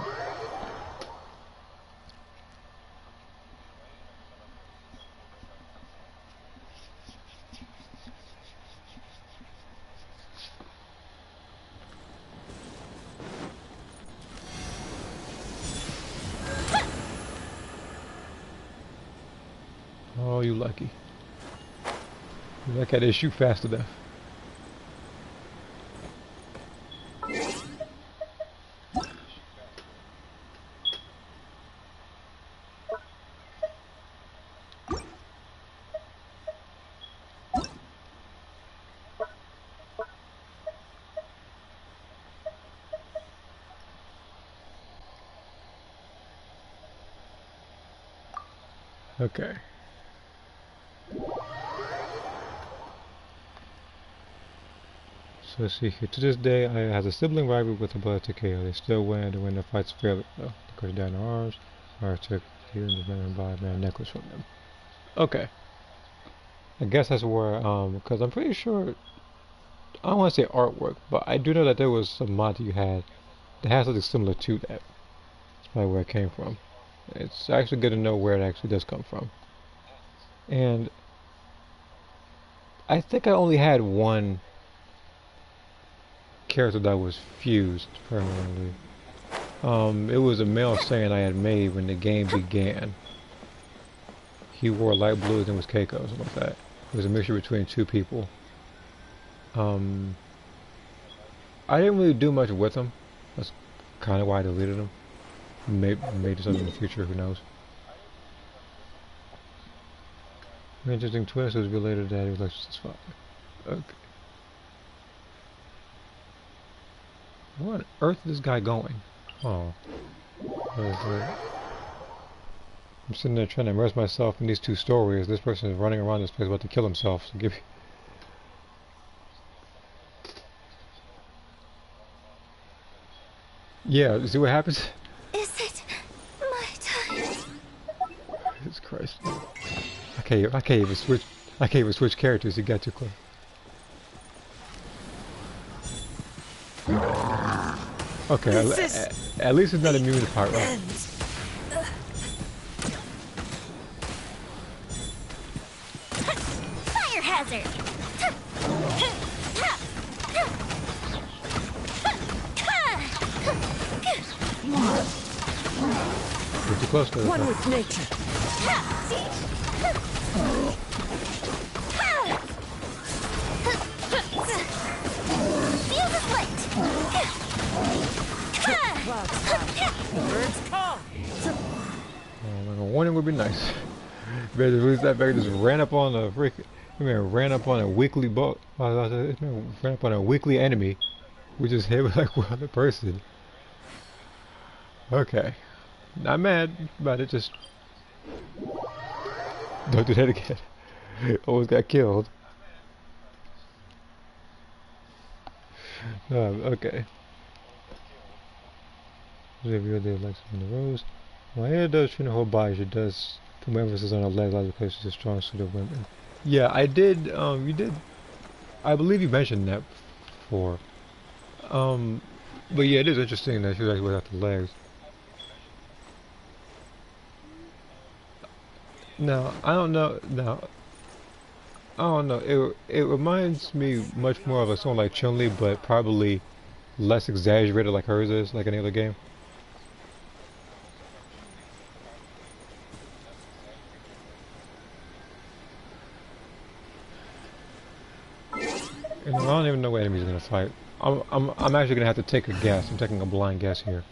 Oh, you lucky. You lucky I didn't shoot fast enough. Okay. So let's see here. To this day, I has a sibling rivalry with the blood to KO. They still win the fights fairly well. They cut down their arms. Or took the man and buy a man necklace from them. Okay. I guess that's where because I'm pretty sure I don't want to say artwork, but I do know that there was some mod that you had that has something similar to that. That's probably where it came from. It's actually good to know where it actually does come from. And I think I only had one character that was fused permanently. It was a male Saiyan I had made when the game began. He wore light blue and was Keiko, something like that. It was a mixture between two people. I didn't really do much with him. That's kind of why I deleted him. Maybe something in the future, who knows. An interesting twist was related that he was Lexus's father. Okay. Where on earth is this guy going? Oh. What is it? I'm sitting there trying to immerse myself in these two stories. This person is running around this place about to kill himself. So give me. Yeah, see what happens?
Is it my time?
Jesus Christ. I can't even switch. I can't even switch characters. You got too close. Okay, at least it's not immune to pyro.
Fire hazard!
You're too close to it.
One with nature.
Feel the split!
Birds call.
Like a warning would be nice. Better lose that better just ran up on a freak. Ran up on a weekly boat. Ran up on a weekly enemy. We just hit with like one other person. Okay. Not mad about it, just don't do that again. Almost got killed. Okay. Review the legs on the rose. Well, here it does train the whole body. It does put more emphasis on the legs, like because she's a strong suit of women. Yeah, I did. You did. I believe you mentioned that before. But yeah, it is interesting that she was actually without the legs. No, I don't know. No, I don't know. It reminds me much more of a song like Chun-Li, but probably less exaggerated like hers is, like any other game. And I don't even know what enemies are gonna fight. I'm actually gonna have to take a guess. I'm taking a blind guess here.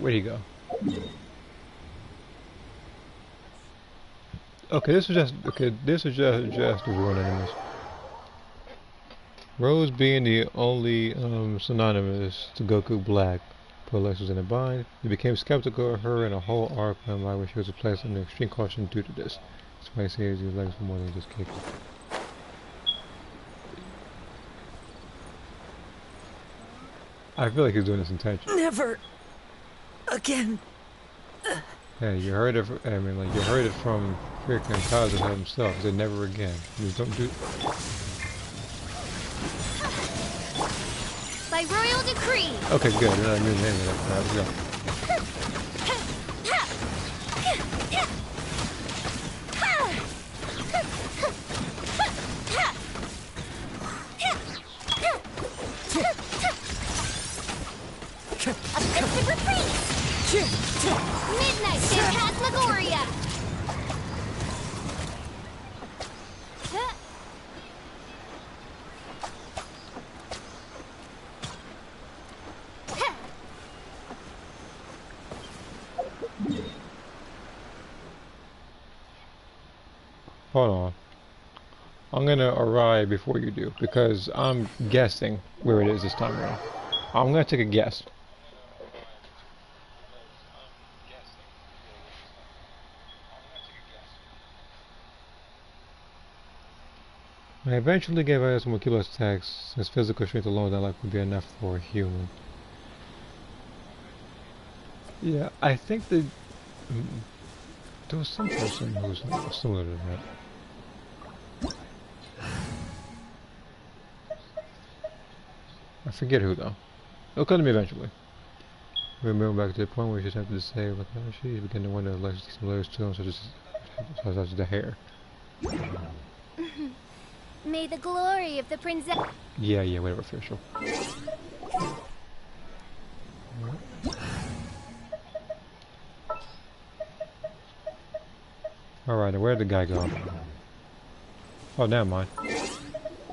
Where'd he go? Okay, this is just the ruin enemies. Rose being the only synonymous to Goku Black. Put Alexis in a bind. He became skeptical of her and a whole arc went by when she was placed under extreme caution due to this. That's why he says his legs for more than just kicking. I feel like he's doing this intentionally.
Never again.
Hey, you heard it. I mean, like you heard it from freaking Kazuha himself. He said never again. Just don't do.
By royal decree.
Okay, good. You're not doing any of that crap. Let's go.
Offensive retreat! Midnight Phantasmagoria!
Hold on. I'm gonna arrive before you do because I'm guessing where it is this time around. I'm gonna take a guess. I eventually gave her some Kilo's attacks, since physical strength alone not likely would be enough for a human. Yeah, I think that there was some person who was similar to that. I forget who though. It'll come to me eventually. Remember back to the point where you just have to say what she began to wonder like similarities to him, such as the hair.
May the glory of the princess.
Yeah, whatever, official. Alright, where'd the guy go? Oh, never mind.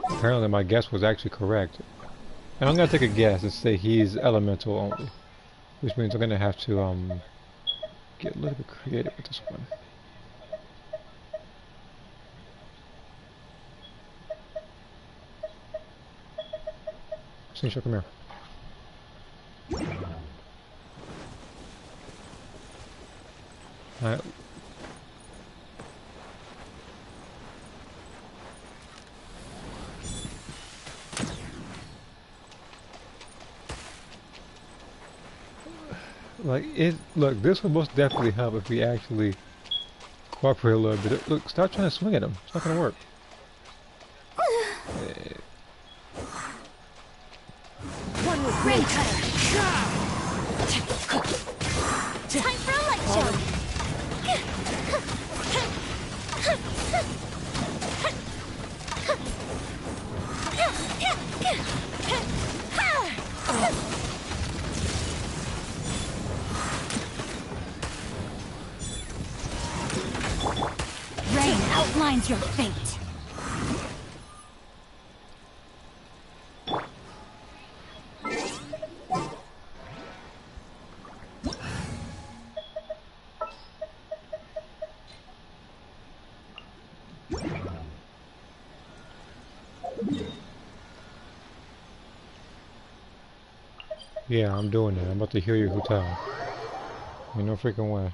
Apparently my guess was actually correct. And I'm gonna take a guess and say he's elemental only. Which means I'm gonna have to get a little bit creative with this one. Slingshot, come here. Alright. Like, look, this would most definitely help if we actually cooperate a little bit. Look, stop trying to swing at him. It's not gonna work.
One with rain cutter.
Time for a light show.
Rain outlines your fate.
Yeah, I'm doing it. I'm about to hear your hotel. Ain't no freaking way.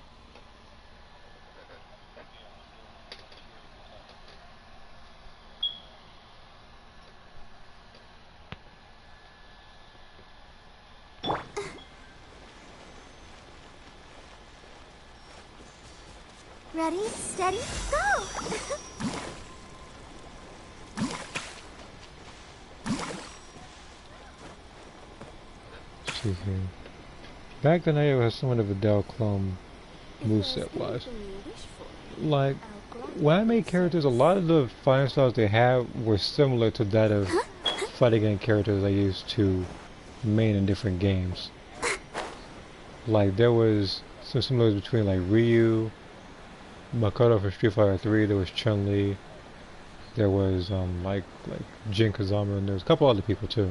Ready, steady, go!
Let's see here. Back then, I was somewhat of a Del clone moveset wise. Like, when I made characters, a lot of the fighting styles they had were similar to that of fighting against characters I used to main in different games. Like, there was some similarities between like Ryu, Makoto from Street Fighter 3, there was Chun-Li, there was like Jin Kazama, and there was a couple other people too.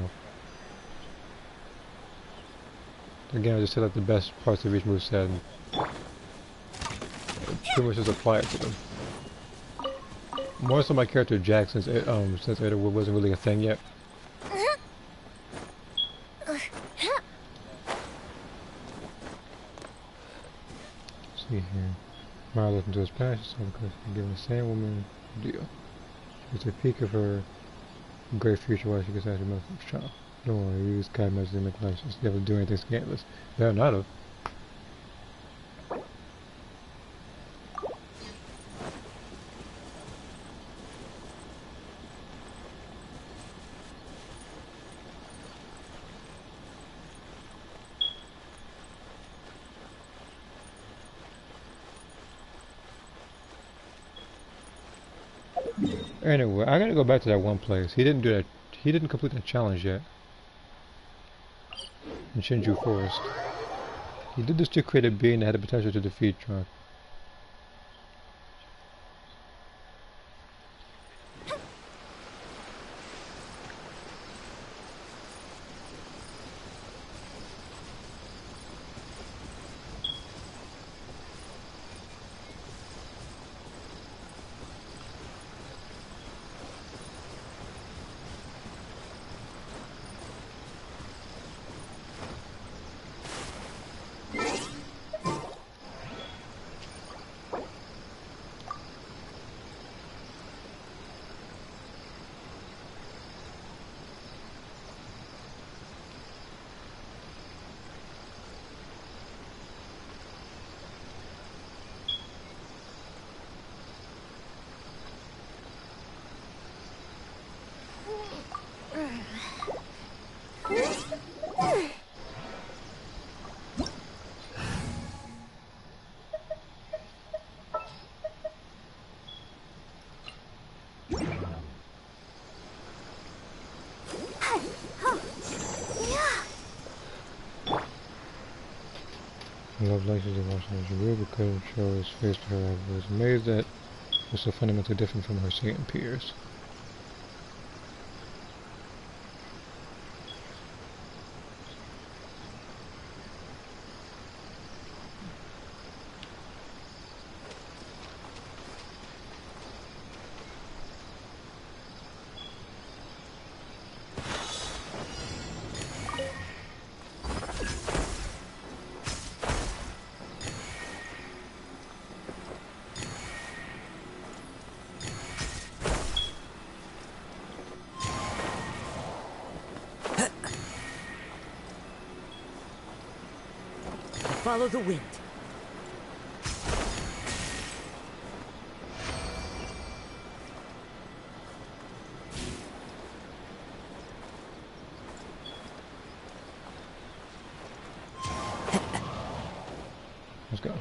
Again, I just said like the best parts of each moveset and pretty much just apply it to them. More so my character Jack, since Ada wasn't really a thing yet. See here. Mara looked into his past, she saw the question given the same woman a deal. It's a peek of her great future while she gets out her mother's child. Don't worry, you use guide measures to make life just never do anything scandalous. Better not have. Anyway, I gotta go back to that one place. He didn't do that. He didn't complete that challenge yet. In Shinju Forest. He did this to create a being that had the potential to defeat Trunks. Love lectures of watching as Ruby couldn't show his face to her. I was amazed that it was so fundamentally different from her seeing peers.
follow the wind.
Let's go.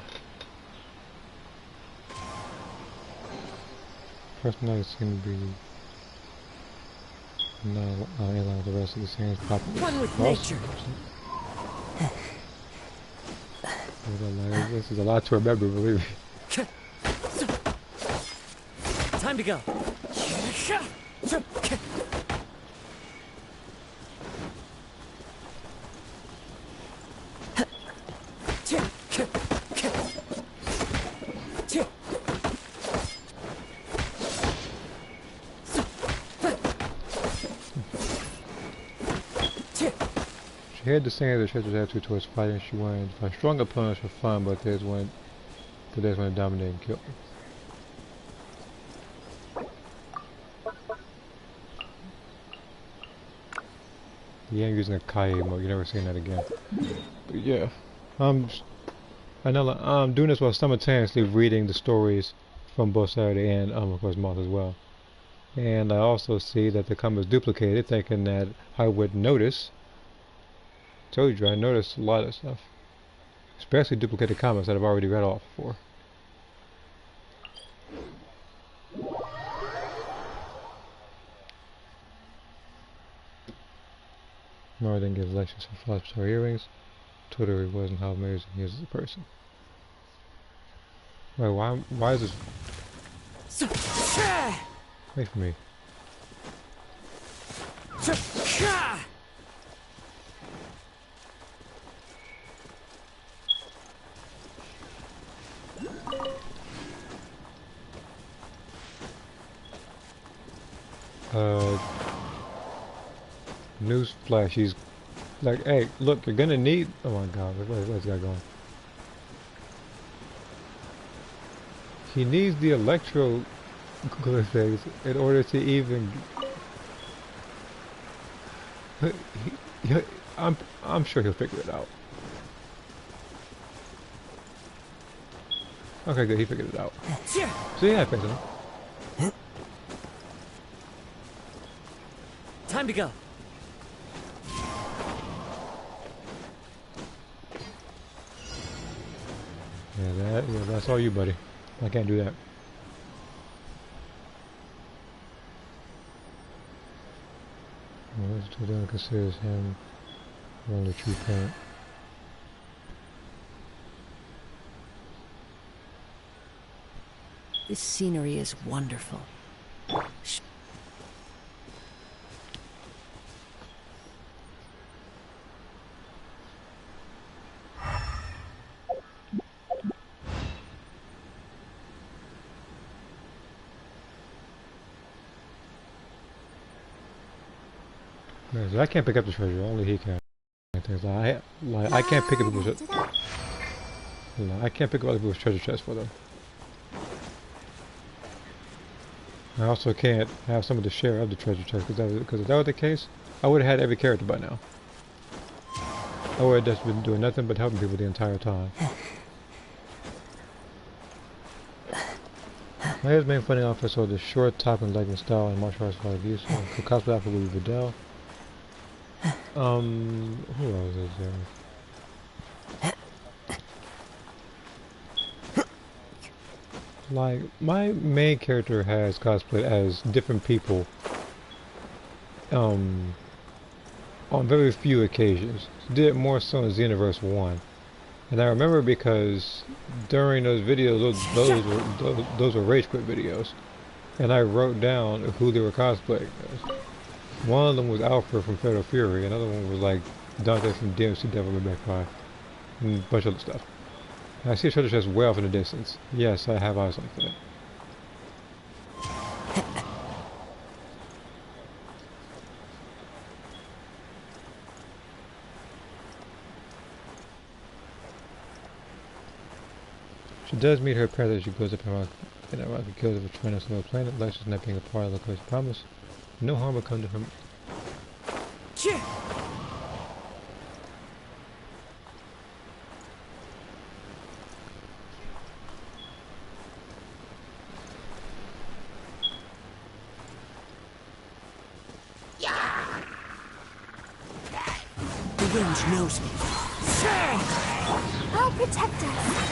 First night seemed to be no in line with the rest of the scenes.
One with nature.
This is a lot to remember, believe me.
Time to go.
She had the same the treasure's attitude towards fighting. She wanted to fight strong opponents for fun, but there's one to dominate and kill. Yeah, I'm using a Kaye mode. You're never seeing that again. But yeah, I'm doing this while simultaneously reading the stories from both Saturday and of course Moth as well. And I also see that the comments duplicated, thinking that I would notice. Told you, I noticed a lot of stuff. Especially duplicated comments that I've already read off before. Nora then gives lectures for philosophy or earrings. Twitter he wasn't how amazing he is as a person. Wait, why is this? Wait for me. News flash, he's like, hey, look, you're gonna need, oh my god, where's this guy going? He needs the electro things in order to even, I'm sure he'll figure it out. Okay, good, he figured it out. So yeah, I figured it out.
Time to go.
Yeah, that's all you, buddy. I can't do that. Well, this still considers him one of the true parent.
This scenery is wonderful.
I can't pick up the treasure. Only he can. I can't pick up people's. I can't pick up other people's treasure chests for them. I also can't have some of the share of the treasure chest because if that was the case, I would have had every character by now. I would have just been doing nothing but helping people the entire time. My hair's main funding office so the short top and legging style and martial arts style use. The cosplay outfit will be Vidal. Who else is there? Like, my main character has cosplayed as different people on very few occasions. Did it more so in Xenoverse 1. And I remember because during those videos, those were rage quit videos. And I wrote down who they were cosplaying as. One of them was Alfred from Fatal Fury, another one was like Dante from DMC Devil May Cry, and a bunch of other stuff. And I see a treasure chest way off in the distance. Yes, I have eyes like that. She does meet her parents as she goes up in a rocky kills of a train of a planet. Life is not being a part of the Loco's promise. No harm will come to him.
Twinge knows me.
I'll protect us.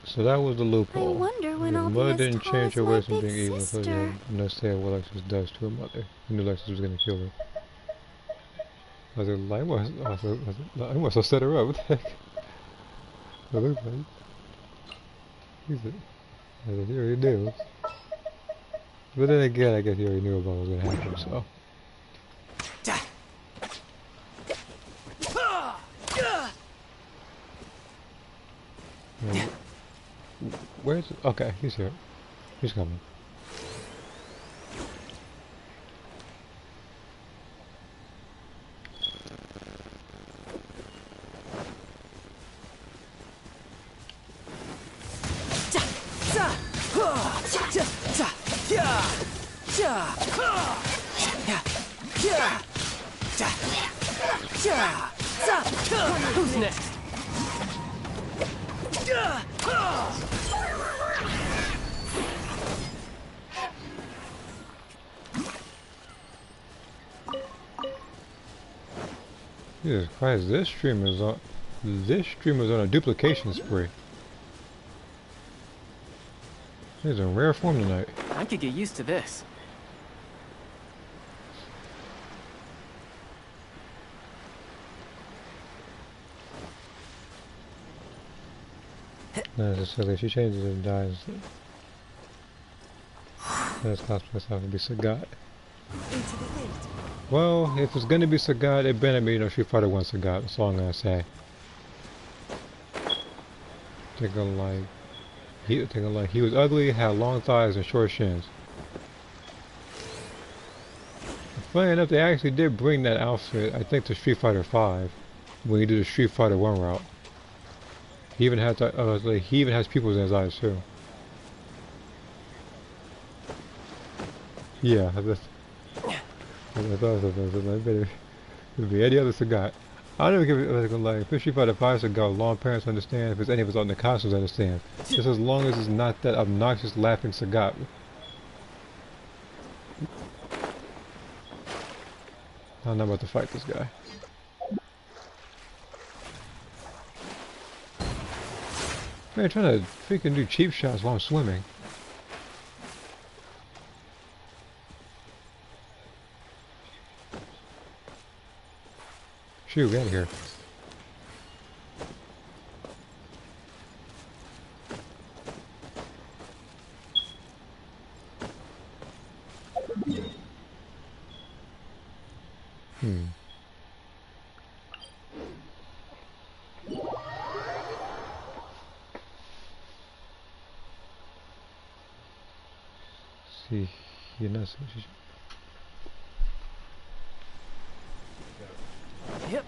So that was the
I
loophole.
wonder when
His
I'll
mother
be as
didn't
tall
change
as
her
my
ways from
big
being evil, so he
sister.
had no say what Alexis does to her mother. He knew Alexis was gonna kill her. I was like, I must have set her up. What the heck? It looks like. He's it. I said, he already knew. But then again, I guess he already knew about what was gonna happen, so. Where's... Okay, he's here. He's coming.
Who's next?
Jesus Christ, this streamer's on a duplication spree. He's in rare form tonight.
I could get used to this.
No, it's just silly. She changes and dies. That's cosplay stuff to be Sagat. Well, if it's gonna be Sagat, it better be, Street Fighter 1 Sagat. That's all I'm gonna say. Think of like he was ugly, had long thighs and short shins. Funny enough, they actually did bring that outfit, I think, to Street Fighter 5 when he did the Street Fighter 1 route. He even had he even has pupils in his eyes too. Yeah, that's better be any other Sagat. I don't give it like if it's Street Fighter 5 Sagat, long parents understand. If it's any of us on the costumes understand. Just as long as it's not that obnoxious laughing Sagat. I'm not about to fight this guy. Man, trying to freaking do cheap shots while I'm swimming. Shoot, get out of here. See, you're not so...
Yep.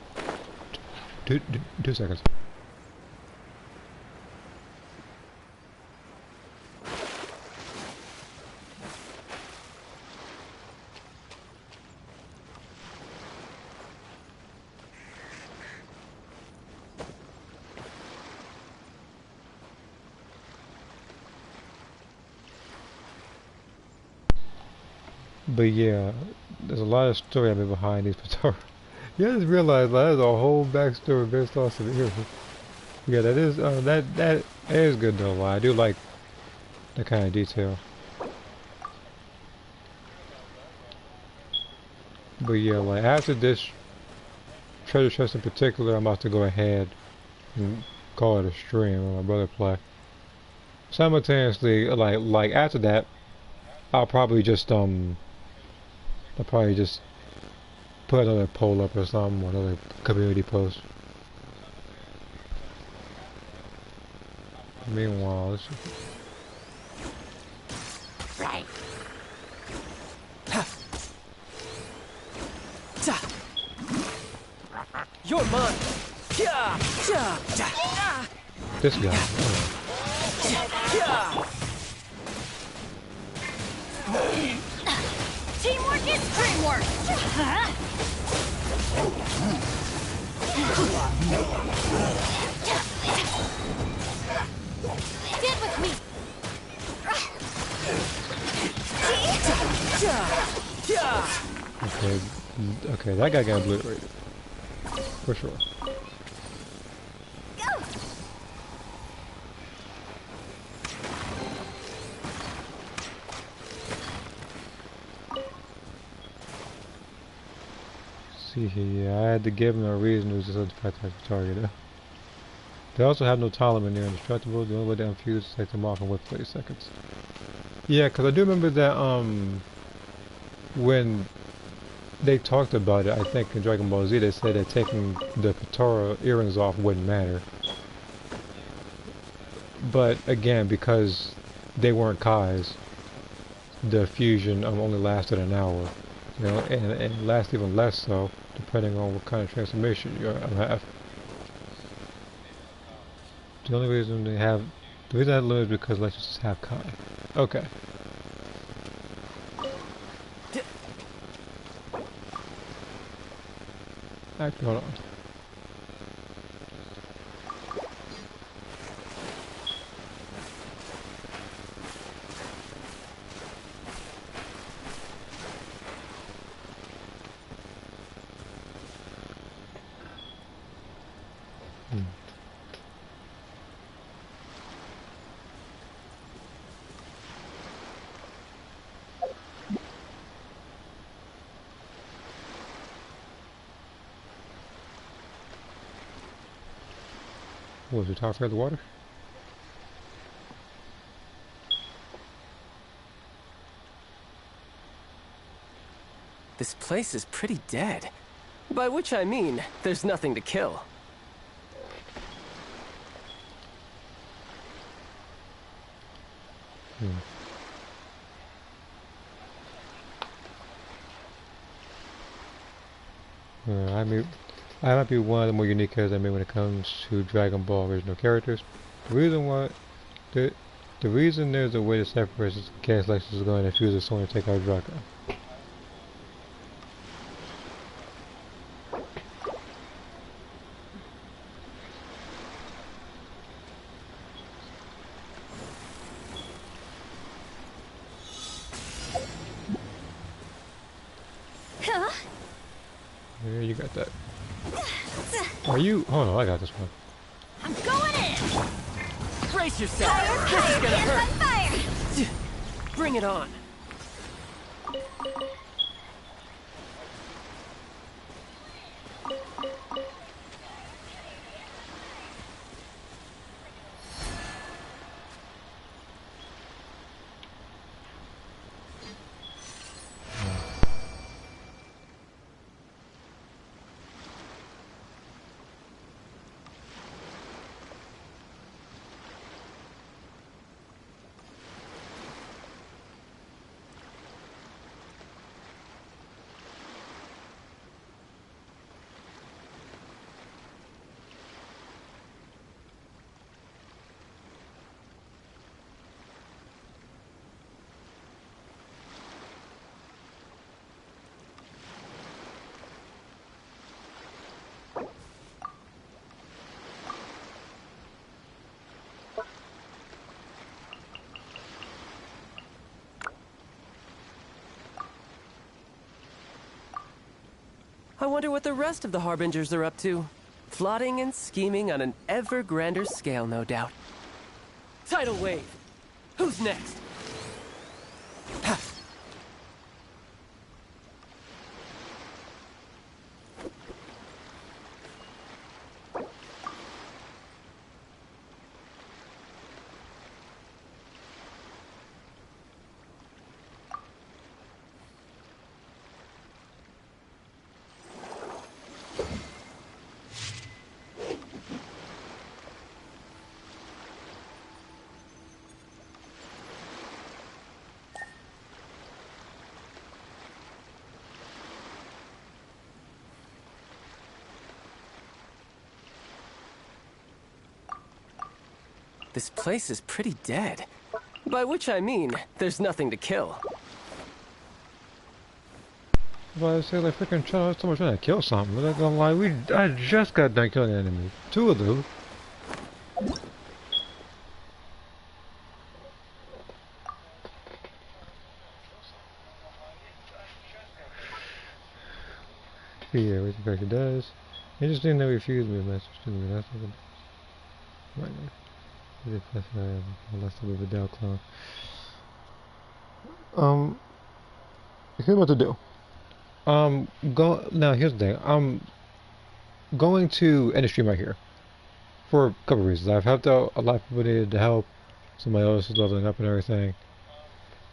2 seconds. But yeah, there's a lot of story I mean behind these Patara. Yeah, I just realized like, there's a whole backstory based off of it. Yeah, that is good though. I do like that kind of detail. But yeah, like after this treasure chest in particular, I'm about to go ahead and call it a stream when my brother play. Simultaneously, like after that, I'll probably just put another poll up or something, or another community post. Meanwhile, let's
Right.
You're mine.
this guy.
Teamwork is dreamwork! Stand with me!
Okay, okay, that guy got obliterated. For sure. See here, I had to give him a reason to just the fact that I target. They also have no time limit near indestructible. The only way to unfuse is to take them off and wait 30 seconds. Yeah, because I do remember that when they talked about it, I think in Dragon Ball Z they said that taking the Patara earrings off wouldn't matter. But again, because they weren't Kais, the fusion only lasted an hour. You know, and it lasts even less so, depending on what kind of transformation you have. The only reason they have, the reason I learned is because let's just have Kai. Okay. Actually, hold on. What was it, top of the water?
This place is pretty dead. By which I mean, there's nothing to kill.
I might be one of the more unique characters I mean when it comes to Dragon Ball original characters. The reason why, the reason there's a way to separate is case Lexus is going to fuse a someone to take out Draco. Yeah, you got that. Are you? Hold on, I got this one.
I'm going in!
Brace yourself!
Fire,
This is
fire,
gonna
hands
hurt!
on fire!
Bring it on! I wonder what the rest of the Harbingers are up to. Plotting and scheming on an ever grander scale, no doubt. Tidal wave! Who's next? Ha! This place is pretty dead. By which I mean, there's nothing to kill.
But I say like freaking someone trying to kill something. But I'm gonna lie, I just got done killing an enemy. 2 of them. Yeah, what the fuck it does. Interesting that refused me a message to me. That's what it does. Right now. Let's do the Dow clone. Here's what to do. Now here's the thing. I'm going to end the stream right here. For a couple of reasons. I've helped out a lot of people needed the help. Somebody else is leveling up and everything.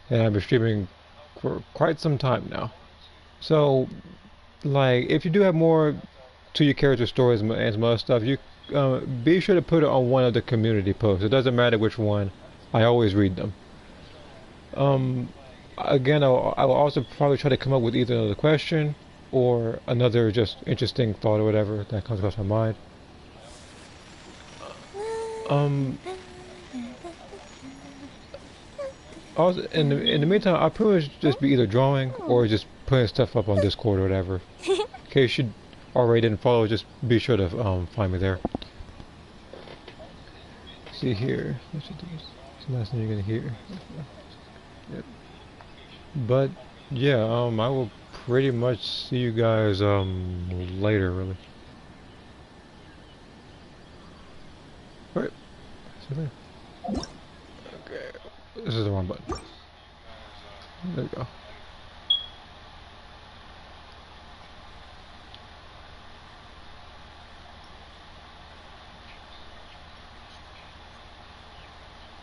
And I've been streaming for quite some time now. So, like, if you do have more to your character stories and some other stuff, you be sure to put it on one of the community posts. It doesn't matter which one. I always read them. Again, I will also probably try to come up with either another question or another just interesting thought or whatever that comes across my mind. Also, in the meantime, I'll pretty much just be either drawing or just putting stuff up on Discord or whatever. In case you already didn't follow, just be sure to find me there. See here, what's the last thing you're gonna hear? Yep. But yeah, I will pretty much see you guys later, really. Alright, see you later. Okay, this is the wrong button. There we go.